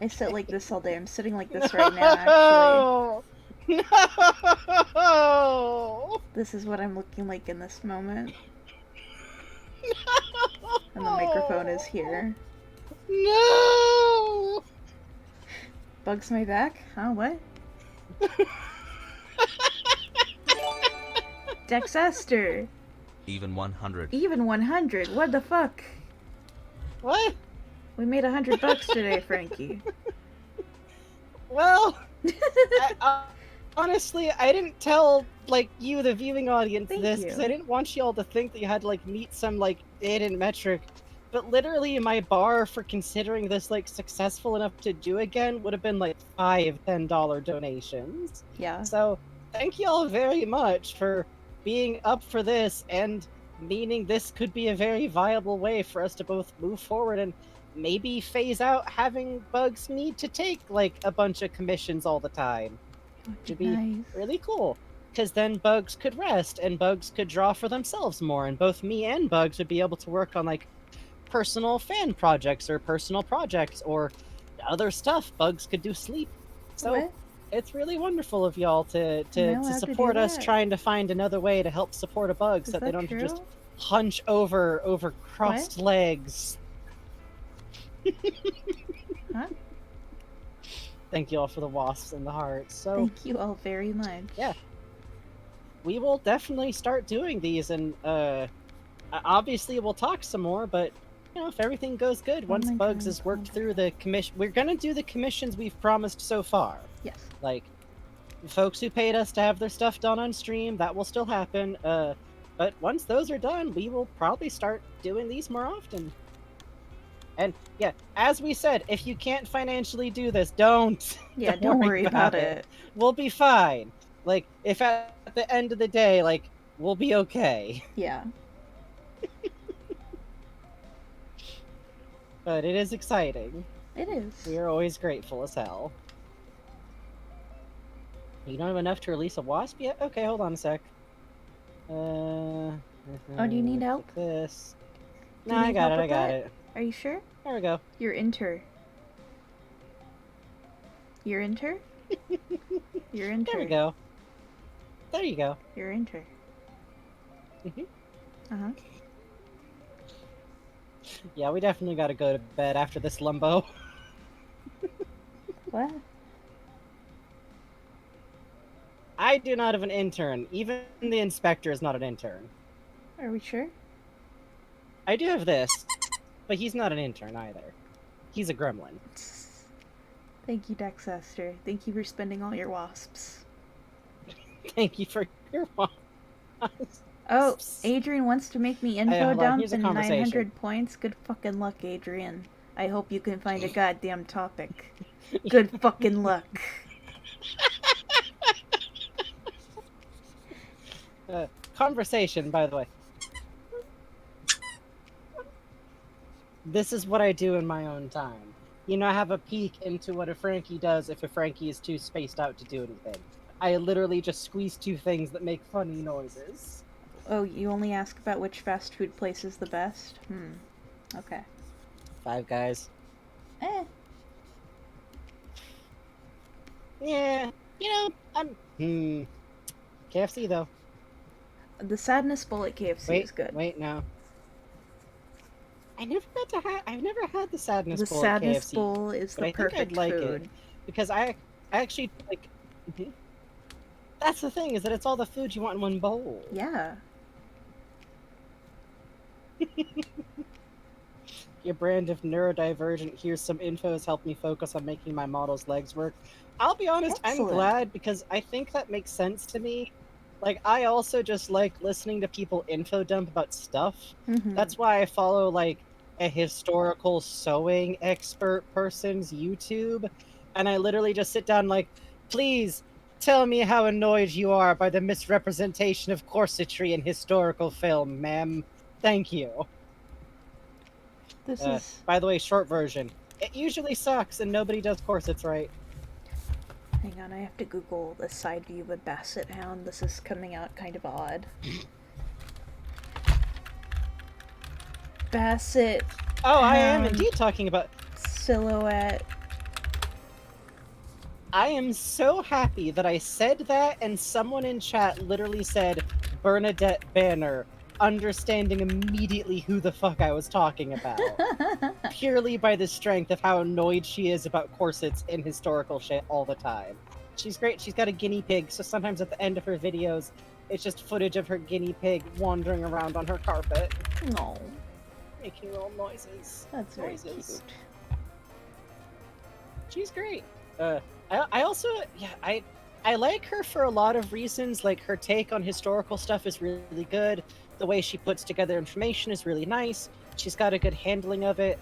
I sit like this all day. I'm sitting like this right now, actually. No! This is what I'm looking like in this moment. No! And the microphone is here. No! Bugs my back? Huh, what? Dexester! Even 100. Even 100? What the fuck? What? We made $100 today, Frankie. Well, honestly, I didn't tell, like, you, the viewing audience, this, because I didn't want you all to think that you had to, like, meet some, like, hidden metric. But literally, my bar for considering this, like, successful enough to do again would have been, like, $10 donations. Yeah. So, thank you all very much for being up for this, and meaning this could be a very viable way for us to both move forward and maybe phase out having Bugs need to take, like, a bunch of commissions all the time. Which would be really cool. Because then Bugs could rest, and Bugs could draw for themselves more, and both me and Bugs would be able to work on, like, personal fan projects, or personal projects, or other stuff Bugs could do sleep. So, what? It's really wonderful of y'all to support us trying to find another way to help support a Bug so that they don't just hunch over crossed legs. Huh? Thank you all for the wasps and the hearts. So thank you all very much. Yeah. we will definitely start doing these, and obviously we'll talk some more, but if everything goes good, once Bugs has worked through the commission, we're gonna do the commissions we've promised so far. Yes. Like, folks who paid us to have their stuff done on stream, that will still happen. But once those are done, we will probably start doing these more often. And yeah, as we said, if you can't financially do this, don't. Yeah, don't worry about it. We'll be fine. Like, if at the end of the day, like, we'll be okay. Yeah. But it is exciting. It is. We are always grateful as hell. You don't have enough to release a wasp yet? Okay, hold on a sec. Oh, do you need help? This. No, I got it. Are you sure? There we go. You're inter. You're inter? You're inter. There we go. There you go. You're inter. Uh-huh. Yeah, we definitely gotta go to bed after this lumbo. What? I do not have an intern. Even the inspector is not an intern. Are we sure? I do have this, but he's not an intern either. He's a gremlin. Thank you, Dexester. Thank you for spending all your wasps. Thank you for your wasps. Oh, Adrian wants to make me infodump and 900 points. Good fucking luck, Adrian. I hope you can find a goddamn topic. Good fucking luck. Conversation, by the way. This is what I do in my own time. I have a peek into what a Frankie does if a Frankie is too spaced out to do anything. I literally just squeeze two things that make funny noises. Oh, you only ask about which fast food place is the best? Okay. Five Guys. Yeah, I'm... KFC, though. The Sadness Bowl at KFC is good. Wait, no. I've never had the Sadness Bowl The at Sadness KFC, Bowl is the perfect like food. it because I actually like. That's the thing, is that it's all the food you want in one bowl. Yeah. Your brand of neurodivergent. Here's some info has helped me focus on making my model's legs work. I'll be honest, Excellent. I'm glad, because I think that makes sense to me. Like, I also just like listening to people infodump about stuff. That's why I follow, like, a historical sewing expert person's YouTube. And I literally just sit down like, please tell me how annoyed you are by the misrepresentation of corsetry in historical film, ma'am. Thank you. This is... By the way, short version. It usually sucks and nobody does corsets right. Hang on, I have to Google the side view of a basset hound. This is coming out kind of odd. Basset Oh, I am indeed talking about... silhouette. I am so happy that I said that and someone in chat literally said Bernadette Banner, understanding immediately who the fuck I was talking about. Purely by the strength of how annoyed she is about corsets in historical shit all the time. She's great. She's got a guinea pig, so sometimes at the end of her videos, it's just footage of her guinea pig wandering around on her carpet. No. Making little noises. That's very cute. She's great. I also, I like her for a lot of reasons. Like, her take on historical stuff is really good. The way she puts together information is really nice. She's got a good handling of it.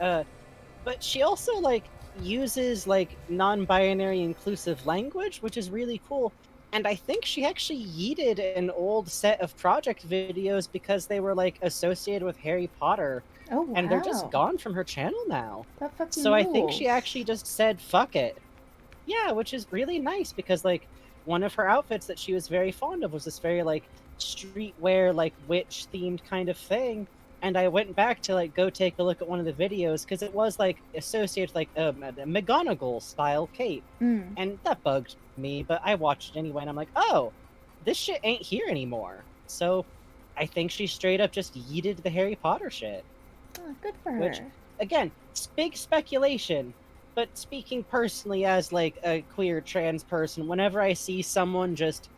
But she also, like, uses, like, non-binary inclusive language, which is really cool. And I think she actually yeeted an old set of project videos because they were, like, associated with Harry Potter. Oh, wow. And they're just gone from her channel now. That fucking So rules. I think she actually just said, fuck it. Yeah, which is really nice because, like, one of her outfits that she was very fond of was this very, like, streetwear, like, witch-themed kind of thing. And I went back to, like, go take a look at one of the videos because it was, like, associated with, like, a McGonagall-style cape. And that bugged me, but I watched it anyway, and I'm like, oh, this shit ain't here anymore. So I think she straight up just yeeted the Harry Potter shit. Oh, good for her. Which, again, big speculation. But speaking personally as, like, a queer trans person, whenever I see someone just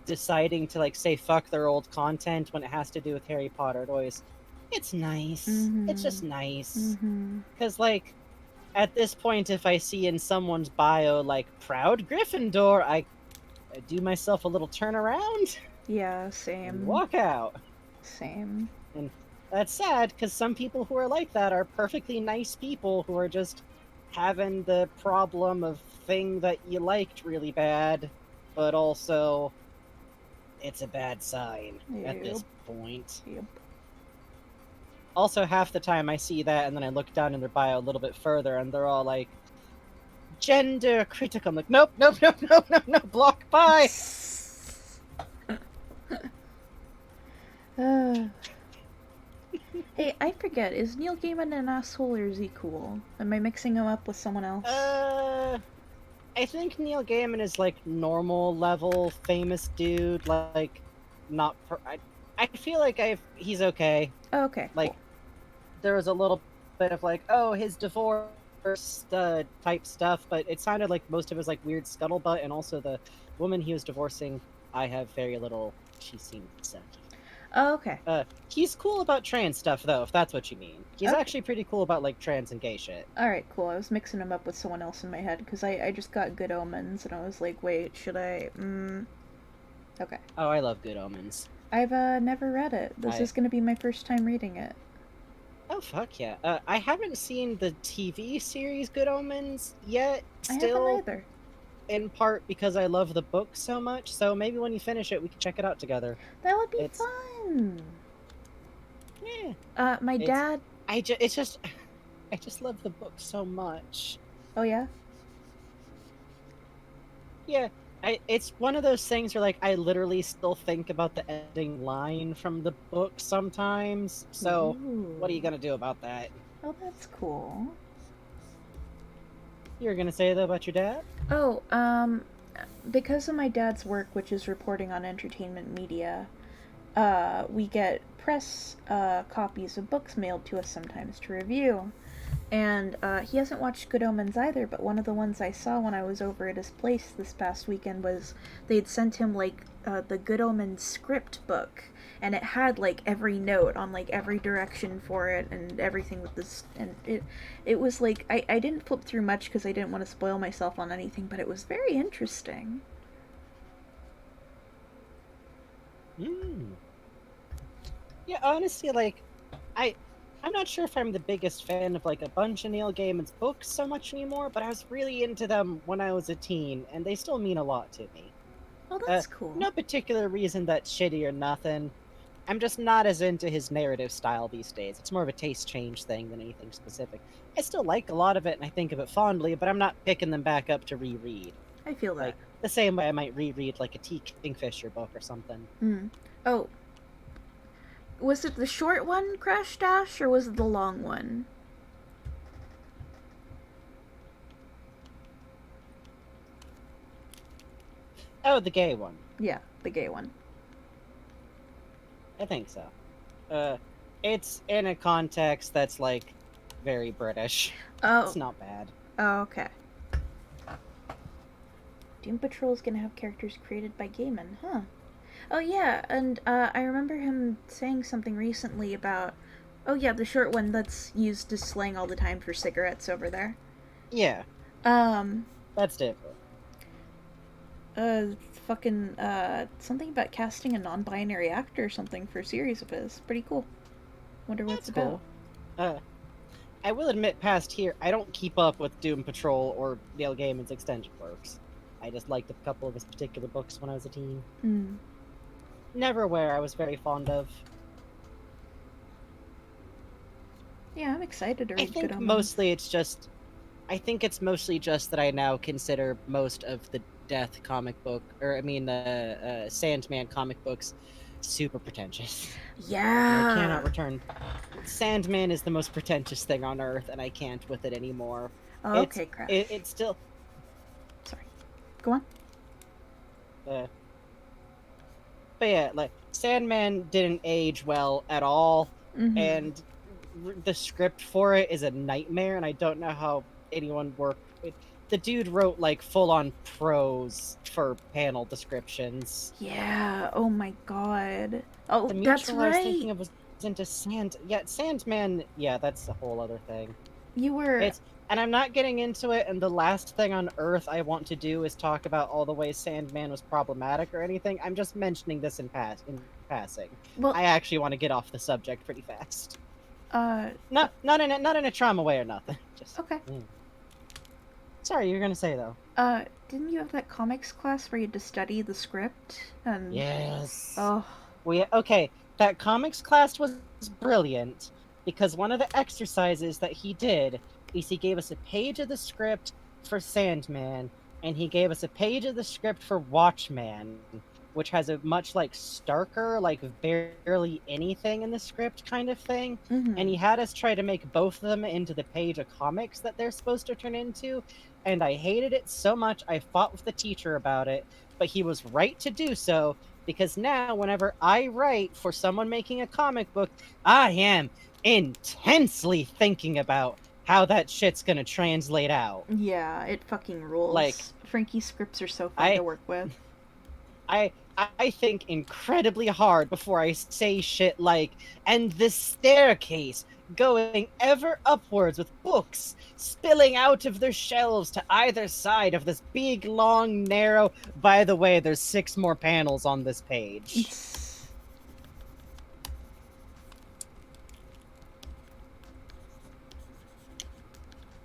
deciding to like say fuck their old content when it has to do with Harry Potter toys. It's nice. It's just nice. Because like at this point, if I see in someone's bio like proud Gryffindor, I do myself a little turnaround. Yeah, same. And walk out. Same. And that's sad because some people who are like that are perfectly nice people who are just having the problem of thing that you liked really bad, but also it's a bad sign at this point. Yep. Also, half the time I see that and then I look down in their bio a little bit further and they're all like, gender critical. I'm like, nope, block, bye! Hey, I forget, is Neil Gaiman an asshole or is he cool? Am I mixing him up with someone else? I think Neil Gaiman is like normal level famous dude, like not. I feel like he's okay. Oh, okay. Like cool. There was a little bit of like, oh, his divorce type stuff, but it sounded like most of it was like weird scuttlebutt, and also the woman he was divorcing, I have very little. She seemed sucky. Oh, okay. He's cool about trans stuff, though, if that's what you mean. He's actually pretty cool about, like, trans and gay shit. Alright, cool. I was mixing him up with someone else in my head, because I just got Good Omens, and I was like, wait, should I... Okay. Oh, I love Good Omens. I've, never read it. This is gonna be my first time reading it. Oh, fuck yeah. I haven't seen the TV series Good Omens yet. I haven't either. In part because I love the book so much, so maybe when you finish it, we can check it out together. That would be fun! Yeah. My dad... I just love the book so much. Oh, yeah? Yeah. It's one of those things where, like, I literally still think about the ending line from the book sometimes, so what are you gonna do about that? Oh, that's cool. You were gonna say, though, about your dad? Oh, because of my dad's work, which is reporting on entertainment media, we get press copies of books mailed to us sometimes to review. And he hasn't watched Good Omens either, but one of the ones I saw when I was over at his place this past weekend was they'd sent him, like, the Good Omens script book, and it had, like, every note on, like, every direction for it and everything with this, and it was, like, I didn't flip through much because I didn't want to spoil myself on anything, but it was very interesting. Yeah, honestly, like, I'm not sure if I'm the biggest fan of, like, a bunch of Neil Gaiman's books so much anymore, but I was really into them when I was a teen, and they still mean a lot to me. Oh, that's cool. No particular reason that's shitty or nothing. I'm just not as into his narrative style these days. It's more of a taste change thing than anything specific. I still like a lot of it, and I think of it fondly, but I'm not picking them back up to reread. I feel that. Like, the same way I might reread, like, a T. Kingfisher book or something. Oh. Was it the short one, Crash Dash, or was it the long one? Oh, the gay one. Yeah, the gay one. I think so. It's in a context that's, like, very British. Oh. It's not bad. Oh, okay. Doom Patrol's gonna have characters created by Gaiman, huh? Oh, yeah, and I remember him saying something recently about... Oh, yeah, the short one that's used as slang all the time for cigarettes over there. Yeah. That's different. Something about casting a non-binary actor or something for a series of his. Pretty cool. Wonder what it's about. Cool. I will admit, past here, I don't keep up with Doom Patrol or Neil Gaiman's extension works. I just liked a couple of his particular books when I was a teen. Neverwhere I was very fond of. Yeah, I'm excited to read Good Omens. I think it's mostly just that I now consider most of the Death comic book, Sandman comic books, super pretentious. Yeah. I cannot return. Sandman is the most pretentious thing on Earth, and I can't with it anymore. Oh, okay, crap. It's still... Sorry. Go on. But yeah, like, Sandman didn't age well at all, and the script for it is a nightmare, and I don't know how anyone worked. the dude wrote like full-on prose for panel descriptions. Yeah, oh my god. Oh, The that's mutual I was right! thinking of was into Sandman, yeah, that's a whole other thing. You were... And I'm not getting into it, and the last thing on Earth I want to do is talk about all the ways Sandman was problematic or anything. I'm just mentioning this in passing. Well, I actually want to get off the subject pretty fast. uh... Not in a trauma way or nothing. Just Okay. Sorry, you were gonna say though. Didn't you have that comics class where you had to study the script? And... Yes. Oh. That comics class was brilliant because one of the exercises that he did is he gave us a page of the script for Sandman, and he gave us a page of the script for Watchman, which has a much like starker, like barely anything in the script kind of thing. Mm-hmm. And he had us try to make both of them into the page of comics that they're supposed to turn into. And I hated it so much I fought with the teacher about it, but he was right to do so, because now whenever I write for someone making a comic book, I am intensely thinking about how that shit's gonna translate out. Yeah, it fucking rules. Like, Frankie's scripts are so fun to work with. I think incredibly hard before I say shit like, and the staircase going ever upwards with books spilling out of their shelves to either side of this big, long, narrow... By the way, there's 6 more panels on this page.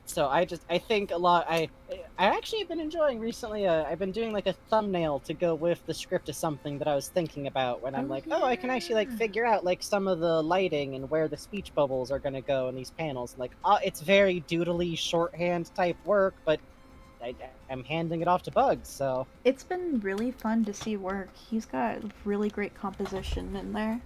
So I think a lot... I actually have been enjoying recently, I've been doing like a thumbnail to go with the script of something that I was thinking about when I'm I can actually like figure out like some of the lighting and where the speech bubbles are gonna go in these panels. Like, it's very doodly shorthand type work, but I'm handing it off to Bugs, so... It's been really fun to see work. He's got really great composition in there.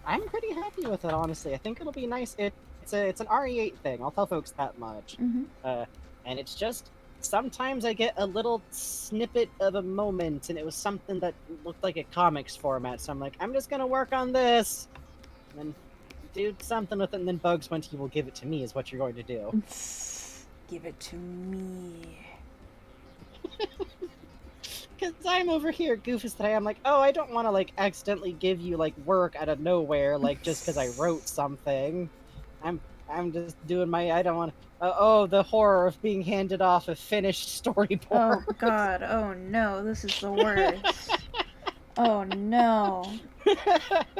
I'm pretty happy with it, honestly. I think it'll be nice. It's an RE8 thing, I'll tell folks that much. Mm-hmm. And it's just, sometimes I get a little snippet of a moment, and it was something that looked like a comics format, so I'm like, I'm just gonna work on this, and then do something with it, and then Bugs went, he will give it to me, is what you're going to do. Give it to me. Because I'm over here, goofus that I am, like, oh, I don't want to, like, accidentally give you, like, work out of nowhere, like, just because I wrote something. I'm just doing my... I don't want to... the horror of being handed off a finished storyboard. Oh, God. Oh, no. This is the worst. Oh, no.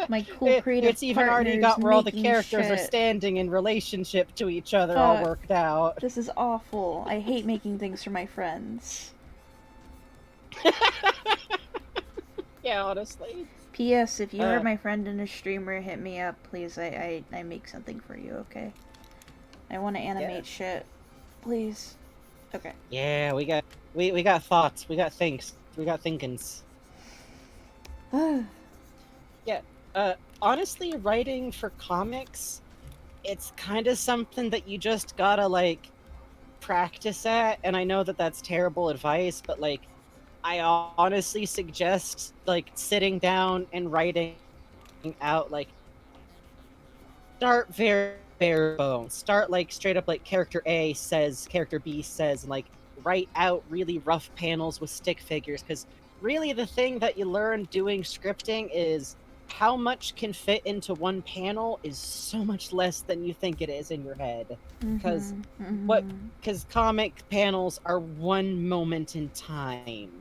My cool creative It's even already got where all the characters shit. are standing in relationship to each other, all worked out. This is awful. I hate making things for my friends. Yeah, honestly. P.S. If you are my friend and a streamer, hit me up, please. I make something for you, okay? I want to animate shit. Please. Okay. Yeah, we got thoughts. We got things. We got thinkings. Yeah. Honestly, writing for comics, it's kind of something that you just gotta, like, practice at, and I know that that's terrible advice, but, like, I honestly suggest, like, sitting down and writing out, like, start very bare bones. Start, like, straight up, like, character A says, character B says, and, like, write out really rough panels with stick figures, because really the thing that you learn doing scripting is how much can fit into one panel is so much less than you think it is in your head. Because because comic panels are one moment in time.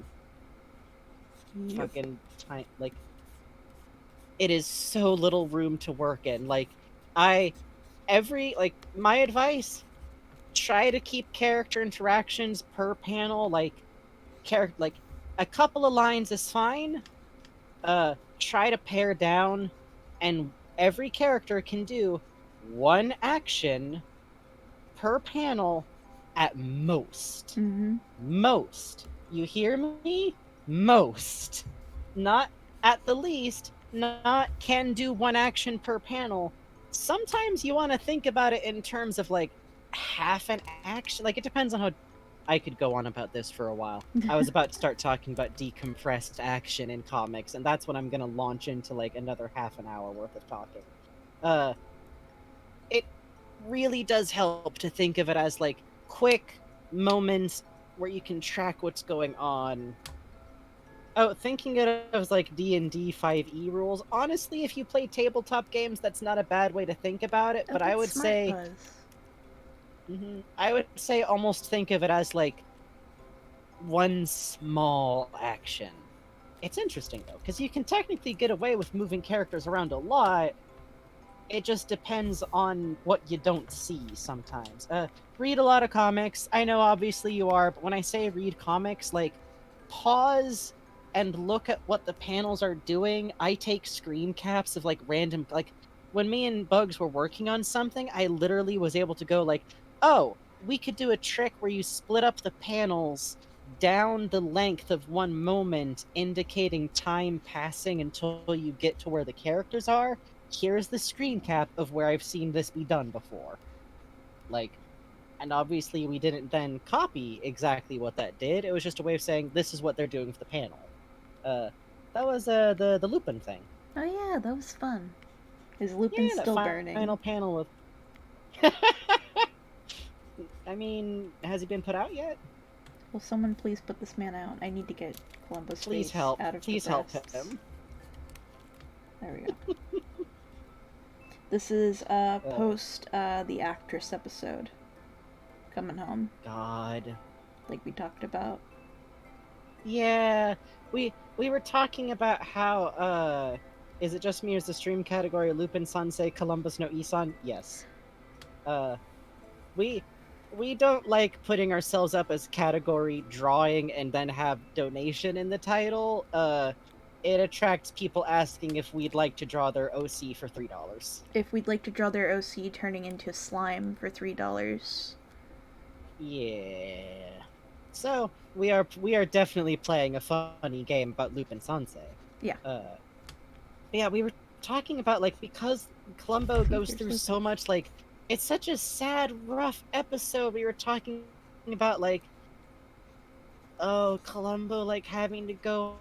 Fucking time, like, it is so little room to work in. Like, my advice, try to keep character interactions per panel, like a couple of lines is fine. Try to pare down, and every character can do one action per panel at most. Most. You hear me? Most. Not at the least, not can do one action per panel. Sometimes you want to think about it in terms of, like, half an action. Like, it depends on how... I could go on about this for a while. I was about to start talking about decompressed action in comics, and that's when I'm going to launch into, like, another half an hour worth of talking. It really does help to think of it as, like, quick, moments where you can track what's going on. Oh, thinking it as like D&D 5e rules. Honestly, if you play tabletop games, that's not a bad way to think about it. Oh, But I that's would smart, say, Buzz. I would say almost think of it as like one small action. It's interesting though, because you can technically get away with moving characters around a lot. It just depends on what you don't see sometimes. Read a lot of comics. I know obviously you are, but when I say read comics, like pause and look at what the panels are doing. I take screen caps of like random, like when me and Bugs were working on something, I literally was able to go like, oh, we could do a trick where you split up the panels down the length of one moment, indicating time passing until you get to where the characters are. Here's the screen cap of where I've seen this be done before. Like, and obviously we didn't then copy exactly what that did. It was just a way of saying this is what they're doing for the panel. That was the Lupin thing. Oh yeah, that was fun. Is Lupin Yeah, still that burning? final panel with. I mean, has he been put out yet? Will someone please put this man out? I need to get Columbo's Please face help. out of Please the help breasts. him. There we go. This is post the actress episode. Coming home. God. Like we talked about. Yeah, we were talking about how is it just me or is the stream category Lupin Sansei Columbus no Isan? Yes. Uh we don't like putting ourselves up as category drawing and then have donation in the title. It attracts people asking if we'd like to draw their OC for $3. If we'd like to draw their OC turning into slime for $3. Yeah. So we are definitely playing a funny game about Lupin Sansei. Yeah. Yeah, we were talking about like because Columbo See, goes here's through Lupin. so much, like it's such a sad, rough episode. We were talking about like, oh, Columbo like having to go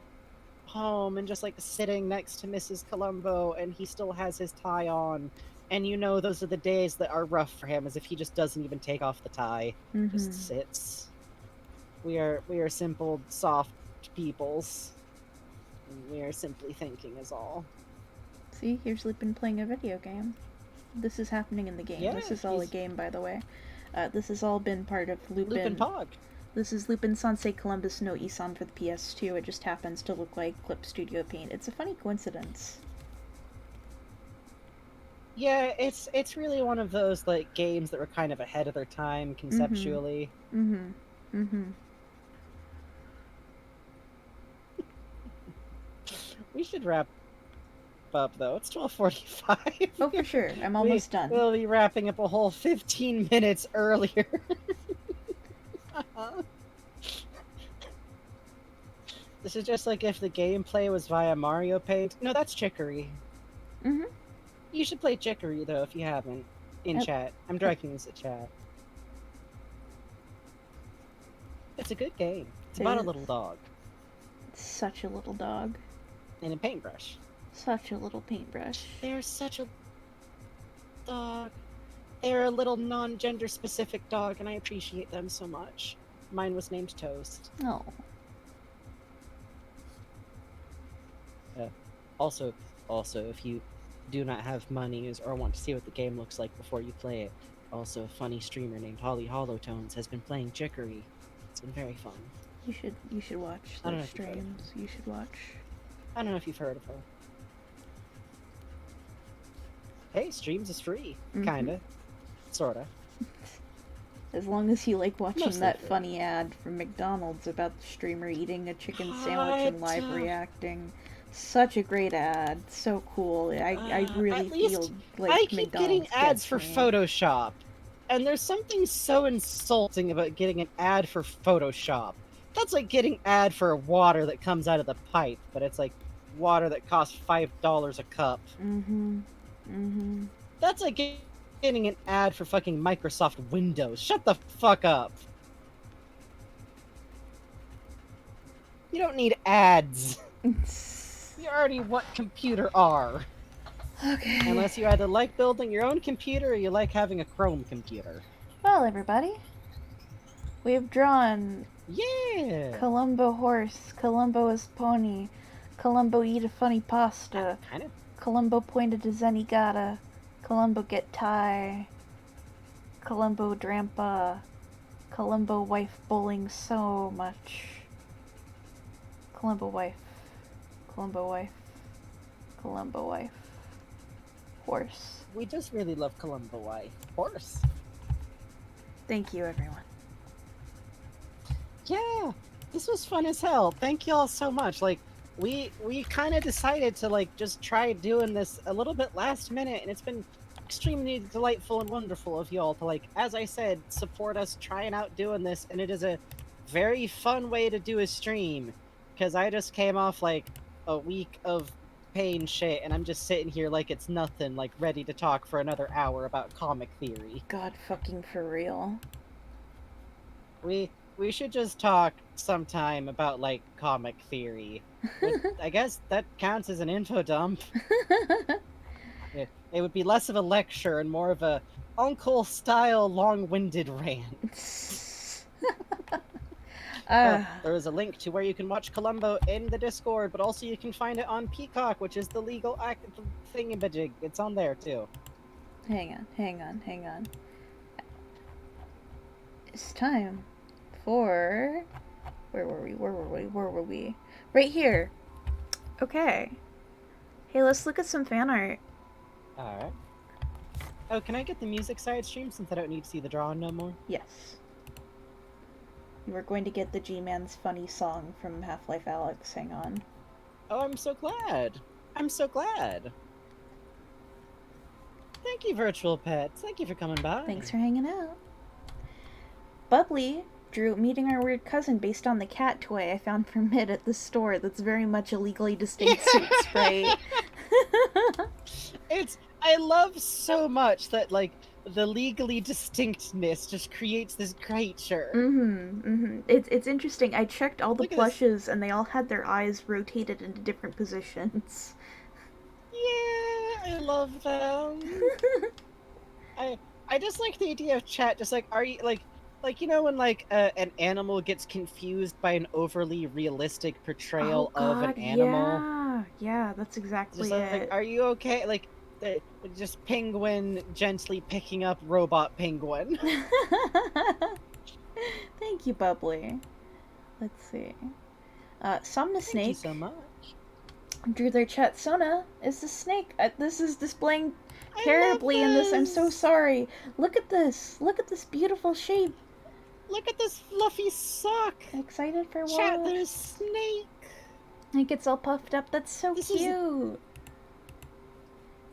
home and just like sitting next to Mrs. Columbo and he still has his tie on. And you know those are the days that are rough for him, as if he just doesn't even take off the tie. Just sits. We are simple, soft peoples. We are simply thinking is all. See, here's Lupin playing a video game. This is happening in the game. Yeah, this is all a game, by the way. This has all been part of Lupin Pog. This is Lupin Sansei Columbus no Isan for the PS2. It just happens to look like Clip Studio Paint. It's a funny coincidence. Yeah, it's really one of those like games that were kind of ahead of their time conceptually. We should wrap up though. It's 12:45. Oh, for sure. I'm almost done. We'll be wrapping up a whole 15 minutes earlier. This is just like if the gameplay was via Mario Paint. No, that's Chicory. You should play Chicory though if you haven't. In chat. I'm directing this at chat. It's a good game. It's about a little dog. It's such a little dog. And a paintbrush. Such a little paintbrush. They're such a dog. They're a little non-gender specific dog, and I appreciate them so much. Mine was named Toast. Oh. Also, if you do not have money or want to see what the game looks like before you play it, also a funny streamer named Holly Hollowtones has been playing Chicory. It's been very fun. You should watch those streams. You should watch. I don't know if you've heard of her. Hey, streams is free. Kinda. Sorta. As long as you like watching Mostly that free. funny ad from McDonald's about the streamer eating a chicken sandwich and live reacting. Such a great ad. So cool. I really feel like I keep McDonald's getting ads gets for me. Photoshop. And there's something so insulting about getting an ad for Photoshop. That's like getting ad for water that comes out of the pipe, but it's like water that costs $5 a cup. That's like getting an ad for fucking Microsoft Windows. Shut the fuck up. You don't need ads. You already what computer are. Okay. Unless you either like building your own computer or you like having a Chrome computer. Well, everybody, We've drawn Yeah! Columbo horse, Columbo is pony, Columbo eat a funny pasta, Kind of. Columbo pointed to Zenigata, Columbo get tie, Columbo drampa, Columbo wife bowling so much. Columbo wife, Columbo wife, Columbo wife, horse. We just really love Columbo wife. Horse. Thank you, everyone. Yeah, this was fun as hell. Thank you all so much. Like, we kind of decided to like just try doing this a little bit last minute, and it's been extremely delightful and wonderful of y'all to like, as I said, support us trying out doing this, and it is a very fun way to do a stream because I just came off like a week of pain shit, and I'm just sitting here like it's nothing, like ready to talk for another hour about comic theory. God fucking for real. We should just talk sometime about like comic theory. I guess that counts as an info dump. It would be less of a lecture and more of a uncle-style long-winded rant. There is a link to where you can watch Columbo in the Discord, but also you can find it on Peacock, which is the legal thingamajig. It's on there too. Hang on. It's time for... Where were we? Right here. Okay. Hey, let's look at some fan art. Alright. Oh, can I get the music side stream since I don't need to see the drawing no more? Yes. You are going to get the G-Man's funny song from Half-Life Alyx. Hang on. Oh, I'm so glad. I'm so glad. Thank you, Virtual Pets. Thank you for coming by. Thanks for hanging out. Bubbly drew Meeting Our Weird Cousin based on the cat toy I found for Mid at the store that's very much a legally distinct suit sprite. I love so much that, like, the legally distinctness just creates this creature. It's interesting. I checked all the Look at plushes and they all had their eyes rotated into different positions. Yeah, I love them. I just like the idea of chat just like, are you, like you know when like an animal gets confused by an overly realistic portrayal of an animal? Yeah, that's exactly just it. like, are you okay? Like, just penguin gently picking up robot penguin. Thank you, Bubbly. Let's see. Somna Snake. Thank you so much. Drew their chat. Sona is the snake. This is displaying terribly in this. I'm so sorry. Look at this. Look at this beautiful shape. Look at this fluffy sock. Excited for what? Chat, there's snake. It gets all puffed up. That's so cute.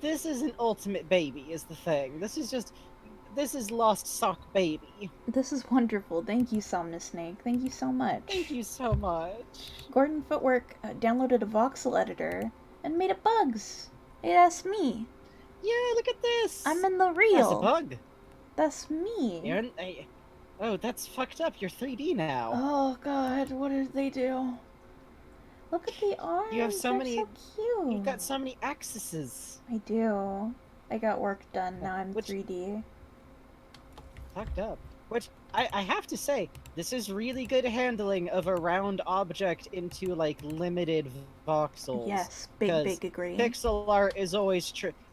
This is an ultimate baby, is the thing. This is Lost Sock Baby. This is wonderful. Thank you, Somna Snake. Thank you so much. Thank you so much. Gordon Footwork downloaded a voxel editor and made it bugs. It asked me. Yeah, look at this. I'm in the real. That's a bug. That's me. You're oh, that's fucked up. You're 3D now. Oh god, what did they do? Look at the arms. You have so many. So cute. You've got so many axes. I do. I got work done. Now I'm 3D. Fucked up. Which I have to say, this is really good handling of a round object into like limited voxels. Yes, big agree. Pixel art is always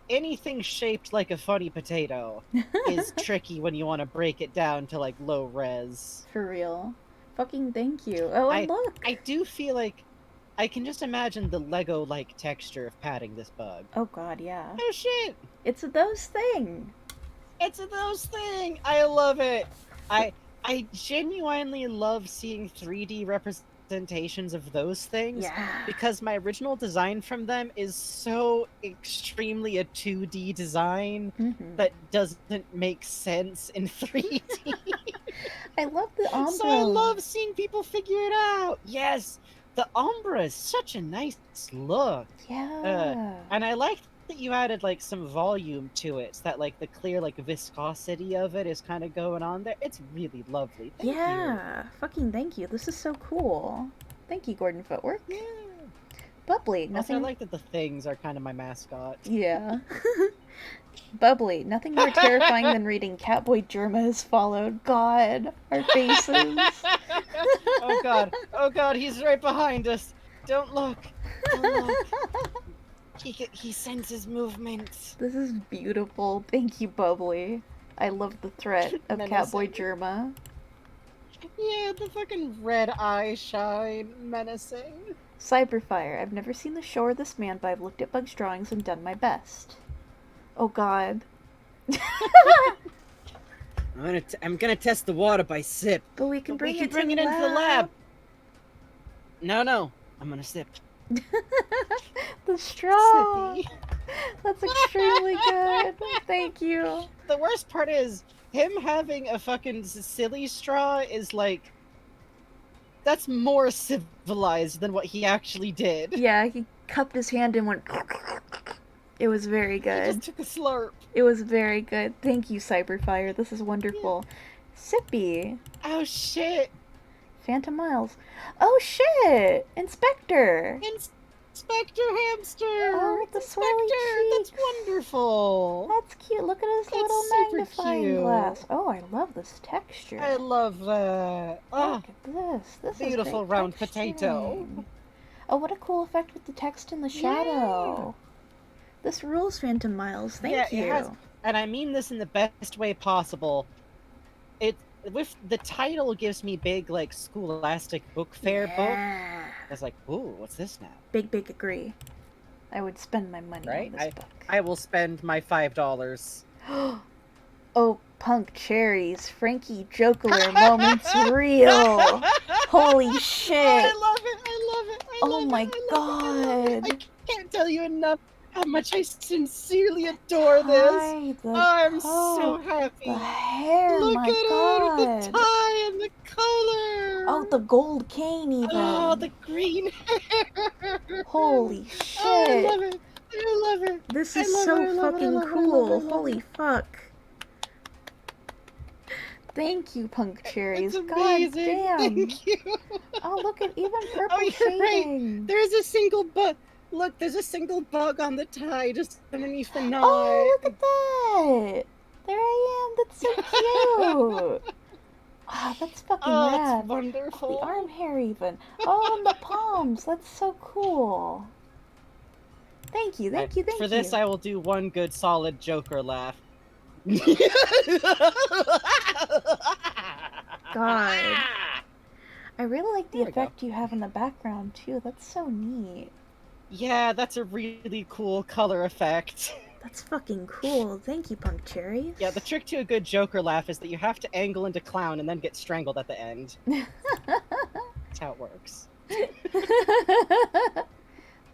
anything shaped like a funny potato is tricky when you want to break it down to like low res. For real. Fucking thank you. Oh, and look. I do feel like I can just imagine the Lego-like texture of patting this bug. Oh god, yeah. Oh shit! It's a those thing. It's a those thing! I love it! I genuinely love seeing 3D representations of those things. Yeah. Because my original design from them is so extremely a 2D design that doesn't make sense in 3D. I love the Umbra. So I love seeing people figure it out! Yes! The Umbra is such a nice look. Yeah. And I like that you added like some volume to it, so that like the clear like viscosity of it is kind of going on there. It's really lovely. Thank you. Fucking thank you. This is so cool. Thank you, Gordon Footwork. Yeah. Bubbly. Nothing. Also, I like that the things are kind of my mascot. Yeah. Bubbly. Nothing more terrifying than reading Catboy Germa has followed. God, our faces. Oh god, he's right behind us. Don't look. Don't look. He senses movements. This is beautiful. Thank you, Bubbly. I love the threat of Catboy Germa. Yeah, the fucking red eye shine, menacing. Cyberfire. I've never seen the show or this man, but I've looked at Bug's drawings and done my best. Oh god. I'm gonna test the water by sip. But we can bring it into the lab. No. I'm gonna sip. The straw. Sippy. That's extremely good. Thank you. The worst part is him having a fucking silly straw is like, that's more civilized than what he actually did. Yeah, he cupped his hand and went. It was very good. He just took a slurp. It was very good. Thank you, Cyberfire. This is wonderful. Sippy. Oh shit. Phantom Miles. Oh shit! Inspector! Inspector Hamster! Oh, the swirly That's cheeks. wonderful. That's cute. Look at his That's little super magnifying cute. glass. Oh, I love this texture. I love that. Oh, Look at this. This beautiful is great round potato. texturing. Oh, what a cool effect with the text in the shadow. This rules, Phantom Miles. Thank you. It has, and I mean this in the best way possible. With the title gives me big, like, Scholastic Book Fair book. I was like, ooh, what's this now? Big agree. I would spend my money on this book. I will spend my $5. Oh, punk cherries. Frankie Joker moments real. Holy shit. I love it. Oh my god. I can't tell you enough how much I sincerely adore this. I'm so happy. The hair, Look my at god. it, the tie and the color. Oh, the gold cane even. Oh, the green hair. Holy shit. Oh, I love it. This is so fucking cool. Holy fuck. Thank you, punk cherries. It's God amazing. damn. Thank you. Oh, look at even purple Oh, you're right. shading. There's a single bug. Look, there's a single bug on the tie just underneath the knot. Oh, look at that. There I am. That's so cute. Ah, that's fucking Oh, rad. that's wonderful. The arm hair even. Oh, and the palms. That's so cool. Thank you. For this, I will do one good solid Joker laugh. God. I really like the effect you have in the background, too. That's so neat. Yeah, that's a really cool color effect. That's fucking cool. Thank you, Punk Cherries. Yeah, the trick to a good Joker laugh is that you have to angle into clown and then get strangled at the end. That's how it works.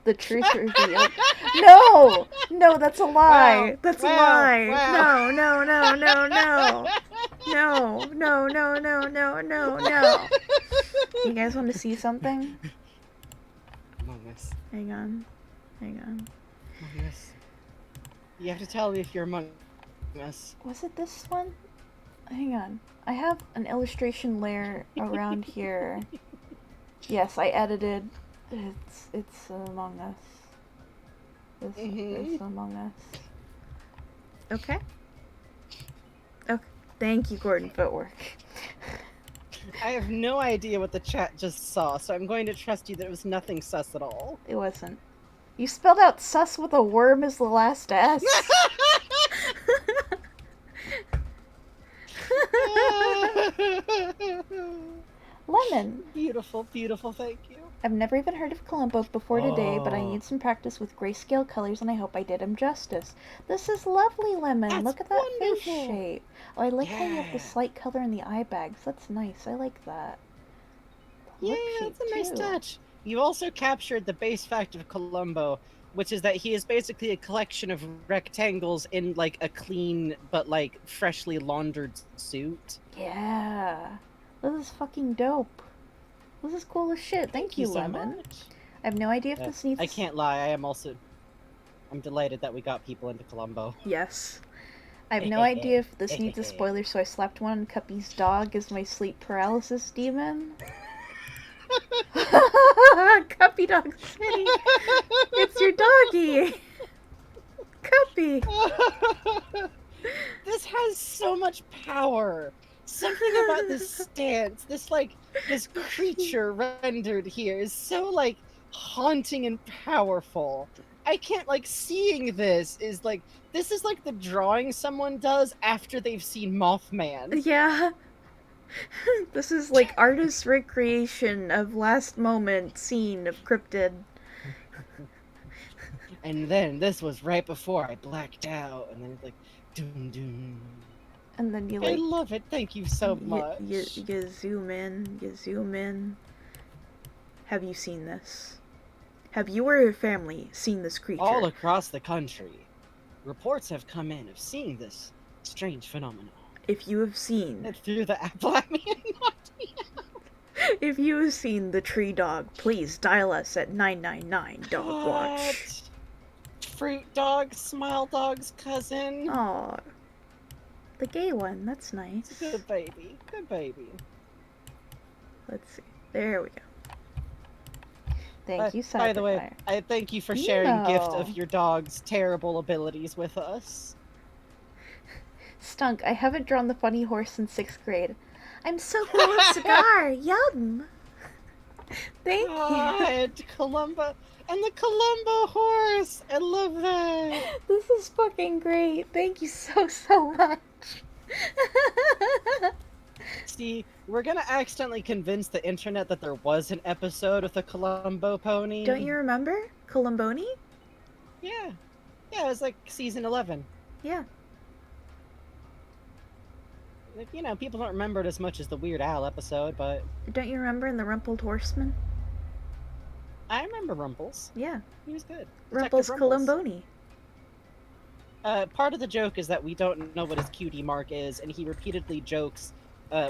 The truth revealed. No! No, that's a lie. Wow. That's a Wow. lie. Wow. No. No. You guys want to see something? Among Us. Hang on. Among Us. You have to tell me if you're Among Us. Was it this one? Hang on. I have an illustration layer around here. Yes, I edited. It's Among Us. This is Among Us. Okay. Okay. Thank you, Gordon Footwork. I have no idea what the chat just saw, so I'm going to trust you that it was nothing sus at all. It wasn't. You spelled out sus with a worm as the last S. Lemon. Beautiful, thank you. I've never even heard of Columbo before today, but I need some practice with grayscale colors, and I hope I did him justice. This is lovely, Lemon. That's Look at that wonderful. face shape. Oh, I like how you have the slight color in the eye bags. That's nice. I like that. The lip shape, That's a nice too. touch. You also captured the base fact of Columbo, which is that he is basically a collection of rectangles in, like, a clean but, like, freshly laundered suit. Yeah. This is fucking dope. This is cool as shit. Thank you, so Lemon. much. I have no idea if this needs... I can't lie, I'm delighted that we got people into Columbo. Yes. I have no idea if this needs a spoiler, so I slapped one on Cuppy's dog as my sleep paralysis demon. Cuppy Dog City! It's your doggy! Cuppy! Cappy. This has so much power. Something about this stance, this creature rendered here is so, like, haunting and powerful. I can't, like, seeing this is, like, this is like the drawing someone does after they've seen Mothman. Yeah. This is like artist's recreation of last moment scene of cryptid. And then this was right before I blacked out, and then it's like, doom doom. And then you I like love it. Thank you so much. you zoom in, you zoom in. Have you seen this? Have you or your family seen this creature? All across the country, reports have come in of seeing this strange phenomenon. If you have seen... It threw the apple at me and knocked me out. If you have seen the tree dog, please dial us at 999 Dog Watch. Fruit dog, smile dog's cousin. Aw. The gay one, that's nice. Good baby, good baby. Let's see. There we go. Thank you, Psychonauts. By the way, I thank you for sharing gift of your dog's terrible abilities with us. Stunk, I haven't drawn the funny horse in 6th grade. I'm so full of cigar. Yum. Thank you. Columbo. And the Columbo horse. I love that. This is fucking great. Thank you so much. See, we're gonna accidentally convince the internet that there was an episode of the Columbo pony. Don't you remember? Columboni? Yeah. Yeah, it was like season 11. Yeah. You know, people don't remember it as much as the Weird Al episode, but... Don't you remember in the Rumpled Horseman? I remember Rumples. Yeah. He was good. Rumples Columboni. Part of the joke is that we don't know what his cutie mark is, and he repeatedly jokes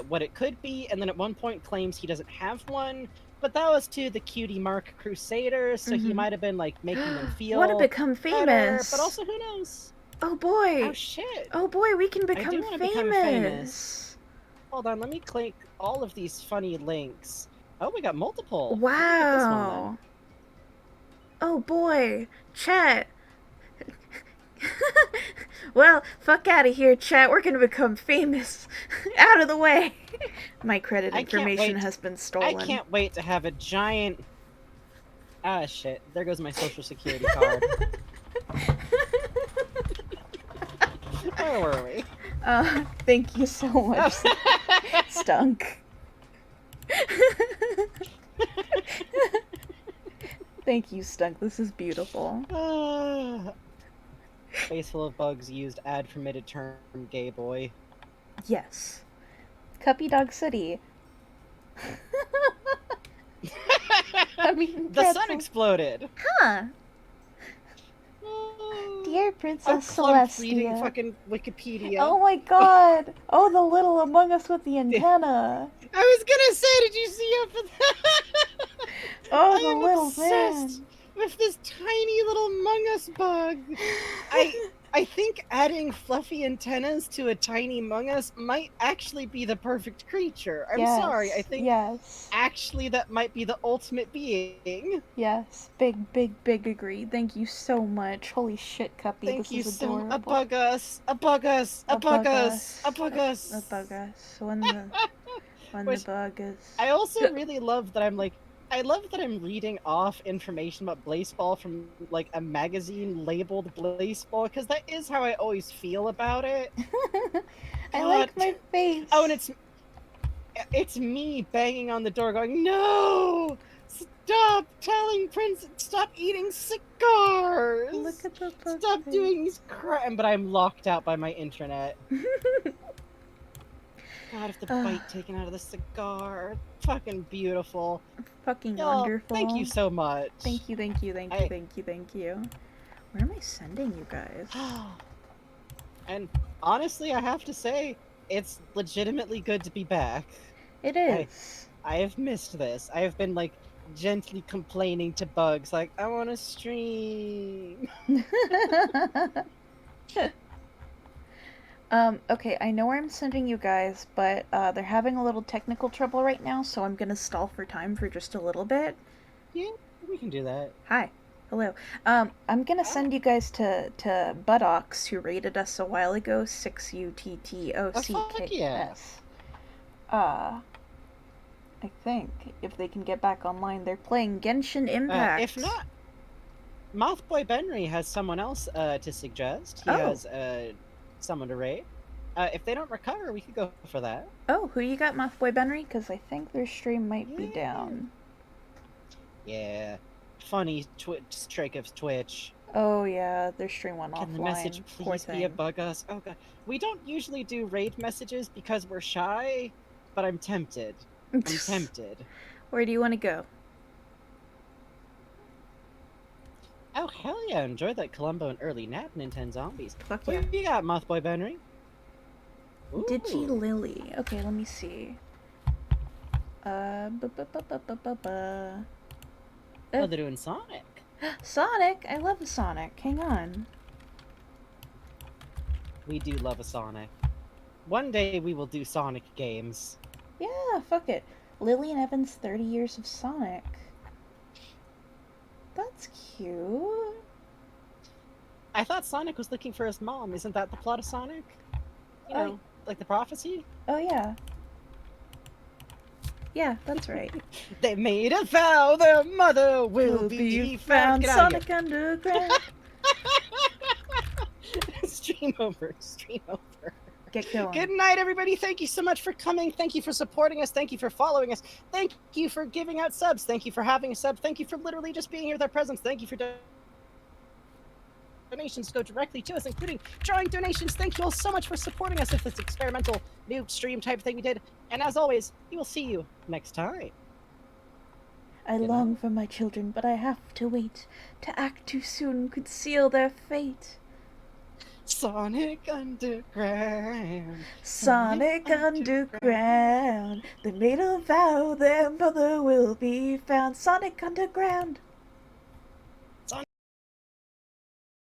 what it could be, and then at one point claims he doesn't have one, but that was to the cutie mark crusaders, so he might have been, like, making them feel Want to become famous. better, but also, who knows? Oh boy! Oh shit! Oh boy, we can become I do wanna famous. become famous. Hold on, let me click all of these funny links. Oh, we got multiple. Wow. Oh boy, Chat. Well, fuck out of here, Chat. We're gonna become famous. Out of the way. My credit information has been stolen. I can't wait to have a giant... Ah, shit. There goes my social security card. Where were we? Thank you so much, Stunk. Thank you, Stunk. This is beautiful. Face full of bugs used ad permitted term gay boy. Yes. Cuppy Dog City. I mean, the sun exploded. Huh. Dear Princess Celestia. Reading fucking Wikipedia. Oh my god. Oh, the little Among Us with the antenna. I was gonna say, did you see up with that? Oh, the little man. With this tiny little Among Us bug. I think adding fluffy antennas to a tiny Among Us might actually be the perfect creature. I'm sorry, I think actually that might be the ultimate being. Yes, big agree. Thank you so much. Holy shit, Cuppy, Thank this you is so adorable. A bug us. When the bug is... I also really love that I love that I'm reading off information about Blazball from, like, a magazine labeled Blazball, because that is how I always feel about it. I like my face. Oh, and it's me banging on the door going, no! Stop telling Prince, stop eating cigars! Look at the bug Stop face. doing these but I'm locked out by my internet. God, if the bite taken out of the cigar. Fucking beautiful. Fucking Y'all, wonderful. thank you so much. Thank you. Where am I sending you guys? And honestly, I have to say, it's legitimately good to be back. It is. I have missed this. I have been, like, gently complaining to bugs, like, I want to stream. Okay, I know where I'm sending you guys, but they're having a little technical trouble right now, so I'm gonna stall for time for just a little bit. Yeah, we can do that. Hi. Hello. I'm gonna send you guys to Buttocks, who rated us a while ago, 6UTTOCKS. Oh, fuck yeah. I think, if they can get back online, they're playing Genshin Impact. If not, Mothboy Benry has someone else to suggest. He Oh. has someone to raid. If they don't recover, we could go for that. Oh, who you got, Mothboy Benry? Because I think their stream might be down. Yeah. Funny streak of Twitch. Oh yeah, their stream went offline. Can the message please be a bug us? Oh god. We don't usually do raid messages because we're shy, but I'm tempted. I'm tempted. Where do you want to go? Oh hell yeah, enjoy that Columbo and early nap, Nintendo Zombies. Fuck yeah. What you got, Mothboy Benry? Digi Lily. Okay, let me see. Oh, they're doing Sonic. Sonic? I love a Sonic. Hang on. We do love a Sonic. One day we will do Sonic games. Yeah, fuck it. Lily and Evan's 30 years of Sonic. That's cute. I thought Sonic was looking for his mom. Isn't that the plot of Sonic? You know, like the prophecy? Oh, yeah. Yeah, that's right. They made a vow their mother will be found. Sonic Underground. Stream over. Stream over. Get going. Good night, everybody. Thank you so much for coming. Thank you for supporting us. Thank you for following us. Thank you for giving out subs. Thank you for having a sub. Thank you for literally just being here with our presence. Thank you for donations go directly to us, including drawing donations. Thank you all so much for supporting us with this experimental new stream type thing we did. And as always, we will see you next time. I long for my children, but I have to wait. To act too soon could seal their fate. Sonic Underground. Sonic Underground. They made a vow their mother will be found. Sonic Underground.